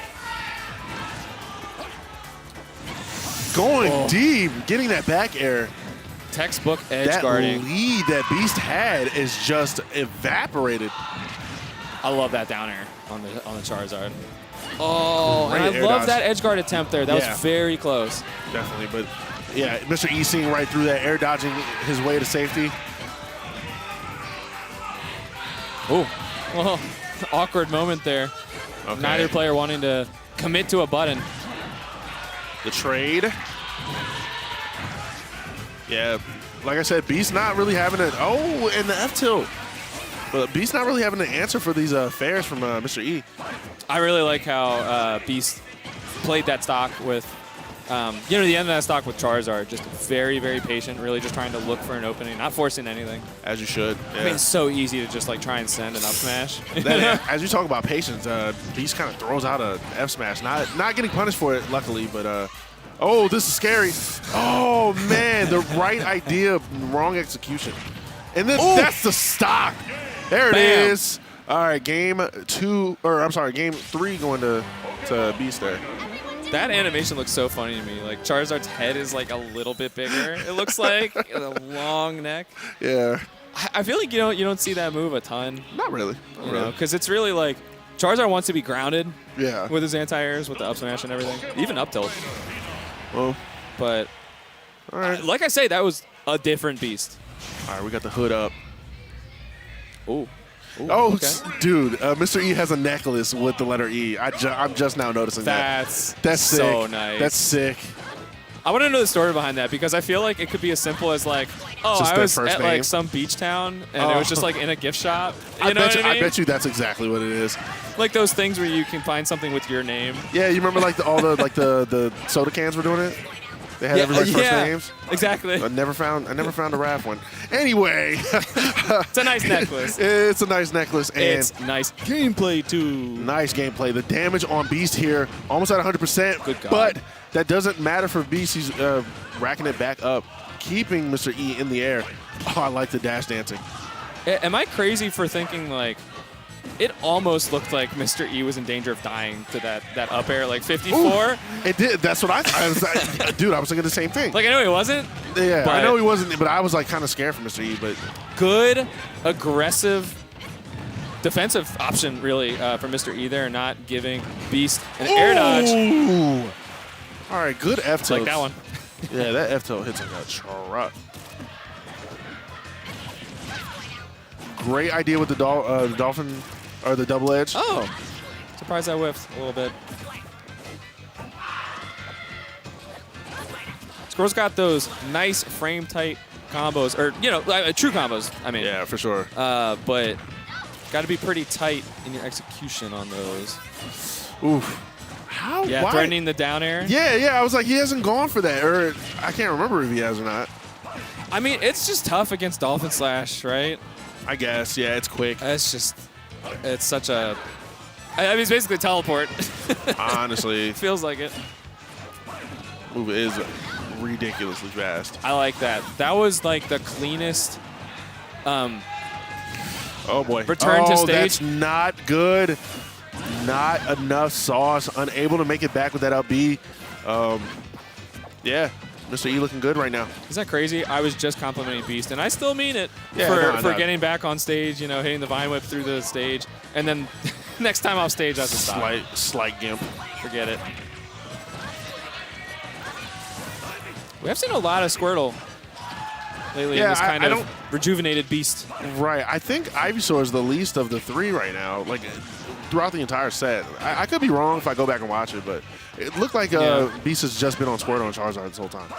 going deep, getting that back air. Textbook edge that guarding. Lead that Beast had is just evaporated. I love that down air on the Charizard. Oh, and I love that edge guard attempt there. That was very close. Definitely, but yeah, Mr. E seeing right through that, air dodging his way to safety. Oh, well, awkward moment there. Okay. Neither player wanting to commit to a button. The trade. Yeah, like I said, Beast not really having it. Oh, and the F tilt. But Beast not really having an answer for these fairs from Mr. E. I really like how Beast played that stock with, the end of that stock with Charizard. Just very, very patient, really just trying to look for an opening, not forcing anything. As you should. Yeah. I mean, it's so easy to just like try and send an up smash. As you talk about patience, Beast kind of throws out a F smash. Not getting punished for it, luckily, but oh, this is scary. Oh, man, the right idea, wrong execution. And then that's the stock. There it Bam. is. All right, game 3 going to Beast there. That animation looks so funny to me. Like Charizard's head is like a little bit bigger. It looks like with a long neck. Yeah. I feel like you don't see that move a ton. Not really. You know, because it's really like Charizard wants to be grounded. Yeah. With his anti-airs, with the up smash and everything, even up tilt. Well, But all right. like I say, that was a different Beast. All right, we got the hood up. Ooh. Oh, okay. Dude, Mr. E has a necklace with the letter E. I'm just now noticing That's That's so sick. nice. That's sick. I want to know the story behind that because I feel like it could be as simple as like, oh, Just I their was first at name? like some beach town and it was just like in a gift shop. I know what I mean? I bet you that's exactly what it is. Like those things where you can find something with your name. Yeah, you remember like all the soda cans were doing it? They had everybody's first names. Exactly. I never found a Raph one. Anyway, It's a nice necklace. it's a nice necklace and It's nice gameplay too. nice gameplay. The damage on Beast here almost at 100%. Good God. But that doesn't matter for Beast. He's racking it back up, keeping Mr. E in the air. Oh, I like the dash dancing. Am I crazy for thinking like it almost looked like Mr. E was in danger of dying to that up air like 54? Ooh, it did. That's what I was like, dude, I was thinking the same thing. Like I know he wasn't. Yeah, but I know he wasn't, but I was like kind of scared for Mr. E. But good, aggressive, defensive option really for Mr. E there, not giving Beast an air dodge. Ooh. All right, good F tilt. Like that one. Yeah, that F tilt hits like a truck. Great idea with the dolphin or the double edge. Oh, surprised I whiffed a little bit. Squirrel's got those nice frame tight combos, or true combos. I mean, Yeah, for sure. but got to be pretty tight in your execution on those. Oof. How? Yeah, Why? threatening the down air. Yeah. I was like, he hasn't gone for that, or I can't remember if he has or not. I mean, it's just tough against Dolphin Slash, right? I guess. Yeah, it's quick. It's such a. I mean, it's basically teleport. Honestly, Feels like it. move is ridiculously fast. I like that. That was like the cleanest. Oh boy. Return to stage. That's not good. Not enough sauce. Unable to make it back with that up B. Yeah, Mr. E looking good right now. Is that crazy? I was just complimenting Beast, and I still mean it Yeah, for no. getting back on stage. Hitting the Vine Whip through the stage, and then next time off stage, I have to stop. Slight gimp. Forget it. We have seen a lot of Squirtle lately in this kind I of don't- rejuvenated Beast. Right. I think Ivysaur is the least of the three right now. Like throughout the entire set. I could be wrong if I go back and watch it, but it looked like Yeah. Beast has just been on Squirtle and Charizard this whole time.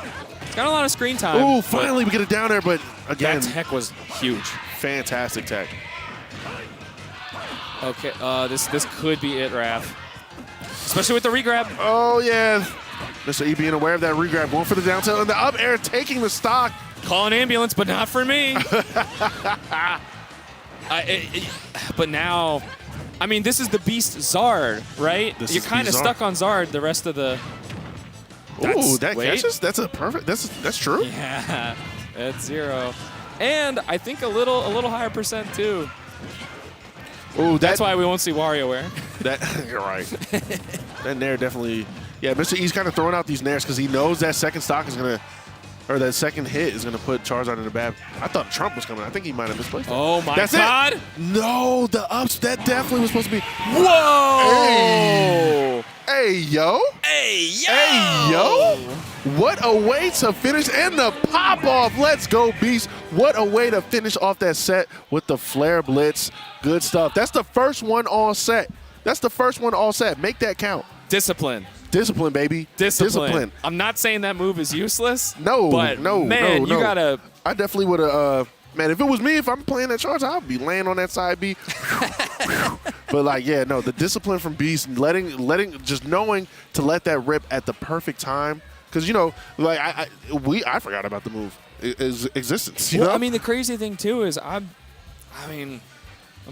It's got a lot of screen time. Oh, but finally we get it down there, but again, that tech was huge. fantastic tech. Okay, this could be it, Raph. Especially with the regrab. Oh yeah. Mr. E being aware of that regrab, going for the down tilt and the up air, taking the stock. Call an ambulance, but not for me. But now, I mean, this is the Beast Zard, right? This You're is kind of Beast stuck on Zard the rest of the. Ooh, that wait. catches? That's a perfect. That's true. Yeah, that's 0. And I think a little higher percent too. Ooh, That's why we won't see WarioWare. That you're right. That Nair definitely. Yeah, Mr. E's kind of throwing out these Nairs because he knows that second stock is gonna, or that second hit is gonna put Charizard in the bad. I thought Trump was coming. I think he might have misplaced it. Oh my That's God! It. No, the ups. That definitely was supposed to be. Whoa! Hey yo. Hey yo! Hey yo. What a way to finish and the pop off. Let's go, Beast. What a way to finish off that set with the Flare Blitz. Good stuff. That's the first one all set. Make that count. Discipline. Discipline, baby. Discipline. I'm not saying that move is useless. No, but no, man, no. you gotta. I definitely would have. Man, if it was me, if I'm playing that charge, I'd be laying on that side B. But like, yeah, no, the discipline from Beast, just knowing to let that rip at the perfect time, because like I forgot about the move, existence. You know? I mean, the crazy thing too is I might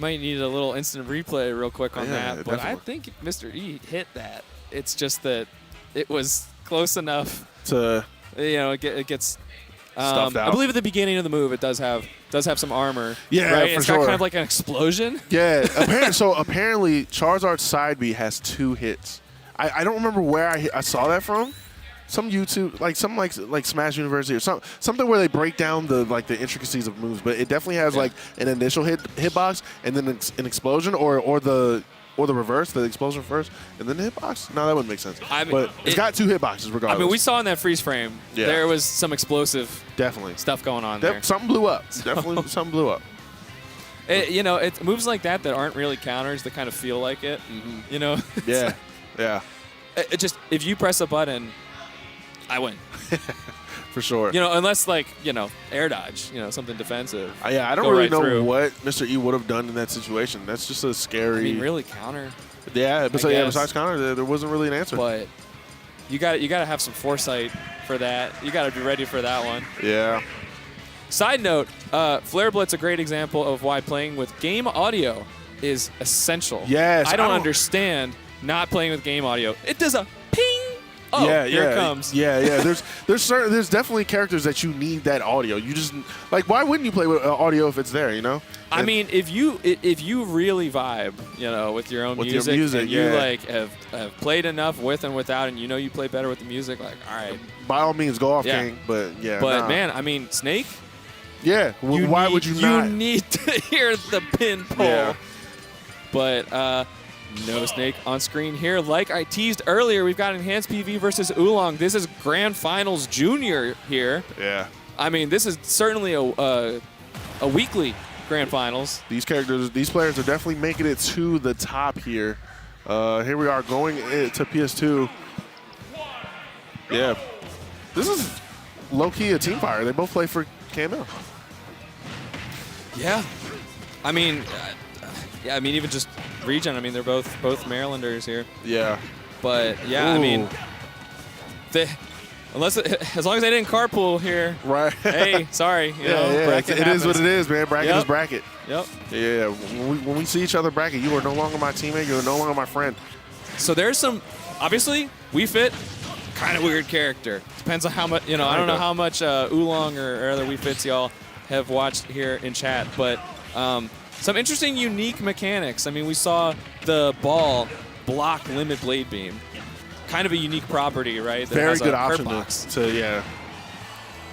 need a little instant replay real quick on that, but definitely. I think Mr. E hit that. It's just that it was close enough to it gets. Stuffed out. I believe at the beginning of the move it does have some armor. Yeah, right? for It's sure. got kind of like an explosion. Yeah, apparently Charizard's side B has 2 hits. I don't remember where I saw that from. Some YouTube, like Smash University or something where they break down the intricacies of moves. But it definitely has like an initial hitbox and then an explosion, or the reverse, the explosion first and then the hitbox. No, that wouldn't make sense. But it's got 2 hitboxes regardless. I mean, we saw in that freeze frame there was some explosive definitely stuff going on there. Something blew up. Definitely something blew up. It's moves like that aren't really counters that kind of feel like it. Mm-hmm. Yeah, yeah. It just, if you press a button, I win. For sure. Unless air dodge, something defensive. Yeah, I don't really know what Mr. E would have done in that situation. That's just a scary. I mean, really counter. Yeah, besides counter, there wasn't really an answer. But you got to have some foresight for that. You got to be ready for that one. Yeah. Side note, Flare Blitz a great example of why playing with game audio is essential. Yes. I don't understand not playing with game audio. It does a ping. Oh, here it comes. Yeah. There's definitely characters that you need that audio. You just why wouldn't you play with audio if it's there? I mean, if you really vibe, with your own music, and you have played enough with and without, and you play better with the music, all right. By all means, go off, King. But man, I mean, Snake. Yeah. Why would you not? You need to hear the pin pull. Yeah. But no Snake on screen here. Like I teased earlier, we've got Enhanced PV versus Oolong. This is Grand Finals Junior here. Yeah. I mean, this is certainly a weekly Grand Finals. These players are definitely making it to the top here. Here we are going to PS2. Yeah. This is low-key a team fire. They both play for KML. Yeah. I mean, even just region. I mean, they're both Marylanders here. Yeah. But yeah, I mean, as long as they didn't carpool here. Right. Hey, sorry. Bracket it is what it is, man. Bracket is bracket. Yep. Yeah. When we see each other bracket, you are no longer my teammate. You are no longer my friend. So there's some, obviously, Wii Fit, kind of weird character. Depends on how much, I don't know how much Oolong or other Wii Fits y'all have watched here in chat, but some interesting, unique mechanics. I mean, we saw the ball block Limit Blade Beam. Kind of a unique property, right? That Very has good a option box. to.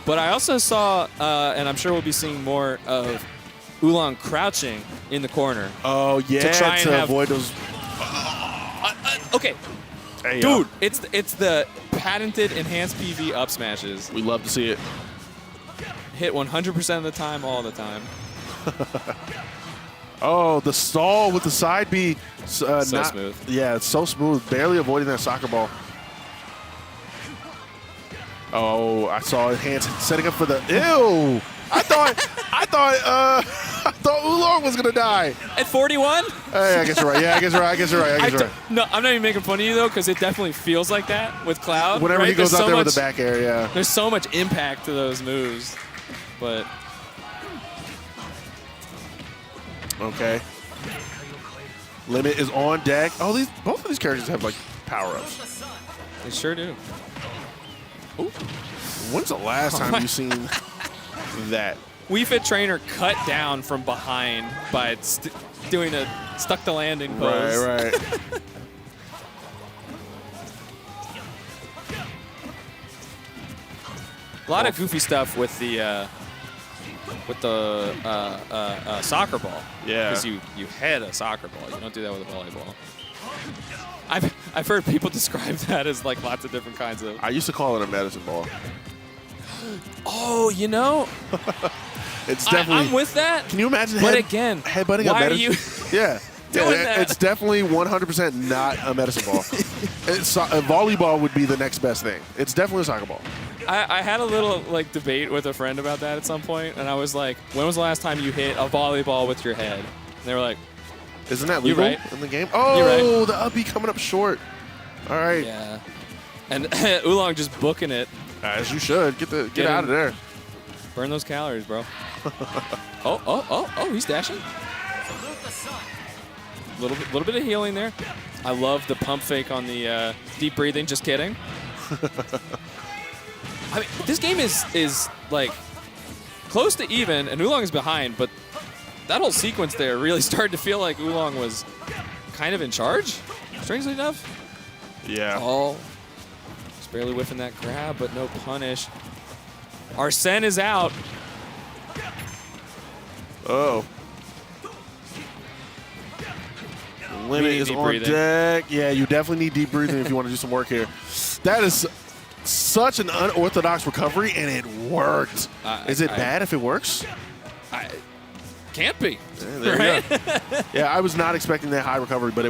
But I also saw, and I'm sure we'll be seeing more of Oolong crouching in the corner. Oh, yeah, to try and avoid those. Okay. Hey, dude, it's the patented enhanced PV up smashes. We love to see it. Hit 100% of the time, all the time. Oh, the stall with the side B. So smooth. Yeah, it's so smooth. Barely avoiding that soccer ball. Oh, I saw Enhance setting up for the. Ew! I thought Oolong was gonna die. At 41? Hey, I guess you're right. Yeah, I guess you're right. No, I'm not even making fun of you though, because it definitely feels like that with Cloud. Whenever right? he goes There's out so there much, with the back air, yeah. There's so much impact to those moves, but. Okay. Limit is on deck. Oh, both of these characters have like power-ups. They sure do. Ooh. When's the last time you've seen that? Wii Fit Trainer cut down from behind by doing a stuck the landing pose. Right. A lot of goofy stuff with the soccer ball. Yeah. Because you head a soccer ball. You don't do that with a volleyball. I've heard people describe that as like lots of different kinds of. I used to call it a medicine ball. Oh, It's definitely. I'm with that. Can you imagine? But again, headbutting why a are you medicine? Yeah. doing that? It's definitely 100% not a medicine ball. volleyball would be the next best thing. It's definitely a soccer ball. I had a little like debate with a friend about that at some point, and I was like, "When was the last time you hit a volleyball with your head?" And they were like, Isn't that You're legal right. in the game? You're Oh, right. the uppy coming up short. All right. "Yeah." And Oolong just booking it. As you should. Get Get out in. of there. Burn those calories, bro. Oh, he's dashing. Little bit of healing there. I love the pump fake on the deep breathing. Just kidding. I mean, this game is like close to even, and Oolong is behind, but that whole sequence there really started to feel like Oolong was kind of in charge, strangely enough. Yeah. Oh, just barely whiffing that grab, but no punish. Arsene is out. Oh. Limit need is deep on breathing. deck. Yeah, you definitely need deep breathing if you want to do some work here. That is such an unorthodox recovery, and it worked. Is it bad if it works? Can't be. There right? you go. Yeah, I was not expecting that high recovery, but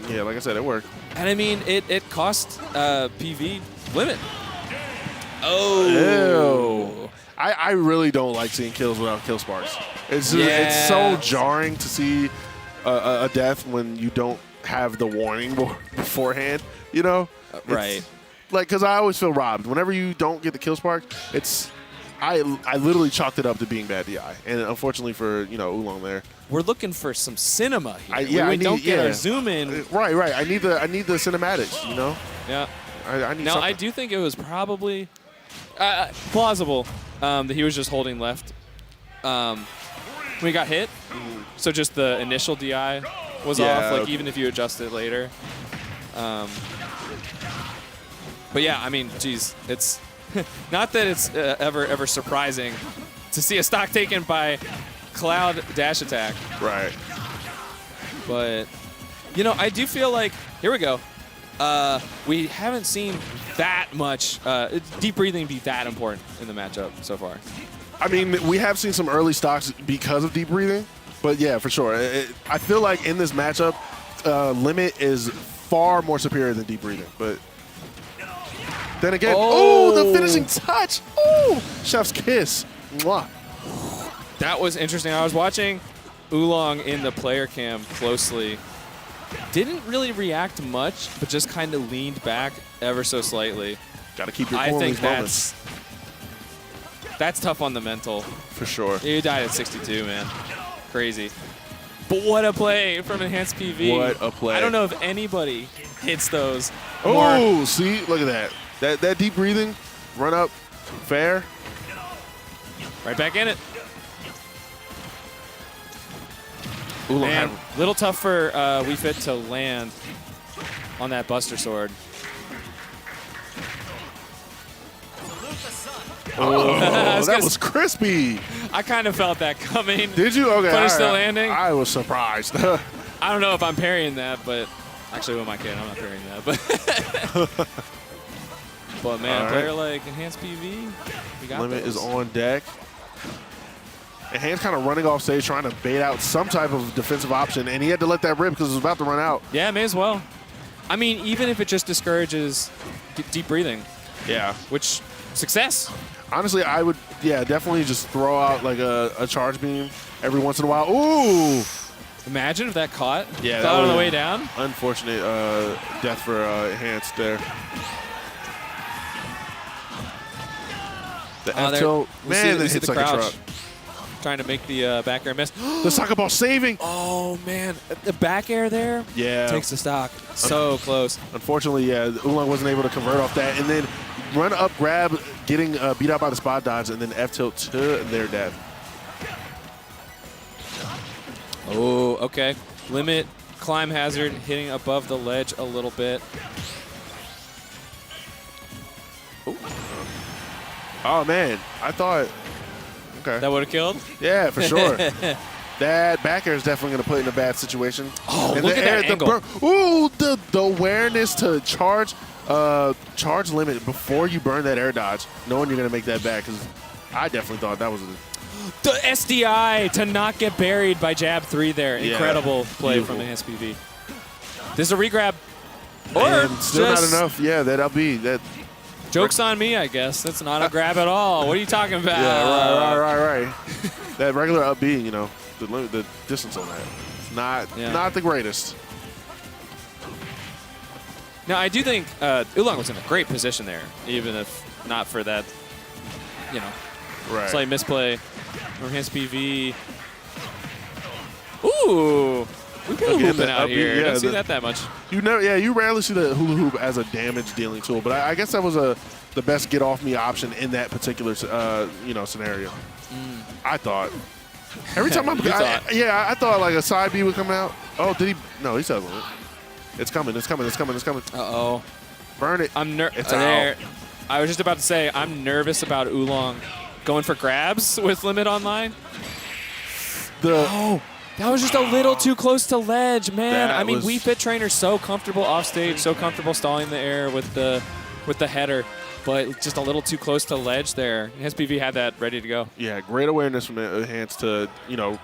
yeah, like I said, it worked. And I mean, it cost PV limit. Oh. Ew. I really don't like seeing kills without kill sparks. It's so jarring to see a death when you don't have the warning beforehand, you know? Right. Like, because I always feel robbed. Whenever you don't get the kill spark, I literally chalked it up to being bad DI. And unfortunately for, Oolong there. We're looking for some cinema here. I don't need- get yeah. our zoom in. Right. I need the cinematics, you know? Yeah. I need Now, something. I do think it was probably plausible that he was just holding left when he got hit. So just the initial DI was off, like even if you adjust it later. But yeah, I mean, geez, it's not that it's ever surprising to see a stock taken by Cloud dash attack. Right. But, I do feel like, here we go. We haven't seen that much deep breathing be that important in the matchup so far. I mean, we have seen some early stocks because of deep breathing, but yeah, for sure. I feel like in this matchup, Limit is far more superior than deep breathing. But then again, the finishing touch. Oh, chef's kiss. Mwah. That was interesting. I was watching Oolong in the player cam closely. Didn't really react much, but just kind of leaned back ever so slightly. Got to keep your I cool in think these moments. that's tough on the mental. For sure. You died at 62, man. Crazy. But what a play from Enhanced PV. What a play. I don't know if anybody hits those. Oh, see, look at that. That deep breathing, run up, fair. Right back in it. Oolong Man, had- little tough for Wii Fit to land on that Buster Sword. Oh, was that gonna was crispy. I kind of felt that coming. Did you? Okay. Punish all the right. landing. I was surprised. I don't know if I'm parrying that, but actually, who am I kidding? I'm not parrying that. But man, All right. player like Enhanced PV, we got Limit those. is on deck. And Hand's kind of running off stage, trying to bait out some type of defensive option, and he had to let that rip because it was about to run out. Yeah, may as well. I mean, even if it just discourages deep breathing, Yeah. which success. Honestly, I would, definitely just throw out like a charge beam every once in a while. Ooh! Imagine if that caught. Yeah, that caught on the would've- way down. Unfortunate death for Enhanced there. The F there- tilt, we see- man, we that see hits the like a crouch. truck. Trying to make the back air miss. The soccer ball saving. Oh, man. The back air there Yeah. takes the stock. So close. Unfortunately, Oolong wasn't able to convert off that. And then run up, grab, getting beat out by the spot dodge, and then F tilt to their death. Oh, okay. Limit, climb hazard, hitting above the ledge a little bit. Oh, man. I thought, okay. That would have killed? Yeah, for sure. That back air is definitely going to put in a bad situation. Oh, And look the at that angle. Ooh, the awareness to charge Limit before you burn that air dodge, knowing you're going to make that back, because I definitely thought that was The SDI to not get buried by jab 3 there. Yeah. Incredible play Beautiful. from Enhanced PV. This is a regrab. Or And still not just enough. Yeah, that LB. That. joke's on me, I guess. That's not a grab at all. What are you talking about? Yeah, right. That regular up B, the distance on that, not the greatest. Now, I do think Oolong was in a great position there, even if not for that, Right. slight misplay from enhanced PV. Ooh, we hula Again, hooping the out up B, here. yeah, Don't see the- that much. You rarely see the hula hoop as a damage dealing tool, but I guess that was the best get off me option in that particular scenario. I thought. Every time You thought. I thought like a side B would come out. Oh, did he? No, he said it. It's coming. Uh-oh. Burn it. I'm It's there. I was just about to say, I'm nervous about Oolong going for grabs with limit online. That was just a little too close to ledge, man. That I mean, was- Wii Fit Trainer's so comfortable off stage, so comfortable stalling the air with the header, but just a little too close to ledge there. SPV had that ready to go. Yeah, great awareness from Enhance to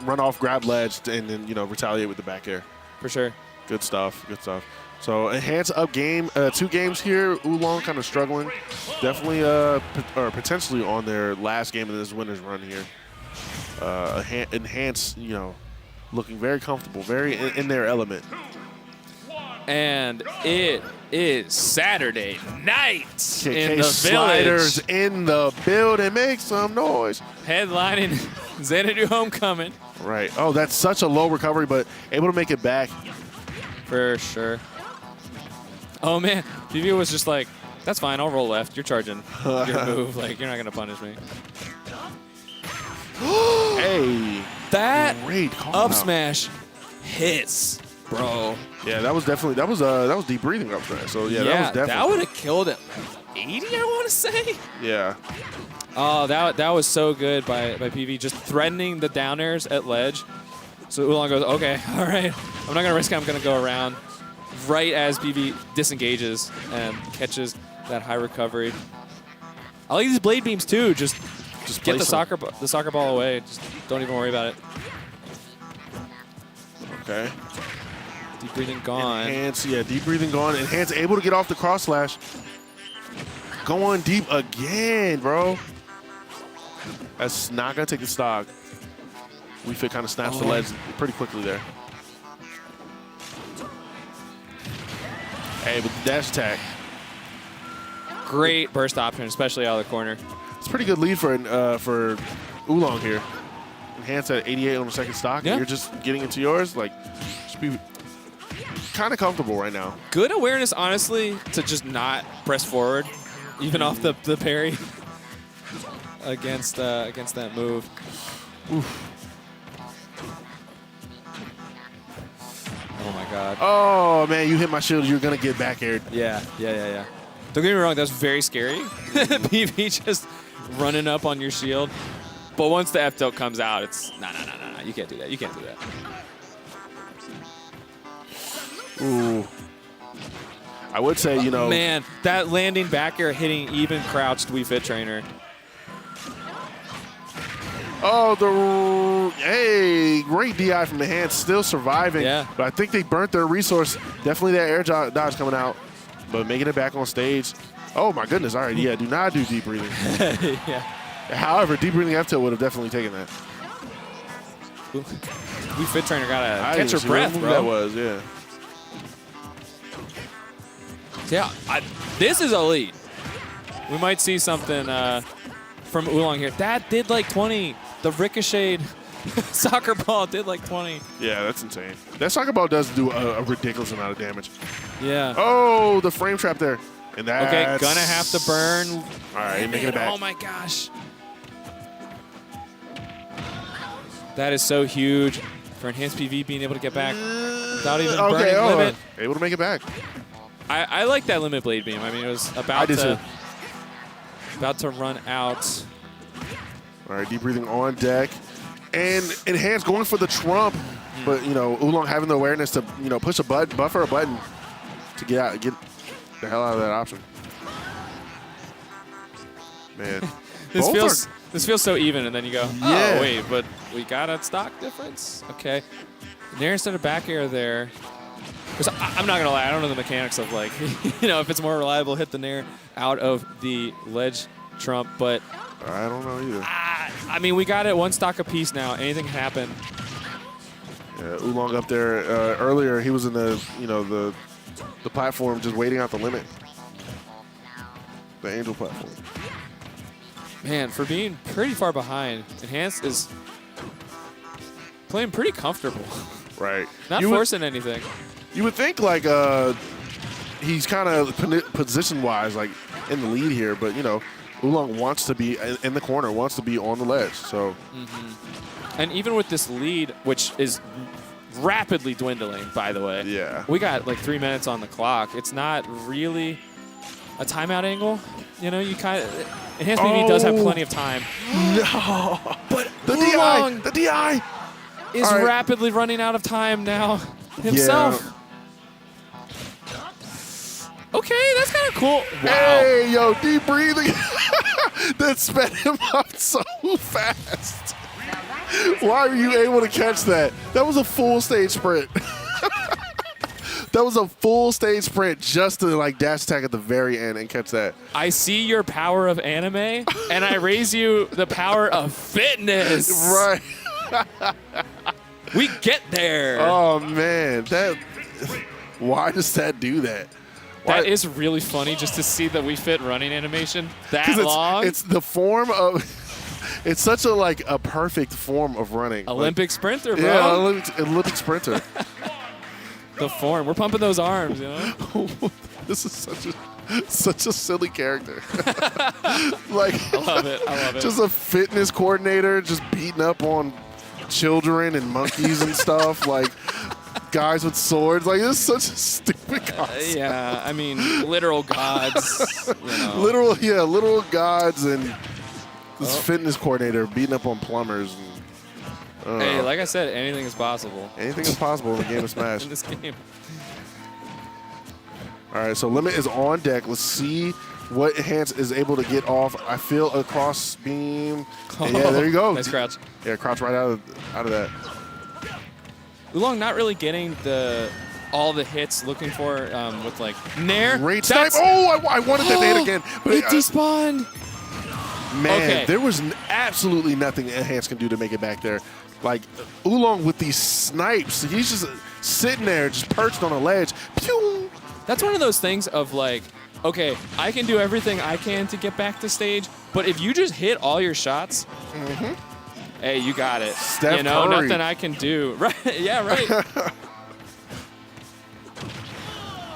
run off, grab ledge, and then retaliate with the back air. For sure. Good stuff. So Enhance up game, 2 games here. Oolong kind of struggling. Definitely, or potentially on their last game of this winner's run here. Enhance, looking very comfortable, very in their element. And it is Saturday night in KK the Sliders village. in the building. Make some noise. Headlining Xanadu Homecoming. Right. Oh, that's such a low recovery, but able to make it back. For sure. Oh, man. PV was just like, that's fine. I'll roll left. You're charging your move. Like, you're not going to punish me. Hey. That Great call up out. smash hits, bro. Yeah, that was deep breathing up smash. So yeah, that was definitely. that would have killed it. 80, I want to say. Yeah. Oh, that was so good by PV, just threatening the down airs at ledge. So Oolong goes, okay, all right. I'm not going to risk it. I'm going to go around right as PV disengages and catches that high recovery. I like these blade beams, too. Just get place the soccer ball away. Just don't even worry about it. Okay. Deep breathing gone. Enhance, deep breathing gone. Enhance able to get off the cross slash. Going deep again, bro. That's not gonna take the stock. Wii Fit kind of snaps the ledge pretty quickly there. Hey, with the dash attack. Great burst option, especially out of the corner. It's a pretty good lead for Oolong here. Enhance at 88 on the second stock. Yeah. You're just getting into yours. Like, should be kind of comfortable right now. Good awareness, honestly, to just not press forward, even off the parry against that move. Oof. Oh my God. Oh man, you hit my shield. You're gonna get back aired. Yeah. Don't get me wrong, that's very scary. PV just running up on your shield. But once the F tilt comes out, it's no. You can't do that. You can't do that. Ooh. I would say, Man, that landing back air hitting even crouched Wii Fit Trainer. Oh, hey, great DI from the hands, still surviving. Yeah. But I think they burnt their resource. Definitely that air dodge coming out, but making it back on stage. Oh my goodness! All right, yeah, do not do deep breathing. Yeah. However, deep breathing F tilt would have definitely taken that. Wii Fit Trainer gotta I catch didn't her see breath, what bro. that was, yeah. Yeah, this is a lead. We might see something from Oolong here. That did like 20. The ricocheted soccer ball did like 20. Yeah, that's insane. That soccer ball does do a ridiculous amount of damage. Yeah. Oh, the frame trap there. And that's... Okay, gonna have to burn. All right, making it back. Oh my gosh. That is so huge for enhanced PV being able to get back without even burning limit. Able to make it back. I like that limit blade beam. I mean, it was about to run out. All right, deep breathing on deck. And Enhance going for the trump. But, Oolong having the awareness to, push a button, buffer a button to get the hell out of that option. Man. This feels so even, and then you go, Yeah. oh, wait, but we got a stock difference? Okay. Nair instead of back air there. 'Cause I'm not gonna lie, I don't know the mechanics of like, if it's more reliable hit the nair out of the ledge trump, but I don't know either. I mean, we got it one stock apiece now. Anything can happen. Yeah, Oolong up there earlier. He was in the the platform just waiting out the limit. The angel platform. Man, for being pretty far behind, Enhanced is playing pretty comfortable. Right. Not forcing anything. You would think like he's kind of position-wise like in the lead here, but Oolong wants to be in the corner, wants to be on the ledge. So. And even with this lead, which is rapidly dwindling, by the way. Yeah. We got like 3 minutes on the clock. It's not really a timeout angle. You kind of Enhanced PV does have plenty of time. No. But The Oolong DI is rapidly running out of time now himself. Yeah. Okay, that's kind of cool. Wow. Hey, yo, deep breathing. That sped him up so fast. Why were you able to catch that? That was a full stage sprint. That was a full stage sprint just to like dash attack at the very end and catch that. I see your power of anime, and I raise you the power of fitness. Right. We get there. Oh, man. Why does that do that? That is really funny just to see the We Fit running animation that long. It's the form of... It's such a perfect form of running. Olympic sprinter, bro. Yeah, Olympic sprinter. The form. We're pumping those arms, This is such a silly character. I love it. Just a fitness coordinator just beating up on children and monkeys and stuff. Like guys with swords. Like, this is such a stupid concept. Yeah, I mean, literal gods. Literal gods and this fitness coordinator beating up on plumbers. And, hey, like I said, anything is possible. Anything is possible in the game of Smash. In this game. All right, so Limit is on deck. Let's see what Enhance is able to get off. I feel a cross beam. And yeah, there you go. Nice crouch. Yeah, crouch right out of that. Oolong not really getting all the hits looking for with like Nair. Great snipe. Oh, I wanted that to hit again. But it despawned. Man, okay. There was absolutely nothing Enhance can do to make it back there. Like, Oolong with these snipes, he's just sitting there, just perched on a ledge. Pew! That's one of those things of like, okay, I can do everything I can to get back to stage, but if you just hit all your shots, hey, you got it. Steph Curry. Nothing I can do. Right? Yeah, right.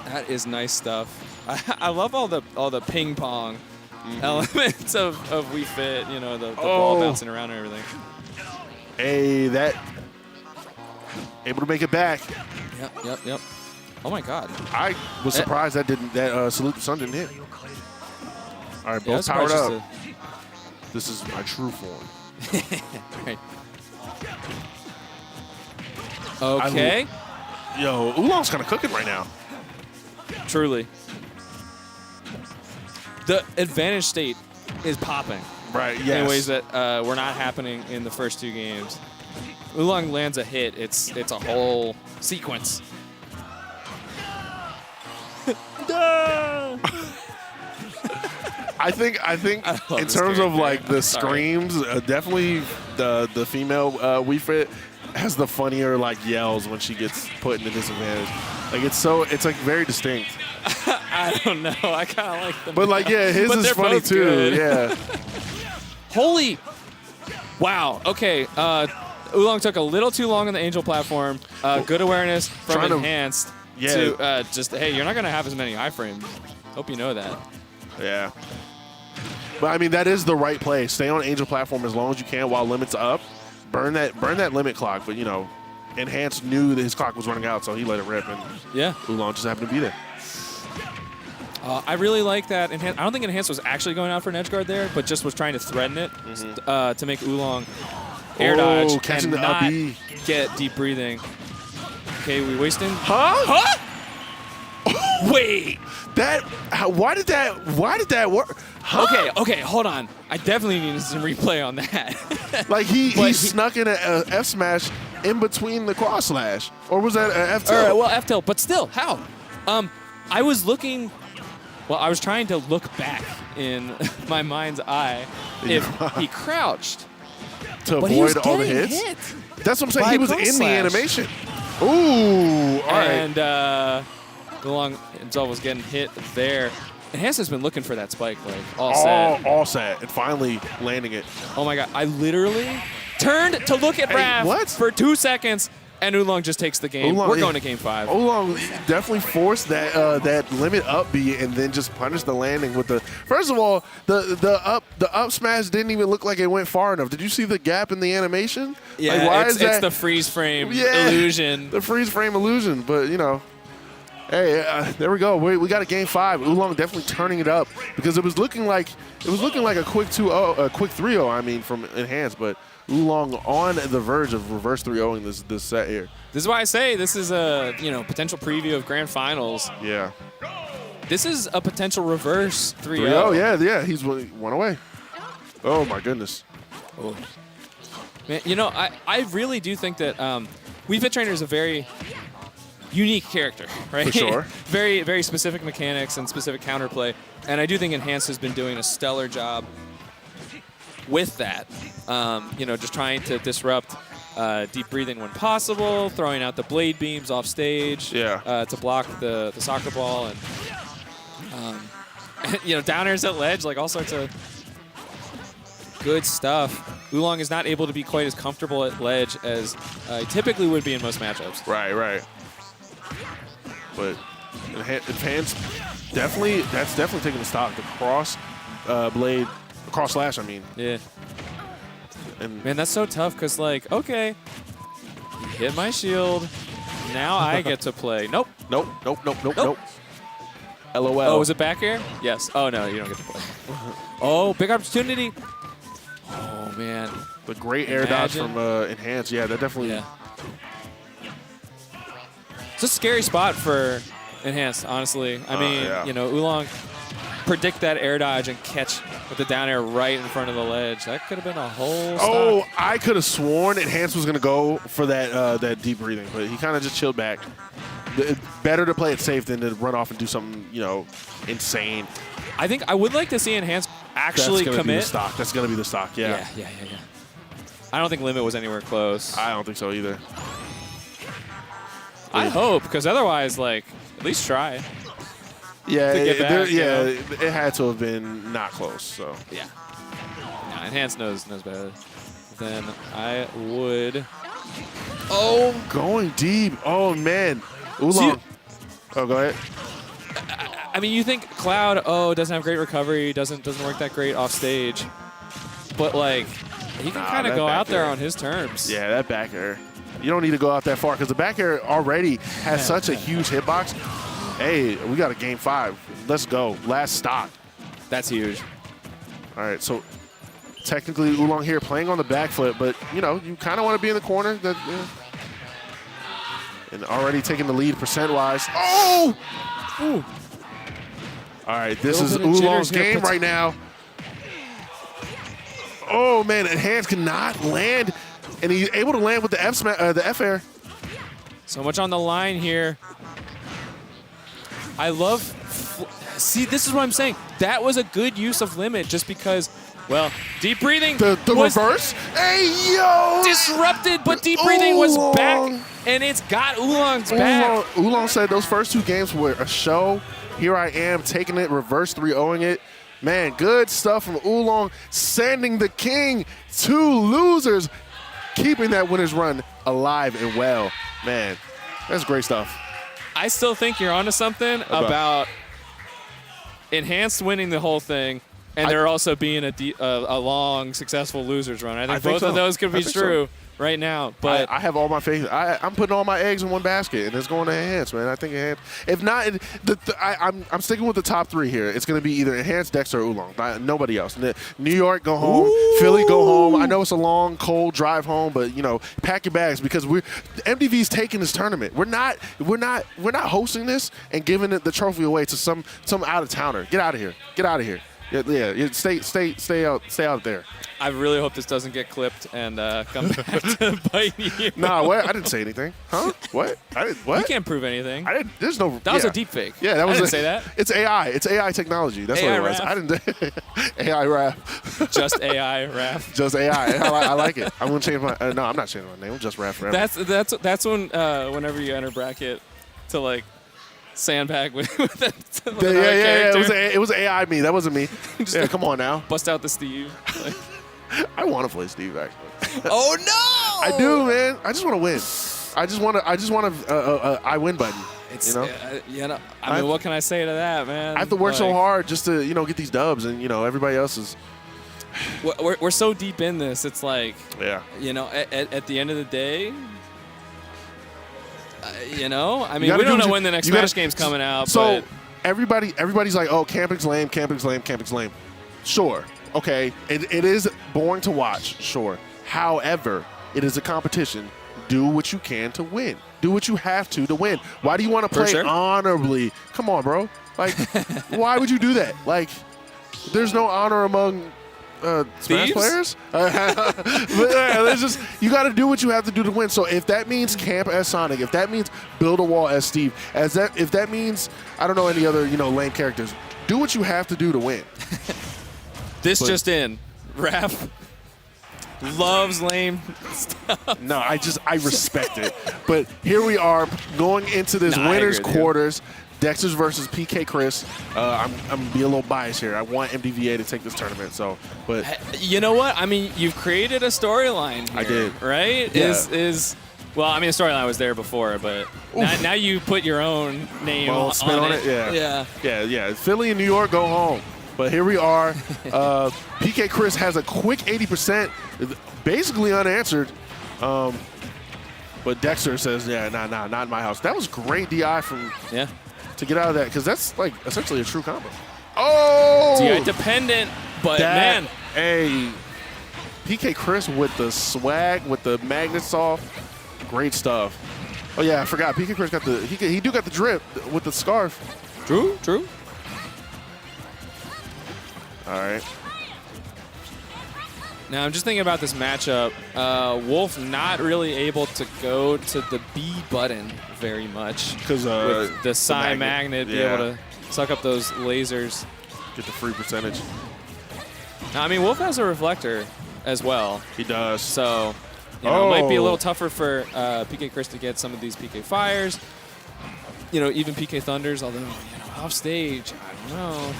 That is nice stuff. I love all the ping pong elements of We Fit. The ball bouncing around and everything. Hey, that able to make it back. Yep. Oh my God. I was surprised that Salute the Sun didn't hit. All right, both powered up. This is my true form. Right. Okay. Yo, Oolong's kind of cooking right now. Truly. The advantage state is popping. Right, yes. In ways that were not happening in the first two games. Oolong lands a hit. It's a whole sequence. I think in terms of like the screams, definitely the female Wii Fit has the funnier like yells when she gets put into disadvantage. Like it's like very distinct. I don't know. I kind of like them. But like his but is funny both too. good. Yeah. Holy. Wow. Okay. Oolong took a little too long on the Angel platform. Good awareness from Enhanced to just, hey, you're not going to have as many iframes. Hope you know that. Yeah. But I mean, that is the right play. Stay on Angel platform as long as you can while limit's up. Burn that limit clock. But, Enhanced knew that his clock was running out, so he let it rip. And Oolong just happened to be there. I really like that. I don't think Enhanced was actually going out for an edge guard there, but just was trying to threaten it to make Oolong air dodge and not get deep breathing. Okay, we wasting? Huh? Wait. Why did that work? Huh? Okay, hold on. I definitely need some replay on that. Like he snuck in a F smash in between the cross slash, or was that an F tilt? Well, F tilt, but still, how? I was looking. Well, I was trying to look back in my mind's eye if he crouched. To But he was avoid all the getting hits. hit That's what I'm saying. by He was cross in the slash. animation. Ooh, all right. And Oolong himself was getting hit there. Enhanced has been looking for that spike, like all set. All set, and finally landing it. Oh my god! I literally turned to look at Hey, Raph what? for 2 seconds, and Oolong just takes the game. Oolong, We're yeah. going to game 5. Oolong definitely forced that limit up B and then just punished the landing with the. First of all, the up smash didn't even look like it went far enough. Did you see the gap in the animation? Yeah, like, why it's is that the freeze frame Yeah. illusion. the freeze frame illusion? But you know. Hey, there we go. We got a game 5. Oolong definitely turning it up because it was looking like a quick 2-0, a quick 3-0. I mean, from Enhanced, but Oolong on the verge of reverse 3-0ing this set here. This is why I say this is a potential preview of grand finals. Yeah. This is a potential reverse 3-0. 3-0. Yeah. He's one away. Oh my goodness. Oh. Man, I really do think that Wii Fit Trainer is a very unique character, right? For sure. Very, very specific mechanics and specific counterplay. And I do think Enhanced has been doing a stellar job with that. Just trying to disrupt deep breathing when possible, throwing out the blade beams off stage to block the soccer ball, and down airs at ledge, like all sorts of good stuff. Oolong is not able to be quite as comfortable at ledge as he typically would be in most matchups. Right. But Enhanced that's definitely taking the stock. The cross slash, I mean. Yeah. And Man, that's so tough because, like, okay, you hit my shield. Now I get to play. Nope. Nope. LOL. Oh, was it back air? Yes. Oh, no, you don't get to play. Oh, big opportunity. Oh, man. The great air dodge from Enhanced. Yeah, that definitely. Yeah. It's a scary spot for Enhanced, honestly. I mean, Oolong predict that air dodge and catch with the down air right in front of the ledge. That could have been a whole Oh, stock. I could have sworn Enhanced was going to go for that deep breathing, but he kind of just chilled back. Better to play it safe than to run off and do something, insane. I think I would like to see Enhanced actually That's gonna be the commit. stock. That's going to be the stock, yeah. Yeah. I don't think Limit was anywhere close. I don't think so either. I hope, because otherwise, like, at least try. Yeah, To get back, it had to have been not close. So Yeah. Enhanced knows better than I would. oh, going deep. Oh man, Oolong. Oh, go ahead. I mean, you think Cloud, doesn't have great recovery, doesn't work that great off stage, but like, he can kind of that go back out there air. on his terms. Yeah, that back air. You don't need to go out that far because the back air already has such a huge hitbox. Hey, we got a game 5. Let's go. Last stock. That's huge. All right, so technically Oolong here playing on the back foot, but you kind of want to be in the corner. And already taking the lead percent-wise. Oh! Ooh. All right, this Little is bit of jitters Oolong's here, game puts- right now. Oh man, Enhanced cannot land, and he's able to land with the F air. So much on the line here. I love. See, this is what I'm saying. That was a good use of Limit, just because. Well, deep breathing. The was reverse. Hey yo! disrupted, but deep breathing was Oolong. back, and it's got Oolong's back. Oolong said those first 2 games were a show. Here I am taking it, reverse 3-0ing it. Man, good stuff from Oolong, sending the king to losers, keeping that winner's run alive and well. Man, that's great stuff. I still think you're onto something about Enhanced winning the whole thing, and there also being a long, successful losers run. I think both so. of those could I be think so. true right now. But I have all my faith. I'm putting all my eggs in one basket, and it's going to Enhanced, man. I think Enhanced. If not, I'm sticking with the top 3 here. It's going to be either Enhanced, Dexter, or Oolong. Nobody else. New York, go home. Ooh. Philly, go home. I know it's a long, cold drive home, but pack your bags because MDV's taking this tournament. We're not hosting this and giving the trophy away to some out of towner. Get out of here. Get out of here. Yeah. Stay out there. I really hope this doesn't get clipped and come back to bite you. Nah, what? I didn't say anything. Huh? What? I didn't. What? You can't prove anything. I didn't. There's no. That was a deep fake. Yeah, that was. I didn't say that. It's AI. It's AI technology. That's AI what it was. rap. I didn't. AI rap. Just AI rap. Just AI. I like it. I'm gonna change my. No, I'm not changing my name. I'm just rap forever. That's when whenever you enter bracket to like sandbag with another character. It was AI me. That wasn't me. Yeah, come on now. Bust out the Steve. Like, I want to play Steve actually. Oh no! I do, man. I just want to win. I just want a I win button. it's You know? I mean, what can I say to that, man? I have to work so Like, hard just to get these dubs, and everybody else is. We're so deep in this. It's like, Yeah. at the end of the day, I mean, gotta we don't do know what when the next you gotta- Smash game's coming out. So but everybody's like, oh, camping's lame, camping's lame, camping's lame. Sure, okay, it is boring to watch. Sure, however, it is a competition. Do what you can to win. Do what you have to win. Why do you want to play sure. honorably? Come on, bro. Like, why would you do that? Like, there's no honor among Smash Thieves? players. But yeah, there's just you got to do what you have to do to win. So if that means camp as Sonic, if that means build a wall as Steve, if that means I don't know any other lame characters, do what you have to do to win. this just in, Raph loves lame stuff. No, I respect it. But here we are going into this Nah, I winners agree with you. quarters. Dexter's versus PK Chris. I'm being a little biased here. I want MDVA to take this tournament. So, but You know what? I mean, you've created a storyline here, I did. right? Yeah. Well, I mean, the storyline was there before, but now you put your own name My own on spin on it. Yeah. Yeah. Philly and New York go home. But here we are. PK Chris has a quick 80%, basically unanswered. But Dexter says, yeah, nah, not in my house. That was great DI to get out of that, because that's like essentially a true combo. Oh! DI dependent, but man. Hey, PK Chris with the swag, with the magnets off. Great stuff. Oh, yeah, I forgot. PK Chris got he got the drip with the scarf. True. All right. Now, I'm just thinking about this matchup. Wolf not really able to go to the B button very much. Because with the Psy magnet, be able to suck up those lasers. Get the free percentage. Now, I mean, Wolf has a reflector as well. He does. So, it might be a little tougher for PK Chris to get some of these PK Fires. Even PK Thunders, although, off stage, I don't know.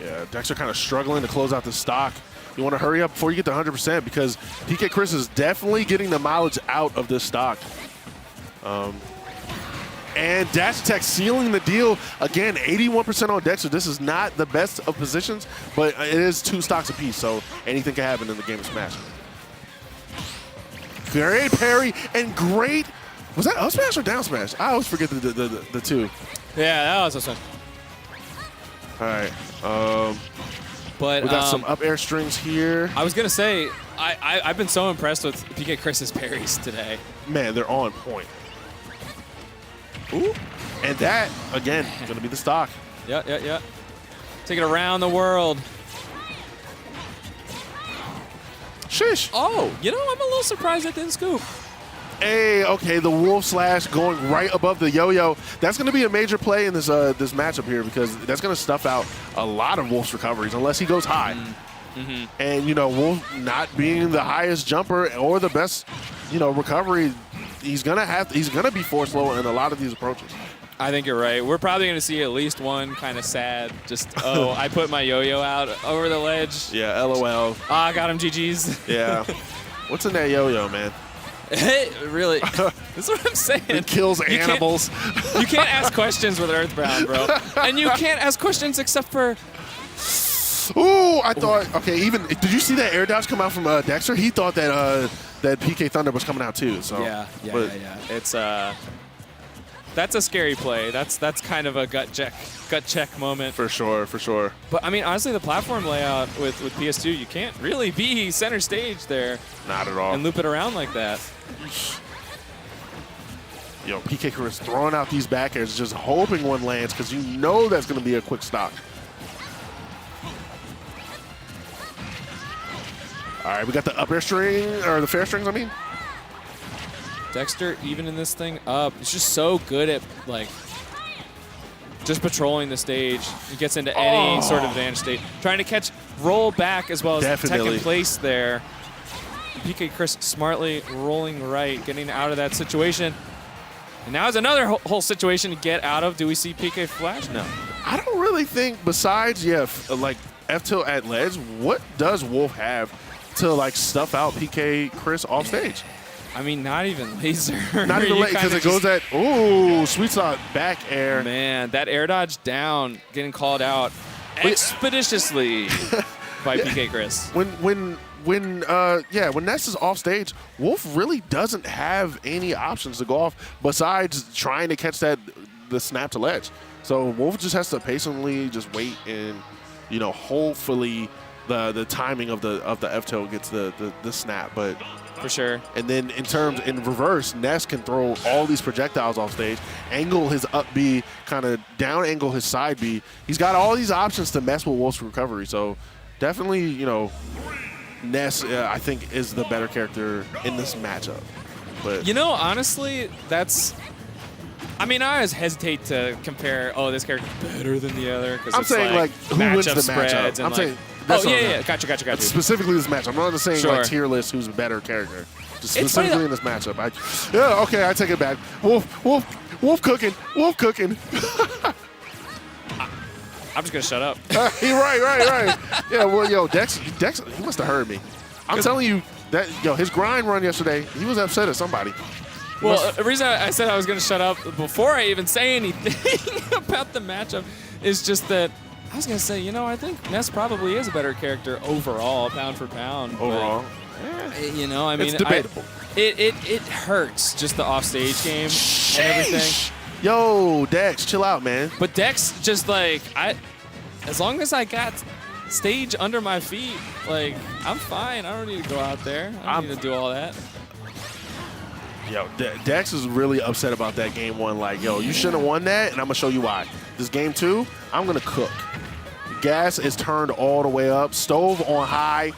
Yeah, Dexter kind of struggling to close out the stock. You want to hurry up before you get to 100% because PK Chris is definitely getting the mileage out of this stock. And Dash Attack sealing the deal. Again, 81% on Dexter. This is not the best of positions, but it is 2 stocks apiece, so anything can happen in the game of Smash. Great parry and great. Was that up smash or down smash? I always forget the two. Yeah, that was awesome. All right. But We got some up air strings here. I was going to say, I've been so impressed with PK Chris's parries today. Man, they're on point. Ooh. And that, again, going to be the stock. Yeah. Take it around the world. Shish. Oh, I'm a little surprised that didn't scoop. Hey, okay, the wolf slash going right above the yo-yo. That's going to be a major play in this this matchup here because that's going to stuff out a lot of Wolf's recoveries unless he goes high. Mm-hmm. And, Wolf not being the highest jumper or the best, recovery, he's going to be forced low in a lot of these approaches. I think you're right. We're probably going to see at least one kind of sad, I put my yo-yo out over the ledge. Yeah, LOL. Ah, got him, GG's. Yeah. What's in that yo-yo, man? Hey, really? That's what I'm saying. It kills animals. You can't ask questions with Earthbound, bro. And you can't ask questions except for... Ooh, I thought... Okay, even... Did you see that air dodge come out from Dexter? He thought that that PK Thunder was coming out too. So Yeah. It's... That's a scary play. That's kind of a gut check moment. For sure. But, I mean, honestly, the platform layout with PS2, you can't really be center stage there. Not at all. And loop it around like that. Yo, PK Chris throwing out these back airs, just hoping one lands because that's going to be a quick stock. All right, we got the up air string, or the fair strings, I mean. Dexter evening this thing up. He's just so good at, like, just patrolling the stage. He gets into any sort of advantage state. Trying to catch roll back as well as tech in place there. PK Chris smartly rolling right, getting out of that situation. And now is another whole situation to get out of. Do we see PK flash? No. I don't really think, besides, like F-tilt at ledge, what does Wolf have to, like, stuff out PK Chris off stage? I mean, not even laser. Not even laser, because it goes at, ooh, sweet spot back air. Man, that air dodge down, getting called out expeditiously by PK Chris. When Ness is off stage, Wolf really doesn't have any options to go off besides trying to catch the snap to ledge. So Wolf just has to patiently just wait and, you know, hopefully the timing of the F-tilt gets the snap. But for sure. And then in reverse, Ness can throw all these projectiles off stage, angle his up B, kind of down angle his side B. He's got all these options to mess with Wolf's recovery. So definitely, you know, Ness, I think, is the better character in this matchup. But you know, honestly, that's. I mean, I always hesitate to compare. Oh, this character's better than the other. Because I'm saying like who wins the matchup. I'm saying. Gotcha. Specifically this matchup. I'm not just saying like tier list who's a better character. Just specifically in this matchup. I take it back. Wolf cooking. I'm just gonna shut up. Right. Yeah, well, yo, Dex, he must have heard me. I'm telling you that, his grind run yesterday, he was upset at somebody. Well, the reason I said I was gonna shut up before I even say anything about the matchup is just that I was gonna say, I think Ness probably is a better character overall, pound for pound. Overall, I mean, it's debatable. It hurts just the offstage game and everything. Yo, Dex, chill out, man. But Dex just like as long as I got stage under my feet, like I'm fine. I don't need to go out there. I don't need to do all that. Yo, Dex is really upset about that game one. Like, yo, you shouldn't have won that, and I'm gonna show you why. This game 2, I'm gonna cook. Gas is turned all the way up. Stove on high.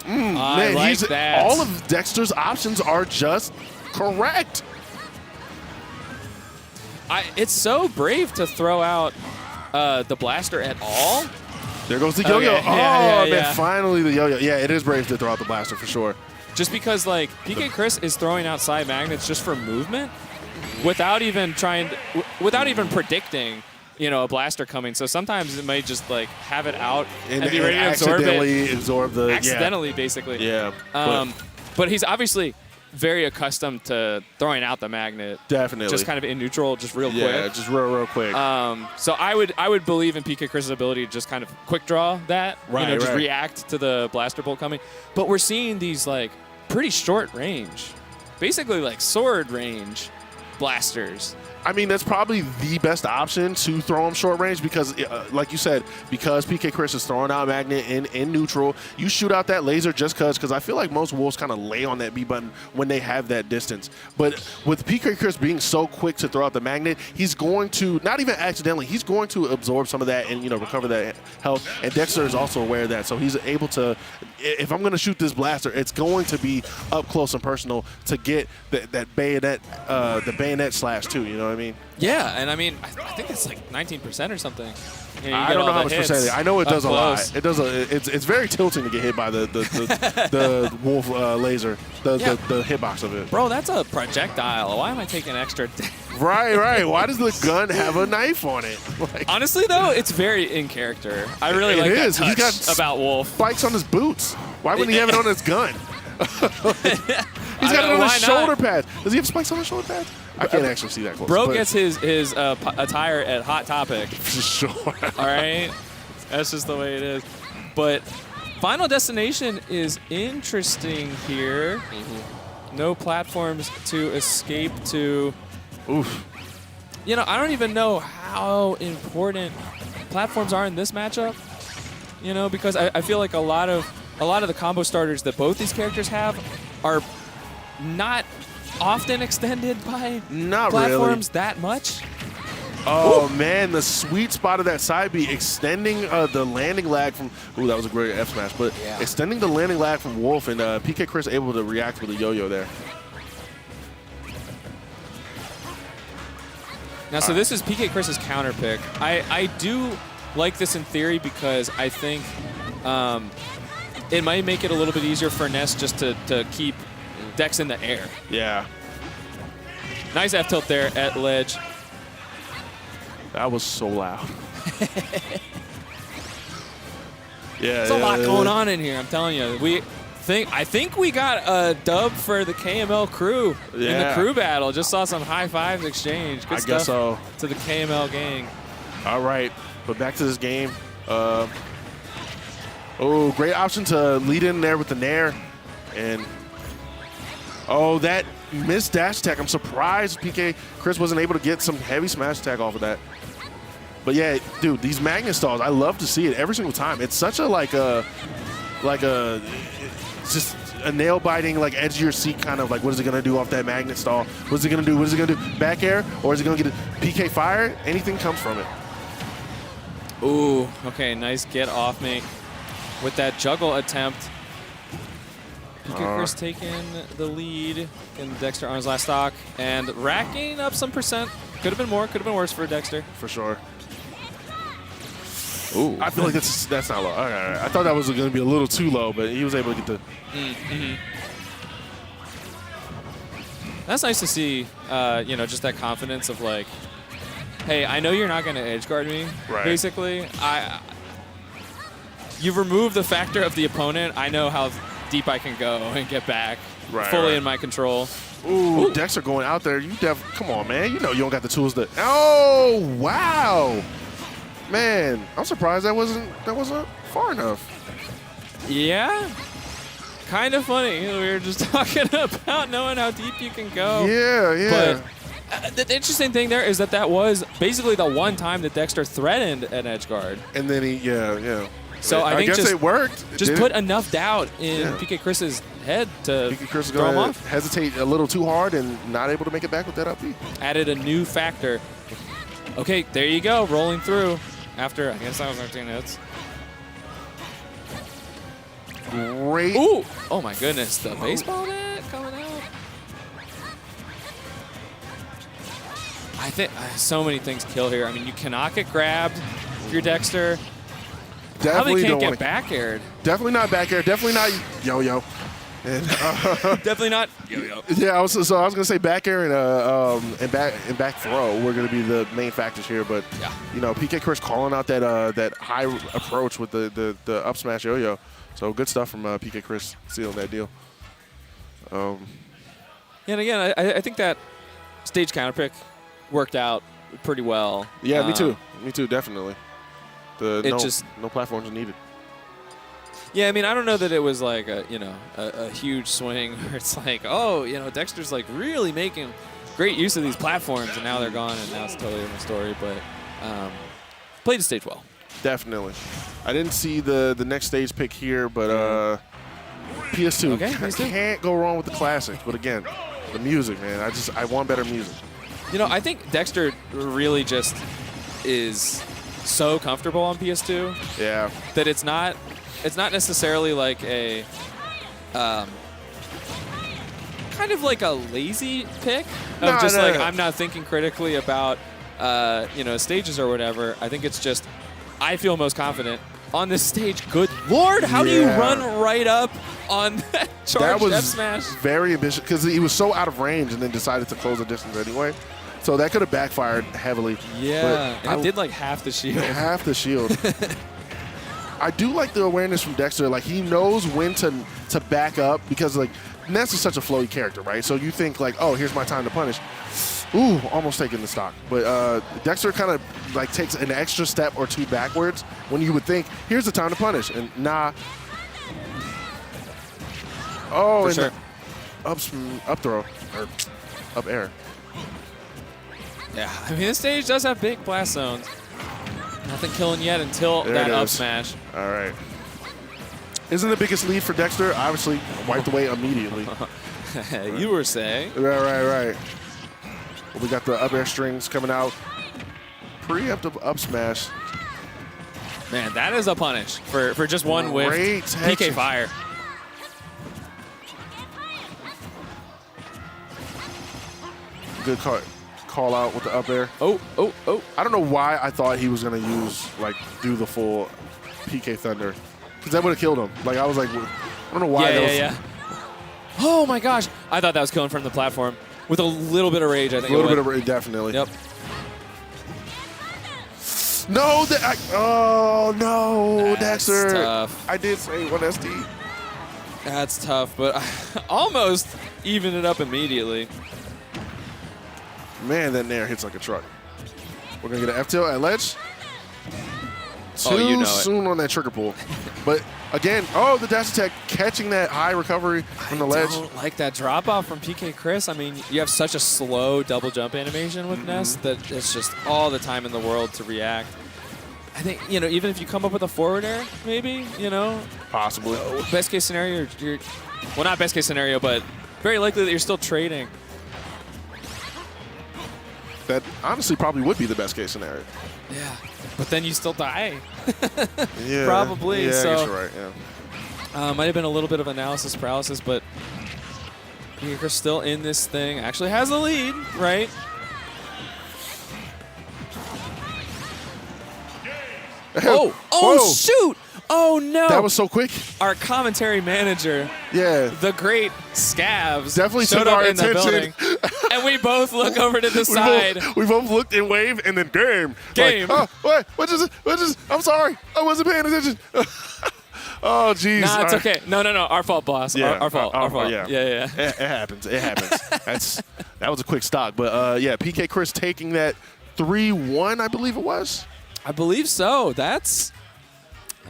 I like that. All of Dexter's options are just correct. It's so brave to throw out the blaster at all. There goes the yo-yo. Okay. Yeah, man, finally the yo-yo. Yeah, it is brave to throw out the blaster for sure. Just because, like, PK Chris is throwing out side magnets just for movement without even predicting, a blaster coming. So sometimes it might just, like, have it out and be ready to absorb it. Accidentally, basically. Yeah. But he's obviously very accustomed to throwing out the magnet. Definitely. Just kind of in neutral, just real quick. Yeah, just real quick. So I would believe in PK Chris's ability to just kind of quick draw that. Right, just react to the blaster bolt coming. But we're seeing these, like, pretty short range, basically like sword range blasters. I mean, that's probably the best option to throw him short range because, like you said, because PK Chris is throwing out magnet in neutral, you shoot out that laser just because I feel like most Wolves kind of lay on that B button when they have that distance. But with PK Chris being so quick to throw out the magnet, he's going to, not even accidentally, he's going to absorb some of that and, recover that health. And Dexter is also aware of that. So he's able to, if I'm going to shoot this blaster, it's going to be up close and personal to get that bayonet, the bayonet slash too, you know what I mean? Yeah, and I mean, I think it's like 19% or something. I don't know how much percentage. I know it does a lot. It does. It's very tilting to get hit by the Wolf laser, the hitbox of it. Bro, that's a projectile. Why am I taking extra? Right. Why does the gun have a knife on it? Like, honestly, though, it's very in character. I really like that touch. He's got about Wolf. Spikes on his boots. Why wouldn't he have it on his gun? He's got it on his shoulder pads. Does he have spikes on his shoulder pads? I can't actually see that close. Bro gets his attire at Hot Topic. For sure. All right? That's just the way it is. But Final Destination is interesting here. No platforms to escape to. Oof. I don't even know how important platforms are in this matchup. Because I feel like a lot of the combo starters that both these characters have are not often extended by platforms that much. Oh, man, the sweet spot of that side B, extending the landing lag from, ooh, that was a great F smash, but Yeah. extending the landing lag from Wolf, and PK Chris able to react with a yo-yo there. Now, so this is PK Chris's counter pick. I do like this in theory because I think it might make it a little bit easier for Ness just to keep Dex in the air. Yeah, Nice F tilt there at ledge. that was so loud. Yeah, There's a lot going on in here, I'm telling you. I think we got a dub for the KML crew in the Yeah. crew battle. Just saw some high fives exchange. Good I stuff guess so. to the KML gang. All right, but back to this game. Oh, great option to lead in there with the Nair. And, oh, that missed dash attack. I'm surprised PK Chris wasn't able to get some heavy smash attack off of that. But, yeah, dude, these magnet stalls, I love to see it every single time. It's such a, it's just a nail-biting, like, edge of your seat kind of, like, what is it going to do off that magnet stall? What is it going to do? What is it going to do? Back air? Or is it going to get a PK fire? Anything comes from it. Ooh, okay, nice get off me with that juggle attempt. PK Chris taking the lead in Dexter on his last stock and racking up some percent. Could have been more, could have been worse for Dexter. For sure. Ooh. I feel like that's not low. All right. I thought that was going to be a little too low, but he was able to get the. That's nice to see, just that confidence of like, hey, I know you're not going to edge guard me, Right. basically. You've removed the factor of the opponent. I know how deep I can go and get back fully in my control. Ooh, Dexter going out there. Come on, man. You know you don't got the tools to. Oh, wow. Man, I'm surprised that wasn't far enough. Yeah. Kind of funny. We were just talking about knowing how deep you can go. Yeah. But the interesting thing there is that was basically the one time that Dexter threatened an edge guard. And then yeah. So I think guess just, it worked. Just put enough doubt in PK Chris's head to PK Chris is throw him going off. to hesitate a little too hard and not able to make it back with that up B. Added a new factor. Okay, there you go, rolling through after, I guess that was 13 hits. Great. Ooh! Oh my goodness, the baseball net coming out. I think so many things kill here. I mean, you cannot get grabbed if you're Dexter. Probably Definitely can't don't get want back aired. Definitely not back air. Definitely not yo-yo. And, Definitely not yo-yo. yeah, I was gonna say back air and back throw were gonna be the main factors here, but Yeah. PK Chris calling out that high approach with the up smash yo-yo. So good stuff from PK Chris sealing that deal. And again, I think that stage counter pick worked out pretty well. Yeah, me too. Me too, definitely. No platforms needed. Yeah, I mean, I don't know that it was like a huge swing where it's like, oh, Dexter's like really making great use of these platforms, and now they're gone, and now it's a totally different story. But played the stage well. Definitely. I didn't see the next stage pick here, but PS2 Okay, PS2. can't go wrong with the classics. But again, the music, man. I want better music. I think Dexter really just is so comfortable on PS2 Yeah. that it's not necessarily like a kind of like a lazy pick of No. I'm not thinking critically about stages or whatever. I think it's just I feel most confident on this stage. Good Lord, how do you run right up on that charge That was F smash? very ambitious because he was so out of range and then decided to close the distance anyway. So that could have backfired heavily. Yeah, But and it did like half the shield. half the shield. I do like the awareness from Dexter. Like, he knows when to back up because, like, Ness is such a flowy character, right? So you think, like, oh, here's my time to punish. Ooh, almost taking the stock. But Dexter kind of, like, takes an extra step or two backwards when you would think, here's the time to punish. And nah. Oh, For and sure. up throw. Or up air. Yeah, I mean, this stage does have big blast zones. Nothing killing yet until There that it up is. smash. All right. Isn't the biggest lead for Dexter? Obviously, wiped away immediately. You were saying. Right. Well, we got the up air strings coming out. preemptive up smash. Man, that is a punish for just one whiff. Great PK Texas. fire. Good call out with the up air. Oh. I don't know why I thought he was going to do the full PK Thunder. Because that would have killed him. Like, I was like, I don't know why. Yeah. Oh my gosh. I thought that was coming from the platform. With a little bit of rage, I think. A little bit of rage, definitely. Yep. No, oh no, That's Dexter. tough. I did say 1 SD. That's tough, but almost even it up immediately. Man, that nair hits like a truck. We're going to get an F-tilt at ledge. Oh, you know Too it. soon on that trigger pull. But again, the dash attack catching that high recovery from the ledge. I don't like that drop off from PK Chris. I mean, you have such a slow double jump animation with Ness that it's just all the time in the world to react. I think, even if you come up with a forward air, maybe, Possibly. best case scenario, well, not best case scenario, but very likely that you're still trading. That honestly probably would be the best case scenario. Yeah. But then you still die. Yeah. Probably, Yeah, so- I guess you're right, yeah. Might have been a little bit of analysis paralysis, but Chris still in this thing. Actually has the lead, right? Oh, Whoa. shoot! Oh, no. That was so quick. Our commentary manager, Yeah. the great Scavs, Definitely showed took up our in the attention. building. And we both look over to the side. We both looked and waved, and then game. Game. Like, oh, wait, what is it? I'm sorry. I wasn't paying attention. Oh, jeez. Nah, it's All right. okay. No. Our fault, boss. Yeah, Our fault. Our fault. yeah. Yeah. It happens. It happens. That was a quick stock. But, yeah, PK Chris taking that 3-1, I believe it was. I believe so. That's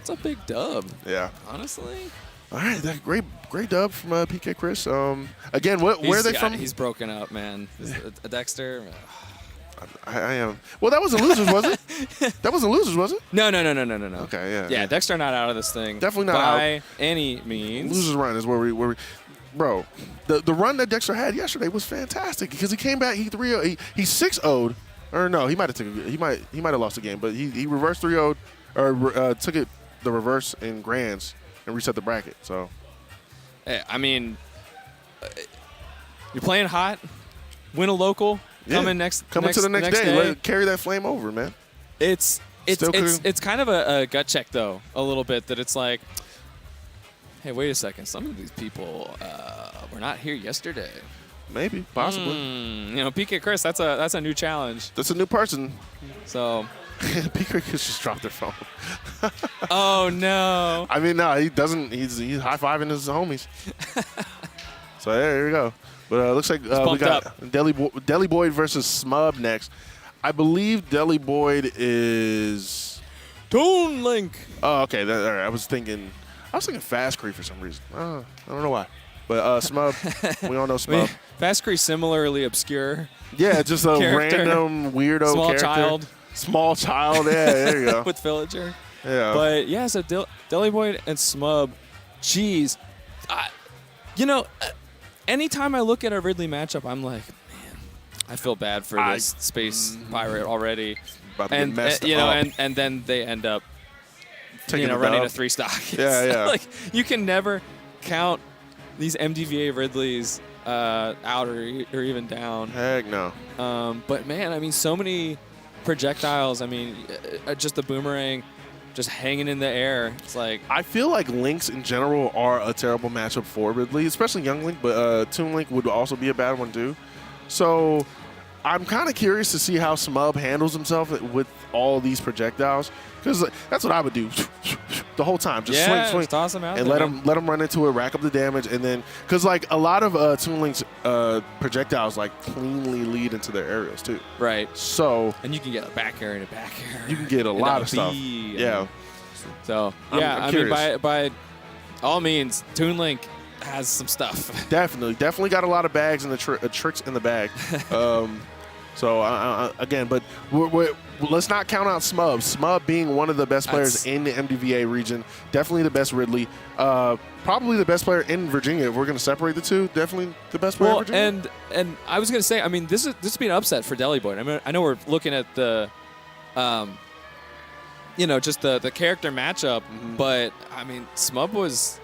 a big dub, Yeah. honestly. All right, that great dub from PK Chris. Again, where are they from? He's broken up, man. A Dexter. I am. Well, that wasn't losers, was it? That wasn't losers, was it? No. Okay, yeah. Yeah, Dexter not out of this thing. Definitely not by any means. Losers run is where we bro. The run that Dexter had yesterday was fantastic because he came back. He 3-0. He 6-0'd, or no, he might have lost the game, but he reversed 3-0'd or took it the reverse in grands and reset the bracket. So I mean, you're playing hot. Win a local. coming to the next day. Let it carry that flame over, man. It's kind of a gut check though, a little bit, that it's like, hey, wait a second. Some of these people were not here yesterday. Maybe, possibly. PK Chris, that's a new challenge. That's a new person. So. PK Chris just dropped their phone. Oh no. I mean, no, he doesn't. He's high-fiving his homies. So there you go. But looks like we got Deli Boyd versus Smub next. I believe Deli Boyd is Toon Link. Oh, okay. All right. I was thinking Fast Creek for some reason. I don't know why. But Smub, we all know Smub. Fast Creek similarly obscure. Yeah, just a character. random weirdo Small character. child. Small child. Yeah, there you go. With Villager. Yeah. But yeah, so Deli Boyd and Smub, geez, anytime I look at a Ridley matchup, I'm like, man, I feel bad for this space pirate already. About to get messed up. And then they end up Taking the running dub. a 3-stock. Yeah. Like, you can never count these MDVA Ridleys out or even down. Heck no. But man, I mean, so many projectiles. I mean, just the boomerang just hanging in the air. It's like, I feel like Links in general are a terrible matchup for Ridley, especially Young Link, but Toon Link would also be a bad one too. So I'm kind of curious to see how Smub handles himself with all these projectiles, because that's what I would do the whole time. Just swing, just toss them out and there, let him run into it, rack up the damage, and then because like a lot of Toon Link's projectiles like cleanly lead into their aerials too. right. So And you can get a back air and a back air. you can get a and lot a of stuff. B, and- Yeah. So I'm I mean, curious. by all means, Toon Link has some stuff. Definitely got a lot of bags and the tricks in the bag. So again, but let's not count out Smub. Smub being one of the best players in the MDVA region, definitely the best Ridley, probably the best player in Virginia. If we're going to separate the two, definitely the best player in Virginia. and I was gonna say, I mean, this would be an upset for Deli Boyd. I mean, I know we're looking at the you know, just the character matchup. But I mean, Smub was.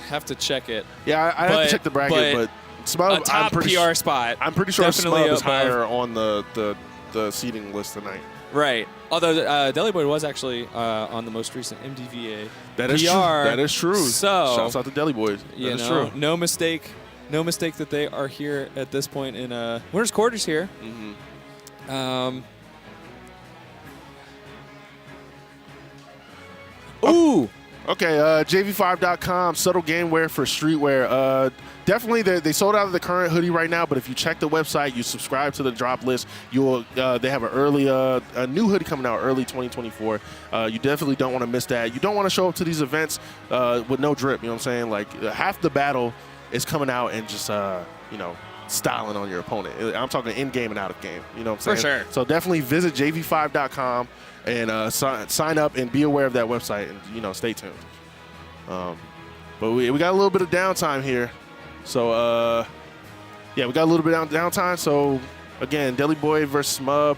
Have to check it. Yeah, I have to check the bracket, but Smub, a top PR spot. I'm pretty sure Definitely Smub is above. higher on the seating list tonight. Right. Although Deli Boy was actually on the most recent MDVA That is PR. true. That is true. So shouts out to Deli Boys. you That is know, true. no mistake that they are here at this point in winners quarters here. Ooh. Okay, JV5.com, subtle gameware for streetwear. Definitely, they sold out of the current hoodie right now, but if you check the website, you subscribe to the drop list, you'll they have a new hoodie coming out early 2024. You definitely don't want to miss that. You don't want to show up to these events with no drip, you know what I'm saying? Like, half the battle is coming out and just, you know, styling on your opponent. I'm talking in-game and out of game, you know what I'm saying? For sure. So definitely visit JV5.com and sign up and be aware of that website and, you know, stay tuned. But we got a little bit of downtime here. So, yeah, we got a little bit of downtime. So, again, Deli Boy versus Smub.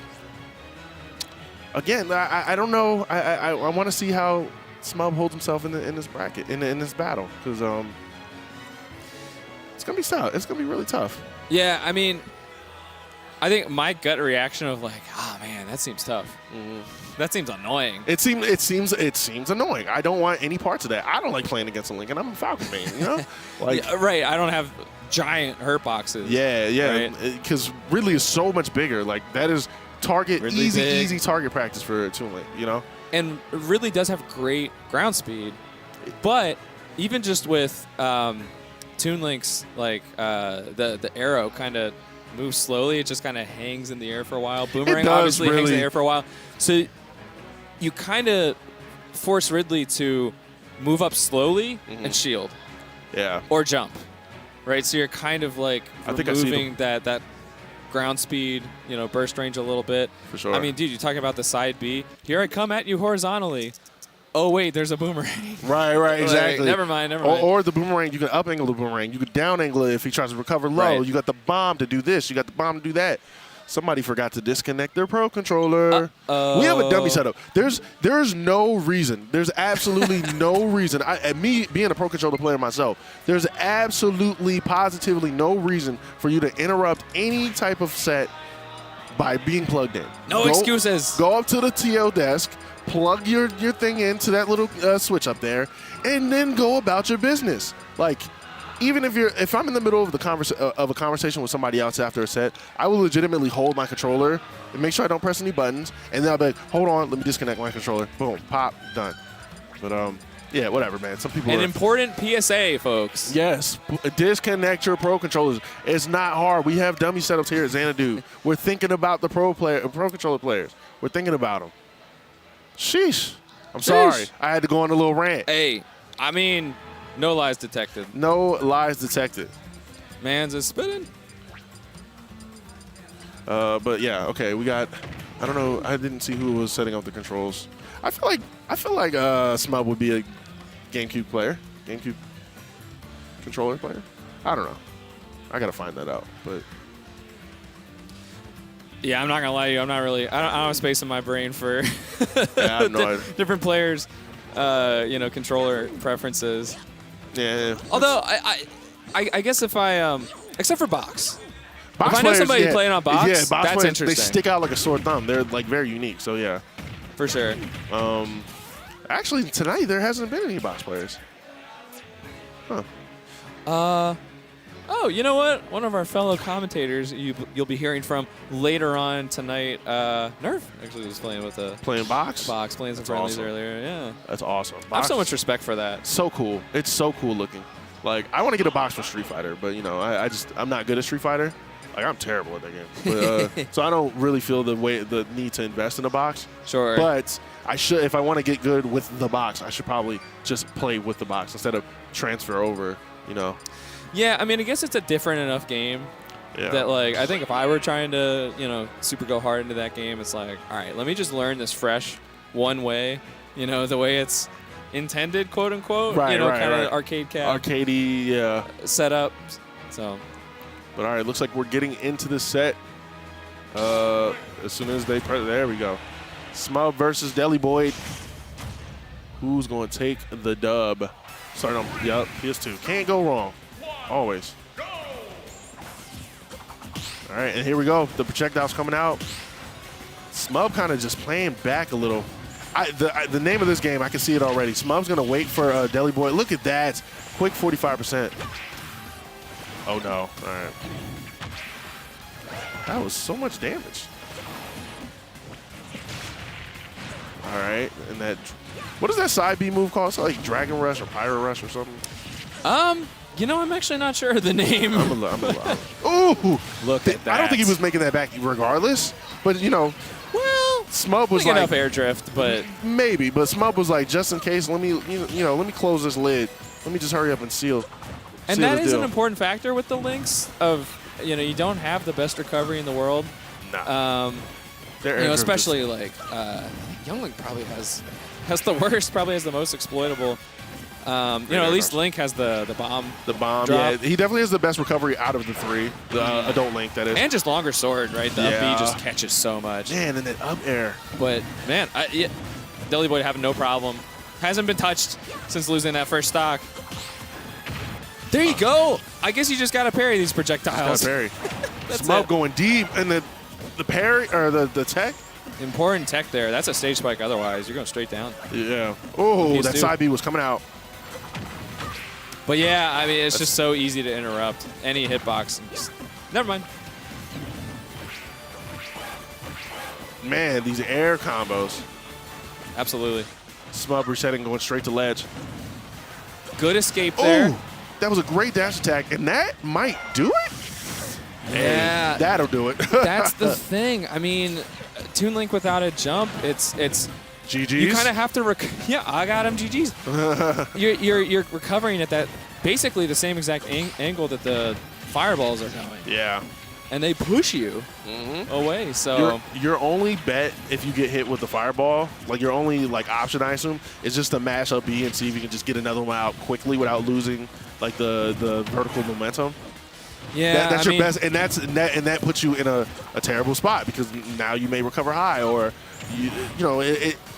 Again, I don't know. I want to see how Smub holds himself in this bracket, in this battle. Because it's going to be tough. It's going to be really tough. Yeah, I mean, I think my gut reaction of like, oh man, that seems tough. That seems annoying. It seems annoying. I don't want any parts of that. I don't like playing against a Lincoln. I'm a Falcon fan, you know? Like, Yeah, right. I don't have giant hurt boxes. yeah. Right? Because Ridley is so much bigger. Like, that is Ridley's big. easy target practice for Toon Link, you know? And Ridley does have great ground speed, but even just with Toon Link's, like, the arrow kind of moves slowly. It just kind of hangs in the air for a while. Boomerang does obviously hangs in really. the air for a while. So you kind of force Ridley to move up slowly and shield Yeah. or jump, right? So you're kind of like I think I see removing that ground speed, you know, burst range a little bit. For sure. I mean, dude, you're talking about the side B. Here I come at you horizontally. Oh, wait, there's a boomerang. Right, Like, exactly. never mind. Or the boomerang, you can up angle the boomerang. You can down angle it if he tries to recover low. Right. You got the bomb to do this. You got the bomb to do that. Somebody forgot to disconnect their Pro Controller. We have a dummy setup. There's no reason. There's absolutely no reason. Me being a Pro Controller player myself, there's absolutely, positively no reason for you to interrupt any type of set by being plugged in. No excuses. Go up to the TL desk, plug your thing into that little switch up there, and then go about your business. Like, even if I'm in the middle of a conversation with somebody else after a set, I will legitimately hold my controller and make sure I don't press any buttons, and then I'll be like, hold on, let me disconnect my controller. Boom, pop, done. But yeah, whatever, man. Some people An are, important PSA, folks. yes, disconnect your Pro Controllers. It's not hard. We have dummy setups here at Xanadu. We're thinking about the Pro Controller players. We're thinking about them. Sheesh. I'm sorry. I had to go on a little rant. Hey, I mean, no lies detected. No lies detected. Man's is spitting. But yeah, okay, we got. I don't know. I didn't see who was setting up the controls. I feel like Smub would be a GameCube player, GameCube controller player. I don't know. I gotta find that out. But Yeah, I'm not gonna lie to you. I'm not really. I don't have space in my brain for yeah, I have no idea. different players, you know, controller preferences. Yeah. Although I guess if I except for box. Box if I know players, somebody yeah, playing on box, yeah, box that's players, interesting. They stick out like a sore thumb. They're like very unique. So yeah. For sure. Actually, tonight there hasn't been any box players. Huh. Oh, you know what? One of our fellow commentators you'll be hearing from later on tonight, Nerf actually was playing with a Playing box. playing some friendlies awesome. earlier. Yeah. That's awesome. I have so Box- much respect for that. So cool. It's so cool looking. Like, I want to get a box for Street Fighter, but, you know, I'm not good at Street Fighter. Like, I'm terrible at that game. But, so I don't really feel the need to invest in a box. Sure. But I should, if I want to get good with the box, I should probably just play with the box instead of transfer over, you know. Yeah, I mean, I guess it's a different enough game Yeah. that, like, I think if I were trying to, you know, super go hard into that game, it's like, all right, let me just learn this fresh one way, you know, the way it's intended, quote unquote. Right, you know, right, kind of right. arcade cap Arcadey, yeah. setup. So, But all right, looks like we're getting into the set. As soon as they press, there we go. Smub versus Deli Boy. Who's going to take the dub? Starting on, yep, PS2. Can't go wrong. Always. All right, and here we go. The projectile's coming out. Smub kind of just playing back a little. The name of this game, I can see it already. Smub's going to wait for Deli Boy. Look at that. Quick 45%. Oh, no. All right. That was so much damage. All right, and that, what is that side B move called? It's like Dragon Rush or Pyro Rush or something? You know, I'm actually not sure of the name. I'm a ooh! Look at that. I don't think he was making that back regardless, but you know, Well, Smub was like like enough air drift, but maybe, but Smub was like, just in case, let me, let me close this lid. Let me just hurry up and seal. and seal that the is deal. an important factor with the Lynx of, you don't have the best recovery in the world. Nah. Their air drift is- Especially like Youngling probably has the worst, probably has the most exploitable. At least Link has the bomb. the bomb. drop. Yeah, he definitely has the best recovery out of the three. The adult Link, that is. And just longer sword, right? The up Yeah. B just catches so much. Man, and that up air. But man, Deli Boy having no problem. Hasn't been touched since losing that first stock. There you go. I guess you just gotta parry these projectiles. Got parry. That's Smub it. going deep, and the parry or the tech. Important tech there. That's a stage spike. Otherwise, you're going straight down. Yeah. Oh, These that two. side B was coming out. But yeah, I mean, it's just so easy to interrupt any hitbox. And just, never mind. Man, these air combos. Absolutely. Smub resetting, going straight to ledge. Good escape there. Oh, that was a great dash attack, and that might do it. Yeah. That'll do it. That's the thing. I mean, Toon Link without a jump, it's GG's. you kind of have to yeah, I got him. GG's. you're recovering at that basically the same exact angle that the fireballs are going, Yeah. and they push you away. So Your only bet if you get hit with the fireball, like your only like option, I assume, is just to mash up B and see if you can just get another one out quickly without losing like the vertical momentum. yeah, That's I your mean, best, and that puts you in a terrible spot because now you may recover high, or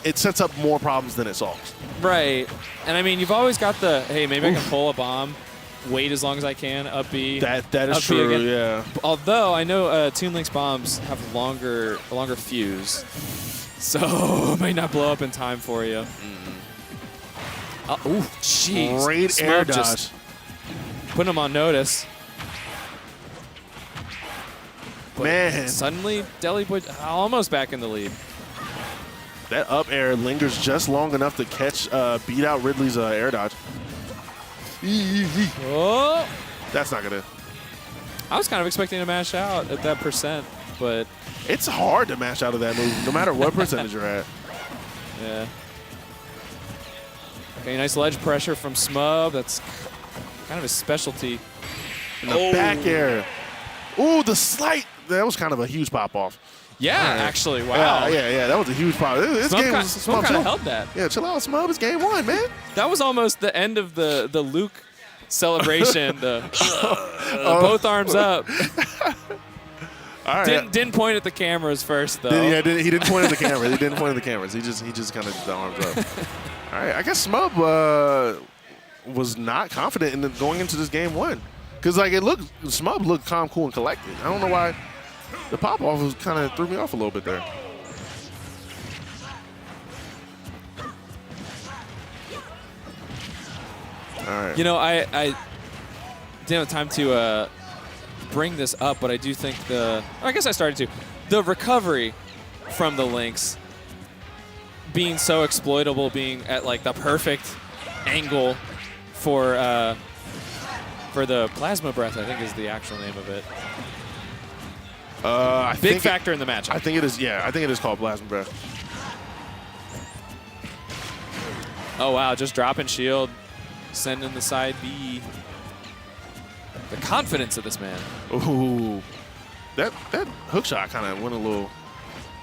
it sets up more problems than it solves. right. And I mean, you've always got the hey, maybe I can pull a bomb, wait as long as I can, up B. That is up B true. again. Yeah. Although I know Toon Link's bombs have a longer fuse, so it might not blow up in time for you. Oh, jeez. Great Smub air just dodge. putting him on notice. But Man. suddenly Deli Boy almost back in the lead. That up air lingers just long enough to catch, beat out Ridley's air dodge. Oh, That's not gonna. I was kind of expecting to mash out at that percent, but It's hard to mash out of that move, no matter what percentage you're at. yeah. Okay, nice ledge pressure from Smub. That's kind of his specialty. And the back air. Ooh, the slight. That was kind of a huge pop off. Yeah, actually, wow. Yeah. That was a huge pop. This game was Smub kind chill. of held that. Yeah, chill out, Smub. It's game one, man. That was almost the end of the Luke celebration. The both arms up. All right. Didn't point at the cameras first though. He didn't point at the cameras. He didn't point at the cameras. He just kind of did the arms up. All right, I guess Smub was not confident in going into this game one, because like Smub looked calm, cool, and collected. I don't know why the pop off was kind of threw me off a little bit there. All right. You know, I didn't have time to bring this up, but I do think I guess I started to. The recovery from the Lynx being so exploitable, being at like the perfect angle for the plasma breath, I think is the actual name of it. Big factor in the matchup. I think it is. Yeah, I think it is called Plasma Breath. Oh wow, just dropping shield, sending the side B. The confidence of this man. Ooh, that hook shot kind of went a little.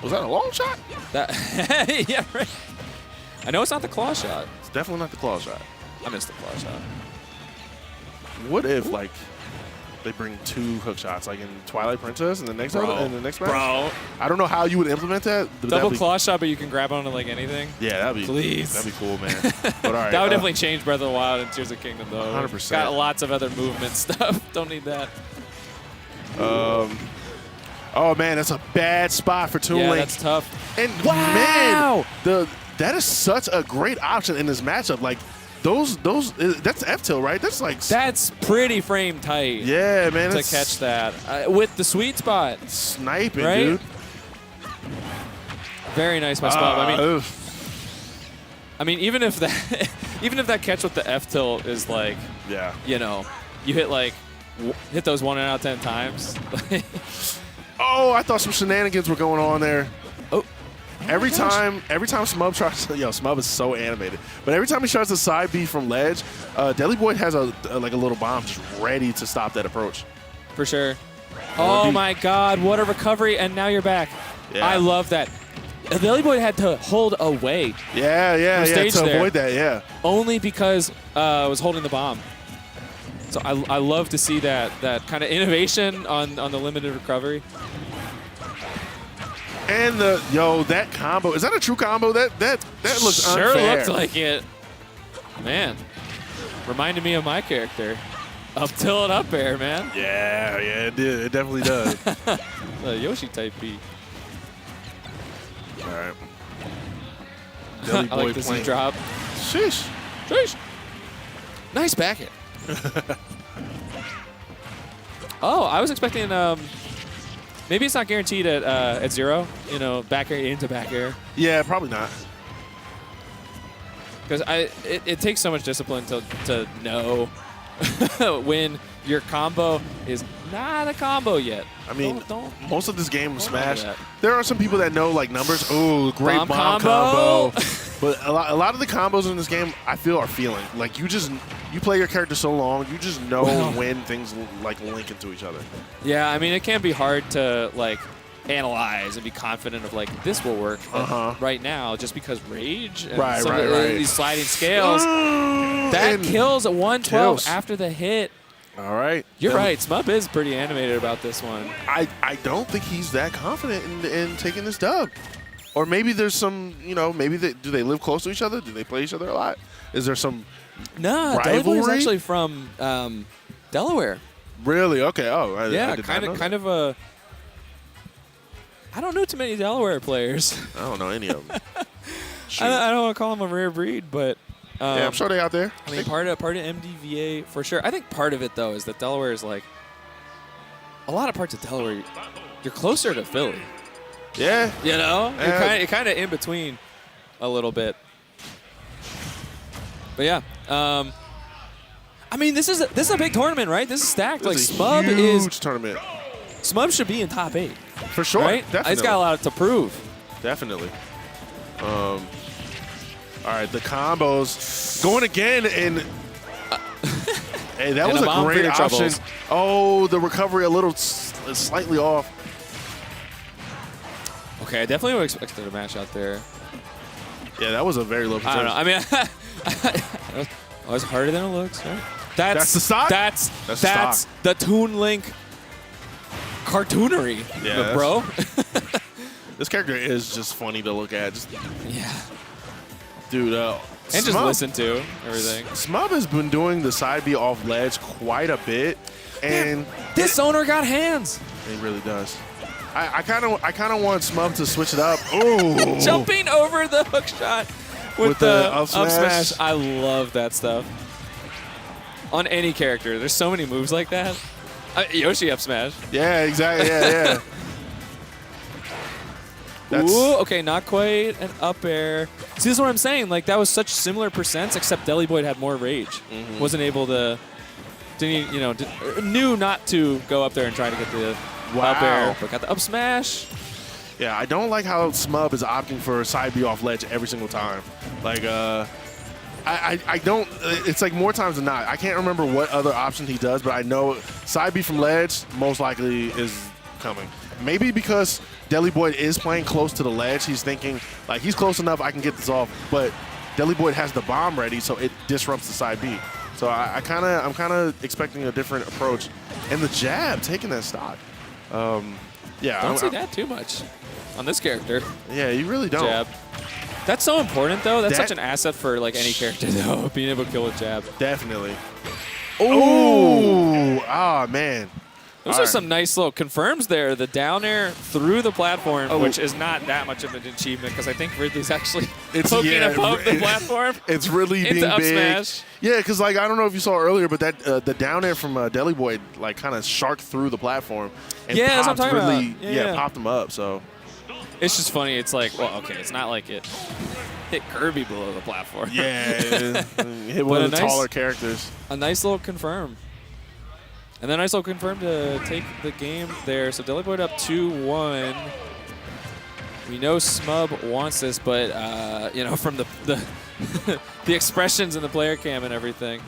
Was that a long shot? That yeah, right. I know it's not the claw shot. It's definitely not the claw shot. I missed the claw shot. What if like they bring 2 hook shots, like in Twilight Princess in the next Bro. match. Bro. I don't know how you would implement that. but Double that'd be- claw shot, but you can grab onto like anything. Yeah, that'd be Please. That'd be cool, man. But all right, That would definitely change Breath of the Wild and Tears of Kingdom, though. 100%. Got lots of other movement stuff. Don't need that. Oh man, that's a bad spot for Toon Yeah, Link. that's tough. And Wow! man, that is such a great option in this matchup. Like those that's F-tilt, right? That's like That's pretty frame tight. yeah, man. To That's catch that with the sweet spot. sniping, Right? dude. Very nice by Smub. Oof. I mean, even if that catch with the F tilt is like, Yeah. you know, you hit those 1 out of 10 times. Oh, I thought some shenanigans were going on there. Oh. Every time Smub tries to, Smub is so animated. But every time he tries to side B from ledge, Deli Boy has a little bomb just ready to stop that approach. For sure. Oh my God, what a recovery, and now you're back. Yeah. I love that. Deli Boy had to hold away Yeah, stage to there. avoid that, yeah. only because I was holding the bomb. So I love to see that kind of innovation on the limited recovery. And that combo, is that a true combo? That looks Sure unfair. looked like it. Man, reminded me of my character. Up tilt, up air, man. Yeah, it did. It definitely does. Yoshi type beat. All right. Deli I Boy like this playing. drop. Sheesh. Sheesh. Nice back hit. Oh, I was expecting maybe it's not guaranteed at 0, back air into back air. Yeah, probably not. Because it takes so much discipline to know when your combo is not a combo yet. I mean, Don't most of this game of Smash, that. there are some people that know like numbers. Oh, great Bomb bomb combo. combo. But a lot of the combos in this game, I feel, are feeling. Like you play your character so long, you just know when things like link into each other. Yeah, I mean, it can be hard to like analyze and be confident of like this will work right now just because rage and Right, some of right. these sliding scales that And kills at 112 kills. after the hit. All right. You're Then right. Smub is pretty animated about this one. I don't think he's that confident in taking this dub. Or maybe there's some, maybe do they live close to each other? Do they play each other a lot? Is there some No, Deli Boy is rivalry? actually from Delaware. Really? Okay. Oh, I Yeah, did not know that. kind of a. I don't know too many Delaware players. I don't know any of them. I don't want to call them a rare breed, but Yeah, I'm sure they out there. I mean, part of MDVA for sure. I think part of it though is that Delaware is like a lot of parts of Delaware. You're closer to Philly. Yeah. You're kind of in between a little bit. But yeah, I mean, this is a big tournament, right? This is stacked. Like This is a Smub huge tournament. Smub should be in top 8, For sure. right? Definitely. He's got a lot to prove. Definitely. All right, the combos going again, and hey, that And was a a bomb for great your option. troubles. Oh, the recovery a little slightly off. Okay, I definitely would expect a match out there. Yeah, that was a very low I percentage. don't know. I mean, it's harder than it looks, right? That's the stock? That's That's the stock. the Toon Link cartoonery, Yeah, bro. This character is just funny to look at. Just, Yeah. dude, And just Smub- listen to everything. Smub has been doing the side B off ledge quite a bit, and This owner got hands. he really does. I kind of want Smub to switch it up. Ooh, Jumping over the hook shot with the the up smash. I love that stuff. On any character, there's so many moves like that. Yoshi up smash. Yeah, exactly. Yeah. That's, Ooh, okay, not quite an up air. See, this is what I'm saying. Like, that was such similar percents, except Deli Boy had more rage. Wasn't able to, knew not to go up there and try to get the up air, but got the up smash. yeah, I don't like how Smub is opting for side B off ledge every single time. Like, I don't. It's like more times than not. I can't remember what other option he does, but I know side B from ledge most likely is coming. Maybe because Deli Boy is playing close to the ledge, he's thinking like he's close enough, I can get this off. But Deli Boy has the bomb ready, so it disrupts the side B. So I'm kind of expecting a different approach. And the jab, taking that stock. Yeah. Don't see that too much on this character. Yeah, you really don't. Jab. That's so important, though. That's such an asset for like any character, though, being able to kill with jab. Definitely. Oh, man. Those are some nice little confirms there. The down air through the platform, which is not that much of an achievement because I think Ridley's actually poking above the platform. It's really being up big. smash. Yeah, because like I don't know if you saw earlier, but that the down air from Deli Boy like kind of sharked through the platform. And Yeah, that's what I'm talking really, about. Yeah. popped him up. So It's just funny. It's like, well, okay, it's not like it hit Kirby below the platform. yeah, hit one of the taller characters. A nice little confirm. And then nice little confirm to take the game there. So Deli Boy up 2-1. We know Smub wants this, but you know, from the the expressions in the player cam and everything,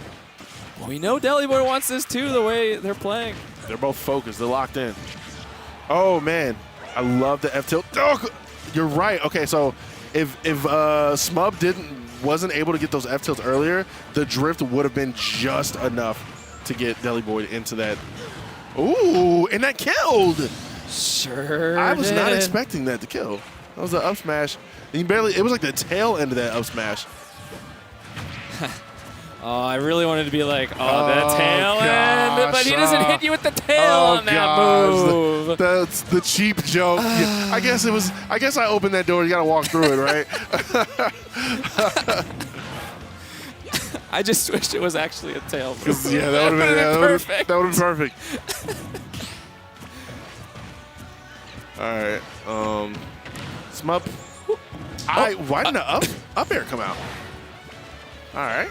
well, we know Deli Boy wants this too. The way they're playing, They're both focused. They're locked in. Oh man, I love the F tilt. Oh, you're right. Okay, so if Smub wasn't able to get those F tilts earlier, the drift would have been just enough to get Deli Boy into that. Ooh, and that killed. sure. I was not did. expecting that to kill. That was an up smash. And he barely. It was like the tail end of that up smash. Oh, I really wanted to be like, the tail gosh, end, but he doesn't hit you with the tail on that move. That's the cheap joke. Yeah, I guess it was. I guess I opened that door. You got to walk through it, right? I just wish it was actually a tail move. Yeah, that would have been perfect. That would have been perfect. All right, Smub. Why didn't the up air come out? All right.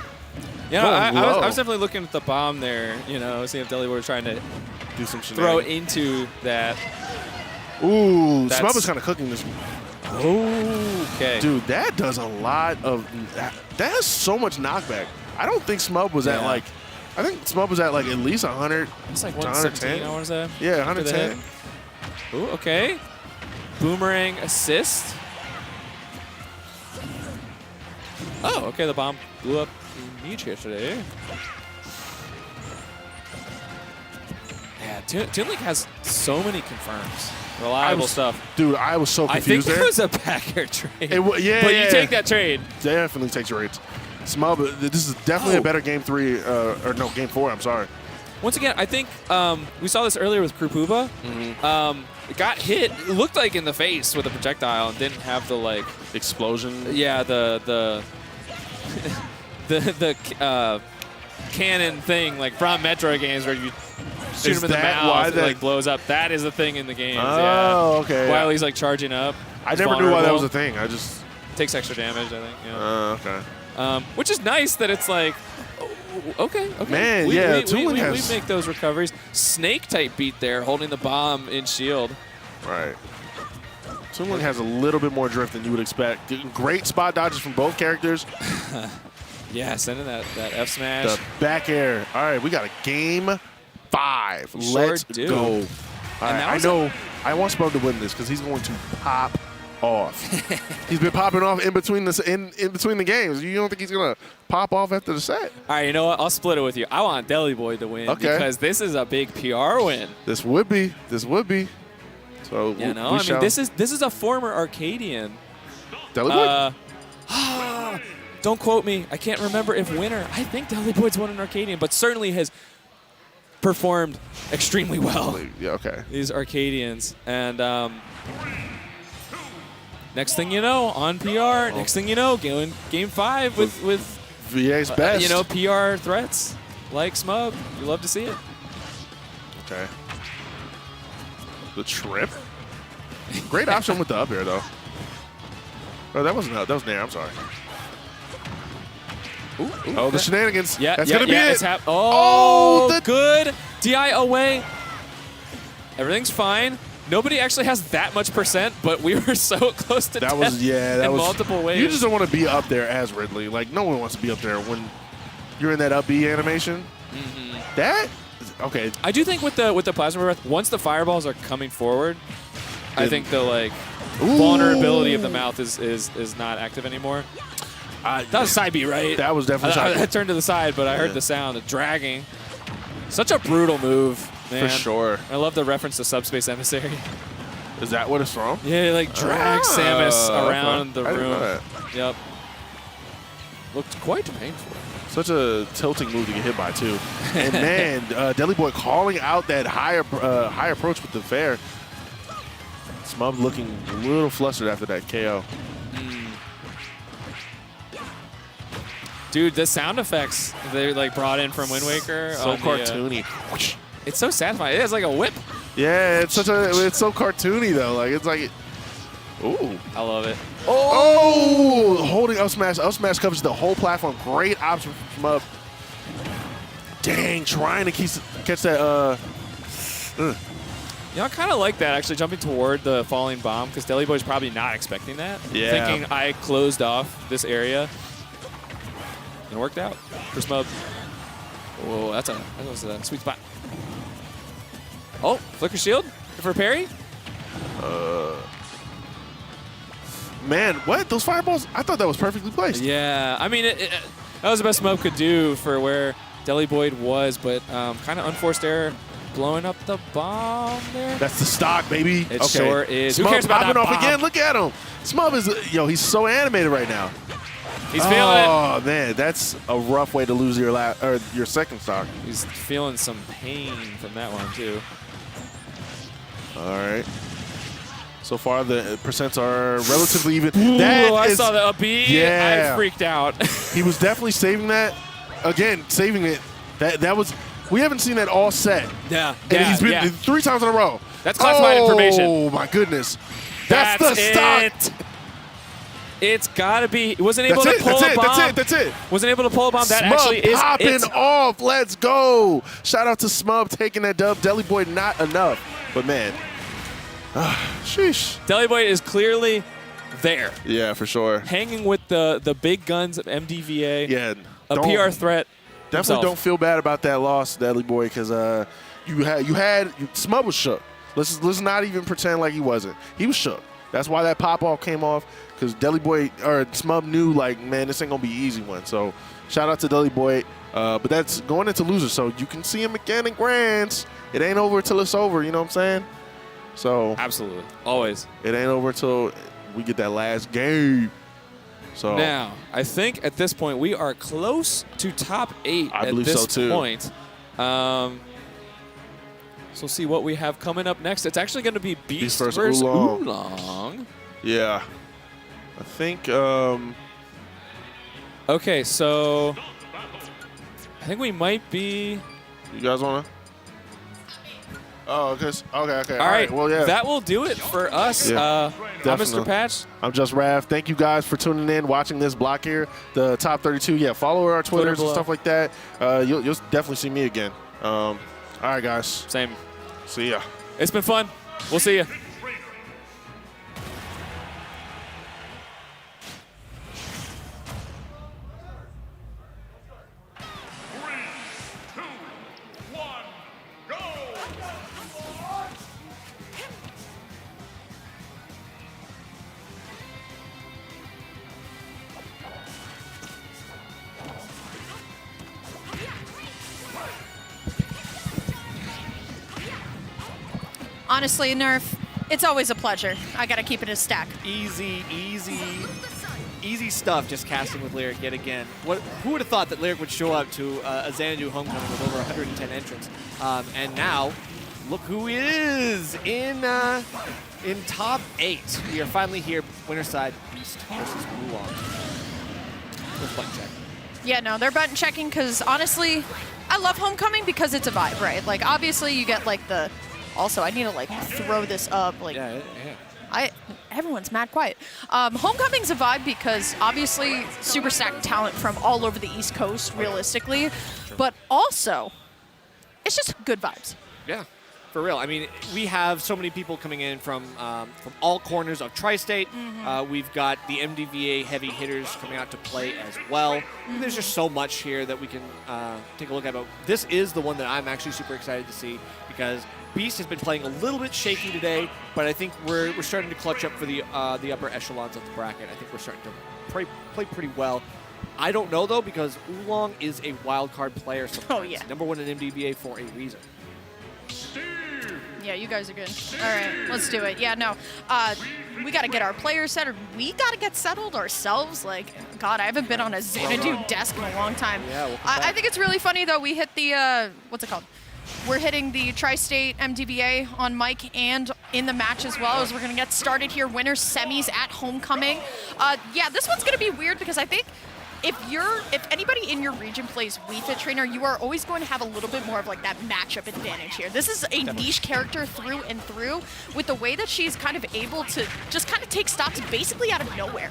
Yeah, Going I low. was definitely looking at the bomb there, you know, seeing if Deli Boy was trying to Do some throw shenanigans. into that. Ooh, That's- Smub is kind of cooking this. Okay. Dude, that does a lot of. That has so much knockback. I don't think Smub was at Yeah. like. I think Smub was at like at least 100. It's like to 117, I want to say. Yeah, After the 110. hit. Ooh, okay. Boomerang assist. Oh, okay, the bomb blew up immediately. Yeah, Toon Link has so many confirms. Reliable stuff. Dude, I was so I think confused it there. was a back air trade. Yeah, but yeah. you take that trade. Definitely takes your rates. Smub, this is definitely a better game 3, or no, game 4, I'm sorry. Once again, I think we saw this earlier with Krupuba. It got hit. It looked like in the face with a projectile and didn't have the like. Explosion. Yeah, the cannon thing like from Metro games where you shoot Is him in the that why mouth, it that- like blows up. That is the thing in the games. Oh, yeah. okay. While he's like charging up. I He's never knew why that was vulnerable. a thing. I just. Takes extra damage, I think. Yeah. Okay. Which is nice that it's like, okay. Man, we, yeah, we, Toon Link we has- make those recoveries. Snake type beat there, holding the bomb in shield. Right. Toon Link has a little bit more drift than you would expect. Great spot dodges from both characters. Yeah, sending that F smash. The back air. All right, we got a game 5. Sure Let's do. go. All And right, that I was know. I want Smub to win this because he's going to pop off. He's been popping off in between the games. You don't think he's gonna pop off after the set? All right, you know what? I'll split it with you. I want Deli Boy to win Okay. because this is a big PR win. This would be. So You know, we I mean, shall- this is a former Arcadian. Deli Boy? Don't quote me. I can't remember if winner. I think Deli Boy's won an Arcadian, but certainly has performed extremely well. Yeah. Okay. These Arcadians. And next thing you know, on PR, next thing you know, game 5 with VA's best. you know, PR threats like Smub. You love to see it. Okay. The trip. Great option with the up air though. Oh, that wasn't up. That was Nair. I'm sorry. Oh, the shenanigans. Yeah, That's yeah, gonna be yeah, it. it's oh, the- good. DI away. Everything's fine. Nobody actually has that much percent, but we were so close to That death was that in was multiple ways. You just don't want to be up there as Ridley. Like no one wants to be up there when you're in that up B animation. That okay. I do think with the plasma breath, once the fireballs are coming forward, I think the like vulnerability of the mouth is not active anymore. That was side B, right? That was definitely side B. I turned to the side, but I heard the sound of dragging. Such a brutal move, man. For sure. I love the reference to Subspace Emissary. Is that what it's from? Yeah, like drag Samus around the I didn't know room. that. Yep. Looked quite painful. Such a tilting move to get hit by, too. And man, Deli Boy calling out that high approach with the fair. Smub looking a little flustered after that KO. Dude, the sound effects they like brought in from Wind Waker. So on cartoony. It's so satisfying. It has like a whip. Yeah, it's so cartoony though. Like it's like, ooh. I love it. Oh, holding up smash. Up smash covers the whole platform. Great option from Smub. Dang, trying to catch that. You know, I kind of like that, actually, jumping toward the falling bomb, because Deli Boy's probably not expecting that. Yeah. Thinking I closed off this area. And it worked out for Smub. Whoa, that was a sweet spot. Oh, flicker shield for parry? Man, what? Those fireballs? I thought that was perfectly placed. Yeah, I mean, that was the best Smub could do for where Deli Boy was, but kind of unforced error. Blowing up the bomb there. That's the stock, baby. It okay. sure is. Who Smub cares about popping that off bomb? again. Look at him. Smub is, he's so animated right now. He's feeling it. Oh, man, that's a rough way to lose your second stock. He's feeling some pain from that one, too. All right. So far, the percents are relatively even. Ooh, I is- saw the up B. Yeah. I freaked out. He was definitely saving that. Again, saving it. That was. We haven't seen that all set. Yeah. And he's been 3 times in a row. That's classified information. Oh, my goodness. That's the stock. it. It's got to be. Wasn't able That's to pull a bomb. That's it. Wasn't able to pull a bomb. That Smub actually is popping it. off. Let's go. Shout out to Smub taking that dub. Deli Boy not enough. But, man. Sheesh. Deli Boy is clearly there. Yeah, for sure. Hanging with the big guns of MDVA. Yeah. A PR threat. Definitely himself. don't feel bad about that loss, Deli Boy, because Smub was shook. Let's not even pretend like he wasn't. He was shook. That's why that pop off came off, because Deli Boy or Smub knew, like, man, this ain't gonna be an easy one. So shout out to Deli Boy. But that's going into losers, so you can see him again in grands. It ain't over till it's over. You know what I'm saying? So Absolutely. Always. it ain't over till we get that last game. So Now, I think at this point we are close to top 8 I at believe this so, too. point. So we'll see what we have coming up next. It's actually going to be Beast versus versus Oolong. Oolong. yeah, I think. Okay, so I think we might be. You guys wanna? Oh, okay. All right. Well, yeah. That will do it for us. Yeah, I'm definitely. Mr. Patch. I'm just Rav. Thank you guys for tuning in, watching this block here, the top 32. Yeah, follow our Twitters and below. stuff like that. You'll definitely see me again. All right, guys. Same. See ya. It's been fun. We'll see you. Honestly, Nerf, it's always a pleasure. I gotta keep it a stack. Easy stuff just casting with Lyric yet again. Who would have thought that Lyric would show up to a Xanadu Homecoming with over 110 entrants? And now, look who is in top 8. We are finally here, winner side, Beast versus Oolong. With button check. Yeah, no, they're button checking because honestly, I love Homecoming because it's a vibe, right? Like, obviously, you get like the. Also, I need to like throw this up. Like, Yeah. everyone's mad quiet. Homecoming's a vibe because obviously super stacked talent from all over the East Coast, realistically, but also it's just good vibes. Yeah, for real. I mean, we have so many people coming in from all corners of Tri-State. We've got the MDVA heavy hitters coming out to play as well. There's just so much here that we can take a look at. But this is the one that I'm actually super excited to see because Beast has been playing a little bit shaky today, but I think we're starting to clutch up for the upper echelons of the bracket. I think we're starting to played pretty well. I don't know, though, because Oolong is a wild card player sometimes. Oh, yeah. #1 in MDVA for a reason. Yeah, you guys are good. All right, let's do it. Yeah, no, we got to get our players settled. We got to get settled ourselves. Like, God, I haven't been on a Xanadu desk in a long time. Yeah, welcome I back. think it's really funny, though. We hit the, what's it called? We're hitting the Tri-State MDVA on mic and in the match as well, as we're going to get started here. Winners semis at Homecoming. Yeah, this one's going to be weird because I think if anybody in your region plays Wii Fit Trainer, you are always going to have a little bit more of like that matchup advantage here. This is a niche character through and through, with the way that she's kind of able to just kind of take stocks basically out of nowhere.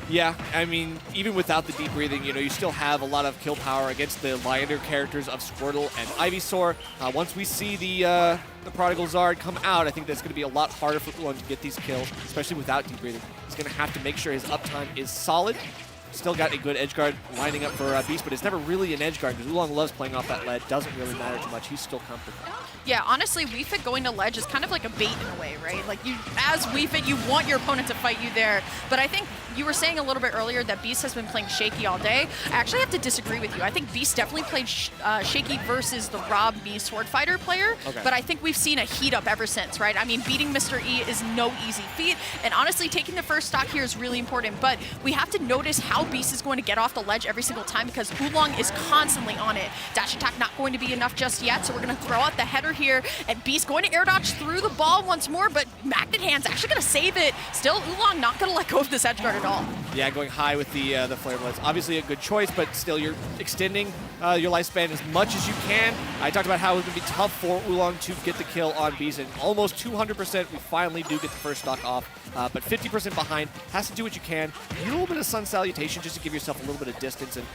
Yeah, I mean, even without the deep breathing, you still have a lot of kill power against the lighter characters of Squirtle and Ivysaur. Once we see the Prodigal Zard come out, I think that's going to be a lot harder for Oolong to get these kills, especially without deep breathing. He's going to have to make sure his uptime is solid. Still got a good edge guard lining up for Beast, but it's never really an edge guard because Oolong loves playing off that lead. Doesn't really matter too much. He's still comfortable. Yeah, honestly, Wii Fit going to ledge is kind of like a bait in a way, right? Like, you, as Wii Fit, you want your opponent to fight you there. But I think you were saying a little bit earlier that Beast has been playing shaky all day. I actually have to disagree with you. I think Beast definitely played shaky versus the Rob B Sword Fighter player. Okay. But I think we've seen a heat up ever since, right? I mean, beating Mr. E is no easy feat. And honestly, taking the first stock here is really important. But we have to notice how Beast is going to get off the ledge every single time, because Oolong is constantly on it. Dash attack not going to be enough just yet, so we're going to throw out the header here, and Beast going to air dodge through the ball once more, but Magnet Hand's actually going to save it. Still, Oolong not going to let go of this edge guard at all. Yeah, going high with the Flare Blades. Obviously a good choice, but still you're extending your lifespan as much as you can. I talked about how it was going to be tough for Oolong to get the kill on Beast, and almost 200% we finally do get the first stock off, but 50% behind. Has to do what you can. You need a little bit of Sun Salutation just to give yourself a little bit of distance and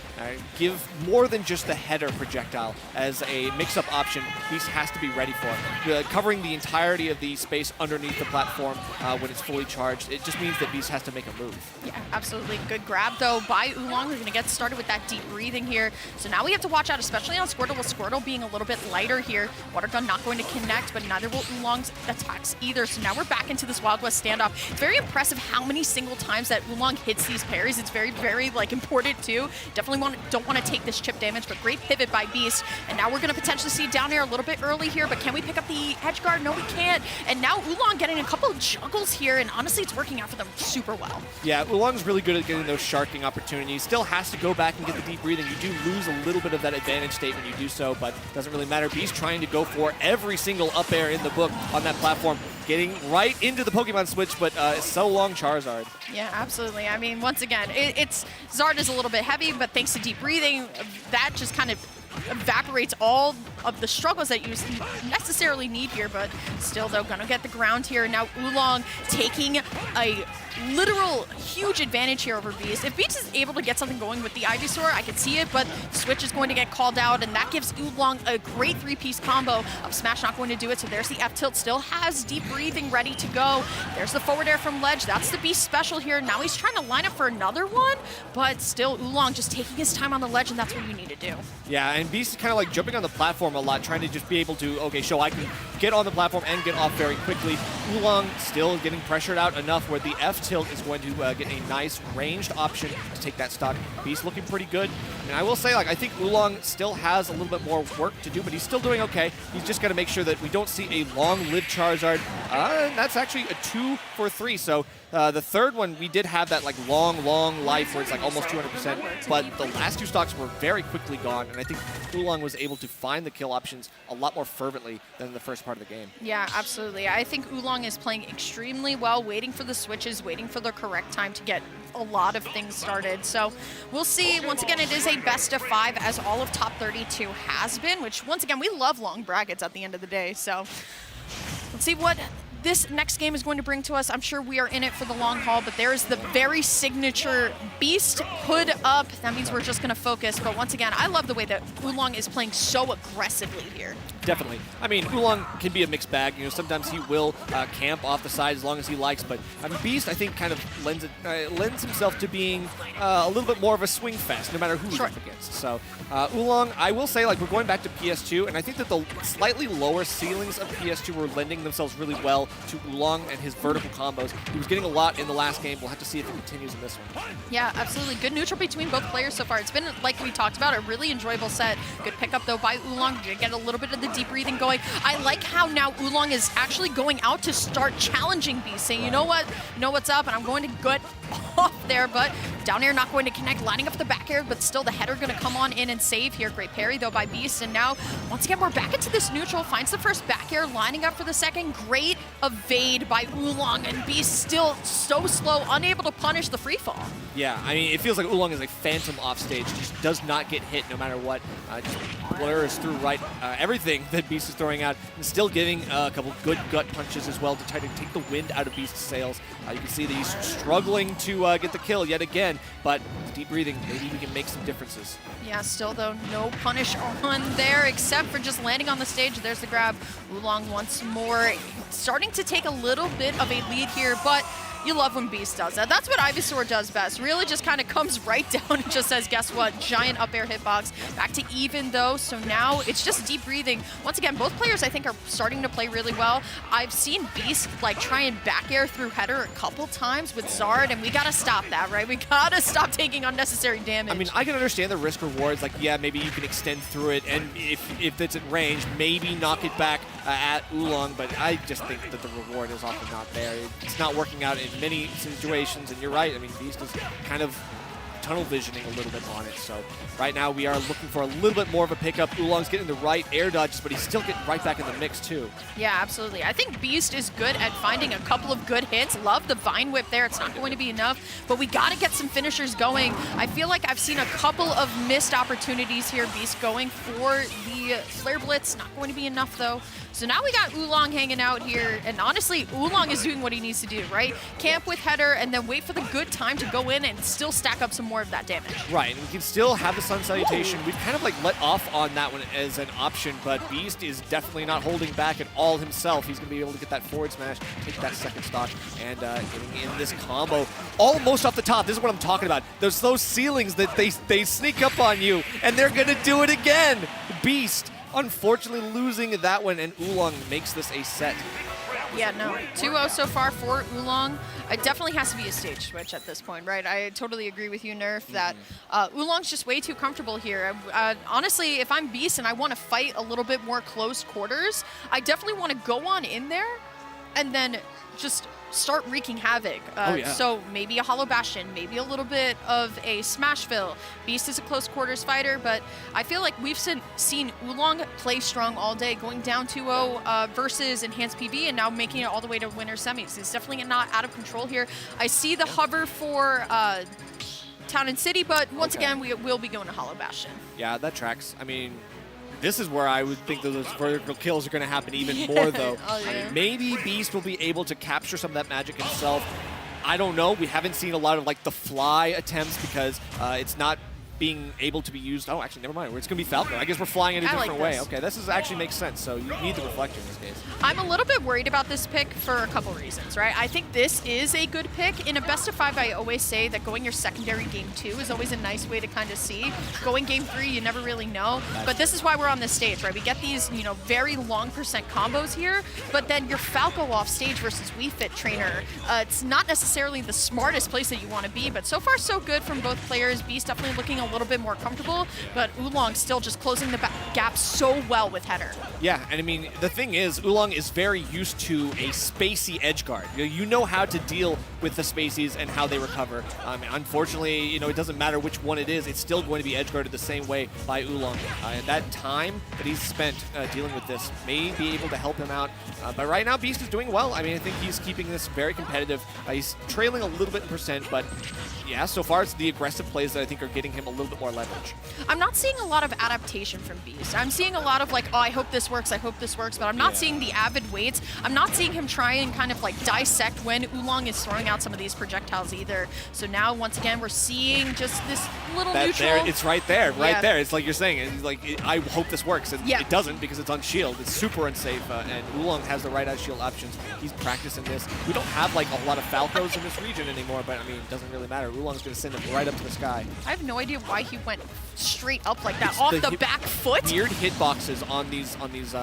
give more than just the header projectile as a mix-up option. Beast has to be ready for it. Covering the entirety of the space underneath the platform when it's fully charged, it just means that Beast has to make a move. Yeah, absolutely. Good grab, though, by Oolong. We're going to get started with that deep breathing here. So now we have to watch out, especially on Squirtle, with Squirtle being a little bit lighter here. Water Gun not going to connect, but neither will Oolong's attacks either. So now we're back into this Wild West standoff. It's very impressive how many single times that Oolong hits these parries. It's very, very, like, important, too. Definitely don't want to take this chip damage, but great pivot by Beast. And now we're going to potentially see down air a little bit early here, but can we pick up the edge guard? No, we can't. And now Oolong getting a couple of juggles here, and honestly, it's working out for them super well. Yeah, Oolong's really good at getting those sharking opportunities. Still has to go back and get the deep breathing. You do lose a little bit of that advantage state when you do so, but doesn't really matter. Beast trying to go for every single up air in the book on that platform, getting right into the Pokemon switch, but so long Charizard. Yeah, absolutely. I mean, once again, it's Zard is a little bit heavy, but thanks to deep breathing, that just kind of evaporates all of the struggles that you necessarily need here, but still, though, gonna get the ground here. Now Oolong taking a literal huge advantage here over Beast. If Beast is able to get something going with the Ivysaur, I can see it, but Switch is going to get called out, and that gives Oolong a great three-piece combo. Of Smash not going to do it, so there's the F-tilt. Still has deep breathing ready to go. There's the forward air from ledge. That's the Beast special here. Now he's trying to line up for another one, but still Oolong just taking his time on the ledge, and that's what you need to do. Yeah, and Beast is kind of like jumping on the platform a lot, trying to just be able to, okay, show I can get on the platform and get off very quickly. Oolong still getting pressured out enough where the F-tilt is going to get a nice ranged option to take that stock. Beast looking pretty good. And I will say, like, I think Oolong still has a little bit more work to do, but he's still doing okay. He's just got to make sure that we don't see a long-lived Charizard. That's actually a 2 for 3, so the third one, we did have that like long life where it's like almost 200%, but the last two stocks were very quickly gone, and I think Oolong was able to find the kill options a lot more fervently than in the first part of the game. Yeah, absolutely. I think Oolong is playing extremely well, waiting for the switches, waiting for the correct time to get a lot of things started. So we'll see. Once again, it is a best of 5, as all of top 32 has been, which once again, we love long brackets at the end of the day. So let's see what this next game is going to bring to us. I'm sure we are in it for the long haul, but there is the very signature Beast hood up. That means we're just going to focus. But once again, I love the way that Oolong is playing so aggressively here. Definitely. I mean, Oolong can be a mixed bag. You know, sometimes he will camp off the side as long as he likes, but I mean, Beast, I think, kind of lends himself to being a little bit more of a swing fest, no matter who he's up against. So Oolong, I will say, like, we're going back to PS2, and I think that the slightly lower ceilings of PS2 were lending themselves really well to Oolong and his vertical combos. He was getting a lot in the last game. We'll have to see if it continues in this one. Yeah, absolutely. Good neutral between both players so far. It's been, like we talked about, a really enjoyable set. Good pickup, though, by Oolong to get a little bit of the deep breathing going. I like how now Oolong is actually going out to start challenging Beast, saying, you know what? You know what's up, and I'm going to get off there, but down air not going to connect, lining up the back air, but still the header going to come on in and save here. Great parry, though, by Beast, and now, once again, we're back into this neutral, finds the first back air, lining up for the second. Great evade by Oolong, and Beast still so slow, unable to punish the free fall. Yeah, I mean, it feels like Oolong is a phantom off stage, just does not get hit no matter what. Just blurs through everything that Beast is throwing out, and still getting a couple good gut punches as well to try to take the wind out of Beast's sails. You can see that he's struggling to get the kill yet again, but deep breathing, maybe we can make some differences. Yeah, still though, no punish on there except for just landing on the stage. There's the grab. Oolong once more, starting to take a little bit of a lead here, but you love when Beast does that. That's what Ivysaur does best. Really just kind of comes right down and just says, guess what? Giant up air hitbox. Back to even though, so now it's just deep breathing. Once again, both players I think are starting to play really well. I've seen Beast like try and back air through header a couple times with Zard, and we gotta stop that, right? We gotta stop taking unnecessary damage. I mean, I can understand the risk rewards, like, yeah, maybe you can extend through it, and if it's at range, maybe knock it back at Oolong, but I just think that the reward is often not there. It's not working out in many situations, and you're right. I mean, Beast is kind of tunnel visioning a little bit on it. So right now we are looking for a little bit more of a pickup. Oolong's getting the right air dodges, but he's still getting right back in the mix too. Yeah, absolutely. I think Beast is good at finding a couple of good hits. Love the Vine Whip there. It's not going to be enough, but we got to get some finishers going. I feel like I've seen a couple of missed opportunities here. Beast going for the Flare Blitz. Not going to be enough though. So now we got Oolong hanging out here, and honestly, Oolong is doing what he needs to do, right? Camp with header, and then wait for the good time to go in and still stack up some more of that damage. Right, and we can still have the Sun Salutation. We've kind of like let off on that one as an option, but Beast is definitely not holding back at all himself. He's going to be able to get that forward smash, take that second stock, and getting in this combo almost off the top. This is what I'm talking about. There's those ceilings that they sneak up on you, and they're going to do it again. Beast unfortunately losing that one, and Oolong makes this a set. Yeah, no. 2-0 so far for Oolong. It definitely has to be a stage switch at this point, right? I totally agree with you, Nerf, that Oolong's just way too comfortable here. Honestly, if I'm Beast and I want to fight a little bit more close quarters, I definitely want to go on in there and then just start wreaking havoc. So maybe a Hollow Bastion, maybe a little bit of a Smash Fill. Beast is a close quarters fighter, but I feel like we've seen Oolong play strong all day, going down 2-0 versus Enhanced PV, and now making it all the way to winner semis. He's definitely not out of control here. I see the hover for Town and City, but once again, we will be going to Hollow Bastion. Yeah, that tracks. I mean, this is where I would think that those vertical kills are going to happen even more, though. I mean, maybe Beast will be able to capture some of that magic himself. I don't know. We haven't seen a lot of like the fly attempts because it's not being able to be used. Oh, actually, never mind. It's going to be Falco. I guess we're flying in a different way. Okay, this actually makes sense. So you need the reflector in this case. I'm a little bit worried about this pick for a couple reasons, right? I think this is a good pick. In a best of 5, I always say that going your secondary game 2 is always a nice way to kind of see. Going game 3, you never really know. But this is why we're on this stage, right? We get these, very long percent combos here, but then your Falco off stage versus Wii Fit trainer, it's not necessarily the smartest place that you want to be, but so far so good from both players. Beast definitely looking a little bit more comfortable, but Oolong still just closing the gap so well with header. Yeah, and I mean, the thing is, Oolong is very used to a spacey edge guard. You know how to deal with the spacies and how they recover. Unfortunately, it doesn't matter which one it is, it's still going to be edge guarded the same way by Oolong. And that time that he's spent dealing with this may be able to help him out. But right now, Beast is doing well. I mean, I think he's keeping this very competitive. He's trailing a little bit in percent, but yeah, so far it's the aggressive plays that I think are getting him a little bit more leverage. I'm not seeing a lot of adaptation from Beast. I'm seeing a lot of like, oh, I hope this works, but I'm not seeing the avid waits. I'm not seeing him try and kind of like dissect when Oolong is throwing out some of these projectiles either. So now, once again, we're seeing just this little neutral. There, it's right there, there. It's like you're saying, it's like, I hope this works. And it doesn't because it's on shield. It's super unsafe, and Oolong has the right out shield options. He's practicing this. We don't have like a lot of Falcos in this region anymore, but I mean, it doesn't really matter. Oolong's going to send them right up to the sky. I have no idea understand why he went straight up like that, off the back foot. Weird hitboxes on these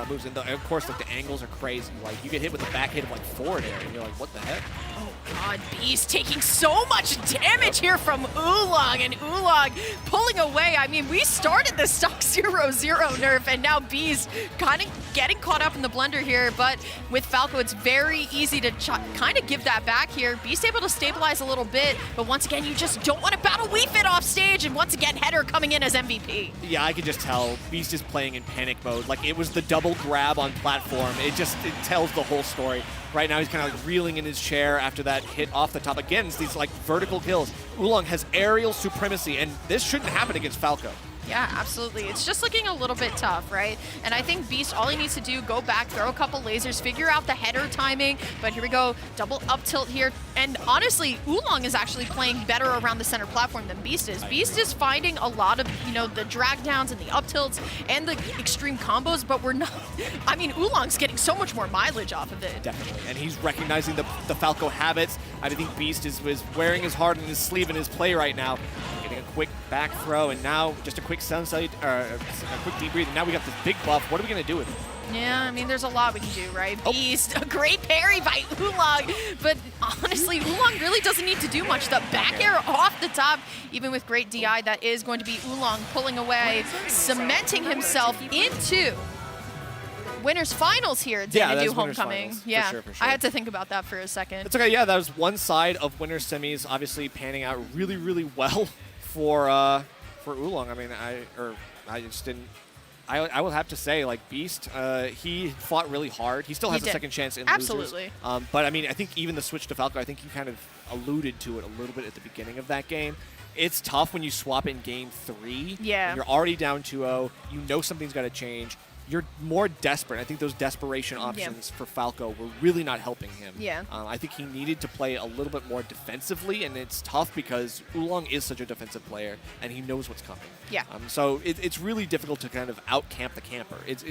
moves, and of course, like the angles are crazy. Like you get hit with a back hit of like forward air, and you're like, what the heck? Oh God, Beast taking so much damage here from Oolong, and Oolong pulling away. I mean, we started the stock 0-0 nerf, and now Beast kind of getting caught up in the blender here, but with Falco, it's very easy to kind of give that back here. Beast able to stabilize a little bit, but once again, you just don't want to battle Wii Fit off stage, and once again, Header coming in as MVP. Yeah, I can just tell Beast is playing in panic mode. Like it was the double grab on platform. It tells the whole story. Right now he's kind of like reeling in his chair after that hit off the top. Again, it's these like vertical kills. Oolong has aerial supremacy, and this shouldn't happen against Falco. Yeah, absolutely. It's just looking a little bit tough, right? And I think Beast, all he needs to do, go back, throw a couple lasers, figure out the header timing. But here we go, double up tilt here. And honestly, Oolong is actually playing better around the center platform than Beast is. Beast is finding a lot of, you know, the drag downs and the up tilts and the extreme combos, but we're not, I mean, Oolong's getting so much more mileage off of it. Definitely, and he's recognizing the Falco habits. I think Beast is wearing his heart on his sleeve in his play right now. Getting a quick back throw, and now just a quick sunset, a quick deep breathe, and now we got this big buff. What are we gonna do with it? Yeah, I mean, there's a lot we can do, right? Beast, a great parry by Oolong, but honestly, Oolong really doesn't need to do much. The back air off the top, even with great DI, that is going to be Oolong pulling away, cementing himself into winners finals here at Xanadu Homecoming. Yeah, for sure. I had to think about that for a second. It's okay, yeah, that was one side of winners semis, obviously panning out really, really well for Oolong. I mean, I just didn't. I will have to say, like, Beast, he fought really hard. He still has a second chance in Absolutely. losers. But, I mean, I think even the switch to Falco, I think you kind of alluded to it a little bit at the beginning of that game. It's tough when you swap in game 3. Yeah. You're already down 2-0. You know something's got to change. You're more desperate. I think those desperation options for Falco were really not helping him. Yeah. I think he needed to play a little bit more defensively, and it's tough because Oolong is such a defensive player, and he knows what's coming. Yeah. So it's really difficult to kind of out-camp the camper. It's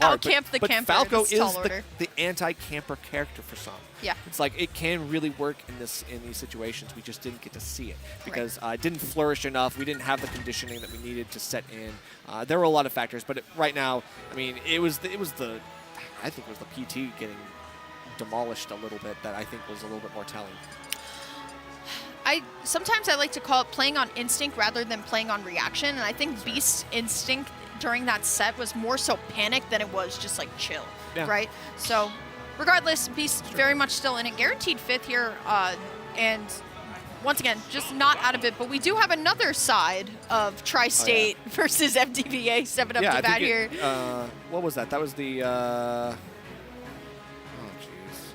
hard. Out-camp the but camper. Falco That's is tall order. the anti-camper character for some. Yeah. It's like it can really work in these situations. We just didn't get to see it because it didn't flourish enough. We didn't have the conditioning that we needed to set in. There were a lot of factors, but right now, I mean, I think it was the PT getting demolished a little bit that I think was a little bit more telling. Sometimes I like to call it playing on instinct rather than playing on reaction, and I think Beast's instinct during that set was more so panic than it was just like chill, right? So regardless, Beast very much still in it, guaranteed 5th here, and once again, just not out of it, but we do have another side of Tri-State versus FDVA 7-up to bat here. What was that? That was the... oh, jeez.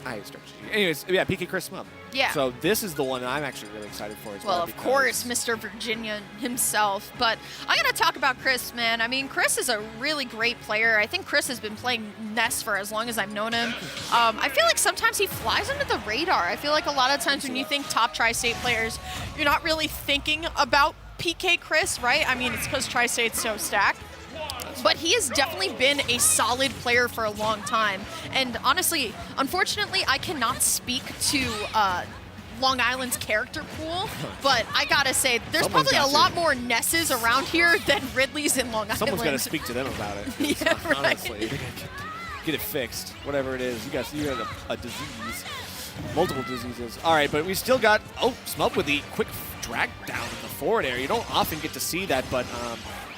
I start. Anyways, yeah, PK Chris Smub. Yeah. So this is the one that I'm actually really excited for as well. Well, of course, Mr. Virginia himself. But I got to talk about Chris, man. I mean, Chris is a really great player. I think Chris has been playing Ness for as long as I've known him. I feel like sometimes he flies under the radar. I feel like a lot of times when you think top Tri-State players, you're not really thinking about PK Chris, right? I mean, it's because Tri-State's so stacked. But he has definitely been a solid player for a long time. And honestly, unfortunately, I cannot speak to Long Island's character pool, but I gotta say, there's probably a lot more Nesses around here than Ridley's in Long Island. Someone's got to speak to them about it. Yeah, right. Honestly, get it fixed. Whatever it is, you got a disease, multiple diseases. All right, but we still got Smub with the quick drag down in the forward air. You don't often get to see that, but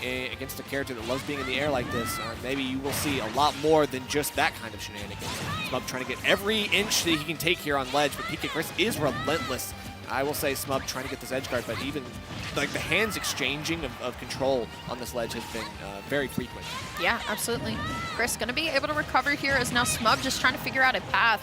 against a character that loves being in the air like this, maybe you will see a lot more than just that kind of shenanigans. Smub trying to get every inch that he can take here on ledge, but PK Chris is relentless. I will say Smub trying to get this edge guard, but even like the hands exchanging of control on this ledge has been very frequent. Yeah, absolutely. Chris going to be able to recover here as now Smub just trying to figure out a path.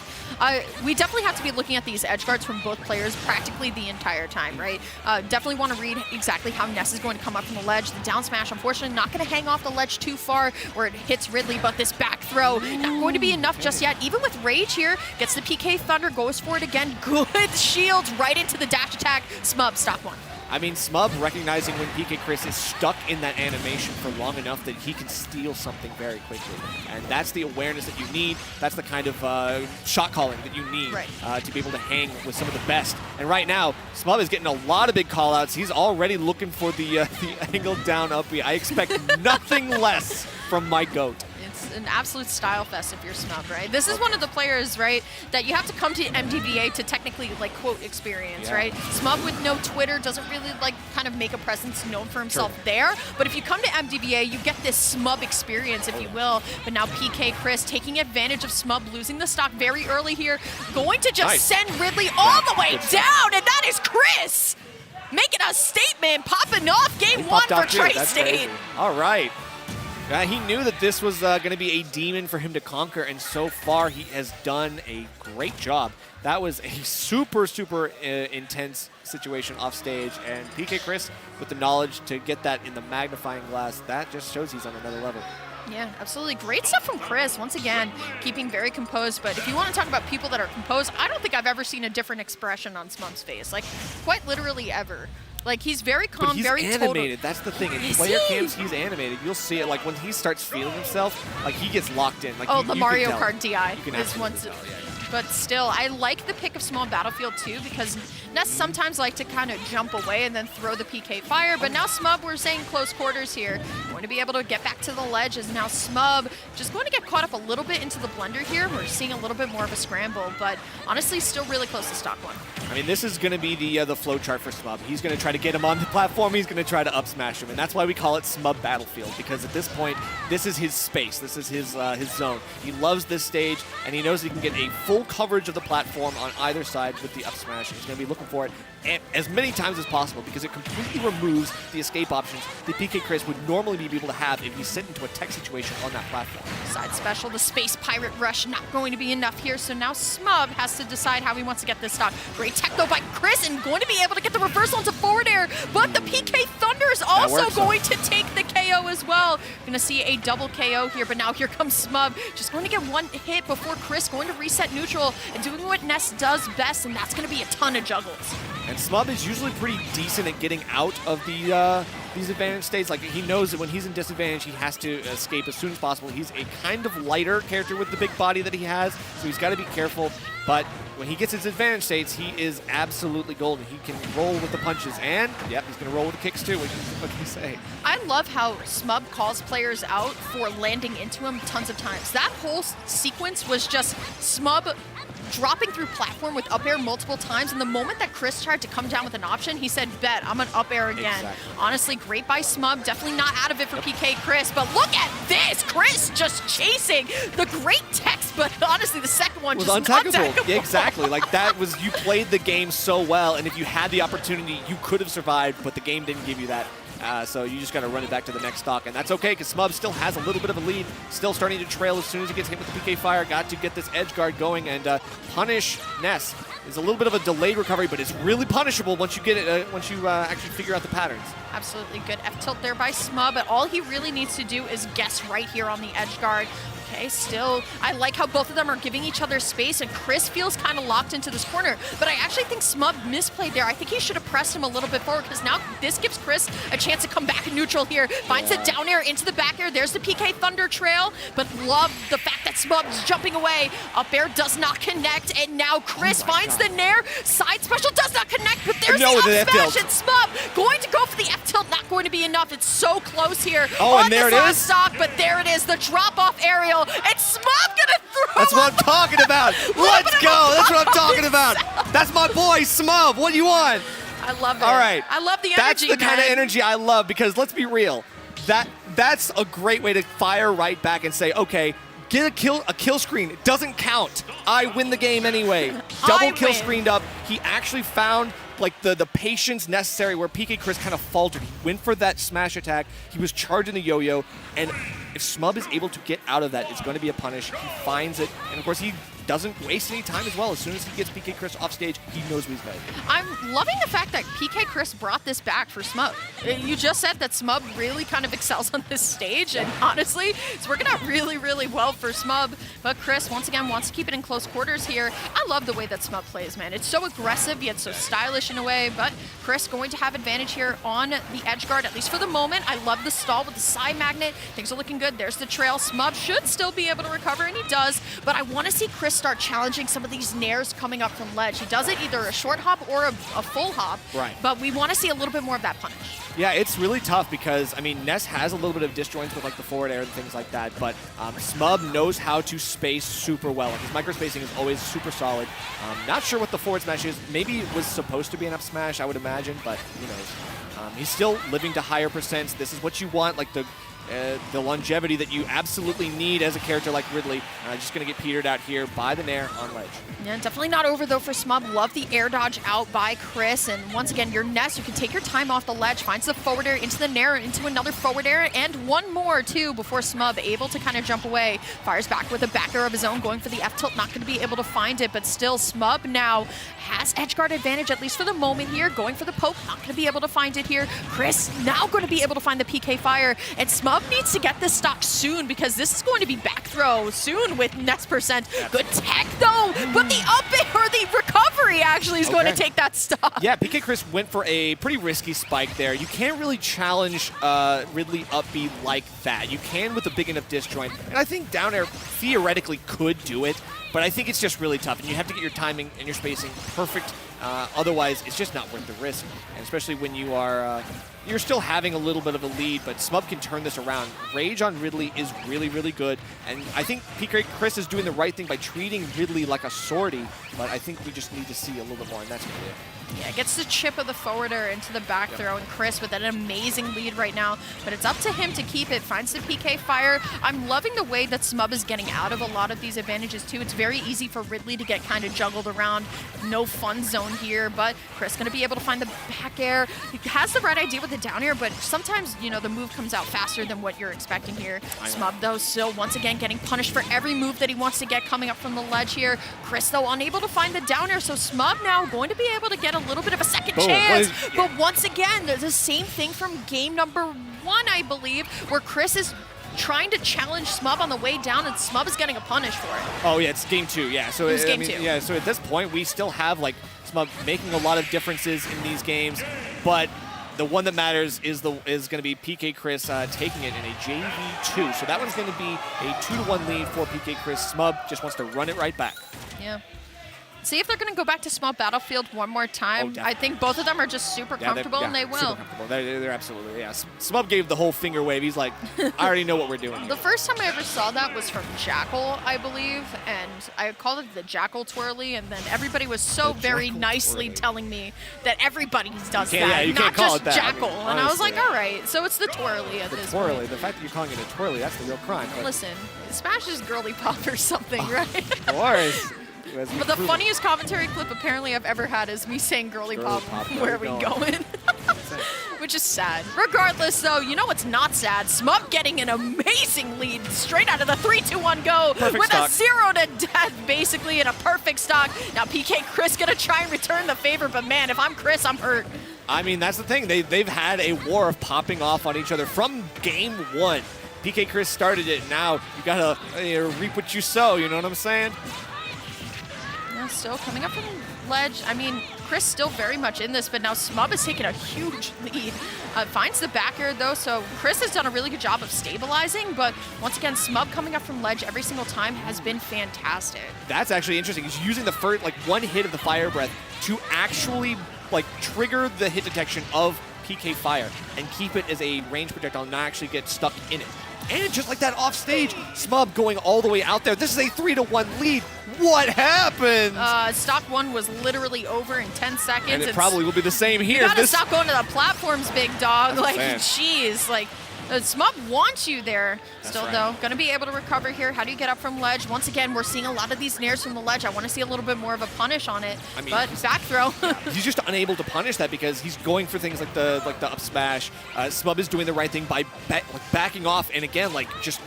We definitely have to be looking at these edge guards from both players practically the entire time, right? Definitely want to read exactly how Ness is going to come up from the ledge. The down smash, unfortunately, not going to hang off the ledge too far where it hits Ridley, but this back throw, not going to be enough just yet. Even with Rage here, gets the PK Thunder, goes for it again. Good shield right into the dash attack. Smub, stop one. I mean, Smub recognizing when PK Chris is stuck in that animation for long enough that he can steal something very quickly. And that's the awareness that you need. That's the kind of shot calling that you need to be able to hang with some of the best. And right now, Smub is getting a lot of big call-outs. He's already looking for the angle down up B. I expect nothing less from my GOAT. It's an absolute style fest if you're Smub, right? This is one of the players, right, that you have to come to MDVA to technically, like, quote, experience, right? Smub with no Twitter doesn't really, like, kind of make a presence known for himself there. But if you come to MDVA, you get this Smub experience, if you will. But now PK Chris taking advantage of Smub, losing the stock very early here, going to just send Ridley all the way down, and that is Chris making a statement, popping off game one for Tri-State. All right. He knew that this was going to be a demon for him to conquer, and so far he has done a great job. That was a super, super intense situation off stage, and PK Chris, with the knowledge to get that in the magnifying glass, that just shows he's on another level. Yeah, absolutely. Great stuff from Chris. Once again, keeping very composed. But if you want to talk about people that are composed, I don't think I've ever seen a different expression on Smub's face. Like, quite literally ever. Like, he's very calm, he's very animated. That's the thing. In player camps, he's animated. You'll see it. Like, when he starts feeling himself, like, he gets locked in. Like, the Mario Kart DI is once. But still, I like the pick of Small Battlefield too, because Ness sometimes like to kind of jump away and then throw the PK fire, but now Smub, we're saying close quarters here. Going to be able to get back to the ledge is now Smub just going to get caught up a little bit into the blender here. We're seeing a little bit more of a scramble, but honestly still really close to stock one. I mean, this is going to be the flow chart for Smub. He's going to try to get him on the platform. He's going to try to up smash him, and that's why we call it Smub Battlefield, because at this point, this is his space. This is his zone. He loves this stage, and he knows he can get a full coverage of the platform on either side with the up smash. He's going to be looking for it as many times as possible, because it completely removes the escape options that PK Chris would normally be able to have if he's sent into a tech situation on that platform. Side special, the Space Pirate Rush, not going to be enough here, so now Smub has to decide how he wants to get this stock. Great tech though by Chris, and going to be able to get the reversal into forward air, but the PK Thunder is also going to take the KO as well. Going to see a double KO here, but now here comes Smub, just going to get one hit before Chris going to reset neutral and doing what Ness does best, and that's going to be a ton of juggles. And Smub is usually pretty decent at getting out of these advantage states. Like, he knows that when he's in disadvantage, he has to escape as soon as possible. He's a kind of lighter character with the big body that he has, so he's got to be careful. But when he gets his advantage states, he is absolutely golden. He can roll with the punches, and yep, he's going to roll with the kicks too. What can you say? I love how Smub calls players out for landing into him tons of times. That whole sequence was just Smub dropping through platform with up air multiple times, and the moment that Chris tried to come down with an option, he said, bet, I'm an up air again. Exactly. Honestly, great by Smub. Definitely not out of it for PK Chris, but look at this! Chris just chasing the great text, but honestly, the second one was just untackable. Yeah, exactly. Like, that was, you played the game so well, and if you had the opportunity, you could have survived, but the game didn't give you that. So you just got to run it back to the next stock, and that's okay, because Smub still has a little bit of a lead, still starting to trail as soon as he gets hit with the PK fire. Got to get this edge guard going and punish Ness. It's a little bit of a delayed recovery, but it's really punishable once you get it, once you actually figure out the patterns. Absolutely good F-tilt there by Smub, but all he really needs to do is guess right here on the edge guard. Okay, still, I like how both of them are giving each other space, and Chris feels kind of locked into this corner, but I actually think Smub misplayed there. I think he should have pressed him a little bit forward, because now this gives Chris a chance to come back in neutral here. Finds the down air into the back air. There's the PK Thunder trail, but love the fact that Smub's jumping away. Up air does not connect, and now Chris finds the nair. Side special does not connect, but there's the up smash, and Smub going to go for the F-tilt, not going to be enough. It's so close here. Oh, and there it is. Stock, but there it is, the drop-off aerial. And Smub gonna throw That's what I'm talking about. Let's go. That's what I'm talking about. That's my boy, Smub. What do you want? I love it. All right. I love the energy, That's the kind of energy I love, because let's be real. That's a great way to fire right back and say, okay, get a kill screen. It doesn't count. I win the game anyway. Double kill screened up. He actually found like the patience necessary where PK Chris kind of faltered. He went for that smash attack. He was charging the yo-yo, and if Smub is able to get out of that, it's going to be a punish. He finds it, and of course he doesn't waste any time as well. As soon as he gets PK Chris off stage, he knows what he's got to do. I'm loving the fact that PK Chris brought this back for Smub. You just said that Smub really kind of excels on this stage, and honestly, it's working out really, really well for Smub. But Chris, once again, wants to keep it in close quarters here. I love the way that Smub plays, man. It's so aggressive, yet so stylish in a way, but Chris going to have advantage here on the edge guard, at least for the moment. I love the stall with the side magnet. Things are looking good. There's the trail. Smub should still be able to recover, and he does, but I want to see Chris start challenging some of these nairs coming up from ledge. He does it either a short hop or a full hop, right? But we want to see a little bit more of that punish. Yeah, it's really tough because, I mean, Ness has a little bit of disjoints with, like, the forward air and things like that, but Smub knows how to space super well. Like, his micro spacing is always super solid. Not sure what the forward smash is. Maybe it was supposed to be an up smash, I would imagine, but who knows. He's still living to higher percents. This is what you want, like the longevity that you absolutely need as a character like Ridley. Just going to get petered out here by the Nair on ledge. Yeah, definitely not over though for Smub. Love the air dodge out by Chris. And once again, your Ness, you can take your time off the ledge, finds the forward air into the Nair, into another forward air, and one more too before Smub able to kind of jump away. Fires back with a back air of his own, going for the F tilt, not going to be able to find it, but still Smub now has edge guard advantage, at least for the moment here, going for the poke, not going to be able to find it here. Chris now going to be able to find the PK fire, and Smub needs to get this stock soon because this is going to be back throw soon with Ness percent. Good tech though, but the up or the recovery actually is going to take that stock. Yeah, PK Chris went for a pretty risky spike there. You can't really challenge Ridley up B like that. You can with a big enough disjoint, and I think down air theoretically could do it, but I think it's just really tough, and you have to get your timing and your spacing perfect. Otherwise, it's just not worth the risk, and especially when you are you're still having a little bit of a lead, but Smub can turn this around. Rage on Ridley is really, really good, and I think PK Chris is doing the right thing by treating Ridley like a sortie, but I think we just need to see a little bit more, and that's going to be it. Yeah, gets the chip of the forwarder into the back throw, and Chris with an amazing lead right now, but it's up to him to keep it. Finds the PK fire. I'm loving the way that Smub is getting out of a lot of these advantages too. It's very easy for Ridley to get kind of juggled around. No fun zone here, but Chris going to be able to find the back air. He has the right idea with the down air, but sometimes, you know, the move comes out faster than what you're expecting here. Smub, though, still once again getting punished for every move that he wants to get coming up from the ledge here. Chris, though, unable to find the down air, so Smub now going to be able to get a little bit of a second chance. But once again, there's the same thing from game number 1, I believe, where Chris is trying to challenge Smub on the way down, and Smub is getting a punish for it. Oh, yeah, it's game 2, yeah. So it's game 2. Yeah, so at this point, we still have, like, Smub making a lot of differences in these games, but the one that matters is going to be PK Chris taking it in a JV2. So that one's going to be a 2-1 lead for PK Chris. Smub just wants to run it right back. Yeah. See if they're going to go back to Small Battlefield one more time. I think both of them are just super comfortable, and they will. Super comfortable. They're absolutely, yeah. Smub gave the whole finger wave. He's like, I already know what we're doing. The first time I ever saw that was from Jackal, I believe, and I called it the Jackal Twirly, and then everybody was so very nicely telling me that everybody does that, yeah, you not can't call just it that. Jackal. I mean, and I was honestly, like, all right, so it's the Twirly at this twirly. point. The fact that you're calling it a twirly, that's the real crime. But Listen, Smash is girly pop or something, right? of course. But the funniest commentary clip apparently I've ever had is me saying girly pop, where are we going? Which is sad. Regardless, though, you know what's not sad? Smub getting an amazing lead straight out of the 3-2-1 go Perfect with stock. a 0 to death, basically, in a perfect stock. Now PK Chris gonna try and return the favor, but man, if I'm Chris, I'm hurt. I mean, that's the thing. They've had a war of popping off on each other from game 1. PK Chris started it. Now you gotta reap what you sow. You know what I'm saying? Yeah, still coming up from ledge. I mean, Chris still very much in this, but now Smub is taking a huge lead. Finds the back air, though, so Chris has done a really good job of stabilizing, but once again, Smub coming up from ledge every single time has been fantastic. That's actually interesting. He's using the first, like, one hit of the fire breath to actually, like, trigger the hit detection of PK Fire and keep it as a range projectile and not actually get stuck in it. And just like that off stage, Smub going all the way out there. This is a 3-1 lead. What happened? Stock 1 was literally over in 10 seconds. And it probably will be the same here. You gotta stop going to the platforms, big dog. Like, That's jeez, like, Smub wants you there. Still, though, gonna be able to recover here. How do you get up from ledge? Once again, we're seeing a lot of these nairs from the ledge. I want to see a little bit more of a punish on it. I mean, but back throw. He's just unable to punish that because he's going for things like the up smash. Smub is doing the right thing by backing off and again, like, just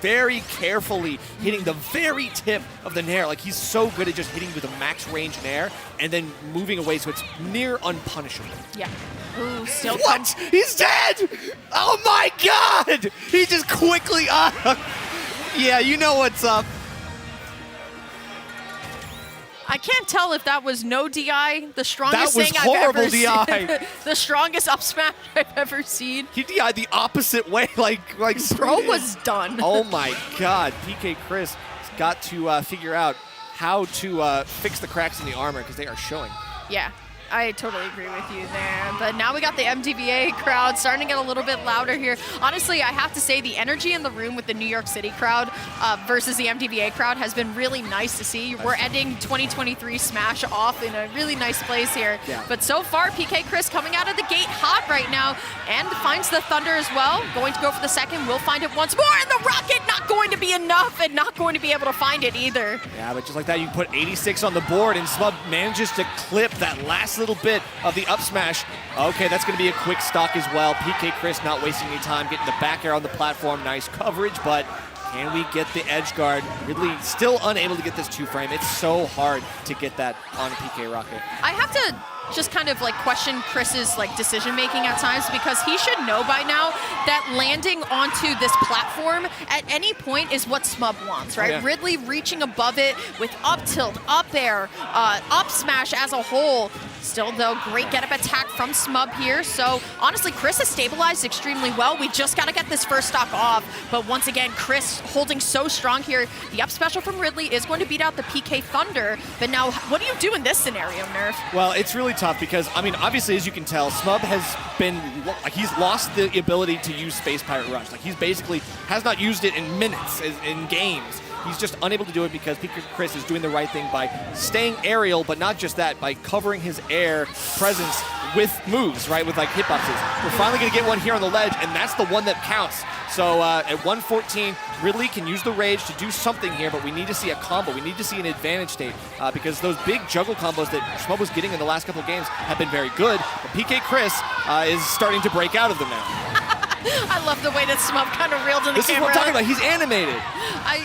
very carefully hitting the very tip of the nair. Like, he's so good at just hitting with a max range nair and then moving away so it's near unpunishable. Yeah. Ooh, still What? He's dead! Oh my god! He just quickly yeah, you know what's up. I can't tell if that was no DI, the strongest That was thing I've horrible ever DI. seen. The strongest up smash I've ever seen. He DI'd the opposite way, like Bro was done. Oh my god, PK Chris has got to figure out how to fix the cracks in the armor because they are showing. Yeah, I totally agree with you there. But now we got the MDVA crowd starting to get a little bit louder here. Honestly, I have to say the energy in the room with the New York City crowd versus the MDVA crowd has been really nice to see. We're ending 2023 Smash off in a really nice place here. Yeah. But so far, PK Chris coming out of the gate hot right now and finds the Thunder as well. Going to go for the second. Will find it once more. And the Rocket not going to be enough and not going to be able to find it either. Yeah, but just like that, you put 86 on the board, and Smub manages to clip that last little bit of the up smash. Okay, that's going to be a quick stock as well. PK Chris not wasting any time, getting the back air on the platform. Nice coverage, but can we get the edge guard? Ridley still unable to get this 2-frame. It's so hard to get that on PK Rocket. I have to just kind of like question Chris's like decision making at times because he should know by now that landing onto this platform at any point is what Smub wants, right? Oh, yeah. Ridley reaching above it with up tilt, up air, up smash as a whole. Still though, great get up attack from Smub here. So honestly, Chris has stabilized extremely well. We just got to get this first stock off. But once again, Chris holding so strong here. The up special from Ridley is going to beat out the PK Thunder. But now, what do you do in this scenario, Nerf? Well, it's really tough because, I mean, obviously, as you can tell, Smub has been, like, he's lost the ability to use Space Pirate Rush. Like, he's basically has not used it in minutes, in games. He's just unable to do it because PK Chris is doing the right thing by staying aerial, but not just that, by covering his air presence with moves, right, with like hitboxes. We're finally going to get one here on the ledge, and that's the one that counts. So at 114, Ridley can use the rage to do something here, but we need to see a combo. We need to see an advantage state because those big juggle combos that Smub was getting in the last couple of games have been very good. But PK Chris is starting to break out of them now. I love the way that Smub kind of reeled in the camera. This is what I'm talking about. He's animated.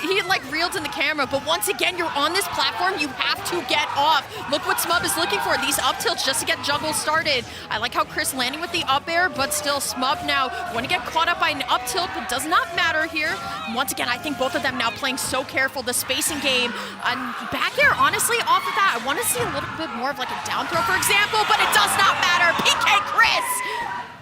He like reeled in the camera, but once again, you're on this platform. You have to get off. Look what Smub is looking for. These up tilts just to get juggle started. I like how Chris landing with the up air, but still Smub now want to get caught up by an up tilt, but does not matter here. Once again, I think both of them now playing so careful. The spacing game. And back air, honestly, off of that, I want to see a little bit more of like a down throw, for example, but it does not matter. PK Chris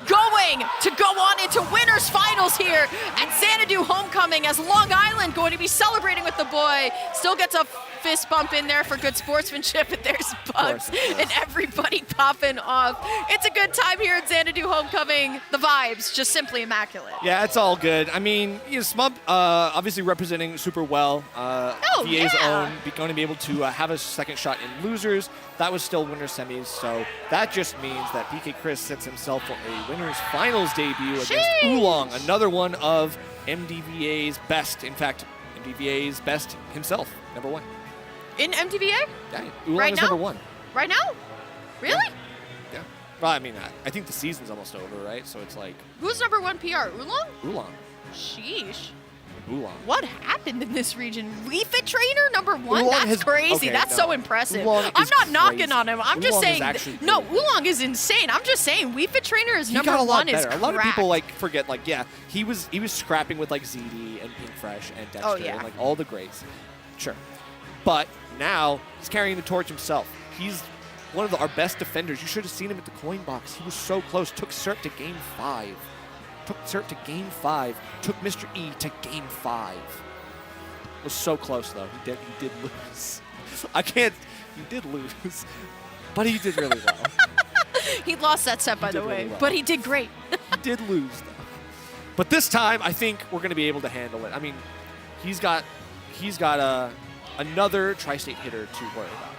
going to go on into winners finals here at Xanadu Homecoming as Long Island going to be celebrating with the boy. Still gets a fist bump in there for good sportsmanship, and there's Bugs and everybody popping off. It's a good time here at Xanadu Homecoming. The vibes just simply immaculate. Yeah, it's all good. I mean, you know, Smub obviously representing super well. VA's own, going to be able to have a second shot in losers. That was still winner semis, so that just means that PK Chris sets himself for a winners finals debut against Oolong, another one of MDVA's best. In fact, MDVA's best himself, #1. In MDVA? Yeah, Oolong Right is now? #1. Right now? Really? Yeah. Well, I mean, I think the season's almost over, right? So it's like Who's #1 PR? Oolong? Oolong. Sheesh. Oolong. What happened in this region? Wii Fit Trainer #1? Oolong That's has- crazy. okay, That's no. so impressive. Oolong I'm is not knocking crazy. on him. I'm just Oolong is saying. actually No, cool. Oolong is insane. I'm just saying Wii Fit Trainer is He got a lot #1 is better. A lot of people cracked. like forget, like, yeah, he was scrapping with like ZD and Pink Fresh and Dexter Oh, yeah. and like all the greats. Sure. But now he's carrying the torch himself. He's one of our best defenders. You should have seen him at the coin box. He was so close. Took Cert to game 5. Took Cert to game 5. Took Mr. E to game 5. Was so close though. He did lose. I can't. He did lose, but he did really well. He lost that set, by the did way, really well. but he did great. He did lose though. But this time, I think we're going to be able to handle it. I mean, he's got another tri-state hitter to worry about.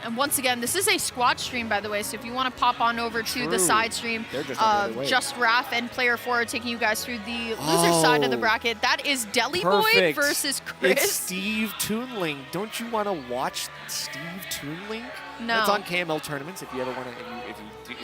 And once again, this is a squad stream, by the way, so if you want to pop on over to the True. side stream, They're just on the other way. Just Raph and Player 4 are taking you guys through the loser side of the bracket. That is Deli Boy Perfect. versus Chris. It's Steve Toonling. Don't you want to watch Steve Toonling? No. It's on KML tournaments if you ever want to. If you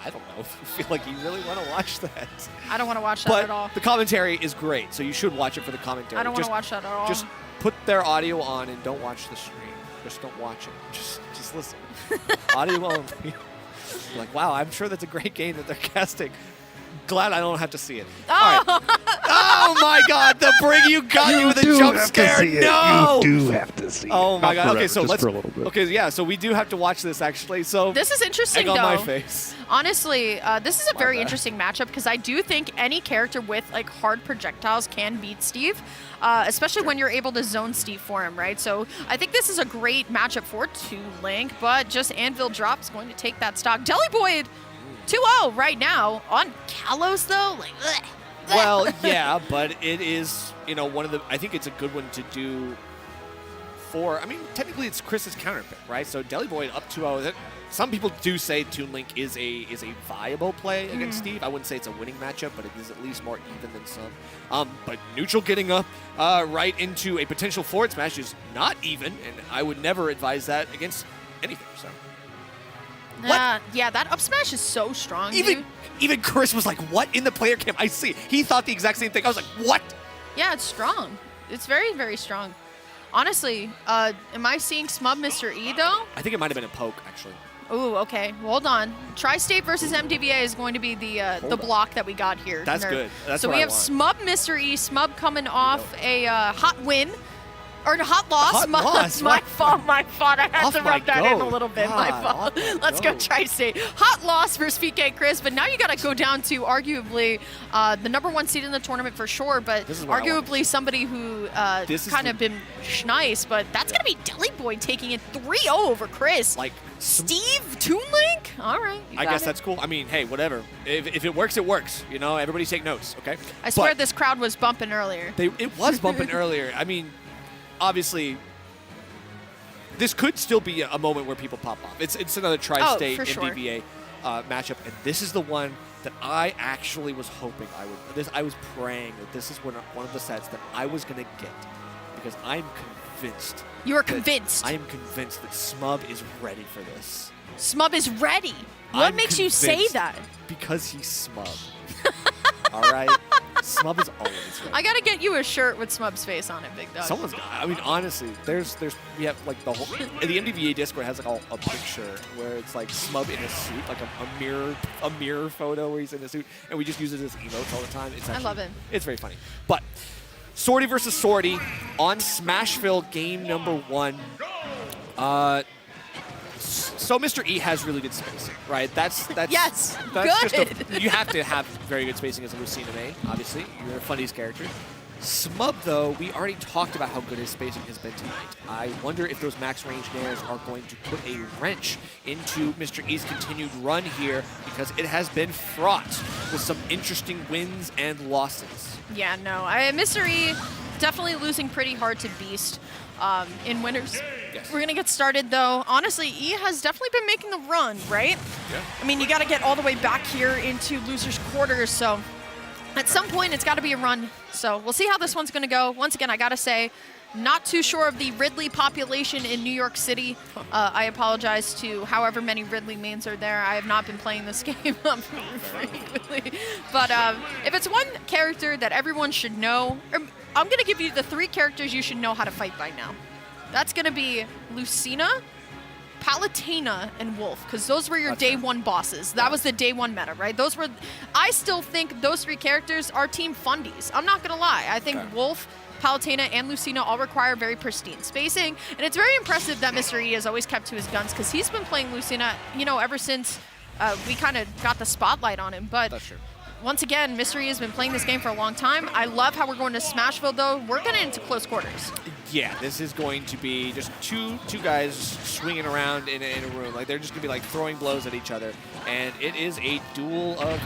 I don't know if you feel like you really want to watch that. I don't want to watch that But at all. the commentary is great, so you should watch it for the commentary. I don't want to watch that at all. Just put their audio on and don't watch the stream. Just don't watch it. Just listen. Audio only. Like, wow, I'm sure that's a great game that they're casting. Glad I don't have to see it. Oh. All right. Oh my God, the bring you got you with a jump scare. No. You do have to see it. Oh my Not God. forever, Okay, so just let's. for a little bit. Okay, yeah. So we do have to watch this actually. So This is interesting, egg on though. my face. Honestly, this is a very bad. interesting matchup because I do think any character with like hard projectiles can beat Steve, especially when you're able to zone Steve for him, right? So I think this is a great matchup for Toon Link, but just Anvil Drop's going to take that stock. Jellyboy 2-0 right now on Kalos though. Like, bleh, bleh. Well, yeah, but it is, one of the. I think it's a good one to do. I mean, technically it's Chris's counter pick, right? So Jellyboy up 2-0. Some people do say Toon Link is a viable play against Steve. I wouldn't say it's a winning matchup, but it is at least more even than some. But Neutral getting up right into a potential forward smash is not even, and I would never advise that against anything. So Yeah, that up smash is so strong, dude. even Chris was like, "What in the player cam?" I see. He thought the exact same thing. I was like, "What?" Yeah, it's strong. It's very, very strong. Honestly, am I seeing Smub Mr. E though? I think it might have been a poke actually. Ooh, okay. Well, hold on. Tri-State versus MDVA is going to be the block that we got here. That's Nerf. good. That's so what we I have want. Smub Mr. E. Smub coming off a hot win. Or a hot loss. Hot loss. My fault. I had Off to my rub that in a goat. little bit. My God, fault. off my Let's go goat. Tri-State. Hot loss versus PK Chris, but now you got to go down to arguably the #1 seed in the tournament for sure, but This is what I want. arguably somebody who This is kind the- of been nice, but that's going to be Jellyboy taking it 3-0 over Chris. Like, Steve Toon Link? All right. you I got guess it. that's cool. I mean, hey, whatever. If it works, it works. Everybody take notes, okay? I swear But this crowd was bumping earlier. it was bumping earlier. I mean, obviously, this could still be a moment where people pop off. It's another Tri-State for sure. MDVA matchup, and this is the one that I actually was hoping I would. I was praying that this is one of the sets that I was going to get, because I'm convinced. You are that- convinced. I am convinced that Smub is ready for this. Smub is ready. What I'm makes you say convinced that? Because he's Smub. All right? Smub is always ready. I gotta get you a shirt with Smub's face on it, big dog. Someone's got. I mean, honestly, we have like the whole. The MDVA Discord has like a picture where it's like Smub in a suit, like a mirror photo where he's in a suit, and we just use it as emotes all the time. It's actually, love it. It's very funny. But Sortie versus Sortie on Smashville game #1. So Mr. E has really good spacing, right? That's Yes, that's good. Just you have to have very good spacing as a Lucina May, obviously. You're a Fundy's character. Smub, though, we already talked about how good his spacing has been tonight. I wonder if those max range nairs are going to put a wrench into Mr. E's continued run here, because it has been fraught with some interesting wins and losses. Yeah, no. Mr. E definitely losing pretty hard to Beast in winners. Yes. We're going to get started, though. Honestly, E has definitely been making the run, right? Yeah. I mean, you got to get all the way back here into losers' quarters, so at some point it's got to be a run. So we'll see how this one's going to go. Once again, I got to say, not too sure of the Ridley population in New York City. I apologize to however many Ridley mains are there. I have not been playing this game frequently. But if it's one character that everyone should know, I'm going to give you the 3 characters you should know how to fight by now. That's going to be Lucina, Palutena, and Wolf, because those were your day 1 bosses. That was the day 1 meta, right? Those were. I still think those 3 characters are Team Fundies. I'm not going to lie. I think Wolf, Palutena, and Lucina all require very pristine spacing, and it's very impressive that Mr. E has always kept to his guns, because he's been playing Lucina, ever since we kind of got the spotlight on him. But That's true. once again, Mr. E has been playing this game for a long time. I love how we're going to Smashville, though. We're getting into close quarters. Yeah, this is going to be just two guys swinging around in a room. Like, they're just going to be like throwing blows at each other. And it is a duel of,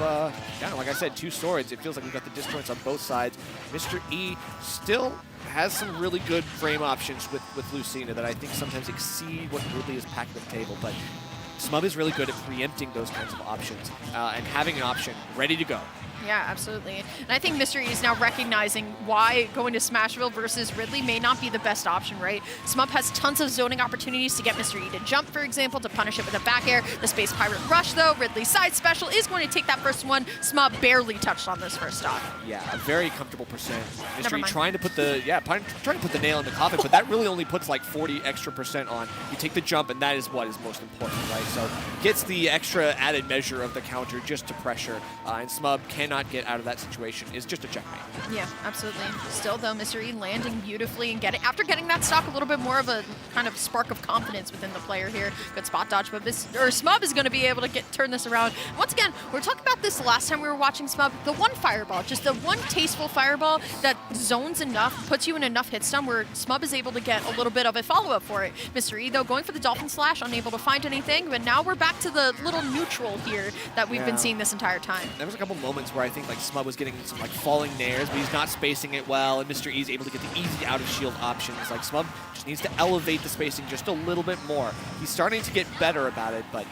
like I said, 2 swords. It feels like we've got the disjoints on both sides. Mr. E still has some really good frame options with Lucina that I think sometimes exceed what Ridley is packing to the table. But Smub is really good at preempting those kinds of options and having an option ready to go. Yeah, absolutely. And I think Mr. E is now recognizing why going to Smashville versus Ridley may not be the best option, right? Smub has tons of zoning opportunities to get Mr. E to jump, for example, to punish it with a back air. The Space Pirate Rush, though, Ridley's side special is going to take that first one. Smub barely touched on this first stock. Yeah, a very comfortable percent. Never Mystery mind. trying to put the trying to put the nail in the coffin, but that really only puts like 40 extra percent on. You take the jump, and that is what is most important, right? So gets the extra added measure of the counter just to pressure, and Smub cannot get out of that situation. Is just a checkmate. Yeah, absolutely. Still, though, Mr. E landing beautifully and after getting that stock, a little bit more of a kind of spark of confidence within the player here. Good spot dodge, but Smub is going to be able to turn this around. Once again, we were talking about this the last time we were watching Smub. The one fireball, just the one tasteful fireball that zones enough, puts you in enough hit stun where Smub is able to get a little bit of a follow-up for it. Mr. E, though, going for the Dolphin Slash, unable to find anything, but now we're back to the little neutral here that we've been seeing this entire time. There was a couple moments where I think like Smub was getting some like falling nairs, but he's not spacing it well, and Mr. E is able to get the easy out of shield options. Like Smub just needs to elevate the spacing just a little bit more. He's starting to get better about it, but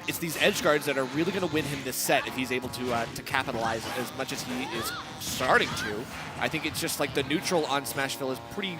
it's these edge guards that are really going to win him this set if he's able to capitalize as much as he is starting to. I think it's just like the neutral on Smashville is pretty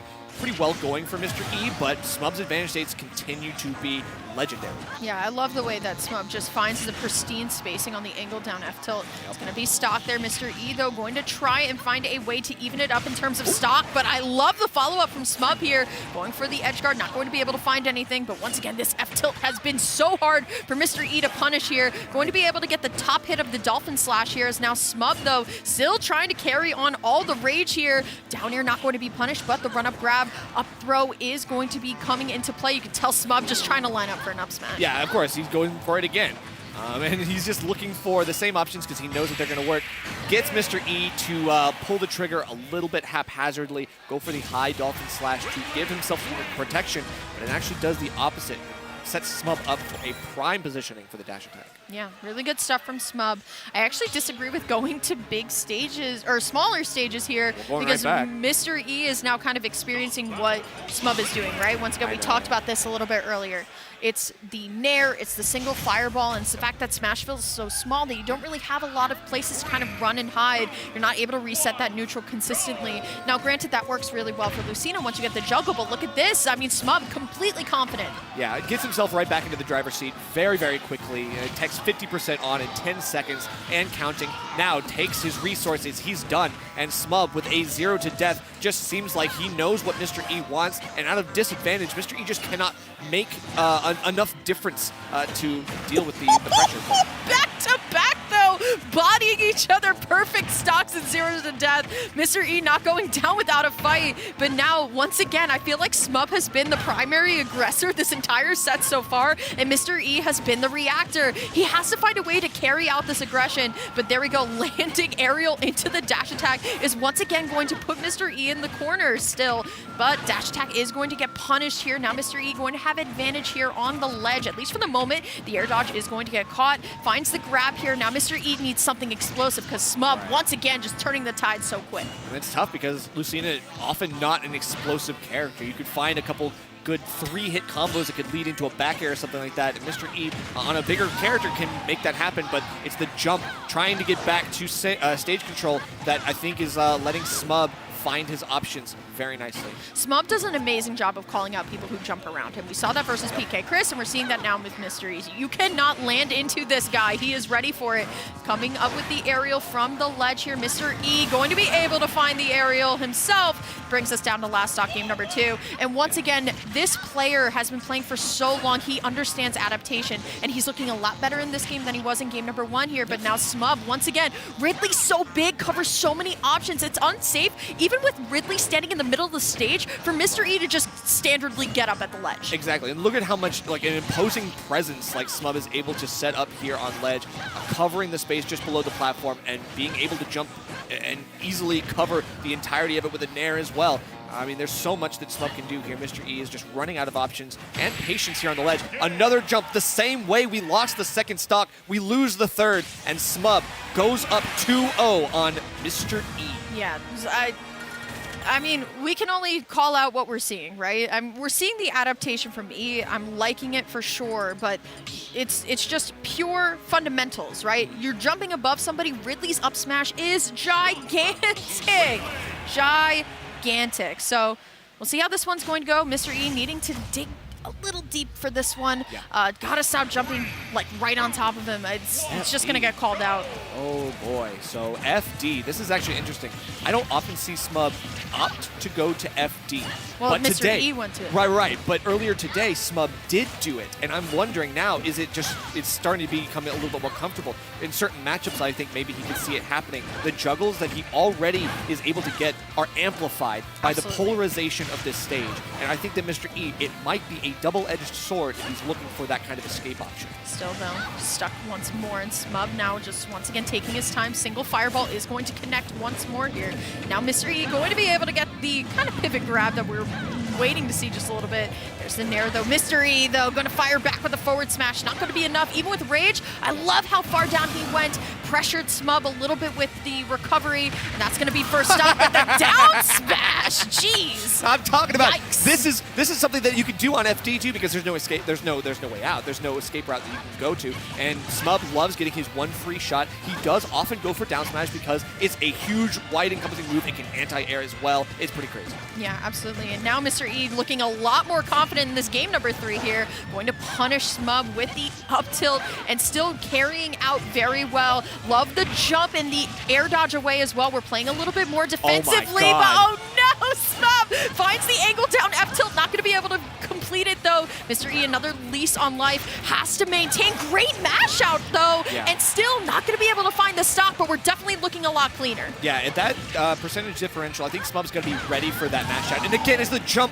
well going for Mr. E, but Smub's advantage states continue to be legendary. Yeah, I love the way that Smub just finds the pristine spacing on the angle down F tilt. It's going to be stock there. Mr. E, though, going to try and find a way to even it up in terms of stock, but I love the follow-up from Smub here. Going for the edge guard, not going to be able to find anything, but once again, this F tilt has been so hard for Mr. E to punish here. Going to be able to get the top hit of the Dolphin Slash here is now Smub, though, still trying to carry on all the rage here. Down air not going to be punished, but the run-up grab, up throw is going to be coming into play. You can tell Smub just trying to line up for an up smash. Yeah, of course, he's going for it again. And he's just looking for the same options because he knows that they're going to work. Gets Mr. E to pull the trigger a little bit haphazardly, go for the high Dolphin Slash to give himself protection, but it actually does the opposite. Sets Smub up for a prime positioning for the dash attack. Yeah, really good stuff from Smub. I actually disagree with going to big stages, or smaller stages here, because Mr. E is now kind of experiencing what Smub is doing, right? Once again, we talked about this a little bit earlier. It's the nair, it's the single fireball, and it's the fact that Smashville is so small that you don't really have a lot of places to kind of run and hide. You're not able to reset that neutral consistently. Now, granted, that works really well for Lucina once you get the juggle, but look at this. I mean, Smub completely confident. Yeah, it gets himself right back into the driver's seat very, very quickly. It takes 50% on in 10 seconds and counting. Now takes his resources. He's done. And Smub with a 0 to death just seems like he knows what Mr. E wants. And out of disadvantage, Mr. E just cannot make enough difference to deal with the pressure. Back to back, though, bodying each other. Perfect stocks and 0 to death. Mr. E not going down without a fight. But now, once again, I feel like Smub has been the primary aggressor this entire set so far, and Mr. E has been the reactor. He has to find a way to carry out this aggression, but there we go. Landing aerial into the dash attack is once again going to put Mr. E in the corner still, but dash attack is going to get punished here. Now Mr. E going to have advantage here on the ledge, at least for the moment. The air dodge is going to get caught, finds the grab here. Now Mr. E needs something explosive because Smub, once again, just turning the tide so quick. And it's tough because Lucina often not an explosive character. You could find a couple good 3-hit combos that could lead into a back air or something like that. And Mr. E on a bigger character can make that happen, but it's the jump trying to get back to stage control that I think is letting Smub find his options very nicely. Smub does an amazing job of calling out people who jump around him. We saw that versus PK Chris, and we're seeing that now with Mr. E. You cannot land into this guy. He is ready for it. Coming up with the aerial from the ledge here. Mr. E going to be able to find the aerial himself. Brings us down to last stock, game number 2. And once again, this player has been playing for so long. He understands adaptation, and he's looking a lot better in this game than he was in game number 1 here. But now Smub, once again, Ridley's so big, covers so many options. It's unsafe, even with Ridley standing in the middle of the stage, for Mr. E to just standardly get up at the ledge. Exactly, and look at how much like an imposing presence like Smub is able to set up here on ledge, covering the space just below the platform and being able to jump and easily cover the entirety of it with a nair as well. I mean, there's so much that Smub can do here. Mr. E is just running out of options and patience here on the ledge. Another jump, the same way we lost the second stock, we lose the third, and Smub goes up 2-0 on Mr. E. Yeah, I mean, we can only call out what we're seeing, right? We're seeing the adaptation from E. I'm liking it for sure, but it's just pure fundamentals, right? You're jumping above somebody. Ridley's up smash is gigantic. Gigantic. So we'll see how this one's going to go. Mr. E needing to dig a little deep for this one. Yeah. Gotta stop jumping like right on top of him. It's just gonna get called out. Oh boy, so FD, this is actually interesting. I don't often see Smub opt to go to FD. Well, but Mr. today, E went to it. Right, but earlier today, Smub did do it. And I'm wondering now, is it just, it's starting to become a little bit more comfortable. In certain matchups, I think maybe he can see it happening. The juggles that he already is able to get are amplified by the polarization of this stage. And I think that Mr. E, it might be a double-edged sword if he's looking for that kind of escape option. Still though, stuck once more, and Smub now just once again taking his time. Single fireball is going to connect once more here. Now Mr. E going to be able to get the kind of pivot grab that we're waiting to see just a little bit. There's the Nair though. Mr. E though going to fire back with a forward smash. Not going to be enough. Even with Rage, I love how far down he went. Pressured Smub a little bit with the recovery, and that's going to be first stop with the down smash. Jeez. I'm talking about Yikes. this is something that you can do on FD too, because there's no escape, there's no way out, there's no escape route that you can go to. And Smub loves getting his one free shot. He does often go for down smash because it's a huge wide encompassing move. It can anti-air as well. It's pretty crazy. Yeah, absolutely. And now Mr. E looking a lot more confident in this game number 3 here. Going to punish Smub with the up tilt and still carrying out very well. Love the jump and the air dodge away as well. We're playing a little bit more defensively, but oh no, Smub finds the angle down F tilt. Not going to be able to complete it though. Mr. E, another lease on life, has to maintain. Great mash out though, and still not going to be able to find the stock, but we're definitely looking a lot cleaner. Yeah, at that percentage differential, I think Smub's going to be ready for that mash out. And again, is the jump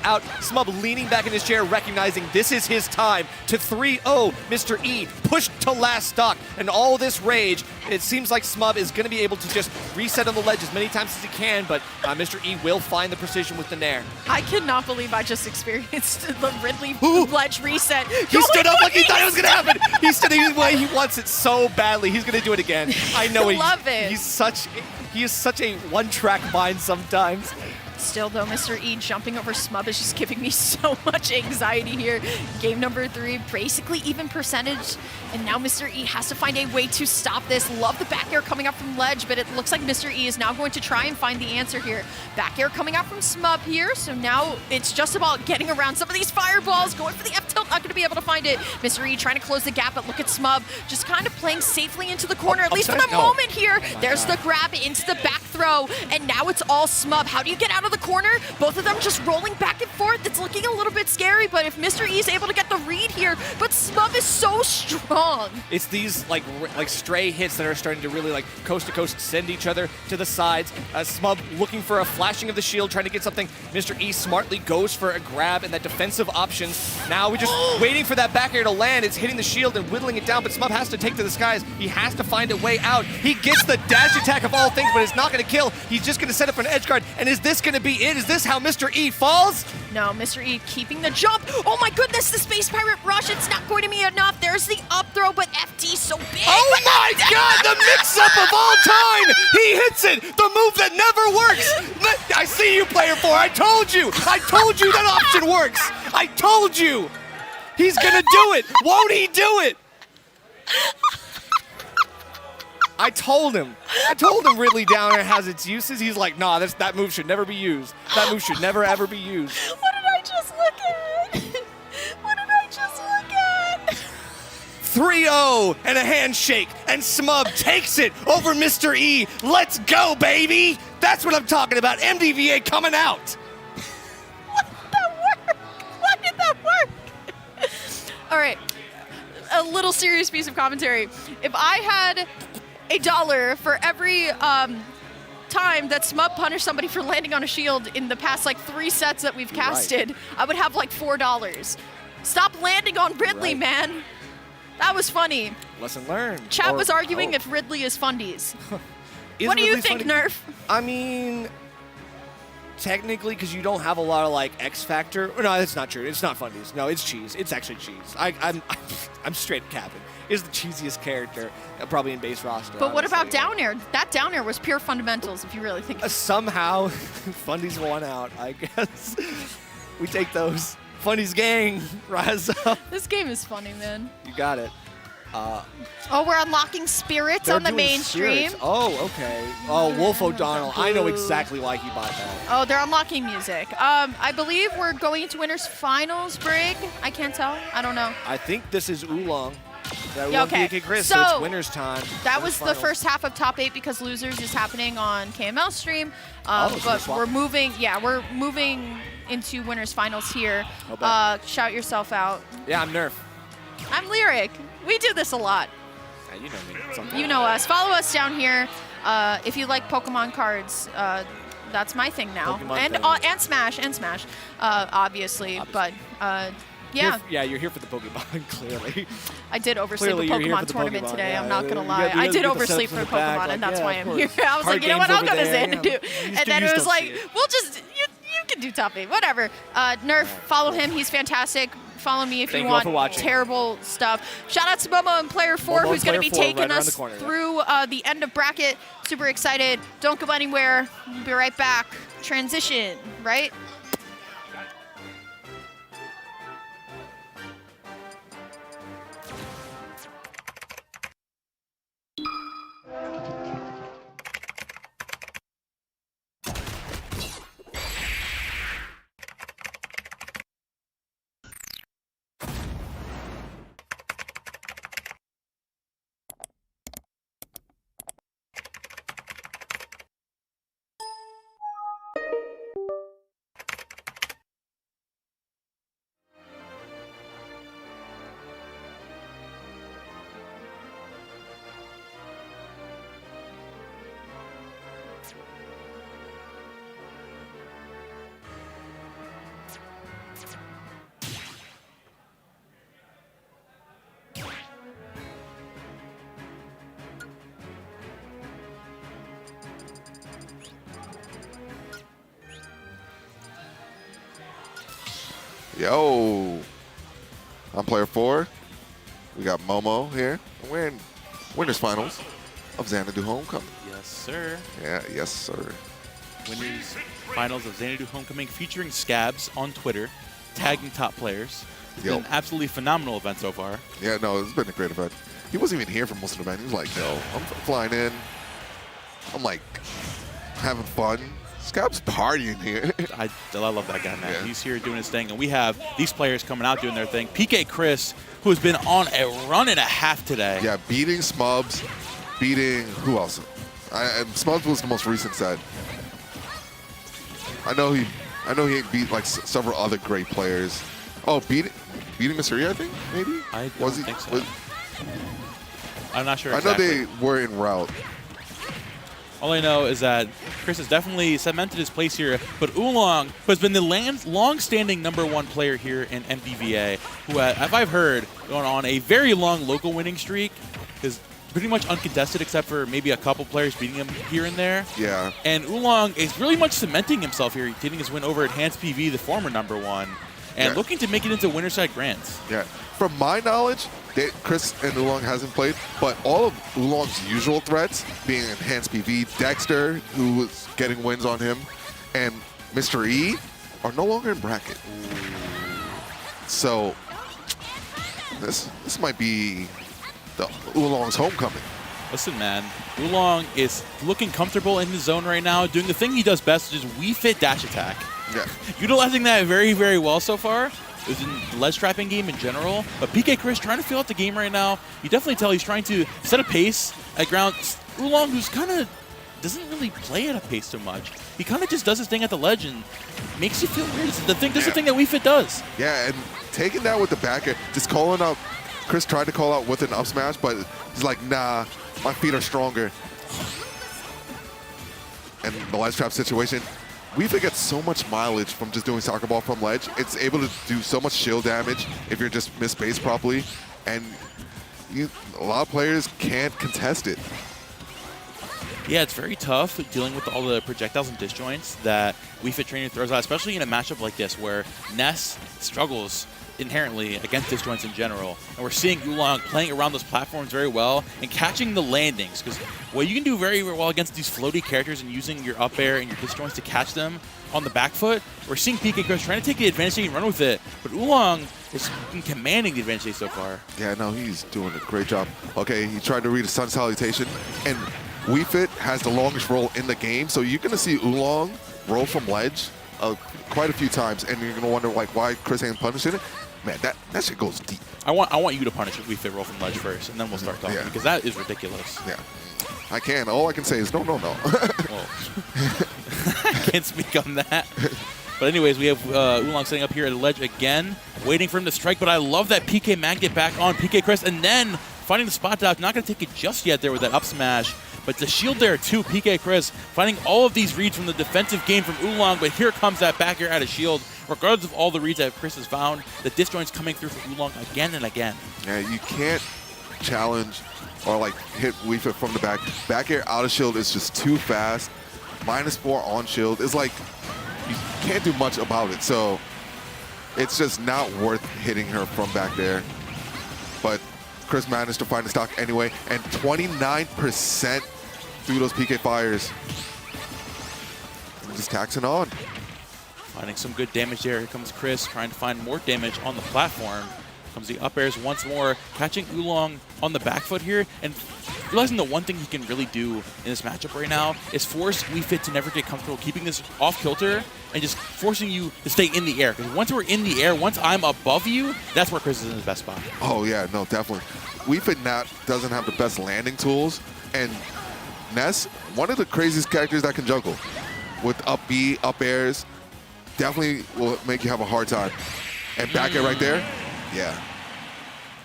out. Smub leaning back in his chair, recognizing this is his time to 3-0 Mr. E, pushed to last stock. And all this rage, it seems like Smub is going to be able to just reset on the ledge as many times as he can, but Mr. E will find the precision with the Nair. I cannot believe I just experienced the Ridley ledge reset. He stood up like he thought it was going to happen. He stood the way he wants it so badly. He's going to do it again. I know Love it. He is such a one-track mind sometimes. Still though, Mr. E jumping over Smub is just giving me so much anxiety here. Game number 3, basically even percentage. And now Mr. E has to find a way to stop this. Love the back air coming up from ledge, but it looks like Mr. E is now going to try and find the answer here. Back air coming out from Smub here, so now it's just about getting around some of these fireballs, going for the F tilt, not going to be able to find it. Mr. E trying to close the gap, but look at Smub, just kind of playing safely into the corner, at least for the moment here. There's the grab into the back throw, and now it's all Smub. How do you get out of the corner? Both of them just rolling back and forth. It's looking a little bit scary, but if Mr. E is able to get the read here, but Smub is so strong. It's these like stray hits that are starting to really like coast to coast send each other to the sides. Smub looking for a flashing of the shield, trying to get something. Mr. E smartly goes for a grab and that defensive option. Now we're just waiting for that back air to land. It's hitting the shield and whittling it down, but Smub has to take to the skies. He has to find a way out. He gets the dash attack of all things, but it's not going to kill. He's just going to set up an edge guard, and is this going to be it? Is this how Mr. E falls? No, Mr. E keeping the jump. Oh my goodness, the Space Pirate Rush. It's not going to be enough. There's the up throw, but FD so big. Oh my God, the mix-up of all time. He hits it, the move that never works. I see you, player 4. I told you that option works. I told you. He's gonna do it. Won't he do it? I told him Ridley down there has its uses. He's like, nah, that move should never be used. That move should never, ever be used. What did I just look at? What did I just look at? 3-0 and a handshake, and Smub takes it over Mr. E. Let's go, baby. That's what I'm talking about. MDVA coming out. What did that work? Why did that work? All right, a little serious piece of commentary. If I had $1 for every time that Smub punished somebody for landing on a shield in the past like 3 sets that we've casted, I would have like $4. Stop landing on Ridley, man. That was funny. Lesson learned. Chat was arguing if Ridley is fundies. Is What do you Ridley think, funny? Nerf? I mean, technically, because you don't have a lot of like X Factor. No, that's not true. It's not Fundies. No, it's cheese. It's actually cheese. I'm straight capping. Is the cheesiest character probably in base roster. But what about honestly. down air? That down air was pure fundamentals, if you really think. Somehow, Fundies won out. I guess we take those. Fundies gang, rise up. This game is funny, man. You got it. Oh, we're unlocking spirits They're on the doing main spirits. stream. Oh, okay. Oh, Wolf O'Donnell. I know exactly why he bought that. Oh, they're unlocking music. I believe we're going into winners finals, Brig. I can't tell. I don't know. I think this is Oolong. That Yeah, Oolong okay. PK Chris, So, it's winners time. That Winners was the finals. first half of top 8 because losers is happening on KML stream. Oh, so But swap. we're moving into winners finals here. Oh, bet. Shout yourself out. Yeah, I'm Nerf. I'm Lyric. We do this a lot. Yeah, you know me. Something. You know us. Follow us down here. If you like Pokemon cards, that's my thing now. Pokemon And thing. Smash, obviously. But yeah, Yeah, you're here for the Pokemon, clearly. I did oversleep Clearly, a you're here for Pokemon the tournament Pokemon, today. yeah. I'm not gonna You lie. got- I you did got the oversleep sense for of the bag, Pokemon, like, and that's yeah, why of I'm here. course. I was Card like, you know what? games I'll go over to there, Xanadu. yeah. And then You it was still like, see it. we'll just you can do top 8, whatever. Nerf, follow him. He's fantastic. Follow me if Thank you you all want for watching. terrible stuff. Shout out to Momo and Player 4, Momo who's and going to be Player 4 taking right around us the corner, yeah. through the end of bracket. Super excited. Don't go anywhere. We'll be right back. Transition, right? Yo, I'm Player 4. We got Momo here. And we're in winners finals of Xanadu Homecoming. Yes, sir. Yeah, yes, sir. Winners finals of Xanadu Homecoming featuring Scabs on Twitter, tagging top players. It's Yo. been an absolutely phenomenal event so far. Yeah, no, it's been a great event. He wasn't even here for most of the event. He was like, no, I'm flying in. I'm like having fun. Scab's partying here. I love that guy, man. Yeah. He's here doing his thing. And we have these players coming out doing their thing. PK Chris, who has been on a run and a half today. Yeah, beating Smubs, beating who else? And Smubs was the most recent set. I know he beat like several other great players. Oh, beating Mr. E, I think maybe. I don't think so. I'm not sure I know exactly. they were en route. All I know is that Chris has definitely cemented his place here, but Oolong, who has been the long-standing #1 player here in MDVA, who, as I've heard, going on a very long local winning streak, is pretty much uncontested except for maybe a couple players beating him here and there. Yeah. And Oolong is really much cementing himself here, getting his win over enhancedpv, the former #1, and Yeah. looking to make it into Winterside Grands. Yeah. From my knowledge, Chris and Oolong hasn't played, but all of Oolong's usual threats, being Enhanced PV, Dexter, who was getting wins on him, and Mr. E, are no longer in bracket. So this might be the Oolong's homecoming. Listen, man, Oolong is looking comfortable in his zone right now, doing the thing he does best, which is Wii Fit dash attack. Yeah. Utilizing that very, very well so far. It was in the ledge trapping game in general, but PK Chris trying to feel out the game right now. You definitely tell he's trying to set a pace at ground. Oolong, who's kind of doesn't really play at a pace so much. He kind of just does his thing at the ledge and makes you feel weird. This is the thing that Wii Fit does. Yeah, and taking that with the back air, just calling out. Chris tried to call out with an up smash, but he's like, nah, my feet are stronger. And the ledge trap situation, we get so much mileage from just doing soccer ball from ledge. It's able to do so much shield damage if you're just miss base properly, and a lot of players can't contest it. Yeah, it's very tough dealing with all the projectiles and disjoints that Wii Fit Trainer throws out, especially in a matchup like this where Ness struggles inherently against disjoints in general. And we're seeing Oolong playing around those platforms very well and catching the landings, because what you can do very well against these floaty characters and using your up air and your disjoints to catch them on the back foot, we're seeing PK Chris trying to take the advantage and run with it, but Oolong is commanding the advantage so far. Yeah, no, he's doing a great job. Okay, he tried to read a Sun Salutation, and Wii Fit has the longest roll in the game, so you're going to see Oolong roll from ledge quite a few times, and you're going to wonder like why Chris ain't punishing it. Man, that shit goes deep. I want you to punish Wii Fit roll from ledge first, and then we'll start talking, because that is ridiculous. Yeah, I can. All I can say is no. Well, I can't speak on that. But anyways, we have Oolong sitting up here at the ledge again, waiting for him to strike, but I love that PK Magnet back on PK Chris, and then finding the spot dodge. Not going to take it just yet there with that up smash, but the shield there too. PK Chris finding all of these reads from the defensive game from Oolong, but here comes that back air out of shield. Regardless of all the reads that Chris has found, the disjoints coming through for Oolong again and again. Yeah, you can't challenge or like hit Wii Fit from the back. Back air out of shield is just too fast. -4 on shield is like, you can't do much about it. So it's just not worth hitting her from back there. But Chris managed to find the stock anyway, and 29% through those PK fires. Just taxing on. Finding some good damage there. Here comes Chris trying to find more damage on the platform. Comes the up airs once more, catching Oolong on the back foot here, and realizing the one thing he can really do in this matchup right now is force Wii Fit to never get comfortable keeping this off kilter and just forcing you to stay in the air. Because once we're in the air, once I'm above you, that's where Chris is in his best spot. Oh yeah, no, definitely. Wii Fit doesn't have the best landing tools, and Ness, one of the craziest characters that can juggle with up B, up airs. Definitely will make you have a hard time. And back air right there, yeah.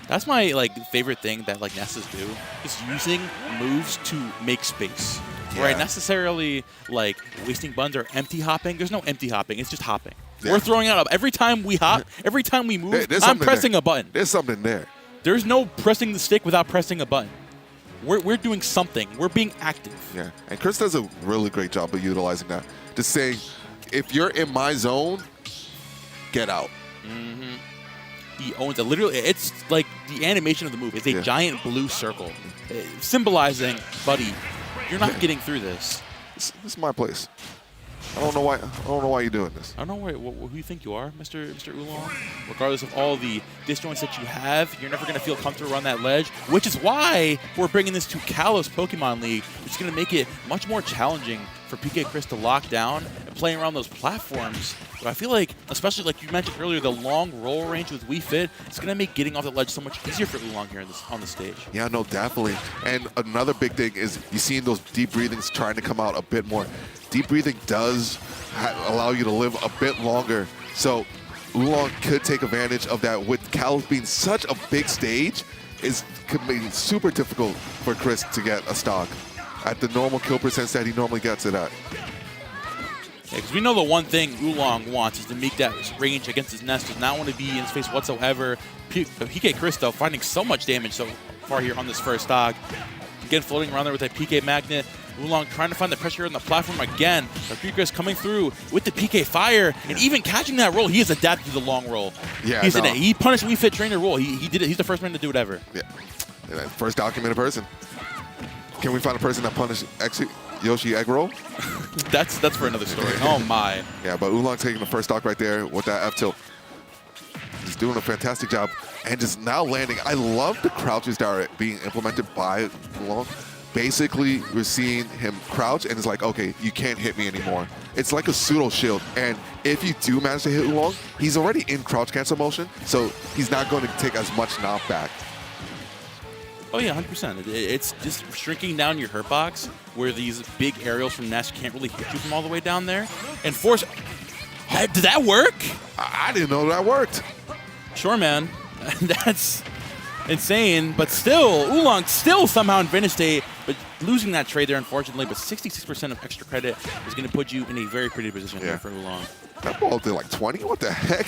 That's my favorite thing that Nesses do, is using moves to make space. Yeah. Right? Necessarily wasting buns or empty hopping. There's no empty hopping. It's just hopping. Yeah. We're throwing out every time we hop, every time we move. There's I'm pressing a button. There's something there. There's no pressing the stick without pressing a button. We're doing something. We're being active. Yeah, and Chris does a really great job of utilizing that. Just saying, if you're in my zone, get out. Mm-hmm. He owns it. Literally, it's like the animation of the move. It's a giant blue circle, symbolizing, buddy, you're not getting through this. This is my place. I don't know why you're doing this. I don't know who you think you are, Mr. Oolong. Regardless of all the disjoints that you have, you're never going to feel comfortable on that ledge, which is why we're bringing this to Kalos Pokemon League, which is going to make it much more challenging for PK Chris to lock down and playing around those platforms. But I feel like, especially like you mentioned earlier, the long roll range with Wii Fit, it's going to make getting off the ledge so much easier for Oolong here on the stage. Yeah, no, definitely. And another big thing is you seeing those deep breathings trying to come out a bit more. Deep breathing does allow you to live a bit longer. So Oolong could take advantage of that. With Kalos being such a big stage, it could be super difficult for Chris to get a stock at the normal kill percent that he normally gets it at. Yeah, because we know the one thing Oolong wants is to make that range against his nest. Does not want to be in his face whatsoever. PK Chris, though, finding so much damage so far here on this first stock. Again, floating around there with that PK Magnet. Oolong trying to find the pressure on the platform again. PK Chris coming through with the PK Fire, and even catching that roll, he has adapted to the long roll. Yeah, He punished Wii Fit Trainer roll. He did it. He's the first man to do it ever. Yeah, first documented person. Can we find a person that punished Yoshi egg roll? That's for another story. Oh my. Yeah, but Oolong taking the first stock right there with that F tilt. He's doing a fantastic job and just now landing. I love the crouches that are being implemented by Oolong. Basically, we're seeing him crouch and it's like, okay, you can't hit me anymore. It's like a pseudo shield. And if you do manage to hit Oolong, he's already in crouch cancel motion, so he's not going to take as much knockback. Oh yeah, 100%. It's just shrinking down your hurt box where these big aerials from Ness can't really hit you from all the way down there. And force... Did that work? I didn't know that worked. Sure, man. That's insane. But still, Oolong still somehow in Venice State, but losing that trade there, unfortunately. But 66% of extra credit is going to put you in a very pretty position here for Oolong. That ball did like 20? What the heck?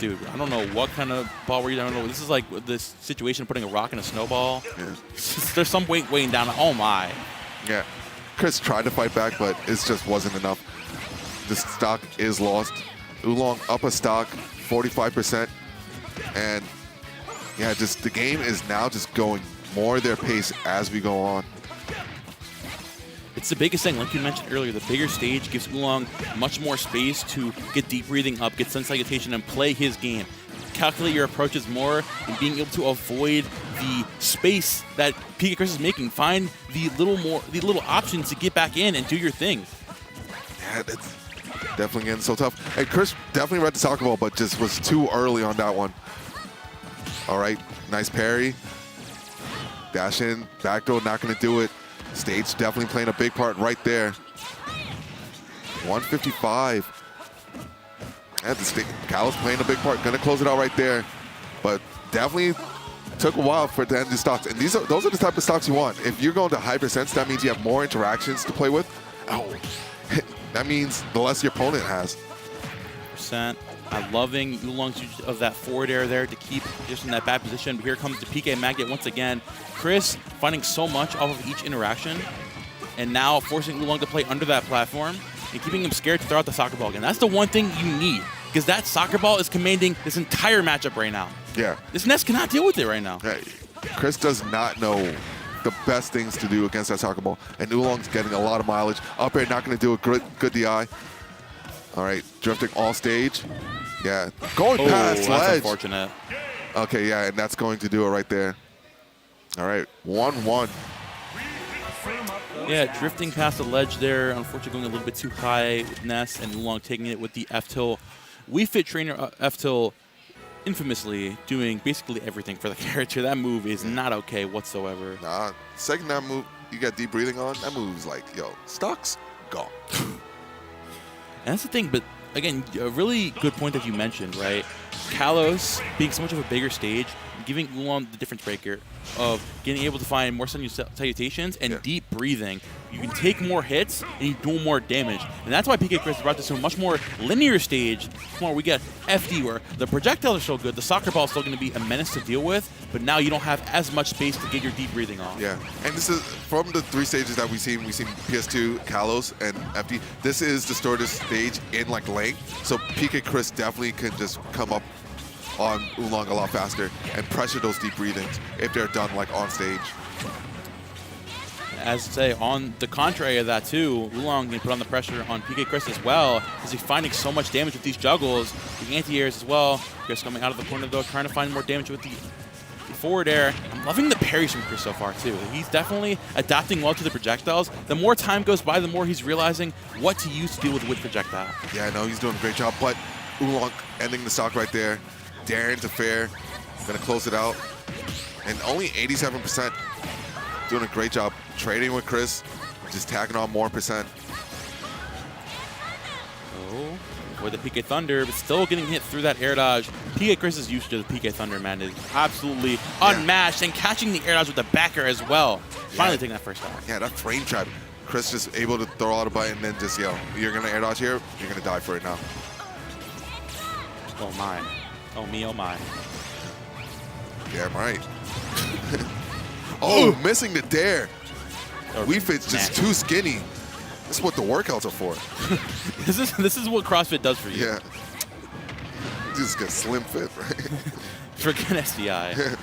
Dude, I don't know what kind of ball were you. I don't know. This is like this situation of putting a rock in a snowball. Yeah. There's some weight weighing down. Oh, my. Yeah. Chris tried to fight back, but it just wasn't enough. The stock is lost. Oolong up a stock, 45%. And yeah, just the game is now just going more their pace as we go on. It's the biggest thing, like you mentioned earlier, the bigger stage gives Oolong much more space to get deep breathing up, get sun salutation, and play his game. Calculate your approaches more and being able to avoid the space that PK Chris is making. Find the little options to get back in and do your thing. Yeah, that's definitely getting so tough. And Chris definitely read the soccer ball, but just was too early on that one. All right, nice parry. Dash in, back throw, not going to do it. Stage definitely playing a big part right there. 155. And Cal's playing a big part. Going to close it out right there. But definitely took a while for it to end the stocks. And those are the type of stocks you want. If you're going to high percents, that means you have more interactions to play with. Oh, that means the less your opponent has. I'm loving Oolong's use of that forward air there to keep just in that bad position. But here comes the PK Magnet once again. Chris finding so much off of each interaction, and now forcing Oolong to play under that platform and keeping him scared to throw out the soccer ball again. That's the one thing you need, because that soccer ball is commanding this entire matchup right now. Yeah. This Nest cannot deal with it right now. Hey, Chris does not know the best things to do against that soccer ball, and Oolong's getting a lot of mileage. Up air, not going to do it. Good DI. All right, drifting all stage. Yeah, going past that's ledge. Unfortunate. Okay, yeah, and that's going to do it right there. All right, 1-1. Yeah, drifting past the ledge there. Unfortunately, going a little bit too high with Ness, and Oolong taking it with the F-Tilt. Wii Fit trainer F-Tilt infamously doing basically everything for the character. That move is not okay whatsoever. Nah, second that move, you got deep breathing on. That move's like, yo, stock's gone. And that's the thing, but again, a really good point that you mentioned, right? Kalos being so much of a bigger stage, giving Oolong the difference breaker of getting able to find more sun salutations and deep breathing. You can take more hits and you do more damage. And that's why PK Chris brought this to a much more linear stage where we get FD, where the projectiles are so good, the soccer ball is still going to be a menace to deal with, but now you don't have as much space to get your deep breathing on. Yeah, and this is from the three stages that we've seen PS2, Kalos, and FD. This is the shortest stage in like length, so PK Chris definitely can just come up on Oolong a lot faster and pressure those deep breathings if they're done like on stage. As I say, on the contrary of that too, Oolong can put on the pressure on PK Chris as well, because he's finding so much damage with these juggles, the anti-airs as well. Chris coming out of the corner though, trying to find more damage with the forward air. I'm loving the parries from Chris so far too. He's definitely adapting well to the projectiles. The more time goes by, the more he's realizing what to use to deal with projectile. Yeah, I know he's doing a great job, but Oolong ending the stock right there. Daring to fair, gonna close it out. And only 87%, doing a great job trading with Chris, just tagging on more percent. Oh, with the PK Thunder, but still getting hit through that air dodge. PK Chris's usage of the PK Thunder, man, is absolutely unmatched, and catching the air dodge with the backer as well. Finally taking that first shot. Yeah, that frame trap. Chris just able to throw out a button and then just, yo, you're gonna air dodge here, you're gonna die for it now. Oh my. Oh me, oh my. Damn right. Oh, missing the dare. Wii Fit's just too skinny. This is what the workouts are for. This is what CrossFit does for you. Yeah. Just get slim fit, right? Forget SDI. Here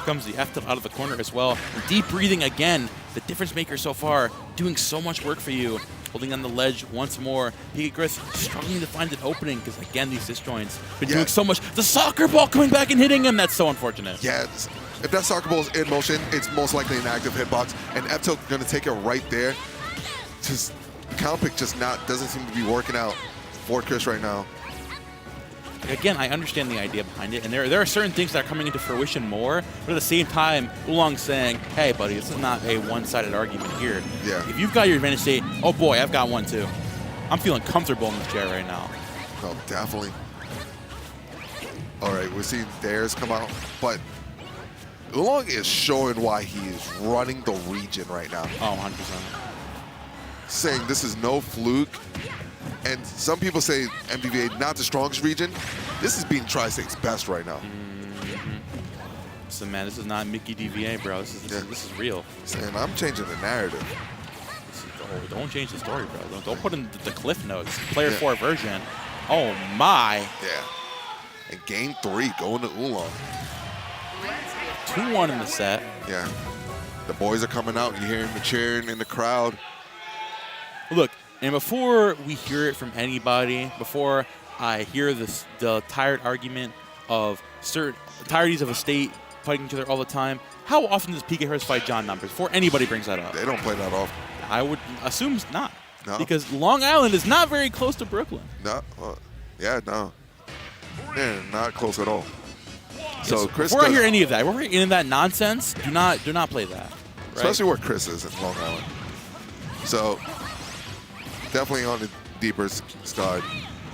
comes the F-tilt out of the corner as well. Deep breathing again. The difference maker so far, doing so much work for you. Holding on the ledge once more. PK Chris struggling to find an opening because, again, these disjoints been doing so much. The soccer ball coming back and hitting him. That's so unfortunate. Yeah, if that soccer ball is in motion, it's most likely an active hitbox. And F-tilt going to take it right there. Just the counter pick just doesn't seem to be working out for Chris right now. Again, I understand the idea behind it, and there are certain things that are coming into fruition more, but at the same time, Oolong's saying, hey, buddy, this is not a one-sided argument here. Yeah. If you've got your advantage state, oh boy, I've got one too. I'm feeling comfortable in this chair right now. Oh, definitely. All right, we're seeing dares come out, but Oolong is showing why he is running the region right now. Oh, 100%. Saying this is no fluke. And some people say MDVA not the strongest region. This is being Tri-State's best right now. So man, this is not Mickey DVA, bro. This is real. And I'm changing the narrative. Oh, don't change the story, bro. Don't put in the cliff notes. Player 4 version. Oh, my. Yeah. And game 3 going to Oolong. 2-1 in the set. Yeah. The boys are coming out. You're hearing the cheering in the crowd. Look, and before we hear it from anybody, before I hear the tired argument of certain tiredies of a state fighting each other all the time, how often does PK Chris fight John Numbers? Before anybody brings that up. They don't play that often. I would assume not. No. Because Long Island is not very close to Brooklyn. No. No. Man, not close at all. So Chris before I hear any of that, before I hear any of that nonsense, do not play that. Right? Especially where Chris is in Long Island. So definitely on the deeper side.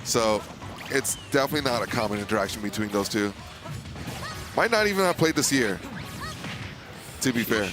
So it's definitely not a common interaction between those two. Might not even have played this year, to be fair.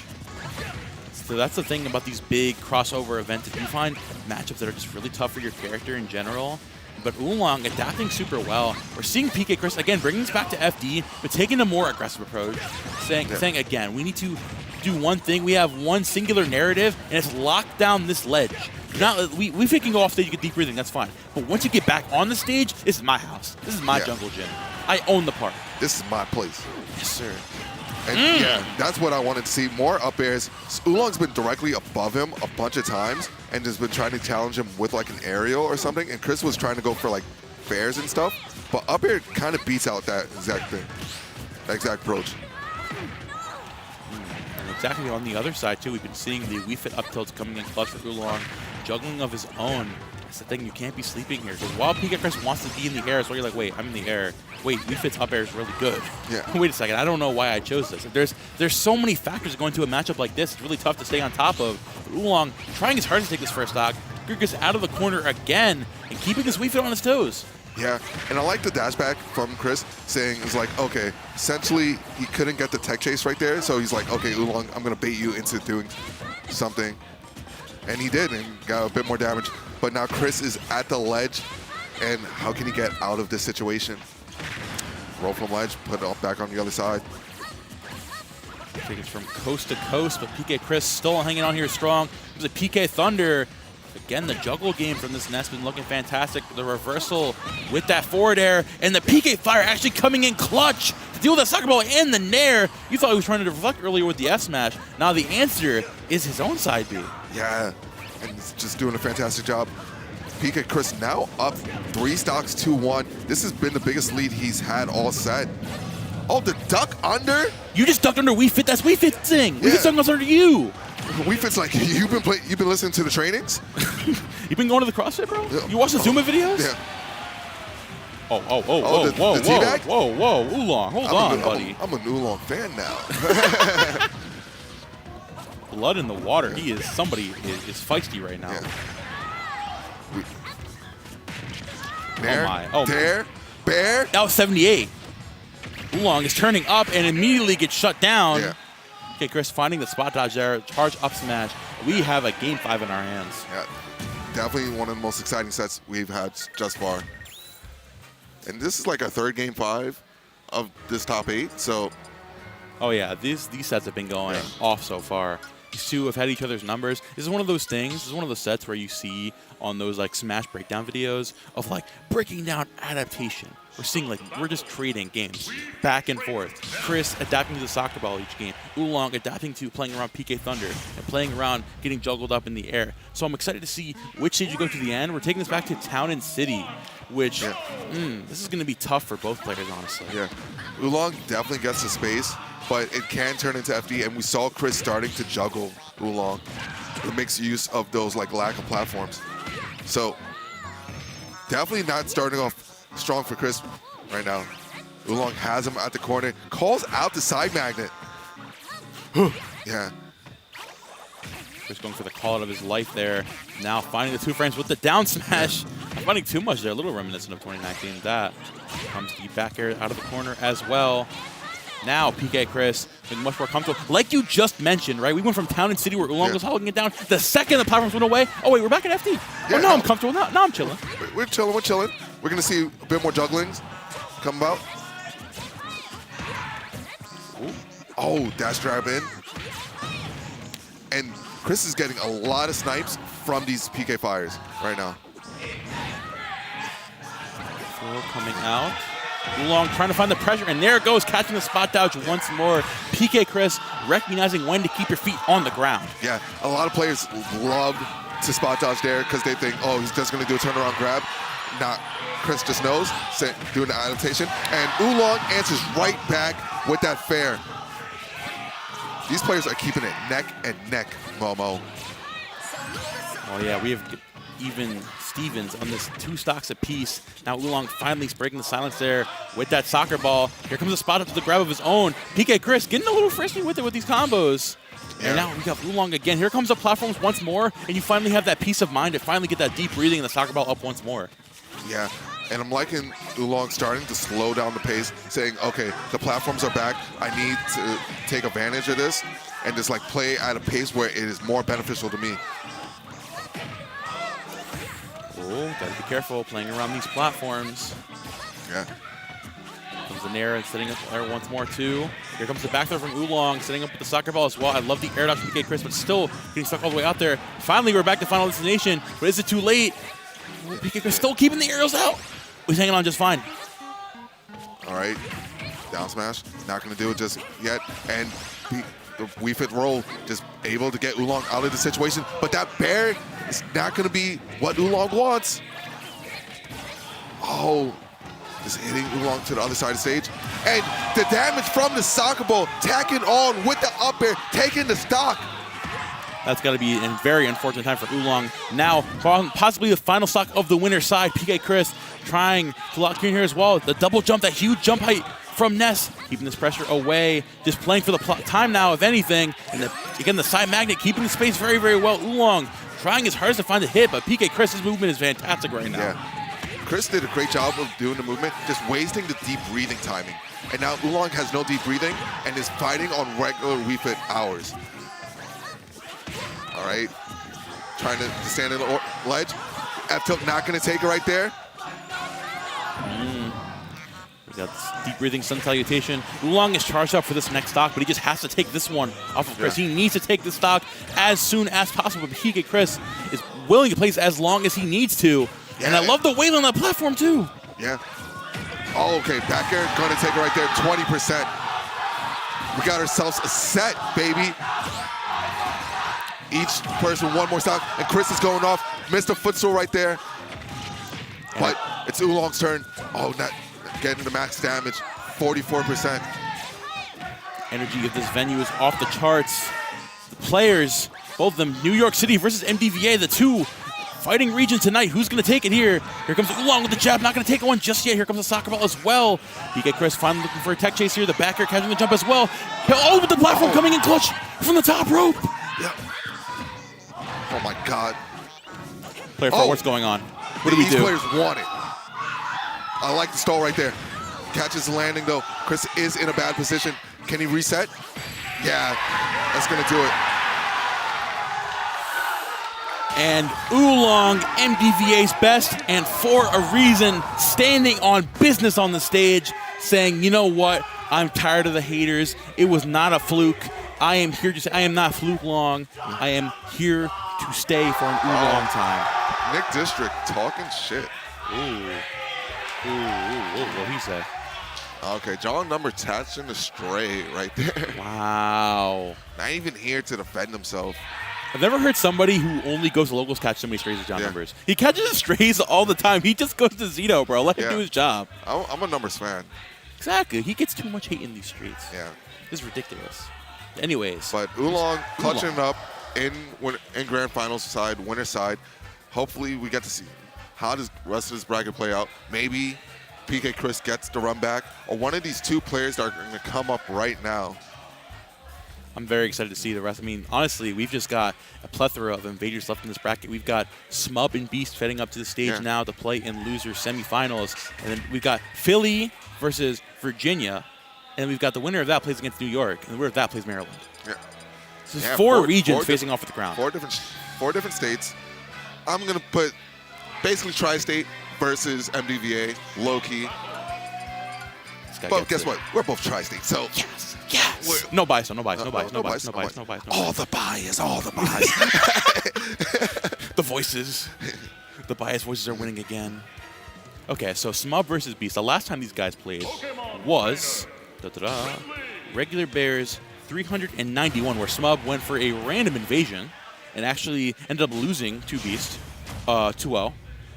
So that's the thing about these big crossover events. If you find matchups that are just really tough for your character in general, but Oolong adapting super well. We're seeing PK Chris, again, bringing this back to FD, but taking a more aggressive approach, saying again, we need to do one thing. We have one singular narrative, and it's lock down this ledge. If we can go off stage, you get deep breathing, that's fine. But once you get back on the stage, this is my house. This is my jungle gym. I own the park. This is my place. Yes, sir. And yeah, that's what I wanted to see. More up airs. Oolong's been directly above him a bunch of times and has been trying to challenge him with like an aerial or something. And Chris was trying to go for like fairs and stuff. But up air kind of beats out that exact thing, that exact approach. And exactly on the other side, too, we've been seeing the Wii Fit up tilts coming in clutch for Oolong. Juggling of his own. That's the thing, you can't be sleeping here. Because while PK Chris wants to be in the air, so you're like, wait, I'm in the air. Wait, Wii Fit's up air is really good. Yeah. Wait a second, I don't know why I chose this. There's so many factors going to a matchup like this. It's really tough to stay on top of. Oolong trying his hardest to take this first stock. Gurgus out of the corner again and keeping this Wii Fit on his toes. Yeah, and I like the dash back from Chris saying it's like, okay, essentially he couldn't get the tech chase right there. So he's like, okay, Oolong, I'm going to bait you into doing something. And he did and got a bit more damage. But now Chris is at the ledge. And how can he get out of this situation? Roll from ledge, put it back on the other side. I think it's from coast to coast, but PK Chris still hanging on here strong. There's a PK Thunder. Again, the juggle game from this Nest been looking fantastic. The reversal with that forward air, and the PK Fire actually coming in clutch to deal with that soccer ball and the nair. You thought he was trying to deflect earlier with the F smash. Now the answer is his own side B. Yeah, and he's just doing a fantastic job. PK Chris now up 3 stocks, 2-1. This has been the biggest lead he's had all set. Oh, the duck under? You just ducked under Wii Fit. That's Wii Fit's thing. Wii Fit's under you. Wii Fit's like, you've been listening to the trainings? You've been going to the CrossFit, bro? You watch the Zuma videos? Yeah. Whoa, Oolong, hold on, buddy. I'm an Oolong fan now. Blood in the water. He is somebody is feisty right now. Yeah. There, bear. That was 78. Oolong is turning up and immediately gets shut down. Yeah. Okay, Chris finding the spot dodge there, charge up smash. We have a game 5 in our hands. Yeah, definitely one of the most exciting sets we've had just far. And this is like our 3rd game 5 of this top 8. So, oh yeah, these sets have been going off so far. These two have had each other's numbers. This is one of those things. This is one of those sets where you see on those like Smash breakdown videos of like breaking down adaptation. We're seeing like we're just trading games back and forth. Chris adapting to the soccer ball each game. Oolong adapting to playing around PK Thunder and playing around getting juggled up in the air. So I'm excited to see which stage you go to the end. We're taking this back to Town and City, which this is going to be tough for both players, honestly. Yeah, Oolong definitely gets the space, but it can turn into FD, and we saw Chris starting to juggle Oolong. It makes use of those like lack of platforms. So definitely not starting off strong for Chris right now. Oolong has him at the corner, calls out the side magnet. Yeah. Just going for the call out of his life there. Now finding the 2 frames with the down smash. Not finding too much there, a little reminiscent of 2019. That comes the back air out of the corner as well. Now PK Chris being much more comfortable. Like you just mentioned, right? We went from Town and City where Oolong was holding it down. The second the platforms went away, oh wait, we're back at FD. Yeah, oh, now I'm comfortable. Now I'm chilling. We're chilling. We're going to see a bit more jugglings come about. Ooh. Oh, dash grab in. And Chris is getting a lot of snipes from these PK fires right now. Throw coming out. Oolong trying to find the pressure, and there it goes, catching the spot dodge once more. PK Chris recognizing when to keep your feet on the ground. Yeah, a lot of players love to spot dodge there because they think, oh, he's just going to do a turnaround grab. Not Chris just knows, doing the adaptation. And Oolong answers right back with that fair. These players are keeping it neck and neck, Momo. Oh yeah, we have even Stevens on this 2 stocks apiece. Now Oolong finally breaking the silence there with that soccer ball. Here comes a spot up to the grab of his own. PK Chris getting a little frisky with it with these combos. Yeah. And now we got Oolong again. Here comes the platforms once more, and you finally have that peace of mind to finally get that deep breathing and the soccer ball up once more. Yeah, and I'm liking Oolong starting to slow down the pace, saying, okay, the platforms are back. I need to take advantage of this and just like play at a pace where it is more beneficial to me. Oh, gotta be careful playing around these platforms. Yeah. Comes the Nair and setting up there once more too. Here comes the back throw from Oolong, setting up with the soccer ball as well. I love the air dodge from PK Chris, but still getting stuck all the way out there. Finally, we're back to final destination, but is it too late? PK Chris still keeping the arrows out. He's hanging on just fine. All right, down smash, not gonna do it just yet. And the Wii Fit roll just able to get Oolong out of the situation, but that bear is not gonna be what Oolong wants. Oh, just hitting Oolong to the other side of the stage. And the damage from the soccer ball, tacking on with the up air, taking the stock. That's got to be a very unfortunate time for Oolong. Now, possibly the final stock of the winner's side. PK Chris trying to lock in here as well. The double jump, that huge jump height from Ness, keeping this pressure away. Just playing for the time now, if anything. And again, the side magnet keeping the space very, very well. Oolong trying his hardest to find a hit, but PK Chris's movement is fantastic right now. Yeah. Chris did a great job of doing the movement, just wasting the deep breathing timing. And now Oolong has no deep breathing and is fighting on regular Wii Fit hours. All right, trying to stand in the ledge. F-tilt not going to take it right there. We got this deep breathing sun salutation. Oolong is charged up for this next stock, but he just has to take this one off of Chris. Yeah. He needs to take this stock as soon as possible. But PK Chris is willing to place as long as he needs to. Yeah. And I love the weight on that platform too. Yeah. Oh, okay, back air, going to take it right there, 20%. We got ourselves a set, baby. Each person one more stock, and Chris is going off. Missed a footstool right there. But it's Oolong's turn. Oh, not getting the max damage, 44%. Energy of this venue is off the charts. The players, both of them, New York City versus MDVA, the two fighting region tonight. Who's going to take it here? Here comes Oolong with the jab. Not going to take one just yet. Here comes the soccer ball as well. PK Chris finally looking for a tech chase here. The back air catching the jump as well. Oh, with the platform coming in clutch from the top rope. Yep. Oh my God. Player 4, what's going on? What do we do? These players want it. I like the stall right there. Catches the landing though. Chris is in a bad position. Can he reset? Yeah, that's gonna do it. And Oolong, MDVA's best, and for a reason, standing on business on the stage, saying, you know what? I'm tired of the haters. It was not a fluke. I am here to say I am not fluke long. I am here to stay for an Oolong time. Nick District talking shit. What he say? Okay, John number catching the stray right there. Wow. Not even here to defend himself. I've never heard somebody who only goes to locals catch so many strays as John Numbers. He catches strays all the time. He just goes to Zeno, bro. Let him do his job. I'm a Numbers fan. Exactly. He gets too much hate in these streets. Yeah. It's ridiculous. Anyways. But Oolong clutching it up in grand finals side, winner side. Hopefully we get to see how does the rest of this bracket play out. Maybe PK Chris gets the run back, or one of these two players that are going to come up right now. I'm very excited to see the rest. I mean, honestly, we've just got a plethora of invaders left in this bracket. We've got Smub and Beast heading up to the stage now to play in loser semifinals. And then we've got Philly versus Virginia. And we've got the winner of that plays against New York. And the winner of that plays Maryland. Yeah. So there's four regions facing off at the ground. Four different states. I'm going to put basically Tri-State versus MDVA, low-key. But guess what? We're both Tri-State, so... Yes. No bias, no bias, no bias, no bias, no bias, no bias, no bias. All the bias, all the bias. The voices. The biased voices are winning again. Okay, so Smub versus Beast. The last time these guys played was regular Bears 391, where Smub went for a random invasion and actually ended up losing to Beast 2-0.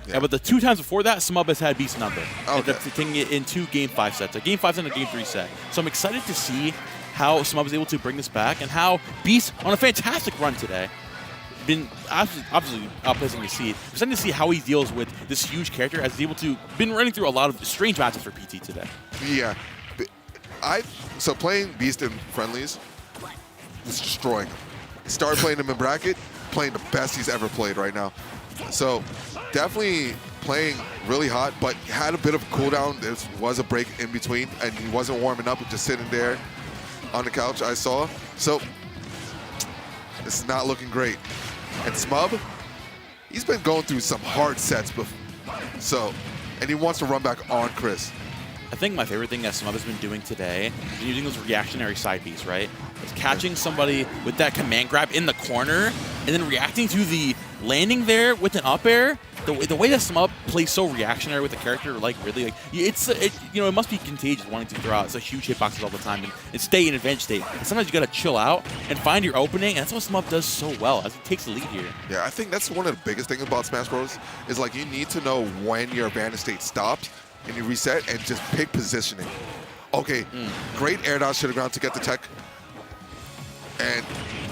Yeah, but the 2 times before that, Smub has had Beast's number. Ended up taking it in 2 Game 5 sets, a Game 5 set and a Game 3 set. So I'm excited to see how Smub is able to bring this back and how Beast, on a fantastic run today, been obviously outplacing to see. We're starting to see how he deals with this huge character as he's able to been running through a lot of strange matches for PT today. Yeah. So playing Beast in friendlies was destroying him. Started playing him in bracket, playing the best he's ever played right now. So definitely playing really hot, but had a bit of a cooldown. There was a break in between, and he wasn't warming up, just sitting there on the couch, I saw. So this is not looking great. And Smub, he's been going through some hard sets before. So, and he wants to run back on Chris. I think my favorite thing that Smub has been doing today is using those reactionary side Bs, right? It's catching somebody with that command grab in the corner and then reacting to the landing there with an up air. The way that Smub plays so reactionary with the character, like really, like it must be contagious wanting to throw out such huge hitboxes all the time and stay in advantage state. And sometimes you gotta chill out and find your opening, and that's what Smub does so well as he takes the lead here. Yeah, I think that's one of the biggest things about Smash Bros. Is like you need to know when your advantage state stops and you reset and just pick positioning. Okay, great air dodge to the ground to get the tech. And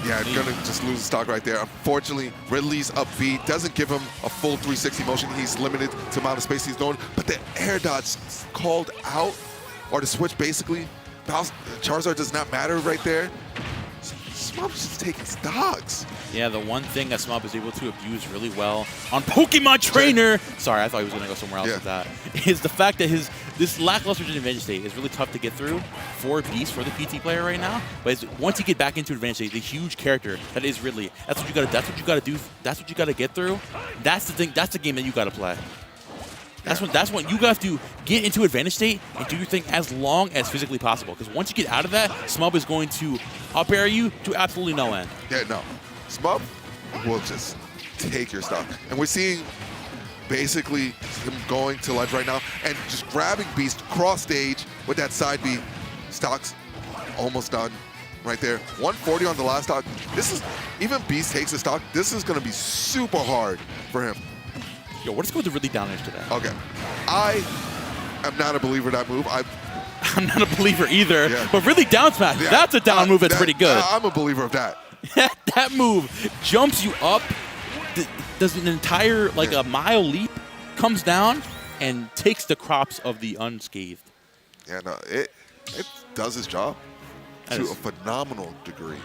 yeah, gonna just lose the stock right there. Unfortunately, Ridley's up B doesn't give him a full 360 motion. He's limited to amount of space he's doing. But the air dodge called out, or the switch basically, Charizard does not matter right there. Smub's just taking stocks. Yeah, the one thing that Smub is able to abuse really well on Pokemon Trainer, sorry, I thought he was going to go somewhere else with that, is the fact that this lackluster advantage state is really tough to get through for Beast, for the PT player right now. But once you get back into advantage state, the huge character that is Ridley, that's what you got to do. That's what you got to get through. That's the thing. That's the game that you got to play. That's when you have to get into advantage state and do your thing as long as physically possible. Because once you get out of that, Smub is going to up air you to absolutely no end. Yeah, no. Smub will just take your stock. And we're seeing basically him going to ledge right now and just grabbing Beast cross stage with that side B. Stocks almost done right there. 140 on the last stock. This is, even Beast takes a stock, this is going to be super hard for him. Yo, what is going to really down edge today? Okay. I am not a believer in that move. I'm not a believer either, but really down smash, that's a down move that's pretty good. I'm a believer of that. That move jumps you up, does an entire, like a mile leap, comes down, and takes the crops of the unscathed. Yeah, no, it does its job to a phenomenal degree.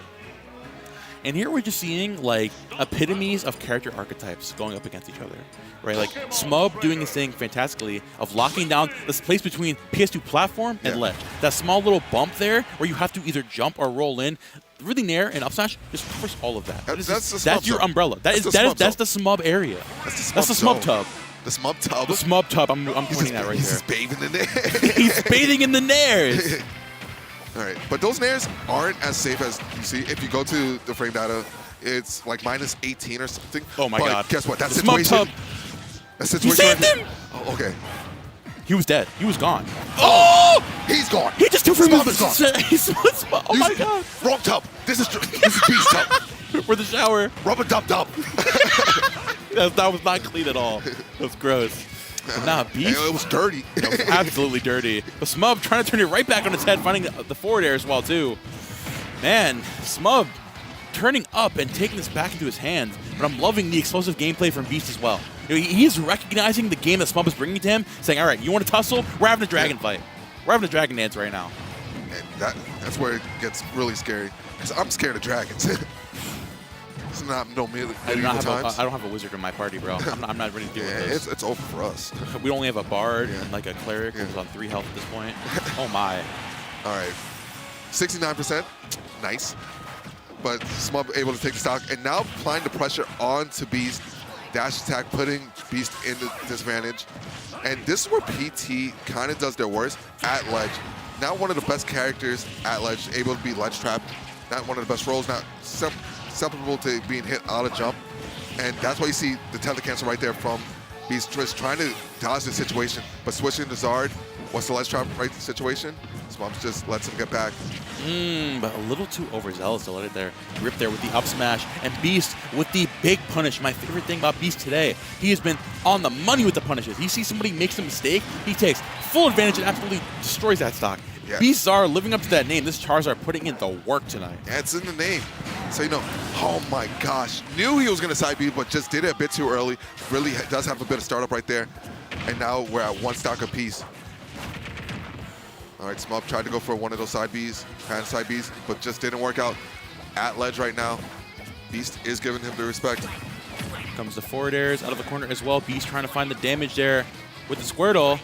And here we're just seeing like epitomes of character archetypes going up against each other, right? Like Smub doing this thing fantastically of locking down this place between PS2 platform and ledge. That small little bump there where you have to either jump or roll in. Really nair and up smash just covers all of that. That's your umbrella. That's the Smub area. That's the Smub tub. The Smub tub. The Smub tub. I'm pointing that right there. He's just bathing in there. He's bathing in the nairs. All right, but those nairs aren't as safe as you see. If you go to the frame data, it's like minus 18 or something. Oh my but God! Guess what? That Smub situation. tub. That situation. You saved him. Oh, okay. He was dead. He was gone. Oh! He's gone. He just took from Smub is gone. Oh my God! Wrong tub. This is Beast tub. For the shower. Rubber dub. That was not clean at all. That was gross. But nah, Beast. It was dirty. It was absolutely dirty. But Smub trying to turn it right back on its head, finding the forward air as well, too. Man, Smub turning up and taking this back into his hands. But I'm loving the explosive gameplay from Beast as well. He's recognizing the game that Smub is bringing to him, saying, all right, you want to tussle? We're having a dragon fight. We're having a dragon dance right now. And that's where it gets really scary. Because I'm scared of dragons. It's not I don't have a wizard in my party, bro. I'm not ready to deal with this. It's over for us. We only have a bard and like a cleric who's on 3 health at this point. Oh my. All right. 69%. Nice. But Smub able to take the stock. And now applying the pressure onto Beast. Dash attack, putting Beast in the disadvantage. And this is where PT kind of does their worst at ledge. Not one of the best characters at ledge, able to be ledge trapped. Not one of the best rolls, not susceptible to being hit out of jump. And that's why you see the telecancel right there from Beast just trying to dodge the situation, but switching to Zard. What's the ledge trap right situation? Smub just lets him get back. But a little too overzealous to let it there. Rip there with the up smash. And Beast with the big punish. My favorite thing about Beast today, he has been on the money with the punishes. He sees somebody makes a mistake, he takes full advantage and absolutely destroys that stock. Yeah. Beasts are living up to that name. This Charizard putting in the work tonight. Yeah, it's in the name. So, you know, oh my gosh. Knew he was going to side B, but just did it a bit too early. Really does have a bit of startup right there. And now we're at 1 stock apiece. All right, Smub tried to go for one of those side Bs, fan side Bs, but just didn't work out. At ledge right now. Beast is giving him the respect. Comes the forward airs out of the corner as well. Beast trying to find the damage there with the Squirtle.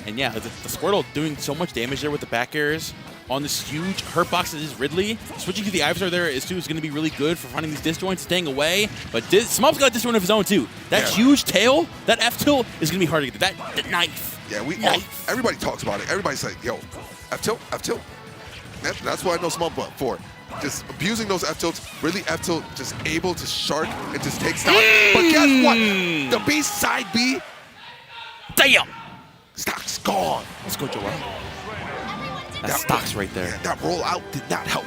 And yeah, the Squirtle doing so much damage there with the back airs on this huge hurt box that is Ridley. Switching to the Ivysaur there is going to be really good for finding these disjoints, staying away. But Smub's got a disjoint of his own too. That huge tail, that F-tilt is going to be hard to get. That knife. Yeah, everybody talks about it. Everybody's like, yo, F-tilt, F-tilt. That's what I know Smub for. Just abusing those F-tilts, really F-tilt, just able to shark and just take stock. But guess what? The Beast side B, damn! Stock's gone. Let's go, Joel. That stock's right there. Yeah, that roll out did not help.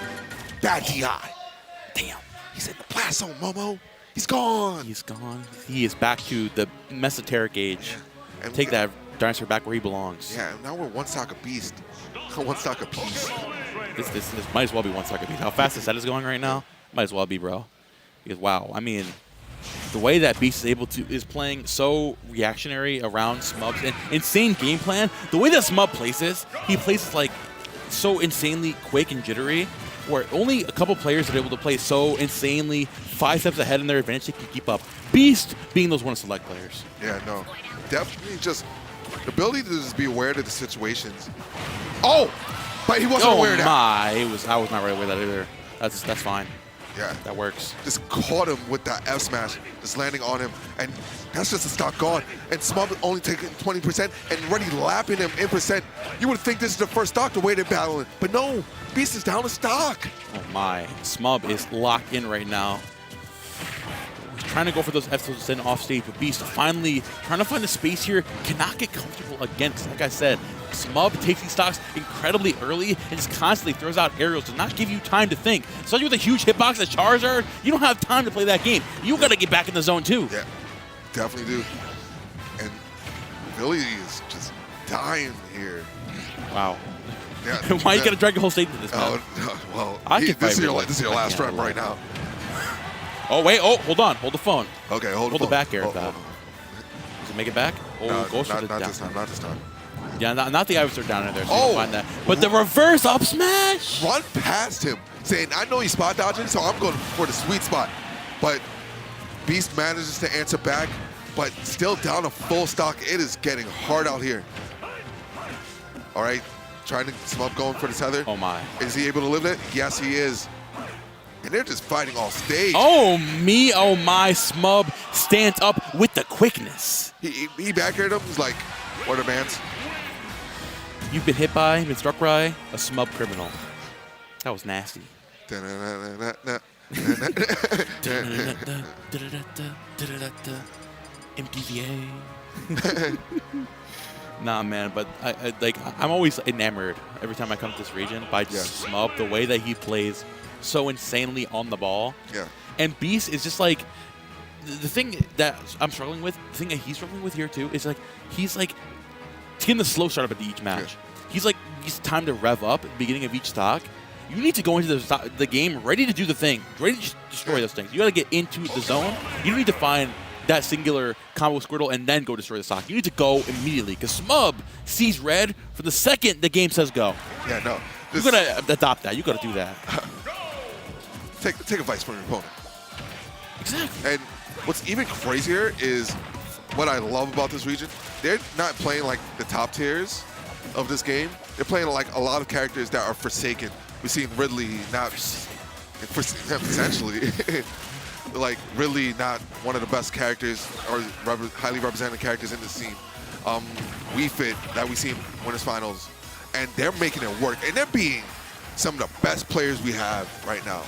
Bad DI. Damn. He's in the blast zone, Momo. He's gone. He's gone. He is back to the Mesoteric age. And take that dinosaur back where he belongs. Yeah, now we're 1 stock a beast. 1 stock a piece. This might as well be 1 stock a piece. How fast the set is going right now, might as well be, bro. Because wow, I mean, the way that Beast is playing so reactionary around Smub's and insane game plan. The way that Smub places, he places like so insanely quick and jittery, where only a couple players are able to play so insanely 5 steps ahead in their advantage they can keep up. Beast being those one select players. Yeah, no, definitely just the ability to just be aware of the situations. Oh, but he wasn't aware of that. I was not right aware of that either. That's fine. Yeah, that works. Just caught him with that F smash, just landing on him, and that's just a stock gone. And Smub only taking 20% and already lapping him in percent. You would think this is the first stock the way they're battling, but no, Beast is down a stock. Oh my, Smub is locked in right now. He's trying to go for those F-tilts in off stage, but Beast finally trying to find the space here. Cannot get comfortable again, because like I said, Smub takes these stocks incredibly early and just constantly throws out aerials, does not give you time to think. Especially with a huge hitbox at Charizard, you don't have time to play that game. You got to get back in the zone too. Yeah, definitely do. And Billy is just dying here. Wow. Yeah, why you got to drag the whole stage into this, man? Well, this is your last rep right now. Oh, wait. Oh, hold on. Hold the phone. Okay, hold the back air. Does it make it back? Oh, no, goes for the not down. this time. Not this time. Yeah, not the Ivysaur down in there, so you can find that. But the reverse up smash! Run past him, saying, I know he's spot dodging, so I'm going for the sweet spot. But Beast manages to answer back, but still down a full stock. It is getting hard out here. All right, trying to Smub going for the tether. Oh my. Is he able to live it? Yes, he is. And they're just fighting off stage. Oh my, Smub stands up with the quickness. He back aired him. He's like, what are bands? You've been hit by, been struck by a Smub criminal. That was nasty. MDVA. Nah, man, but I'm always enamored every time I come to this region by just Smub, the way that he plays so insanely on the ball. Yeah. And Beast is just like, the thing that I'm struggling with, the thing that he's struggling with here too, is like, he's like, getting the slow start up at each match. Yeah. He's time to rev up at the beginning of each stock. You need to go into the game ready to do the thing, ready to destroy those things. You got to get into the zone. You don't need to find that singular combo Squirtle and then go destroy the stock. You need to go immediately, because Smub sees red from the second the game says go. Yeah, no. You got to adopt that. You got to do that. Take advice from your opponent. Exactly. And what's even crazier is what I love about this region. They're not playing like the top tiers of this game. They're playing like a lot of characters that are forsaken. We've seen Ridley not essentially like Ridley not one of the best characters or highly represented characters in the scene. Wii Fit that we see in Winners Finals, and they're making it work, and they're being some of the best players we have right now.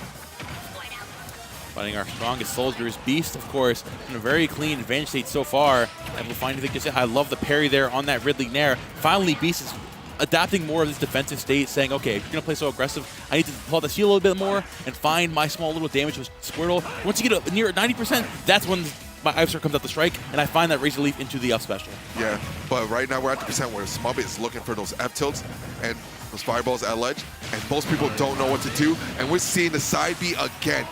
Finding our strongest soldiers. Beast, of course, in a very clean advantage state so far. And we'll find I love the parry there on that Ridley Nair. Finally, Beast is adapting more of this defensive state, saying, okay, if you're going to play so aggressive, I need to pull out the shield a little bit more and find my small little damage with Squirtle. Once you get up near 90%, that's when my Ivysaur comes out to strike, and I find that Razor Leaf into the up special. Yeah, but right now we're at the percent where Smub is looking for those F-tilts and those fireballs at ledge, and most people don't know what to do, and we're seeing the side B again.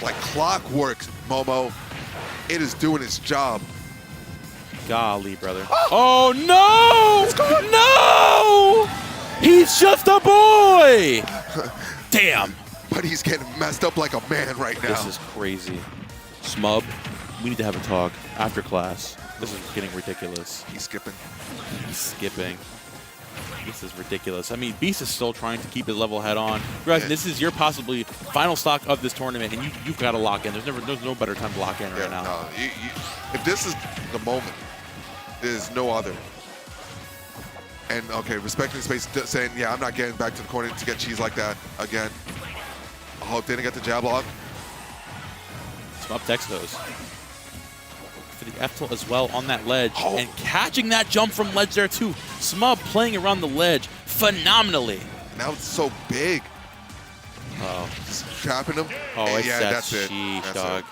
Like clockwork, Momo. It is doing its job. Golly, brother. Oh, no! No! He's just a boy! Damn. But he's getting messed up like a man right now. This is crazy. Smub, we need to have a talk after class. This is getting ridiculous. He's skipping. He's skipping. This is ridiculous. I mean, Beast is still trying to keep his level head on. Realizing this is your possibly final stock of this tournament, and you've got to lock in. There's no better time to lock in right now. No, if this is the moment, there's no other. And okay, respecting space, saying, yeah, I'm not getting back to the corner to get cheese like that again. Oh, didn't get the jab lock. Smub decks those. For the F-tilt as well on that ledge. And catching that jump from ledge there too. Smub playing around the ledge phenomenally. Now it's so big. Oh. Just trapping him. Oh, it's yeah, that that's it. sheesh, That's dog.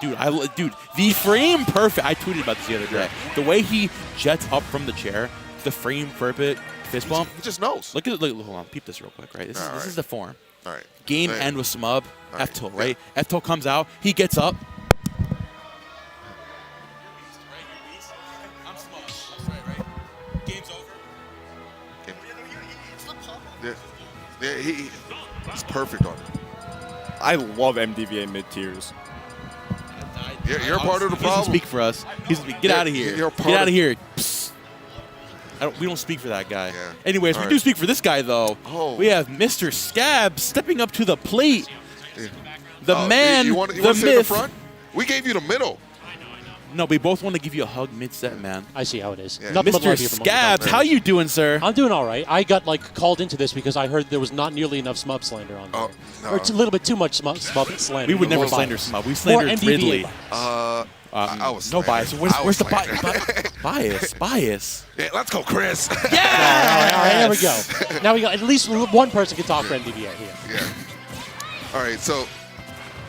It. Dude, the frame perfect. I tweeted about this the other day. The way he jets up from the chair, the frame perfect fist bump. He just knows. Look at it. Hold on, peep this real quick, right? This is the form. All right. Game end with Smub. F-tilt, right? F-tilt comes out. He gets up. Game's over. Yeah, he's perfect on it. I love MDVA mid-tiers. You're part of the He problem. doesn't speak for us. Get out of here. Get out of here. Psst. We don't speak for that guy. Yeah. Anyways, we do speak for this guy, though. Oh. We have Mr. Scab stepping up to the plate. Yeah. The man, you want the to sit in the myth. front? We gave you the middle. No, we both want to give you a hug mid-set, man. I see how it is. Yeah. Nothing but Mr. love here from Monkey Scabs, Kong. how you doing, sir? I'm doing all right. I got called into this because I heard there was not nearly enough Smub slander on there. Oh, no. Or it's a little bit too much Smub slander. We would never More slander bias. Smub. We More slandered MDVA Ridley. bias. I was No slandered. bias. I Where's was the slandered. bias? Yeah, let's go, Chris. All right, there we go. Now we got at least one person can talk for NDVA here. Yeah. All right, so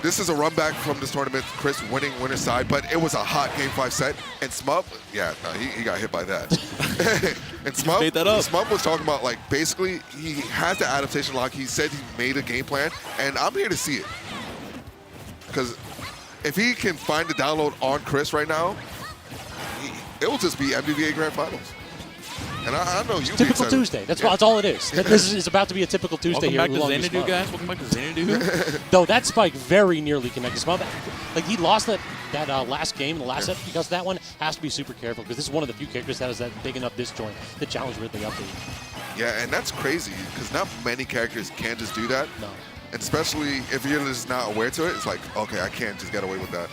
this is a run back from this tournament. Chris winning winner's side, but it was a hot Game 5 set. And Smub, yeah, no, he got hit by that. And Smub, made that up. Smub was talking about, like, basically, he has the adaptation lock. He said he made a game plan, and I'm here to see it. Because if he can find the download on Chris right now, it will just be MVVA Grand Finals. And I know you'll be Typical excited. Tuesday. That's all it is. This is about to be a typical Tuesday Welcome here. back to at Oolong Xanadu, Smub. guys. Welcome back to Xanadu. Though that spike very nearly connected. Smub, like he lost that last game, the last set, because that one has to be super careful because this is one of the few characters that has that big enough disjoint to challenge Ridley up to. Yeah, and that's crazy because not many characters can just do that. No. And especially if you're just not aware to it, it's like, okay, I can't just get away with that.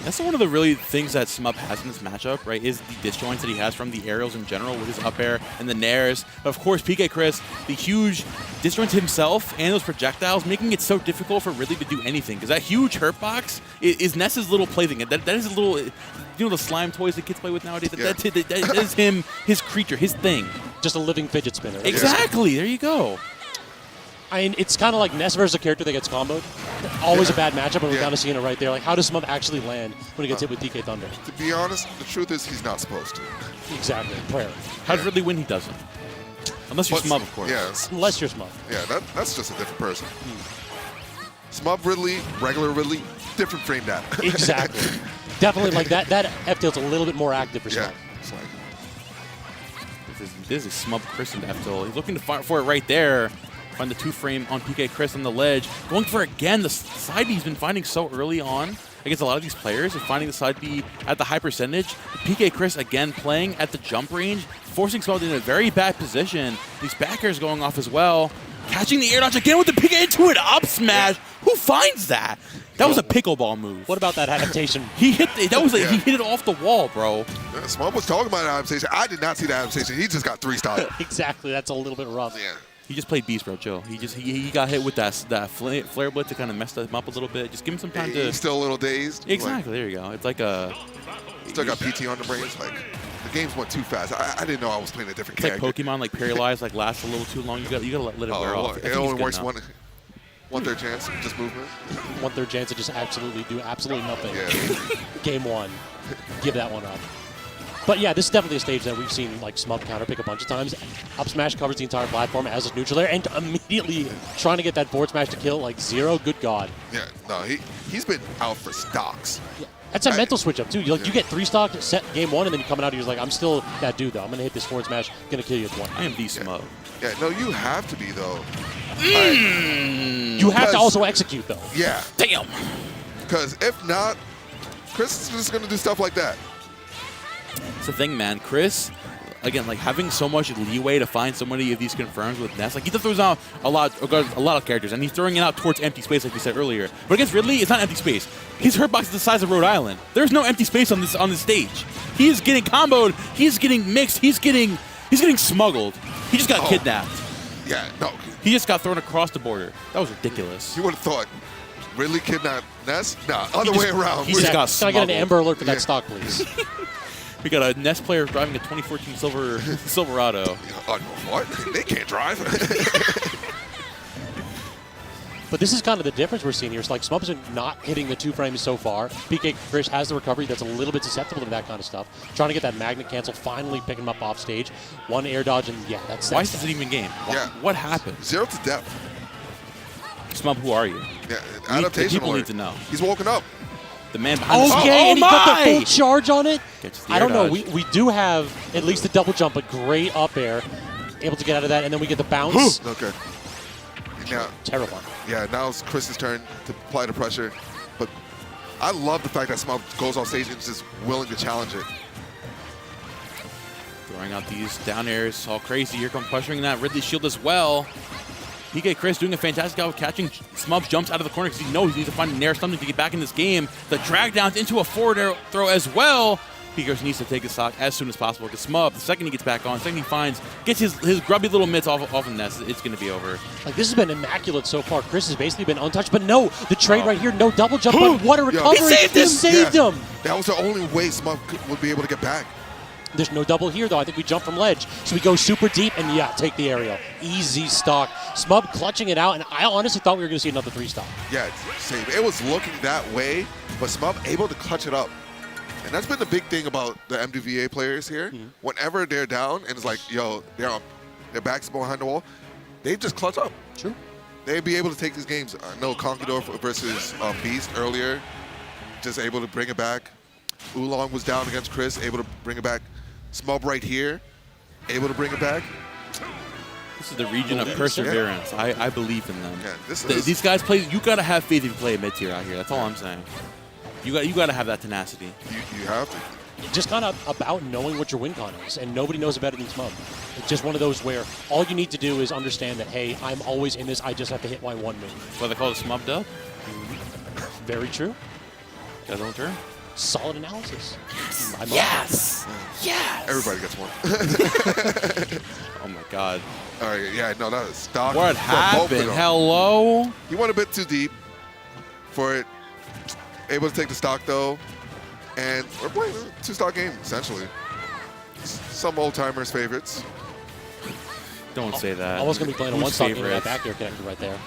That's one of the really things that Smub has in this matchup, right, is the disjoints that he has from the aerials in general with his up air and the nairs. Of course, PK Chris, the huge disjoints himself and those projectiles, making it so difficult for Ridley to do anything. Because that huge hurt box is Ness's little plaything. That is a little, you know, the slime toys that kids play with nowadays? Yeah. That is him, his creature, his thing. Just a living fidget spinner. Exactly. There you go. I mean, it's kind of like Ness versus a character that gets comboed. Always a bad matchup, but we're kind of seeing it right there. Like, how does Smub actually land when he gets hit with DK Thunder? To be honest, the truth is he's not supposed to. Exactly. Prayer. How does Ridley win? He doesn't. Unless you're But- Smub, of course. Yeah, Unless you're Smub. yeah, that's just a different person. Smub Ridley, regular Ridley, different frame data. Exactly. Definitely like that. That F-tilt's a little bit more active for Yeah. Smub. It's like, This is Smub Chris and F-tilt. He's looking to fight for it right there. Find the 2-frame on PK Chris on the ledge. Going for, again, the side B he's been finding so early on against a lot of these players. Is finding the side B at the high percentage. PK Chris, again, playing at the jump range, forcing Smub in a very bad position. These back airs going off as well. Catching the air dodge again with the PK into an up smash. Who finds that? That was a pickleball move. What about that adaptation? He hit he hit it off the wall, bro. Smub was talking about adaptation. I did not see the adaptation. He just got 3-star. Exactly. That's a little bit rough. Yeah. He just played Beast, bro. Chill. He got hit with that flare blitz to kind of mess him up a little bit. Just give him some time to. He's still a little dazed. Exactly. There you go. It's like a. Still got PT on the brains. Like the games went too fast. I didn't know I was playing a different It's character. like Pokemon, like paralyzed, like lasts a little too long. You gotta let it wear off. It only works one-third chance, just movement. 1/3 chance to just do absolutely nothing. Yeah. Game 1. Give that one up. But yeah, this is definitely a stage that we've seen like Smub counterpick a bunch of times. Up smash covers the entire platform as his neutral air, and immediately trying to get that forward smash to kill like 0. Good God. Yeah, no, he's been out for stocks. Yeah. That's a mental switch up too. You get 3 stock set game 1, and then you coming out, you're like, I'm still that dude though. I'm gonna hit this forward smash, gonna kill you at 1. I am the Smub. Yeah, no, you have to be though. You have to also execute though. Yeah. Damn. Because if not, Chris is just gonna do stuff like that. It's the thing, man. Chris, again, like having so much leeway to find so many of these confirms with Ness. Like he throws out a lot of characters, and he's throwing it out towards empty space, like we said earlier. But against Ridley, it's not empty space. His hurt box is the size of Rhode Island. There's no empty space on this stage. He is getting comboed. He's getting mixed. He's getting smuggled. He just got kidnapped. Yeah, no. He just got thrown across the border. That was ridiculous. You would have thought Ridley kidnapped Ness? Nah, other way around. He just got Can I get an Amber Alert for that stock, please? We got a Ness player driving a 2014 Silverado. What? They can't drive. But this is kind of the difference we're seeing here. It's like Smub's not hitting the 2 frames so far. PK Chris has the recovery that's a little bit susceptible to that kind of stuff. Trying to get that magnet cancel, finally picking him up off stage. 1 air dodge, and yeah, that's Why is this an even game? What happened? 0 to death. Smub, who are you? Yeah, adaptation People alert. need to know. He's woken up. The man behind the Okay, and he got the full charge on it. I don't know. We do have at least a double jump, but great up air. Able to get out of that, and then we get the bounce. Okay. Now, terrible. Yeah, now it's Chris's turn to apply the pressure. But I love the fact that Smub goes off stage and is just willing to challenge it. Throwing out these down airs all crazy. Here comes pressuring that Ridley shield as well. PK Chris doing a fantastic job of catching Smub jumps out of the corner because he knows he needs to find a nair something to get back in this game. The drag downs into a forward air throw as well. PK Chris needs to take his stock as soon as possible because Smub, the second he gets back on, the second he gets his grubby little mitts off of Ness, it's going to be over. Like, this has been immaculate so far. Chris has basically been untouched, but no, the trade right here, no double jump, but what a recovery. He saved him. That was the only way Smub would be able to get back. There's no double here, though. I think we jump from ledge. So we go super deep, and yeah, take the aerial. Easy stock. Smub clutching it out, and I honestly thought we were going to see another 3 stock. Yeah, same. It was looking that way, but Smub able to clutch it up. And that's been the big thing about the MDVA players here. Whenever they're down and it's like, yo, their back's behind the wall, they just clutch up. True. They'd be able to take these games. I know Conquistador versus Beast earlier, just able to bring it back. Oolong was down against Chris, able to bring it back. Smub right here, able to bring it back. This is the region of perseverance. Yeah. I believe in them. Yeah, these guys play. You gotta have faith if you play a mid tier out here. That's all I'm saying. You gotta have that tenacity. You have to. Just kind of about knowing what your win con is, and nobody knows it better than Smub. It's just one of those where all you need to do is understand that, hey, I'm always in this. I just have to hit my 1 move. What they call it, Smub dub? Very true. Guys on turn. Solid analysis. Yes! Yes! Everybody gets one. Oh my God. All right, yeah, no, that is stock. What happened? Hello? He went a bit too deep for it. Able to take the stock, though. And we're playing a 2-stock game, essentially. Some old-timers' favorites. Don't say that. I was going to be playing a 1-stock game with that favorites? back air connector right there.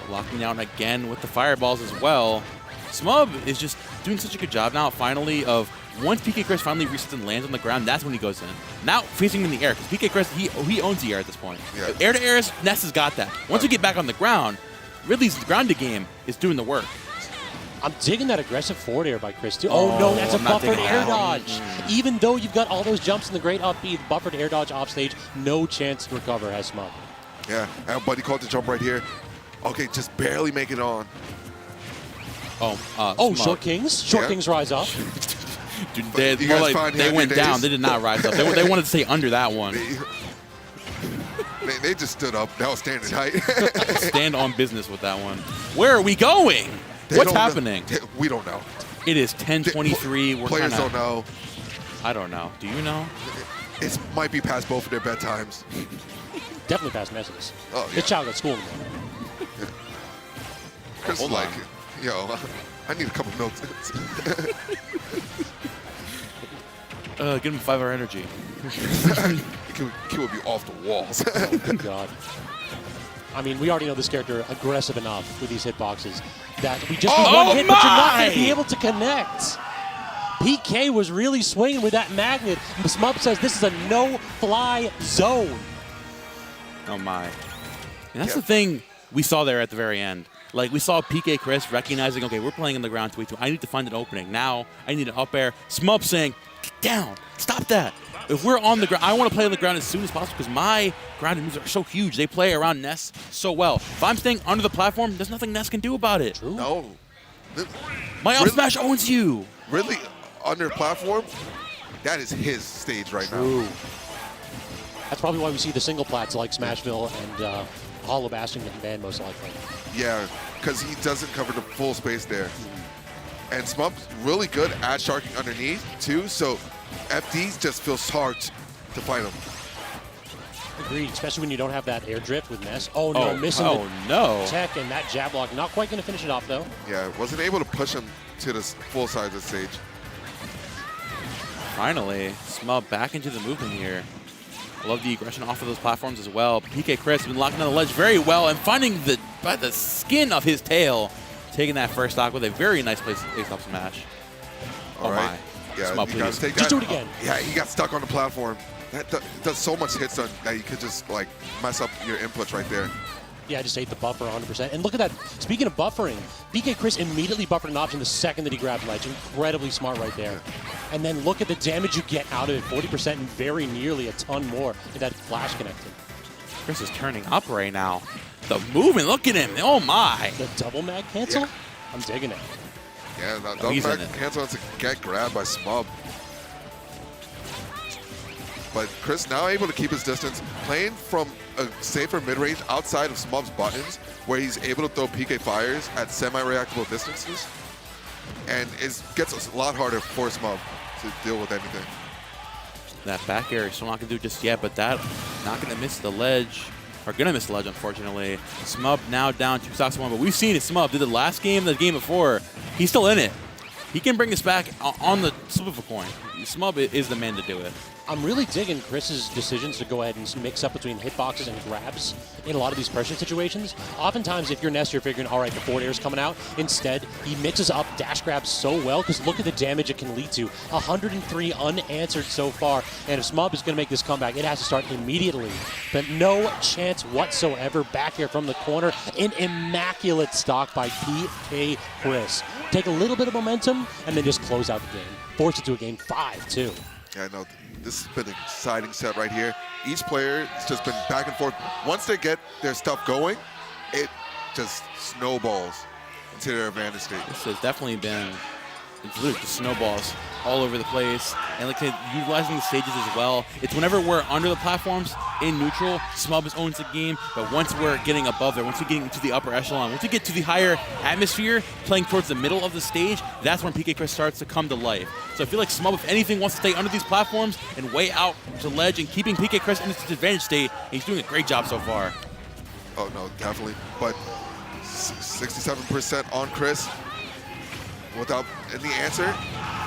Locking down again with the fireballs as well. Smub is just doing such a good job now, finally, of once PK Chris finally resets and lands on the ground, that's when he goes in. Now facing him in the air, because PK Chris, he owns the air at this point. Yeah. Air to air, Ness has got that. Once we get back on the ground, Ridley's grounded game is doing the work. I'm digging that aggressive forward air by Chris, too. Oh, no, that's I'm a not buffered digging air that. dodge. Even though you've got all those jumps and the great up B, buffered air dodge off stage, no chance to recover has Smub. Yeah, and Buddy caught the jump right here. Okay, just barely make it on. Oh, Short Kings? Short Kings rise up. Dude, You guys find they Happy went Days? down. They did not rise up. They wanted to stay under that one. They just stood up. That was standing height. Stand on business with that one. Where are we going? What's happening? We don't know. It is 10:23. We're Players kinda, don't know. I don't know. Do you know? It might be past both of their bedtimes. definitely past Ness's. Oh, yeah. This child got school in the morning. Chris is Hold like, on. yo, I need a couple milk. Give him 5-hour energy. He would be off the walls. Oh, good God. I mean, we already know this character aggressive enough with these hitboxes that we just need one hit, but you're not going to be able to connect. PK was really swinging with that magnet. Smub says this is a no-fly zone. Oh my. And that's the thing we saw there at the very end. Like, we saw PK Chris recognizing, okay, we're playing on the ground 2v2. I need to find an opening. Now, I need an up air. Smub saying, get down. Stop that. If we're on the ground, I want to play on the ground as soon as possible because my grounded moves are so huge. They play around Ness so well. If I'm staying under the platform, there's nothing Ness can do about it. True. No. My up smash owns you. Really, under platform, that is his stage right True. now. That's probably why we see the single plats like Smashville and Hollow Bastion getting banned most likely. Yeah, because he doesn't cover the full space there. And Smub's really good at sharking underneath, too, so FDs just feels hard to fight him. Agreed, especially when you don't have that air drift with Ness. Oh, no, missing no. the tech and that jab block. Not quite going to finish it off, though. Yeah, wasn't able to push him to the full side of the stage. Finally, Smub back into the movement here. I love the aggression off of those platforms as well. PK Chris has been locking on the ledge very well and finding by the skin of his tail, taking that first stock with a very nice place up smash. All right. Yeah, Smub, you gotta please. take that. Just do it again. Yeah, he got stuck on the platform. That does so much hits that you could just like mess up your inputs right there. Yeah, I just ate the buffer 100%. And look at that. Speaking of buffering, PK Chris immediately buffered an option the second that he grabbed ledge. Incredibly smart right there. And then look at the damage you get out of it. 40% and very nearly a ton more with that flash connected. Chris is turning up right now. The movement, look at him. Oh my. The double mag cancel? Yeah. I'm digging it. Yeah, that he's double in back it. cancel to get grabbed by Smub. But Chris now able to keep his distance, playing from a safer mid-range outside of Smub's buttons, where he's able to throw PK fires at semi-reactable distances. And it gets a lot harder for Smub to deal with anything. That back air is still not going to do it just yet, but that not going to miss the ledge. Are going to miss the ledge, unfortunately. Smub now down 2 stocks to 1, but we've seen it. Smub did the last game, the game before. He's still in it. He can bring this back on the flip of a coin. Smub is the man to do it. I'm really digging Chris's decisions to go ahead and mix up between hitboxes and grabs in a lot of these pressure situations. Oftentimes, if you're Ness, you're figuring, all right, the forward air is coming out. Instead, he mixes up dash grabs so well because look at the damage it can lead to. 103 unanswered so far, and if Smub is going to make this comeback, it has to start immediately. But no chance whatsoever back here from the corner. An immaculate stock by PK Chris. Take a little bit of momentum and then just close out the game. Force it to a game 5, too. Yeah, no, this has been an exciting set right here. Each player has just been back and forth. Once they get their stuff going, it just snowballs into their advantage state. This has definitely been literally just snowballs all over the place. And like I said, utilizing the stages as well. It's whenever we're under the platforms in neutral, Smub owns the game. But once we're getting above there, once we get into the upper echelon, once we get to the higher atmosphere, playing towards the middle of the stage, that's when PK Chris starts to come to life. So I feel like Smub, if anything, wants to stay under these platforms and way out to ledge and keeping PK Chris in this advantage state. He's doing a great job so far. Oh, no, definitely. But 67% on Chris without any answer.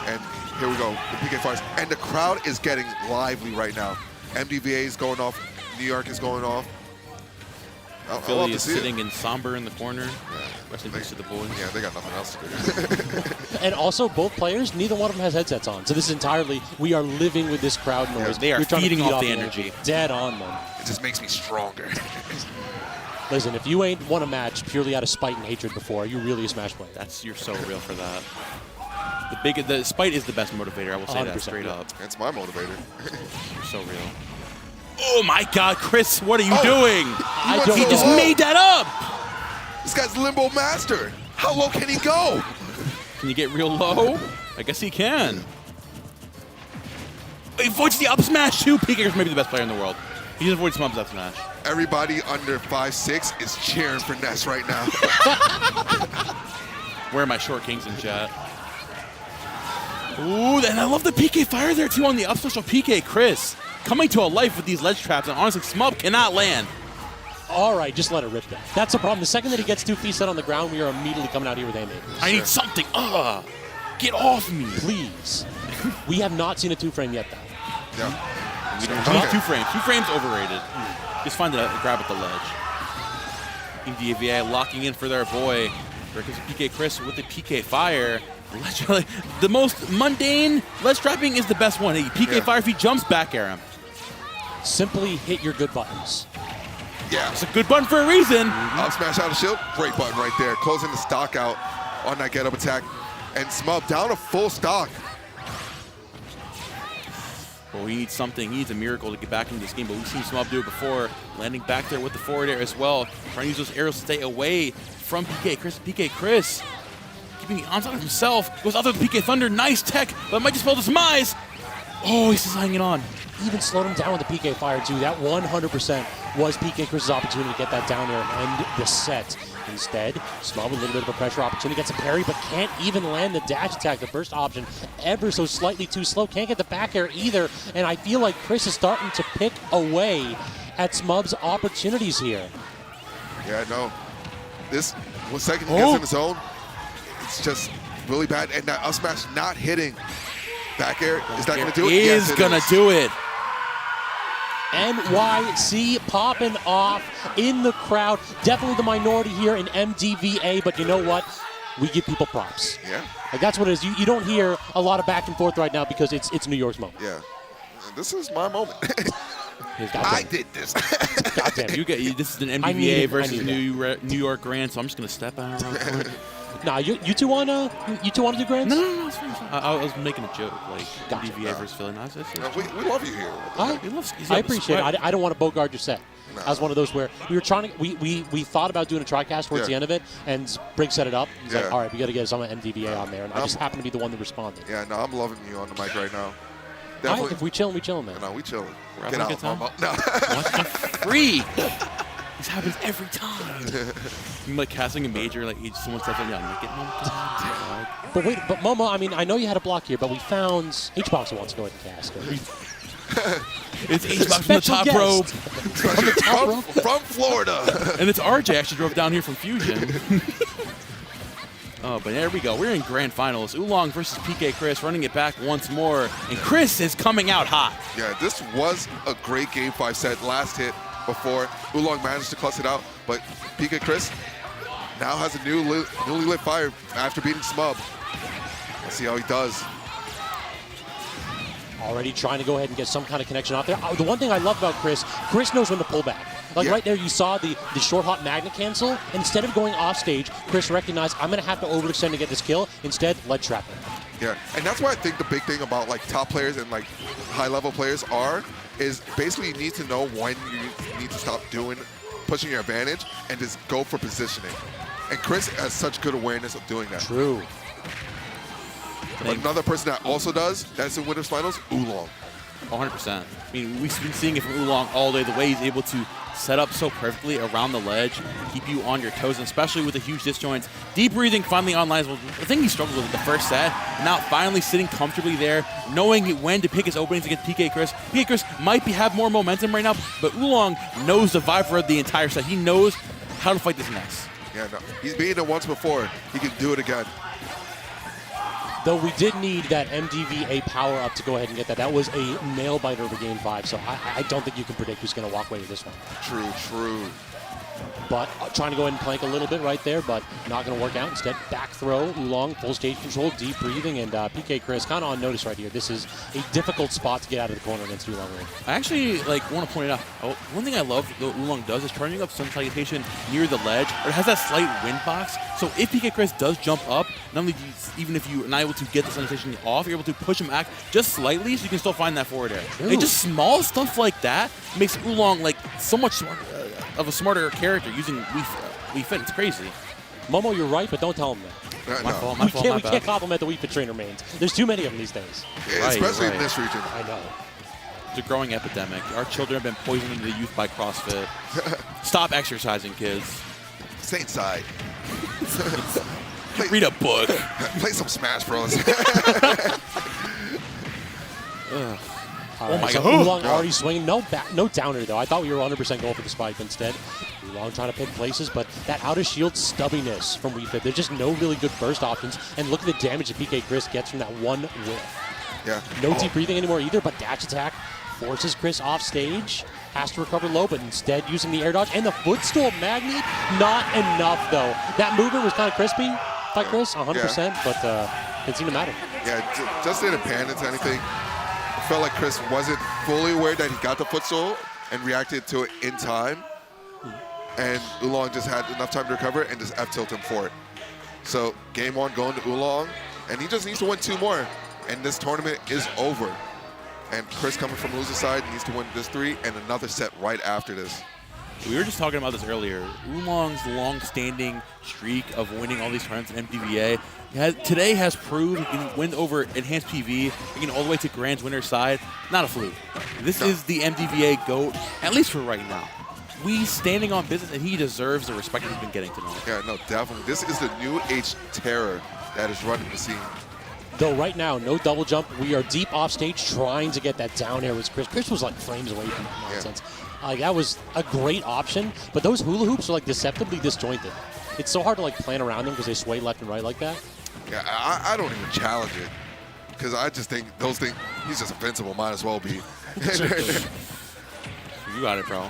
And here we go, the PK fires. And the crowd is getting lively right now. MDVA is going off. New York is going off. I love Philly to is see it. sitting in somber in the corner. Rest in peace to the boys. Yeah, they got nothing else to do. And also, both players, neither one of them has headsets on. So this is entirely, we are living with this crowd noise. They are You're trying to feeding feed off the energy. Dead on them. It just makes me stronger. Listen, if you ain't won a match purely out of spite and hatred before, are you really a Smash player? You're so real for that. The spite is the best motivator. I will say that 100%, straight yeah. up. It's my motivator. You're so real. Oh my God, Chris! What are you doing? don't He know. just made that up. This guy's limbo master. How low can he go? Can you get real low? I guess he can. He avoids the up smash too. PK maybe the best player in the world. He just avoids Smub's up smash. Everybody under 5'6" is cheering for Ness right now. Where are my short kings in chat? Ooh, and I love the PK fire there too on the up smash of PK Chris. coming to a life with these ledge traps, and honestly, Smub cannot land. All right, just let it rip then. That's the problem. The second that he gets 2 feet set on the ground, we are immediately coming out here with haymakers. I need something. Get off me. Please. We have not seen a 2-frame yet, though. Yeah. We don't need 2 frames. 2 frames overrated. Just find a grab at the ledge. EDVA locking in for their boy. There comes PK Chris with the PK Fire. The most mundane ledge trapping is the best one. PK Fire if he jumps back at him. Simply hit your good buttons. Yeah. It's a good button for a reason. Up smash out of shield. Great button right there. Closing the stock out on that get up attack. And Smub down to full stock. Well, he needs something. He needs a miracle to get back into this game, but we've seen Smub do it before. Landing back there with the forward air as well. Trying to use those arrows to stay away from PK Chris. PK Chris keeping the onside of himself. Goes out there with PK Thunder. Nice tech, but might just spell the demise. Oh, he's just hanging on. Even slowed him down with the PK Fire, too. That 100% was PK Chris's opportunity to get that down there and end the set. Instead, Smub with a little bit of a pressure opportunity, gets a parry, but can't even land the dash attack. The burst option ever so slightly too slow. Can't get the back air either, and I feel like Chris is starting to pick away at Smub's opportunities here. Yeah, no. This was second he gets in the zone. It's just really bad, and that up smash not hitting. Back air, is that going to do it? Yes, it is going to do it. NYC popping off in the crowd. Definitely the minority here in MDVA, but you know what? We give people props. Yeah. Like that's what it is. You don't hear a lot of back and forth right now because it's New York's moment. Yeah. This is my moment. I did this. God damn it. This is an MDVA versus New York Grand, so I'm just going to step out real quick. Nah, you two want to do grants? No, it's fine. I was making a joke, like MDVA versus Philly. No, we love you here. I appreciate it. I don't want to bogart your set. No. I was one of those where we were trying to, we thought about doing a TriCast towards the end of it, and Briggs set it up. He's like, all right, we got to get some MDVA on there, and I just happened to be the one that responded. Yeah, no, I'm loving you on the mic right now. Right, if we chilling, man. No, we chilling. We're Get out, good time. No. Free. This happens every time. I'm like casting a major, like someone steps on you, make it Momo. But wait, but Momo, I mean, I know you had a block here, but we found H-Box wants to go ahead and cast. It's H-Box from the top rope. From the top rope? From Florida. And it's RJ actually drove down here from Fusion. Oh, but there we go. We're in grand finals. Oolong versus PK Chris, running it back once more. And Chris is coming out hot. Yeah, this was a great Game 5 set. Last hit before Oolong managed to clutch it out. But PK Chris now has a newly lit fire after beating Smub. Let's see how he does. Already trying to go ahead and get some kind of connection out there. The one thing I love about Chris knows when to pull back. Like right there, you saw the short hop magnet cancel. And instead of going off stage, Chris recognized, I'm going to have to overextend to get this kill. Instead, ledge trap him. Yeah, and that's why I think the big thing about like top players and like high-level players is basically you need to know when you need to stop pushing your advantage and just go for positioning. And Chris has such good awareness of doing that. True. But another person that also does, that's in Winners Finals, Oolong. 100%. I mean, we've been seeing it from Oolong all day, the way he's able to set up so perfectly around the ledge, keep you on your toes, and especially with the huge disjoints. Deep breathing finally online is the thing he struggled with the first set. Now finally sitting comfortably there, knowing when to pick his openings against PK Chris. PK Chris might have more momentum right now, but Oolong knows the vibe for the entire set. He knows how to fight this mess. Yeah, no, he's beaten it once before. He can do it again. Though we did need that MDVA power up to go ahead and get that. That was a nail biter over Game 5, so I don't think you can predict who's going to walk away with this one. True. But trying to go ahead and plank a little bit right there, but not going to work out. Instead, back throw, Oolong, full stage control, deep breathing, and PK Chris kind of on notice right here. This is a difficult spot to get out of the corner against Oolong. I actually want to point it out. One thing I love that Oolong does is turning up Sun Salutation near the ledge, or it has that slight wind box. So if PK Chris does jump up, not only even if you're not able to get the Sun Salutation off, you're able to push him back just slightly, so you can still find that forward air. And just small stuff like that makes Oolong like so much of a smarter character using Wii Fit. It's crazy. Momo, you're right, but don't tell him that. My fault, my we can't compliment the Wii Fit trainer mains. There's too many of them these days. Yeah, especially in this region. I know. It's a growing epidemic. Our children have been poisoned into the youth by CrossFit. Stop exercising, kids. Stay inside. Read a book. Play some Smash Bros. All Oh right, my so God. Oolong already swinging. No downer, though. I thought we were 100% going for the spike instead. Oolong trying to pick places, but that out of shield stubbiness from WeFit. There's just no really good burst options. And look at the damage that PK Chris gets from that one whiff. Yeah. No deep breathing anymore either, but dash attack forces Chris off stage. Has to recover low, but instead using the air dodge and the footstool magnet. Not enough, though. That movement was kind of crispy by Chris, 100%, but didn't seem to matter. Yeah, just didn't pan into anything. It felt like Chris wasn't fully aware that he got the footstool and reacted to it in time. And Oolong just had enough time to recover and just F-tilt him for it. So game 1 going to Oolong, and he just needs to win 2 more. And this tournament is over. And Chris coming from loser side needs to win this 3 and another set right after this. We were just talking about this earlier. Oolong's long-standing streak of winning all these tournaments in MDVA today has proved he can win over enhanced PV, again, all the way to Grand's winner's side. Not a fluke. This is the MDVA GOAT, at least for right now. We standing on business, and he deserves the respect he's been getting tonight. Yeah, no, definitely. This is the new age terror that is running the scene. Though right now, no double jump. We are deep off stage trying to get that down air with Chris. Chris was like frames away from that nonsense. That was a great option, but those hula hoops are like deceptively disjointed. It's so hard to like plan around them because they sway left and right like that. Yeah, I don't even challenge it because I just think those things, he's just invincible, might as well be. You got it, bro.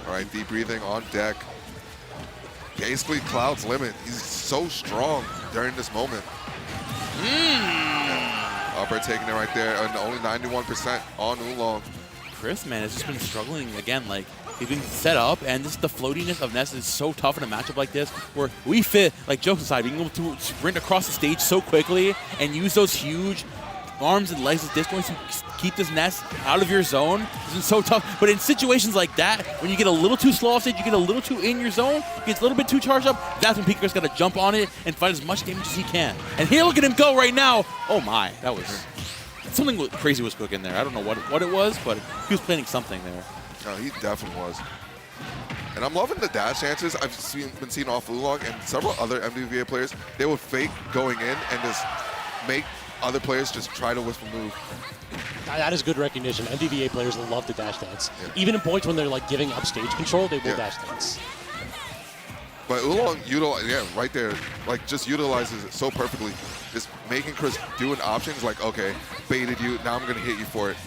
All right, deep breathing on deck. Basically, Cloud's limit. He's so strong during this moment. Upper taking it right there, and only 91% on Oolong. Chris, man, has just been struggling again. Like, he's been set up, and just the floatiness of Ness is so tough in a matchup like this, where we fit, like jokes aside, being able to sprint across the stage so quickly and use those huge arms and legs as disjoints to keep this Ness out of your zone. It's been so tough. But in situations like that, when you get a little too slow off stage, you get a little too in your zone, gets a little bit too charged up, that's when Pika's got to jump on it and fight as much damage as he can. And here, look at him go right now. Oh my, that was something crazy was cooking there. I don't know what it was, but he was planning something there. No, he definitely was. And I'm loving the dash dances I've been seeing off Oolong and several other MDVA players. They would fake going in and just make other players just try to whistle move. That is good recognition. MDVA players love the dash dance. Yeah. Even in points when they're like giving up stage control, they will dash dance. But Oolong, right there, like just utilizes it so perfectly. Just making Chris do an option. It's like, okay, baited you, now I'm going to hit you for it.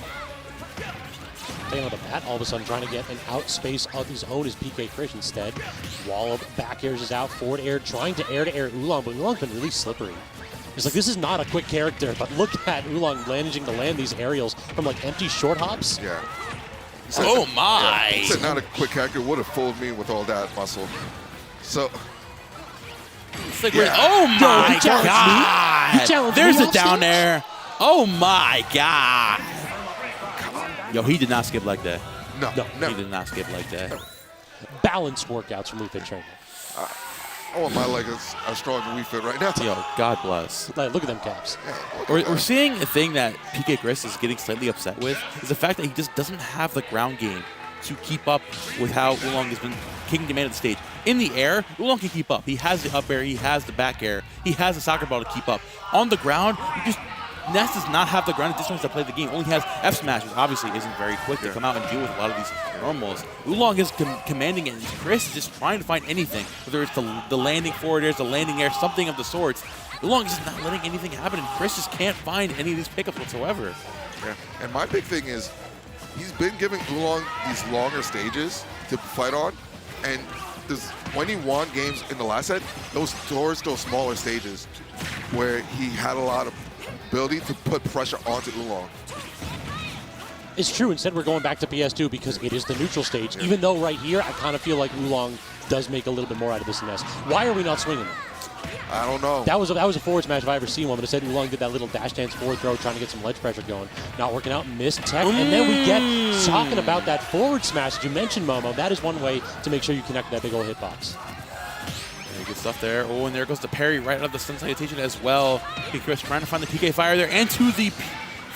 Staying on the bat, all of a sudden trying to get an out space of his own is PK Chris instead. Wall of back airs is out, forward air, trying to air Oolong, but Oolong's been really slippery. It's like, this is not a quick character, but look at Oolong managing to land these aerials from like empty short hops. Yeah. Oh my! Yeah, he said not a quick character would have fooled me with all that muscle. So. It's like, oh my God! There's a down air. Oh my God! Yo, he did not skip like that. No, he did not skip like that. Balanced workouts from WeFit Training. I want my leg as strong as WeFit right now. Yo, God bless. Like, look at them caps. Yeah, we're seeing a thing that PK Chris is getting slightly upset with is the fact that he just doesn't have the ground game to keep up with how Oolong has been kicking the man of the stage. In the air, Oolong can keep up. He has the up air, he has the back air, he has the soccer ball to keep up. On the ground, Ness does not have the ground distance to play the game. Only has F smash, which obviously isn't very quick to come out and deal with a lot of these normals. Oolong is commanding it, and Chris is just trying to find anything, whether it's the landing forward airs, the landing air, something of the sorts. Oolong is just not letting anything happen, and Chris just can't find any of these pickups whatsoever. Yeah, and my big thing is he's been giving Oolong these longer stages to fight on, and when he won games in the last set, those smaller stages where he had a lot of ability to put pressure onto Oolong. It's true. Instead, we're going back to PS2 because it is the neutral stage. Yeah. Even though right here, I kind of feel like Oolong does make a little bit more out of this Ness. Why are we not swinging it? I don't know. That was a forward smash if I ever seen one, but instead Oolong did that little dash dance forward throw trying to get some ledge pressure going. Not working out, missed tech, and then we get talking about that forward smash that you mentioned, Momo. That is one way to make sure you connect that big old hitbox. Good stuff there. Oh, and there goes the parry right out of the Sun Salutation as well. Chris trying to find the PK fire there and to the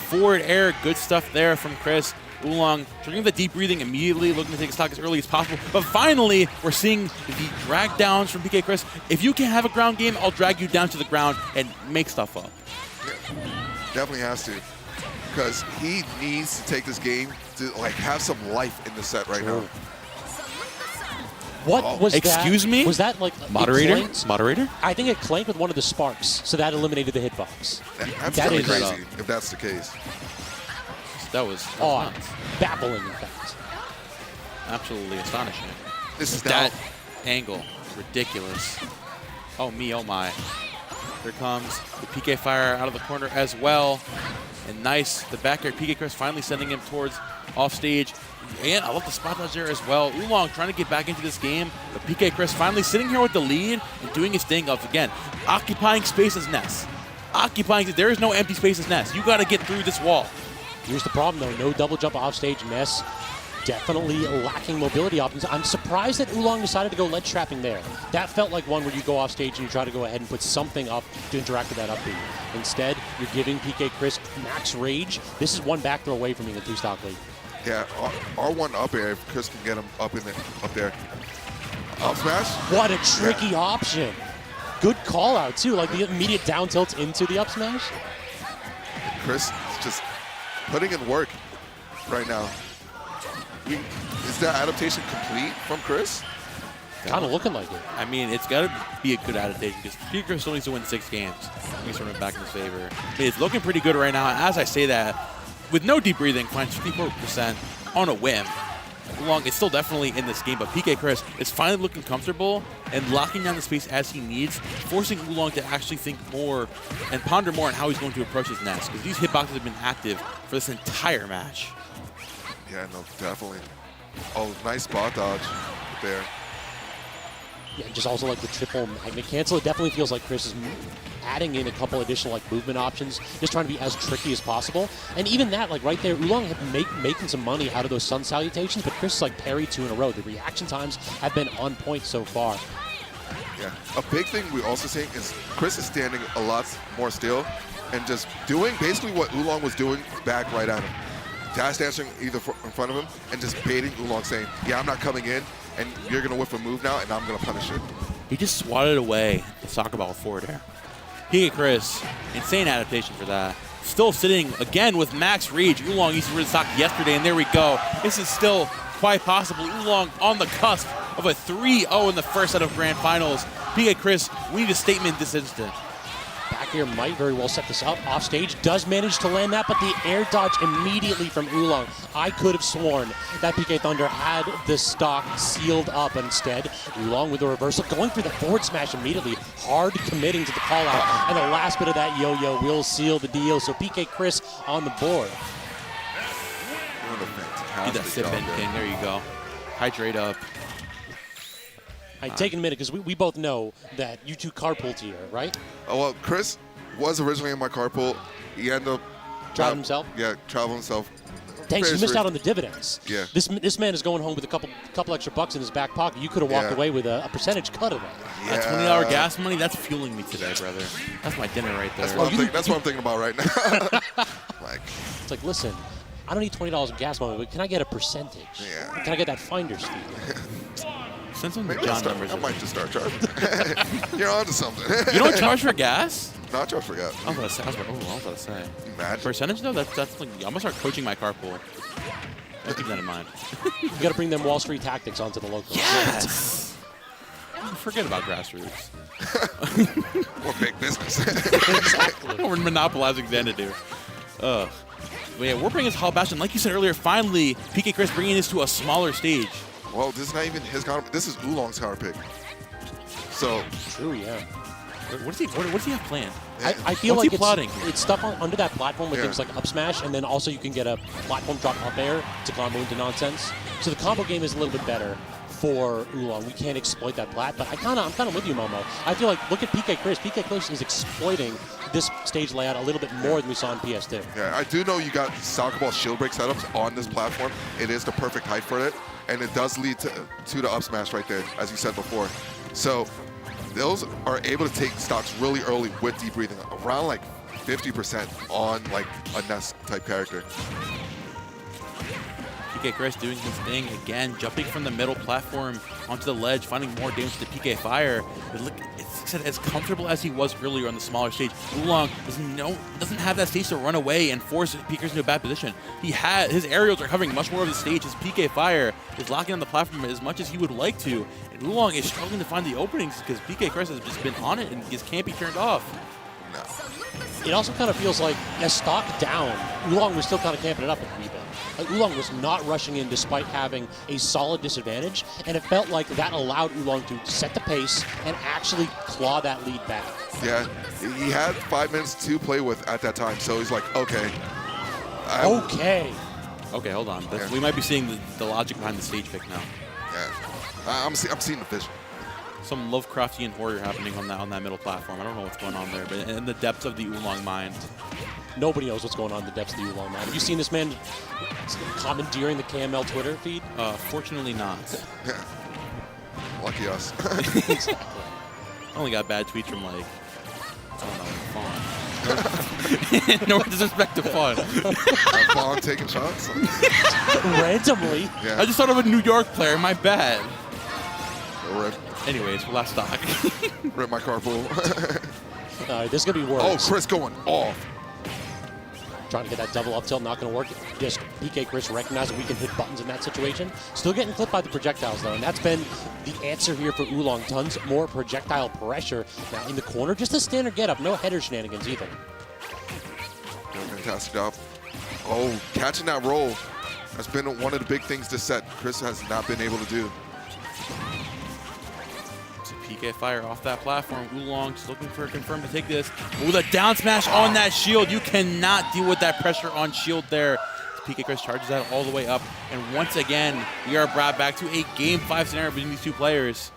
forward air. Good stuff there from Chris. Oolong triggering the deep breathing immediately, looking to take a stock as early as possible. But finally, we're seeing the drag downs from PK Chris. If you can't have a ground game, I'll drag you down to the ground and make stuff up. Yeah, definitely has to. because he needs to take this game to like have some life in the set right now. What was that? Excuse me? Was that like Moderator? it clanked? Moderator? I think it clanked with one of the sparks, so that eliminated the hitbox. That's That kind is of crazy if that's the case. That was odd, nuts. baffling in fact. Absolutely astonishing. This is That now. angle, ridiculous. Oh me, oh my. Here comes the PK Fire out of the corner as well. And nice, the back air PK Chris finally sending him towards off stage. And I love the spot dodge there as well. Oolong trying to get back into this game. But PK Chris finally sitting here with the lead and doing his thing of, again, occupying space as Ness. There is no empty space as Ness. You got to get through this wall. Here's the problem though, no double jump off stage. Ness definitely lacking mobility options. I'm surprised that Oolong decided to go ledge trapping there. That felt like one where you go off stage and you try to go ahead and put something up to interact with that up B. Instead, you're giving PK Chris max rage. This is one back throw away from being a 2-stock lead. Yeah, R1 up air if Chris can get him up there. Up smash? What a tricky option. Good call out too, like the immediate down tilt into the up smash. Chris is just putting in work right now. Is that adaptation complete from Chris? Kind of looking like it. I mean, it's got to be a good adaptation because PK Chris still needs to win 6 games. He's sort of back in his favor. I mean, it's looking pretty good right now. As I say that, with no deep breathing, finds 54% on a whim. Oolong is still definitely in this game, but PK Chris is finally looking comfortable and locking down the space as he needs, forcing Oolong to actually think more and ponder more on how he's going to approach his Nest, because these hitboxes have been active for this entire match. Yeah, no, definitely. Oh, nice spot dodge there. Yeah, just also like the triple magnet cancel. It definitely feels like Chris is adding in a couple additional like movement options, just trying to be as tricky as possible. And even that, like right there, Oolong making some money out of those sun salutations, but Chris is like parried 2 in a row. The reaction times have been on point so far. Yeah, a big thing we're also seeing is Chris is standing a lot more still and just doing basically what Oolong was doing back right at him. Dash dancing either in front of him and just baiting Oolong, saying, yeah, I'm not coming in, and you're going to whiff a move now, and I'm going to punish it. He just swatted away the soccer ball forward air. PK Chris, insane adaptation for that. Still sitting again with max rage. Oolong used to rid stock yesterday, and there we go. This is still quite possible. Oolong on the cusp of a 3-0 in the first set of Grand Finals. PK Chris, we need a statement this instant. Back here might very well set this up. Off stage does manage to land that, but the air dodge immediately from Oolong. I could have sworn that PK Thunder had the stock sealed up. Instead, Oolong with the reversal, going for the forward smash immediately, hard committing to the call out, and the last bit of that yo-yo will seal the deal. So PK Chris on the board. What a Get that fantastic sip job in, there. King. There you go. Hydrate up. I'd take a minute because we both know that you two carpool to here, right? Oh, well, Chris was originally in my carpool. He ended up Traveling himself? Yeah, traveling himself. Thanks, you Very missed sure. out on the dividends. Yeah. This man is going home with a couple extra bucks in his back pocket. You could have walked Yeah. away with a percentage cut of that. That $20 gas money, that's fueling me today, brother. That's my dinner right there. That's what I'm thinking about right now. Like, It's like, listen, I don't need $20 in gas money, but can I get a percentage? Yeah. Can I get that finder's fee? Send some maybe John numbers. I might just start charging. You're on to something. You don't charge for gas? Not charge for gas. I was about to say. Imagine. Percentage though? That's like, I'm gonna start coaching my carpool. I'll keep that in mind. You got to bring them Wall Street tactics onto the local. Yes. Forget about grassroots. Or big business. Exactly. We're monopolizing Xanadu. Ugh. But yeah, we're bringing this Hall Bastion. Like you said earlier, finally, PK Chris bringing this to a smaller stage. Well, this is not even his counter. This is Oolong's counter pick. So, True, yeah. What does he have planned? I feel What's like he plotting? it's stuff under that platform with Yeah. things like up smash, and then also you can get a platform drop up air to combo into nonsense. So the combo game is a little bit better for Oolong. We can't exploit that plat, but I'm kind of with you, Momo. I feel like, look at PK Chris. PK Chris is exploiting this stage layout a little bit more than we saw in PS2. yeah, I do know you got soccer ball shield break setups on this platform. It is the perfect height for it, and it does lead to the up smash right there, as you said before. So those are able to take stocks really early with deep breathing, around like 50% on like a Nest type character. PK Chris doing his thing again, jumping from the middle platform onto the ledge, finding more damage to PK Fire. But look, it's said, as comfortable as he was earlier on the smaller stage, Oolong doesn't have that stage to run away and force PK into a bad position. His aerials are covering much more of the stage. His PK Fire is locking on the platform as much as he would like to. And Oolong is struggling to find the openings because PK Chris has just been on it and just can't be turned off. It also kind of feels like, as stock down, Oolong was still kind of camping it up at the rebound. Oolong was not rushing in despite having a solid disadvantage, and it felt like that allowed Oolong to set the pace and actually claw that lead back. Yeah, he had 5 minutes to play with at that time, so he's like, okay. Okay, hold on. Yeah. We might be seeing the logic behind the stage pick now. Yeah, I'm seeing the vision. Some Lovecraftian horror happening on that middle platform. I don't know what's going on there, but in the depths of the Oolong mind. Nobody knows what's going on in the depths of the Oolong mind. Have you seen this man commandeering the KML Twitter feed? Fortunately not. Yeah. Lucky us. Exactly. I only got bad tweets from, like, I don't know, Fawn. No disrespect to Fawn. Fawn taking shots? Randomly. Yeah. I just thought of a New York player. My bad. Rip, Anyways, last stock. rip my carpool. All right, this is going to be worse. Oh, Chris going off. Trying to get that double up tilt, not going to work. Just PK Chris recognizing we can hit buttons in that situation. Still getting clipped by the projectiles, though, and that's been the answer here for Oolong. Tons more projectile pressure. Now in the corner, just a standard get up. No header shenanigans either. Fantastic job. Oh, catching that roll. That's been one of the big things this set. Chris has not been able to do. PK Fire off that platform. Oolong just looking for a confirm to take this. Ooh, the down smash on that shield. You cannot deal with that pressure on shield there. PK Chris charges that all the way up. And once again, we are brought back to a Game 5 scenario between these two players.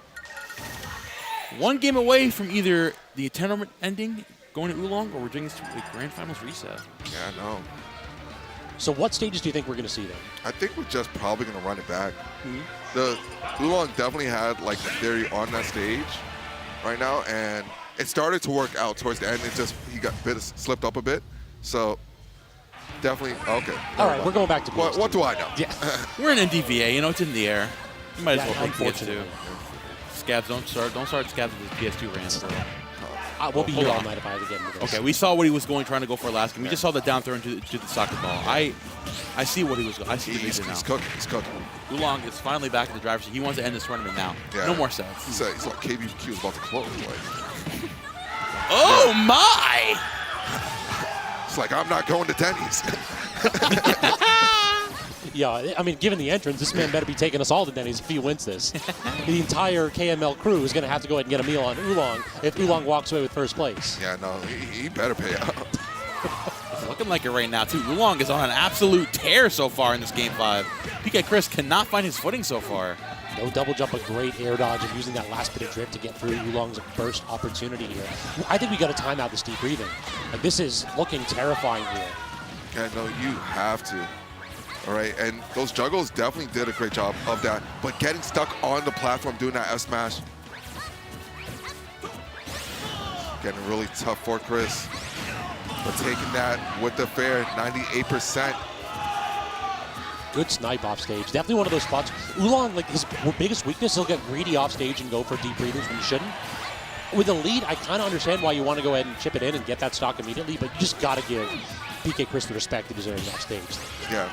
One game away from either the tournament ending, going to Oolong, or we're doing this to a Grand Finals reset. Yeah, no. So what stages do you think we're going to see then? I think we're just probably going to run it back. The Oolong definitely had like the theory on that stage right now, and it started to work out towards the end. He got slipped up a bit. So definitely okay. All right, we're going back to PS2. What do I know? Yeah. We're in NDVA, you know, it's in the air. You might as well take PS2. Unfortunately. Scabs, don't start Scabs with his PS2 rant, bro. We'll be here Hold all on. night if I have to get into this. Okay, we saw what he was trying to go for last game. We just saw the down throw into the soccer ball. I see what he was. I see the vision now. He's cooking. He's cooking. Oolong is finally back in the driver's seat. He wants to end this tournament now. Yeah. No more sets. He's like KBQ is about to close. Like, Oh my! it's like I'm not going to Denny's. Yeah, I mean, given the entrance, this man better be taking us all to Denny's if he wins this. The entire KML crew is going to have to go ahead and get a meal on Oolong if Oolong walks away with first place. Yeah, no, he better pay out. It's looking like it right now, too. Oolong is on an absolute tear so far in this Game 5. PK Chris cannot find his footing so far. No double jump, a great air dodge, and using that last bit of drift to get through Oolong's burst opportunity here. I think we got to time out this deep breathing. Like, this is looking terrifying here. Yeah, no, you have to. All right, and those juggles definitely did a great job of that. But getting stuck on the platform doing that S smash, getting really tough for Chris. But taking that with the fair, 98%. Good snipe off stage. Definitely one of those spots. Oolong, like his biggest weakness, he'll get greedy off stage and go for deep breathers when he shouldn't. With a lead, I kind of understand why you want to go ahead and chip it in and get that stock immediately, but you just got to give PK Chris the respect he deserves off stage. Yeah.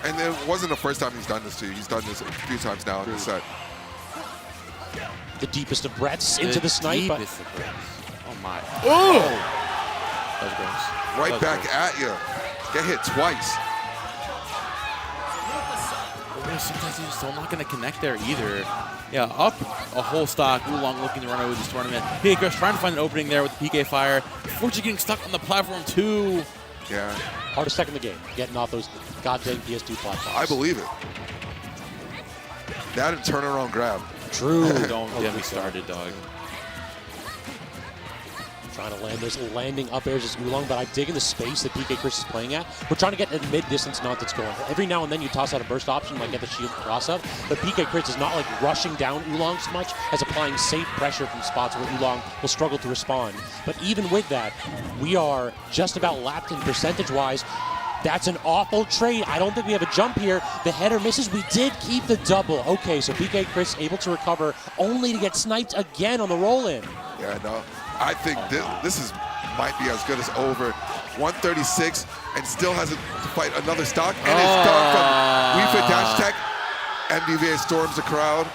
And it wasn't the first time he's done this too. He's done this a few times now in this set. The deepest of breaths into the snipe. But Deepest of breaths. Oh my. Oh! That was gross. Right That was back gross. at you. Get hit twice. Sometimes he's still not going to connect there either. Yeah, up a whole stock. Oolong looking to run away with this tournament. PK Chris trying to find an opening there with the PK Fire. Unfortunately getting stuck on the platform too. Yeah. hardest tech in the game, getting off those goddamn PS2 platforms. I believe it. That and turnaround grab. True. Don't get me started, dog. Trying to land those landing up airs as Oolong, but I dig in the space that PK Chris is playing at. We're trying to get a mid-distance nut that's going. Every now and then you toss out a burst option, like get the shield cross up, but PK Chris is not like rushing down Oolong so much as applying safe pressure from spots where Oolong will struggle to respond. But even with that, we are just about lapped in percentage-wise. That's an awful trade. I don't think we have a jump here. The header misses. We did keep the double. Okay, so BK Chris able to recover, only to get sniped again on the roll-in. Yeah, no. I think this might be as good as over. 136 and still has to fight another stock. And it's done from Wii Fit Dash Tech. MDVA storms the crowd.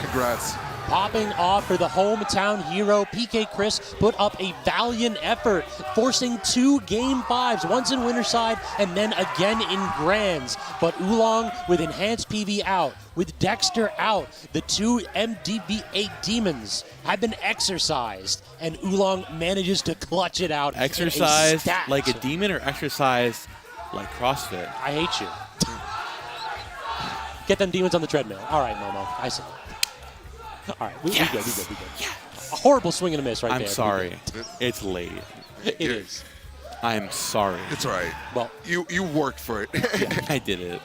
Congrats. Popping off for the hometown hero, PK Chris put up a valiant effort, forcing 2 Game 5s, once in Winterside and then again in Grands. But Oolong with enhanced PV out, with Dexter out, the 2 MDVA demons have been exercised, and Oolong manages to clutch it out. Exercise like a demon or exercise like CrossFit? I hate you. Get them demons on the treadmill. All right, Momo, I see. All right, we good. Yes. A horrible swing and a miss right there. I'm sorry. It's late. It is. I'm sorry. It's all right. Well, you worked for it. I did it.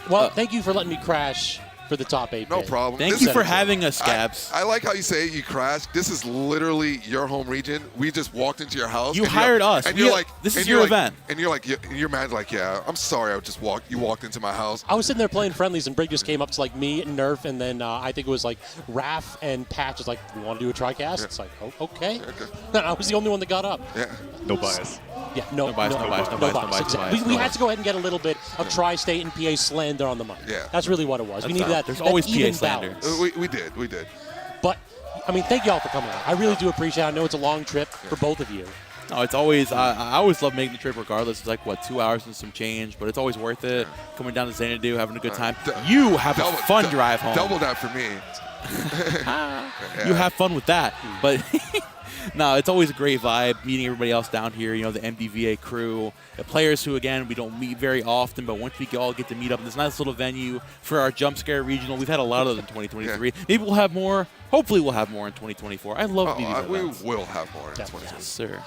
Well, thank you for letting me crash for the top 8. No problem. Thank you for having us, Scabs. I like how you say you crashed. This is literally your home region. We just walked into your house. You hired us. And you're like, this is your event. And you're like, your man's like, yeah, I'm sorry. You walked into my house. I was sitting there playing friendlies, and Brig just came up to like me and Nerf, and then I think it was like Raph and Patch was like, "You want to do a TriCast?" Yeah. It's like, oh, okay. I was the only one that got up. Yeah. No bias. Yeah, no bias. Exactly. We had to go ahead and get a little bit of Tri-State and PA slander on the mic. Yeah. That's really what it was. We needed that. There's that always even PA slander. balance. We did. But I mean, thank you all for coming out. I really do appreciate it. I know it's a long trip for both of you. No, it's always, I always love making the trip regardless. It's like, 2 hours and some change, but it's always worth it. Coming down to Xanadu, having a good time. You have a fun drive home. Double that for me. You have fun with that. But no, it's always a great vibe meeting everybody else down here, the MDVA crew, the players who, again, we don't meet very often, but once we all get to meet up in this nice little venue for our Jump Scare Regional, we've had a lot of them in 2023. Yeah. Maybe we'll have more. Hopefully we'll have more in 2024. I love meeting events. We will have more in 2024. Yes, sir.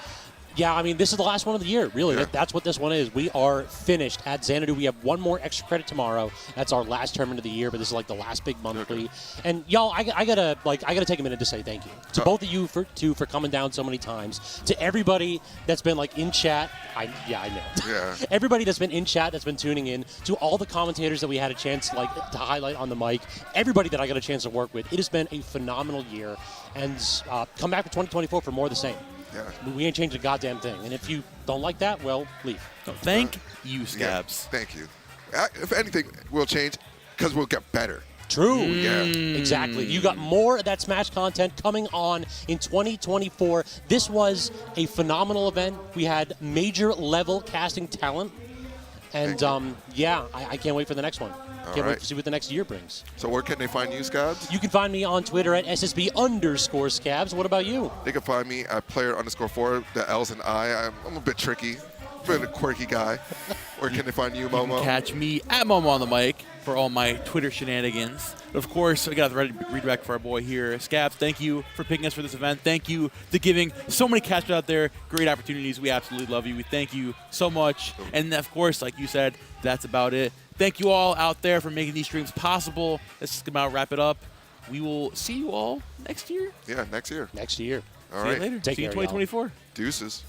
Yeah, I mean, this is the last one of the year, really. Yeah. That's what this one is. We are finished at Xanadu. We have one more extra credit tomorrow. That's our last tournament of the year, but this is like the last big monthly. Okay. And y'all, I gotta take a minute to say thank you to both of you for coming down so many times. To everybody that's been like in chat. I know. Yeah. Everybody that's been in chat, that's been tuning in. To all the commentators that we had a chance to highlight on the mic. Everybody that I got a chance to work with. It has been a phenomenal year, and come back for 2024 for more of the same. Yeah. We ain't changed a goddamn thing. And if you don't like that, well, leave. No, thank you, Scabs. Yeah, thank you. If anything, we'll change because we'll get better. True. Yeah. Exactly. You got more of that Smash content coming on in 2024. This was a phenomenal event. We had major level casting talent. And, I can't wait for the next one. Can't wait to see what the next year brings. So where can they find you, Scabs? You can find me on Twitter at SSB_Scabs. What about you? They can find me at player_4, the L's and I. I'm a bit tricky, bit a quirky guy. Where can they find you, Momo? You can catch me at Momo on the mic for all my Twitter shenanigans. But of course, I got the redirect for our boy here. Scabs, thank you for picking us for this event. Thank you to giving so many casters out there great opportunities. We absolutely love you. We thank you so much. And of course, like you said, that's about it. Thank you all out there for making these streams possible. Let's just about wrap it up. We will see you all next year. Yeah, next year. Next year. All see right. you later. Take see you care, in 2024. Deuces.